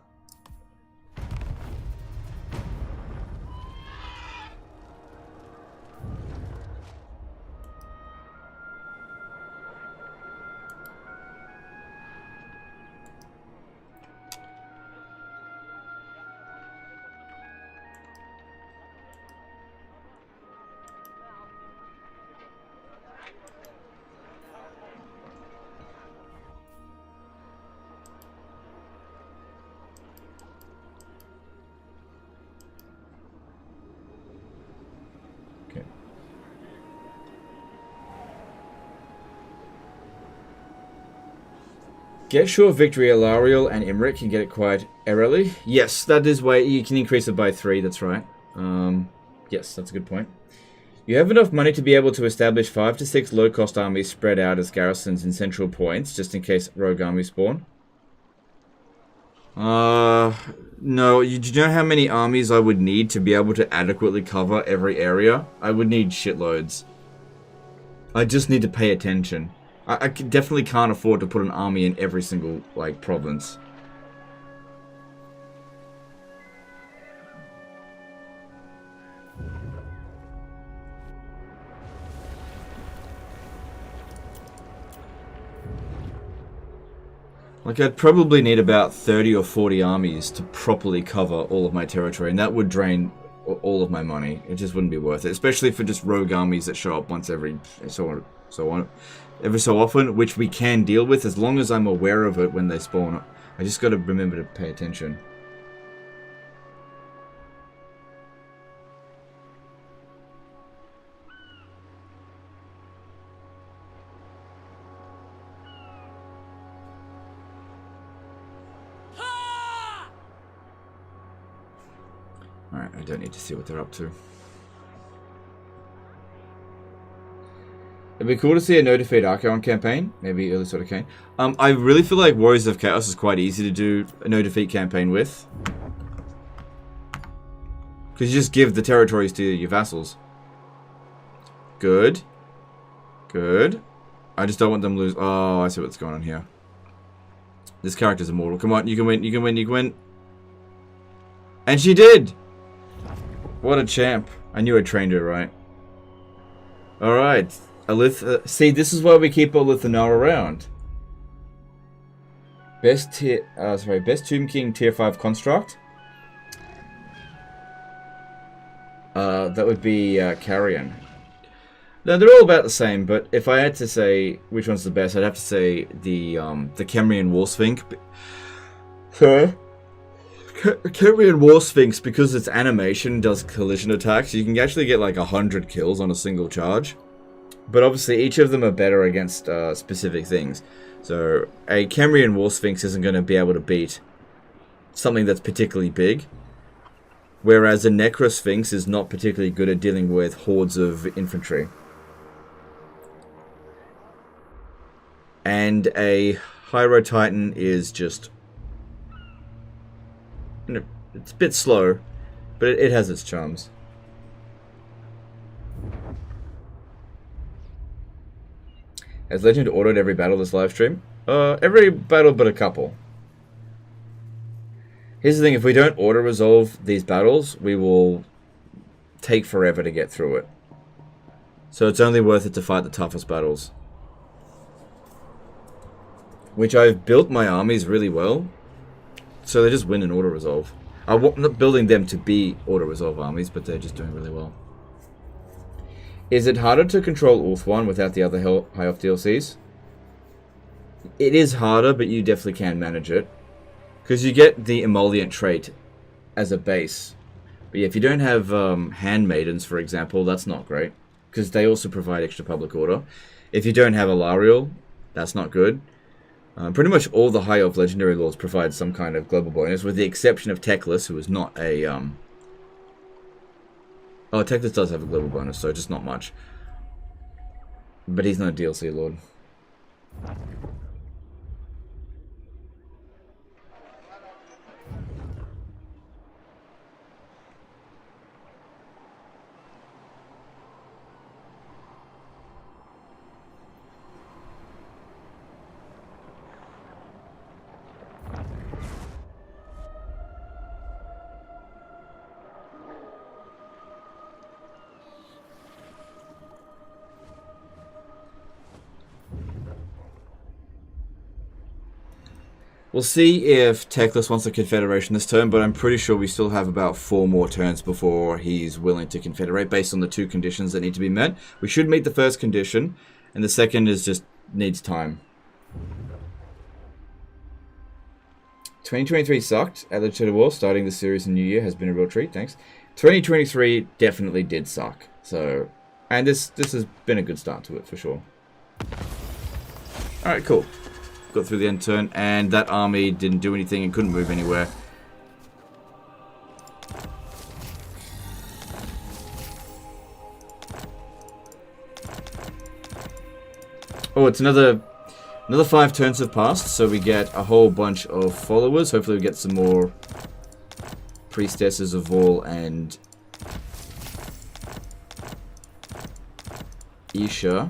Get sure Victory Alariel and Imric can get it quite early. Yes, that is why you can increase it by 3, that's right. Yes, that's a good point. You have enough money to be able to establish 5 to 6 low-cost armies spread out as garrisons in central points, just in case rogue armies spawn. No, do you know how many armies I would need to be able to adequately cover every area? I would need shitloads. I just need to pay attention. I definitely can't afford to put an army in every single, like, province. Like, I'd probably need about 30 or 40 armies to properly cover all of my territory, and that would drain all of my money. It just wouldn't be worth it, especially for just rogue armies that show up once every every so often, which we can deal with as long as I'm aware of it when they spawn. I just got to remember to pay attention. Alright, I don't need to see what they're up to. It'd be cool to see a no defeat Archaon campaign, maybe early Sword of Khaine. I really feel like Warriors of Chaos is quite easy to do a no defeat campaign with. Because you just give the territories to your vassals. Good. Good. I just don't want them to lose. Oh, I see what's going on here. This character's immortal. Come on, you can win, you can win, you can win. And she did! What a champ. I knew I trained her right. Alright. See, this is why we keep Elithanar around. Best Tomb King tier 5 construct. That would be Carrion. No, they're all about the same, but if I had to say which one's the best, I'd have to say the Khemrian War Sphinx. Khemrian War Sphinx, because its animation does collision attacks, you can actually get like 100 kills on a single charge. But obviously each of them are better against specific things. So a Khemrian War Sphinx isn't going to be able to beat something that's particularly big. Whereas a Necrosphinx is not particularly good at dealing with hordes of infantry. And a Hyro Titan is just... it's a bit slow, but it has its charms. Has Legend autoed every battle this livestream? Every battle but a couple. Here's the thing, if we don't auto-resolve these battles, we will take forever to get through it. So it's only worth it to fight the toughest battles. Which I've built my armies really well, so they just win in auto-resolve. I'm not building them to be auto-resolve armies, but they're just doing really well. Is it harder to control Ulthuan without the other high off DLCs? It is harder, but you definitely can manage it. Because you get the emollient trait as a base. But yeah, if you don't have Handmaidens, for example, that's not great. Because they also provide extra public order. If you don't have Alariel, that's not good. Pretty much all the High Elf Legendary Lords provide some kind of global bonus, with the exception of Teclis, who is not a... Oh, Teclis does have a global bonus, so just not much. But he's not a DLC Lord. We'll see if Teclis wants a Confederation this turn, but I'm pretty sure we still have about 4 more turns before he's willing to Confederate, based on the 2 conditions that need to be met. We should meet the first condition, and the second is just needs time. 2023 sucked at Legislative War. Starting the series in New Year has been a real treat, thanks. 2023 definitely did suck, so... And this has been a good start to it, for sure. Alright, cool. Got through the end turn, and that army didn't do anything and couldn't move anywhere. Oh, it's another 5 turns have passed, so we get a whole bunch of followers. Hopefully we get some more Priestesses of Vol and Isha.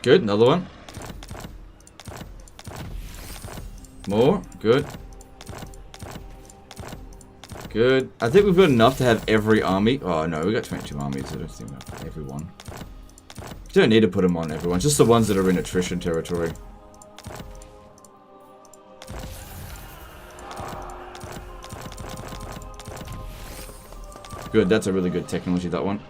Good, another one. More, good. Good. I think we've got enough to have every army. Oh no, we got 22 armies. I don't think we have everyone. You don't need to put them on everyone, just the ones that are in attrition territory. Good, that's a really good technology, that one.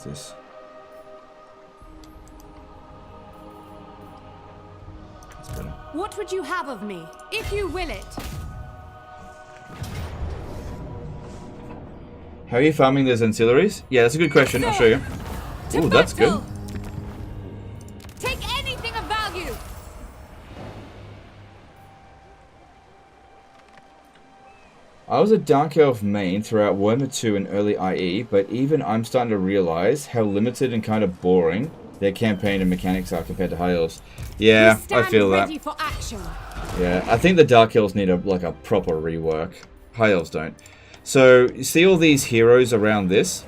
This. That's better.
What would you have of me, if you will it?
How are you farming those ancillaries? Yeah, that's a good question. I'll show you. Ooh, that's good.
Take anything of value.
I was a Dark Elf main throughout Warhammer 2 and early IE, but even I'm starting to realize how limited and kind of boring their campaign and mechanics are compared to High Elves. Yeah, I feel that.
Ready for action.
Yeah, I think the Dark Elves need a proper rework. High Elves don't. So, you see all these heroes around this?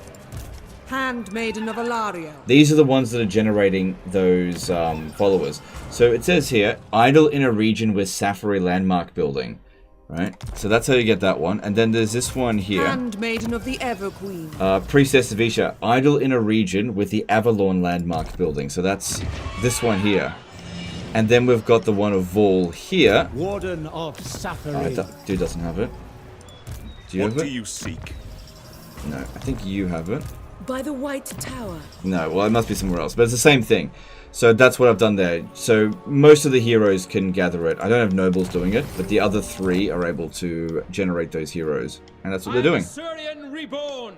Handmaiden of Aenarion.
These are the ones that are generating those followers. So it says here, idle in a region with Safari landmark building. Right, so that's how you get that one. And then there's this one here.
Handmaiden of the Everqueen.
Priestess of Isha, idle in a region with the Avalon landmark building. So that's this one here. And then we've got the one of Vol here.
Warden of Safari.
Dude doesn't have it. Do you have it?
What do you seek?
No, I think you have it.
By the White Tower.
No, well, it must be somewhere else. But it's the same thing. So that's what I've done there. So most of the heroes can gather it. I don't have nobles doing it, but the other 3 are able to generate those heroes. And that's what they're doing.
Tyrion reborn.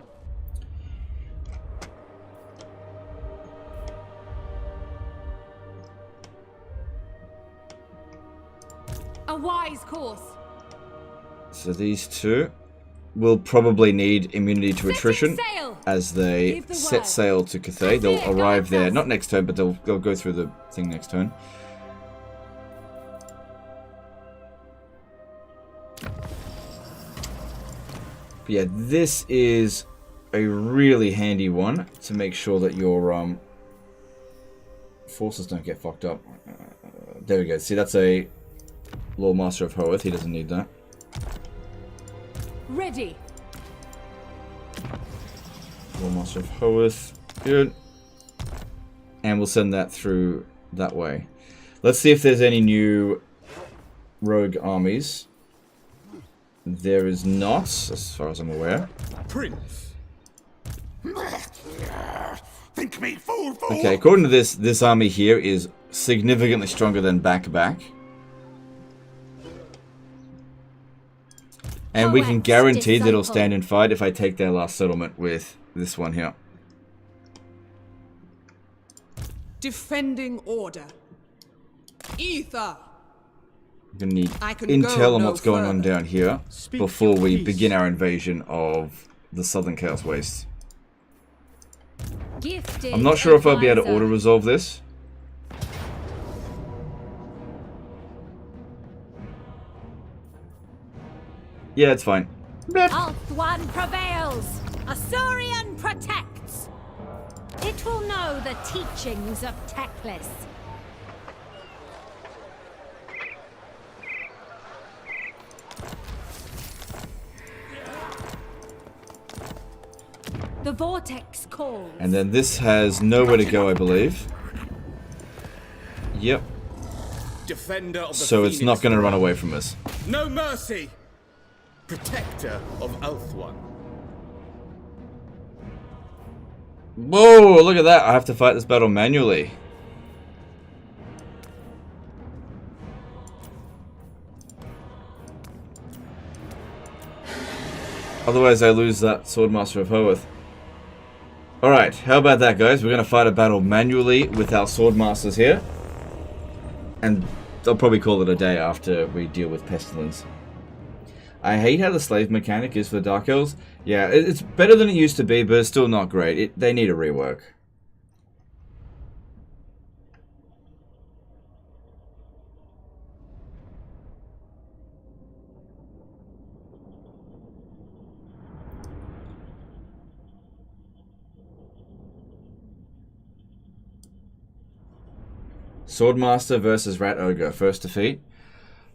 A wise course.
So these 2 will probably need immunity to attrition as they set sail to Cathay. They'll arrive there, not next turn, but they'll go through the thing next turn. But yeah, this is a really handy one to make sure that your forces don't get fucked up. There we go. See, that's a Lord Master of Hoeth. He doesn't need that.
Ready.
Lord Master of Hoeth. Good. And we'll send that through that way. Let's see if there's any new rogue armies. There is not, as far as I'm aware.
Prince. Think me fool.
Okay, according to this army here is significantly stronger than back. And we can guarantee that it'll stand and fight if I take their last settlement with this one here.
Defending order. Ether.
I'm going to need intel on what's going on down here before we begin our invasion of the Southern Chaos Wastes. I'm not sure if I'll be able to auto-resolve this. Yeah, it's fine.
Ulthuan prevails. Asuryan protects. It will know the teachings of Teclis. The vortex calls.
And then this has nowhere to go, I believe. Yep.
Defender of the
so it's not going to run away from us.
No mercy. Protector of Ulthuan.
Whoa, look at that. I have to fight this battle manually. Otherwise I lose that Swordmaster of Hoeth. Alright, how about that, guys? We're going to fight a battle manually with our Swordmasters here. And I'll probably call it a day after we deal with Pestilence. I hate how the slave mechanic is for the Dark Elves. Yeah, it's better than it used to be, but it's still not great. They need a rework. Swordmaster versus Rat Ogre, first defeat.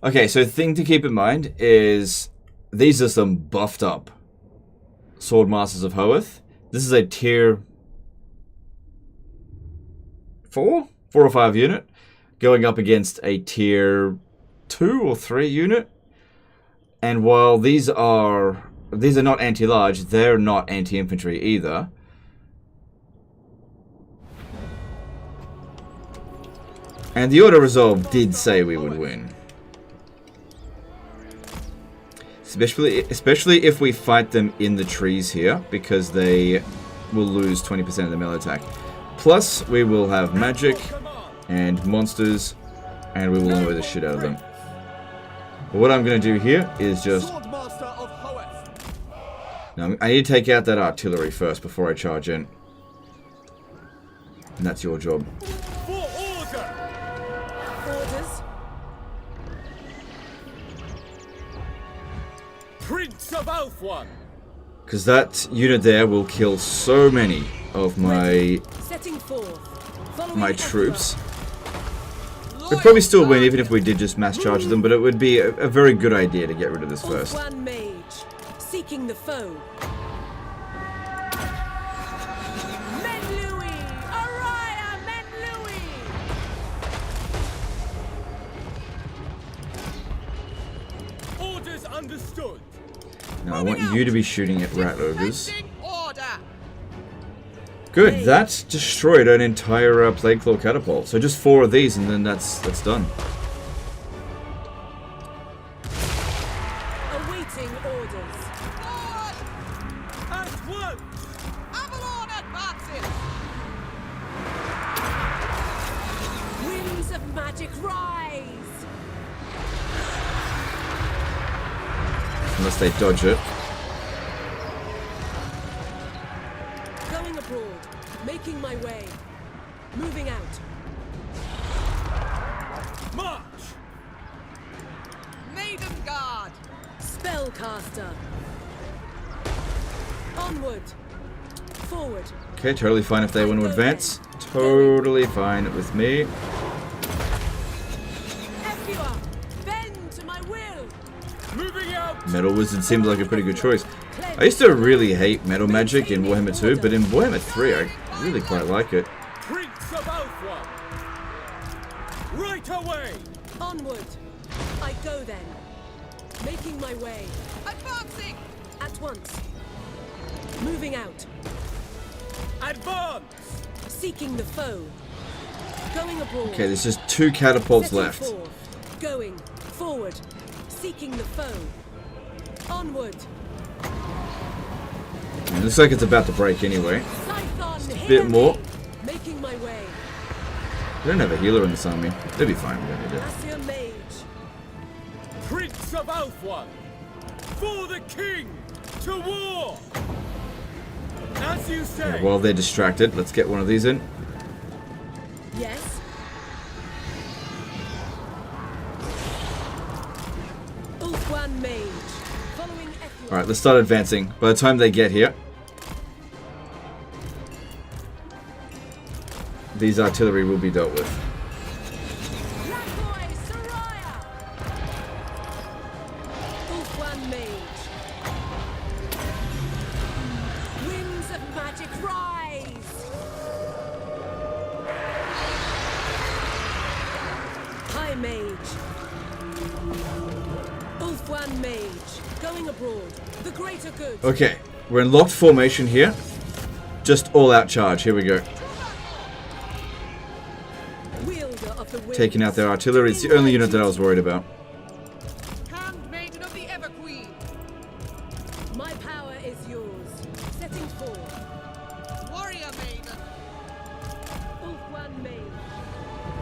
Okay, so the thing to keep in mind is these are some buffed up Swordmasters of Hoeth. This is a tier 4 or 5 unit going up against a tier 2 or 3 unit. And while these are not anti-large, they're not anti-infantry either. And the auto-resolve did say we would win. Especially if we fight them in the trees here, because they will lose 20% of the melee attack. Plus, we will have magic and monsters, and we will annoy the shit out of them. But what I'm going to do here is just... Now, I need to take out that artillery first before I charge in. And that's your job.
Prince of Ulthuan.
Because that unit there will kill so many of my troops. We'd probably still win even if we did just mass charge them, but it would be a very good idea to get rid of this first.
One mage seeking the foe.
Orders understood.
Now I want you to be shooting at rat ogres. Good, that destroyed an entire Plague Claw catapult. So just 4 of these and then that's done.
Awaiting orders.
At once!
Avalon advances!
Winds of magic rise.
Unless they dodge it.
Going abroad. Making my way. Moving out.
March!
Maiden Guard!
Spellcaster. Onward. Forward.
Okay, totally fine if they want to advance. Totally fine with me.
Epua. Bend to my will.
Moving out!
Metal Wizard seemed like a pretty good choice. I used to really hate metal magic in Warhammer 2, but in Warhammer 3 I really quite like it.
Prince of Alpha! Right away!
Onward. I go then. Making my way.
Advancing!
At once. Moving out.
Advance!
Seeking the foe. Going abroad.
Okay, there's just 2 catapults
Setting
left.
forth. Going forward. Seeking the foe. Onward.
It looks like it's about to break anyway.
Scython,
A bit more.
Making my way.
We don't have a healer in this army. They'll be fine, we don't need it.
Assia Mage.
Prince of Alpha! For the king! To war! As you say!
Yeah, while they're distracted, let's get one of these in.
Yes. Ulfwan Mage. Following Epua.
Alright, let's start advancing. By the time they get here, these artillery will be dealt with.
Lakoi Soraya. Ulfwan Mage. Winds of magic rise. High Mage. Ulfwan Mage. Going abroad. The greater good.
Okay, we're in locked formation here. Just all out charge. Here we go.
Wielder of the winds.
Taking out their artillery. It's the only unit that I was worried about.
Handmaiden of the Everqueen!
My power is yours. Setting forth.
Warrior Maiden!
Ulfwan Mage.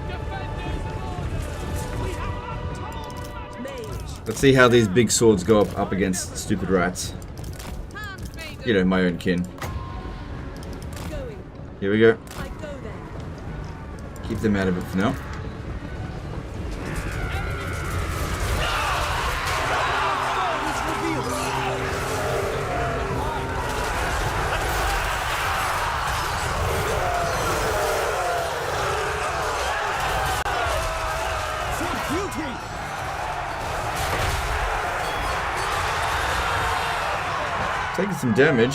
Defenders of order! We have
Mage.
Let's see how these big swords go up against stupid rats.
Handmaiden!
You know, my own kin.
Going.
Here we go.
I go then.
Keep them out of it for now. Taking some damage.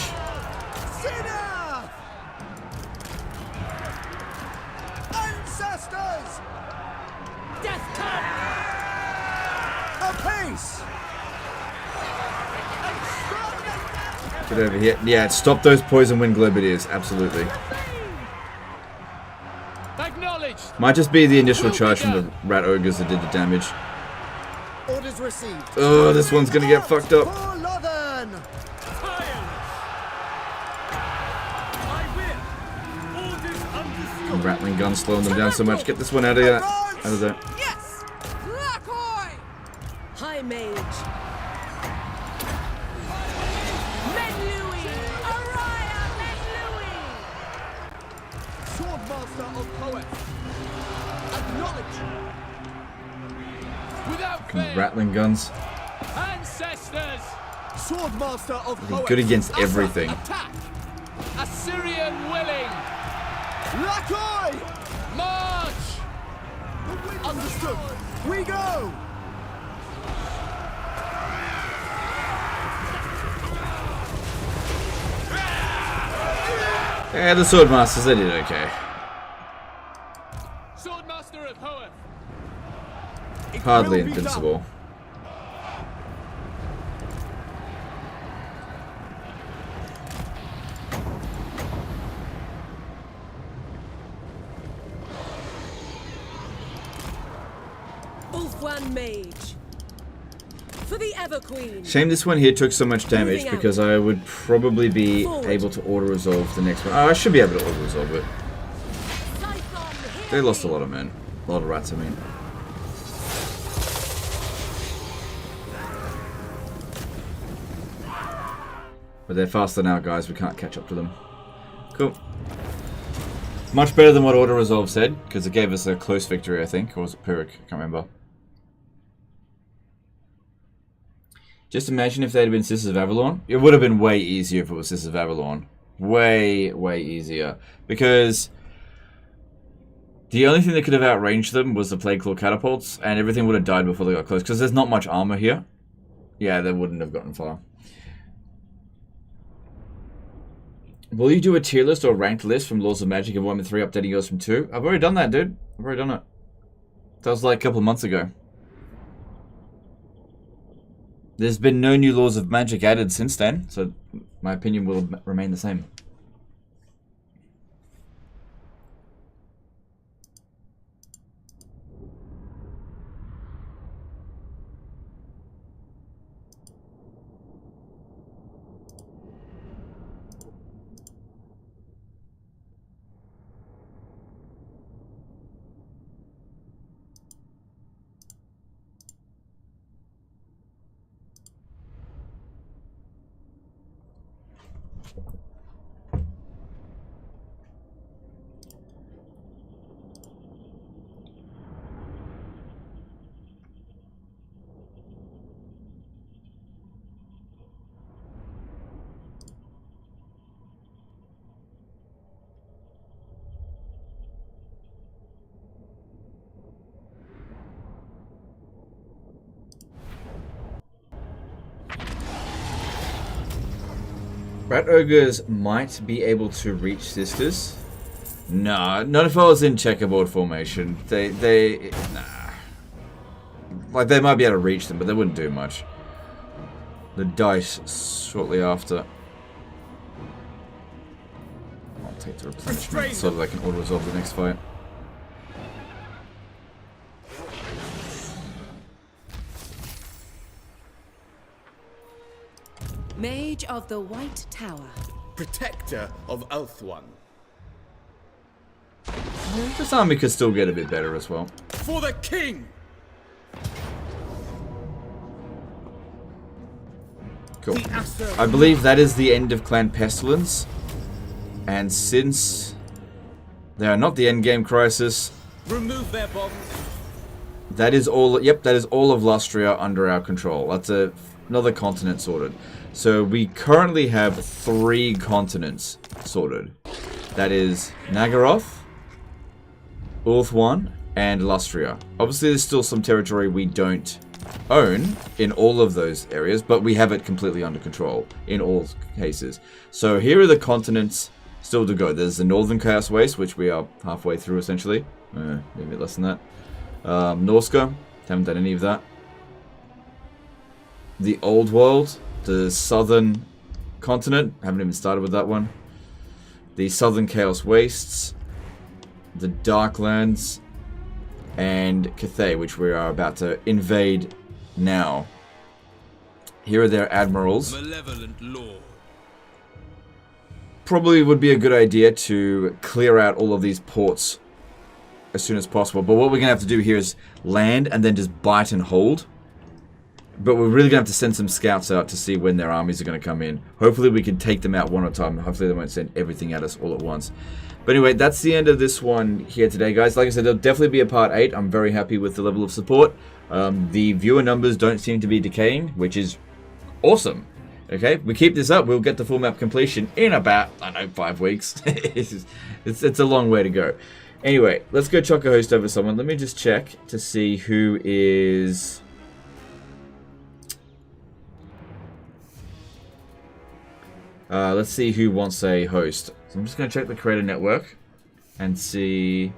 Ancestors!
Death come!
Apace!
Get over here. Yeah, stop those poison wind globuteers. Absolutely.
Acknowledged.
Might just be the initial charge from the rat ogres that did the damage.
Orders received.
Oh, this one's gonna get fucked up.
For Lothern!
The rattling gun slowing them down so much. Get this one out of here. Out of there.
Yes! Lakoi!
High Mage. Menlui! Araya Menlui!
Swordmaster of Poets! Acknowledge!
Without
Come on,
fear.
rattling guns.
Ancestors.
Swordmaster of
Be
Poets!
good against everything.
Attack. Assyrian willing.
Lakoi!
March.
Understood! We go!
Yeah, the swordmasters, they did okay.
Swordmaster of Hoeth.
Hardly invincible.
Ulthuan Mage. For the Ever Queen.
Shame this one here took so much damage because I would probably be able to auto-resolve the next one. Oh, I should be able to auto-resolve it. They lost a lot of men. A lot of rats, I mean. But they're faster now, guys. We can't catch up to them. Cool. Much better than what auto-resolve said, because it gave us a close victory, I think. Or was it Pyrrhic? I can't remember. Just imagine if they'd have been Sisters of Avalon. It would have been way easier if it was Sisters of Avalon. Way, way easier. Because the only thing that could have outranged them was the Plague Claw catapults, and everything would have died before they got close. Because there's not much armor here. Yeah, they wouldn't have gotten far. Will you do a tier list or ranked list from Laws of Magic of 1 and 3, updating yours from 2? I've already done that, dude. I've already done it. That was like a couple of months ago. There's been no new Laws of Magic added since then, so my opinion will remain the same. Rat Ogres might be able to reach Sisters. Nah, not if I was in checkerboard formation. Nah. Like, they might be able to reach them, but they wouldn't do much. The dice shortly after. I'll take the replenishment so that I can auto-resolve the next fight.
Mage of the White Tower.
Protector of Ulthuan.
This army could still get a bit better as well.
For the king!
Cool. I believe that is the end of Clan Pestilence. And since they are not the endgame crisis,
remove their bombs.
That is all. Yep, that is all of Lustria under our control. That's another continent sorted. So we currently have 3 continents sorted. That is Nagaroth, Ulthuan, and Lustria. Obviously, there's still some territory we don't own in all of those areas, but we have it completely under control in all cases. So here are the continents still to go. There's the Northern Chaos Waste, which we are halfway through essentially. Maybe a bit less than that. Norska, haven't done any of that. The Old World, the Southern Continent, haven't even started with that one. The Southern Chaos Wastes, the Darklands, and Cathay, which we are about to invade now. Here are their admirals.
Malevolent law.
Probably would be a good idea to clear out all of these ports as soon as possible. But what we're going to have to do here is land and then just bite and hold. But we're really going to have to send some scouts out to see when their armies are going to come in. Hopefully we can take them out one at a time. Hopefully they won't send everything at us all at once. But anyway, that's the end of this one here today, guys. Like I said, there'll definitely be a part 8. I'm very happy with the level of support. The viewer numbers don't seem to be decaying, which is awesome. Okay, we keep this up, we'll get the full map completion in about, I don't know, 5 weeks. it's a long way to go. Anyway, let's go chuck a host over someone. Let me just check to see who is... let's see who wants a host. So I'm just going to check the creator network and see...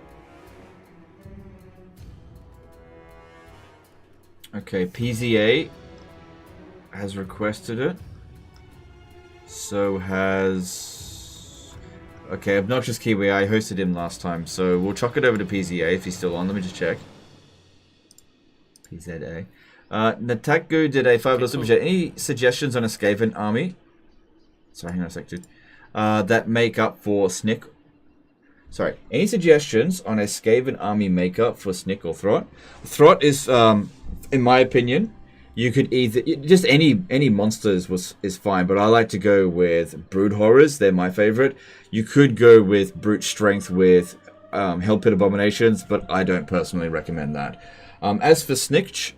Okay, PZA has requested it. So has... Okay, Obnoxious Kiwi, I hosted him last time. So we'll chuck it over to PZA if he's still on. Let me just check. PZA. Nataku did a $5 super chat. Any suggestions on a Skaven army? Sorry, hang on a sec, dude. That make up for Snick. Sorry. Any suggestions on a Skaven army makeup for Snick or Throt? Throt is, in my opinion, you could either just any monsters is fine, but I like to go with Brood Horrors. They're my favorite. You could go with Brute Strength with Hell Pit Abominations, but I don't personally recommend that. As for Snick,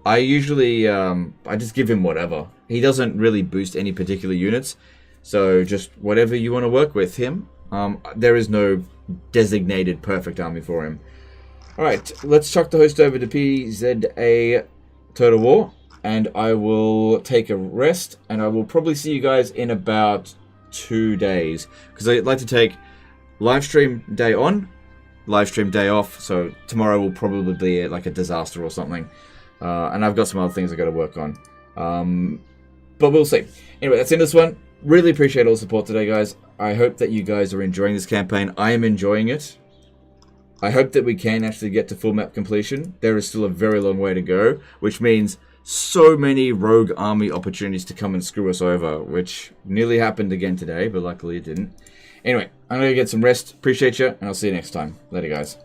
I usually I just give him whatever. He doesn't really boost any particular units, so just whatever you want to work with him. There is no designated perfect army for him. Alright, let's chuck the host over to PZA Total War, and I will take a rest, and I will probably see you guys in about 2 days, because I'd like to take livestream day on, livestream day off, so tomorrow will probably be like a disaster or something, and I've got some other things I've got to work on, but we'll see. Anyway, that's in this one. Really appreciate all the support today, guys. I hope that you guys are enjoying this campaign. I am enjoying it. I hope that we can actually get to full map completion. There is still a very long way to go, which means so many rogue army opportunities to come and screw us over, which nearly happened again today, but luckily it didn't. Anyway, I'm going to get some rest. Appreciate you, and I'll see you next time. Later, guys.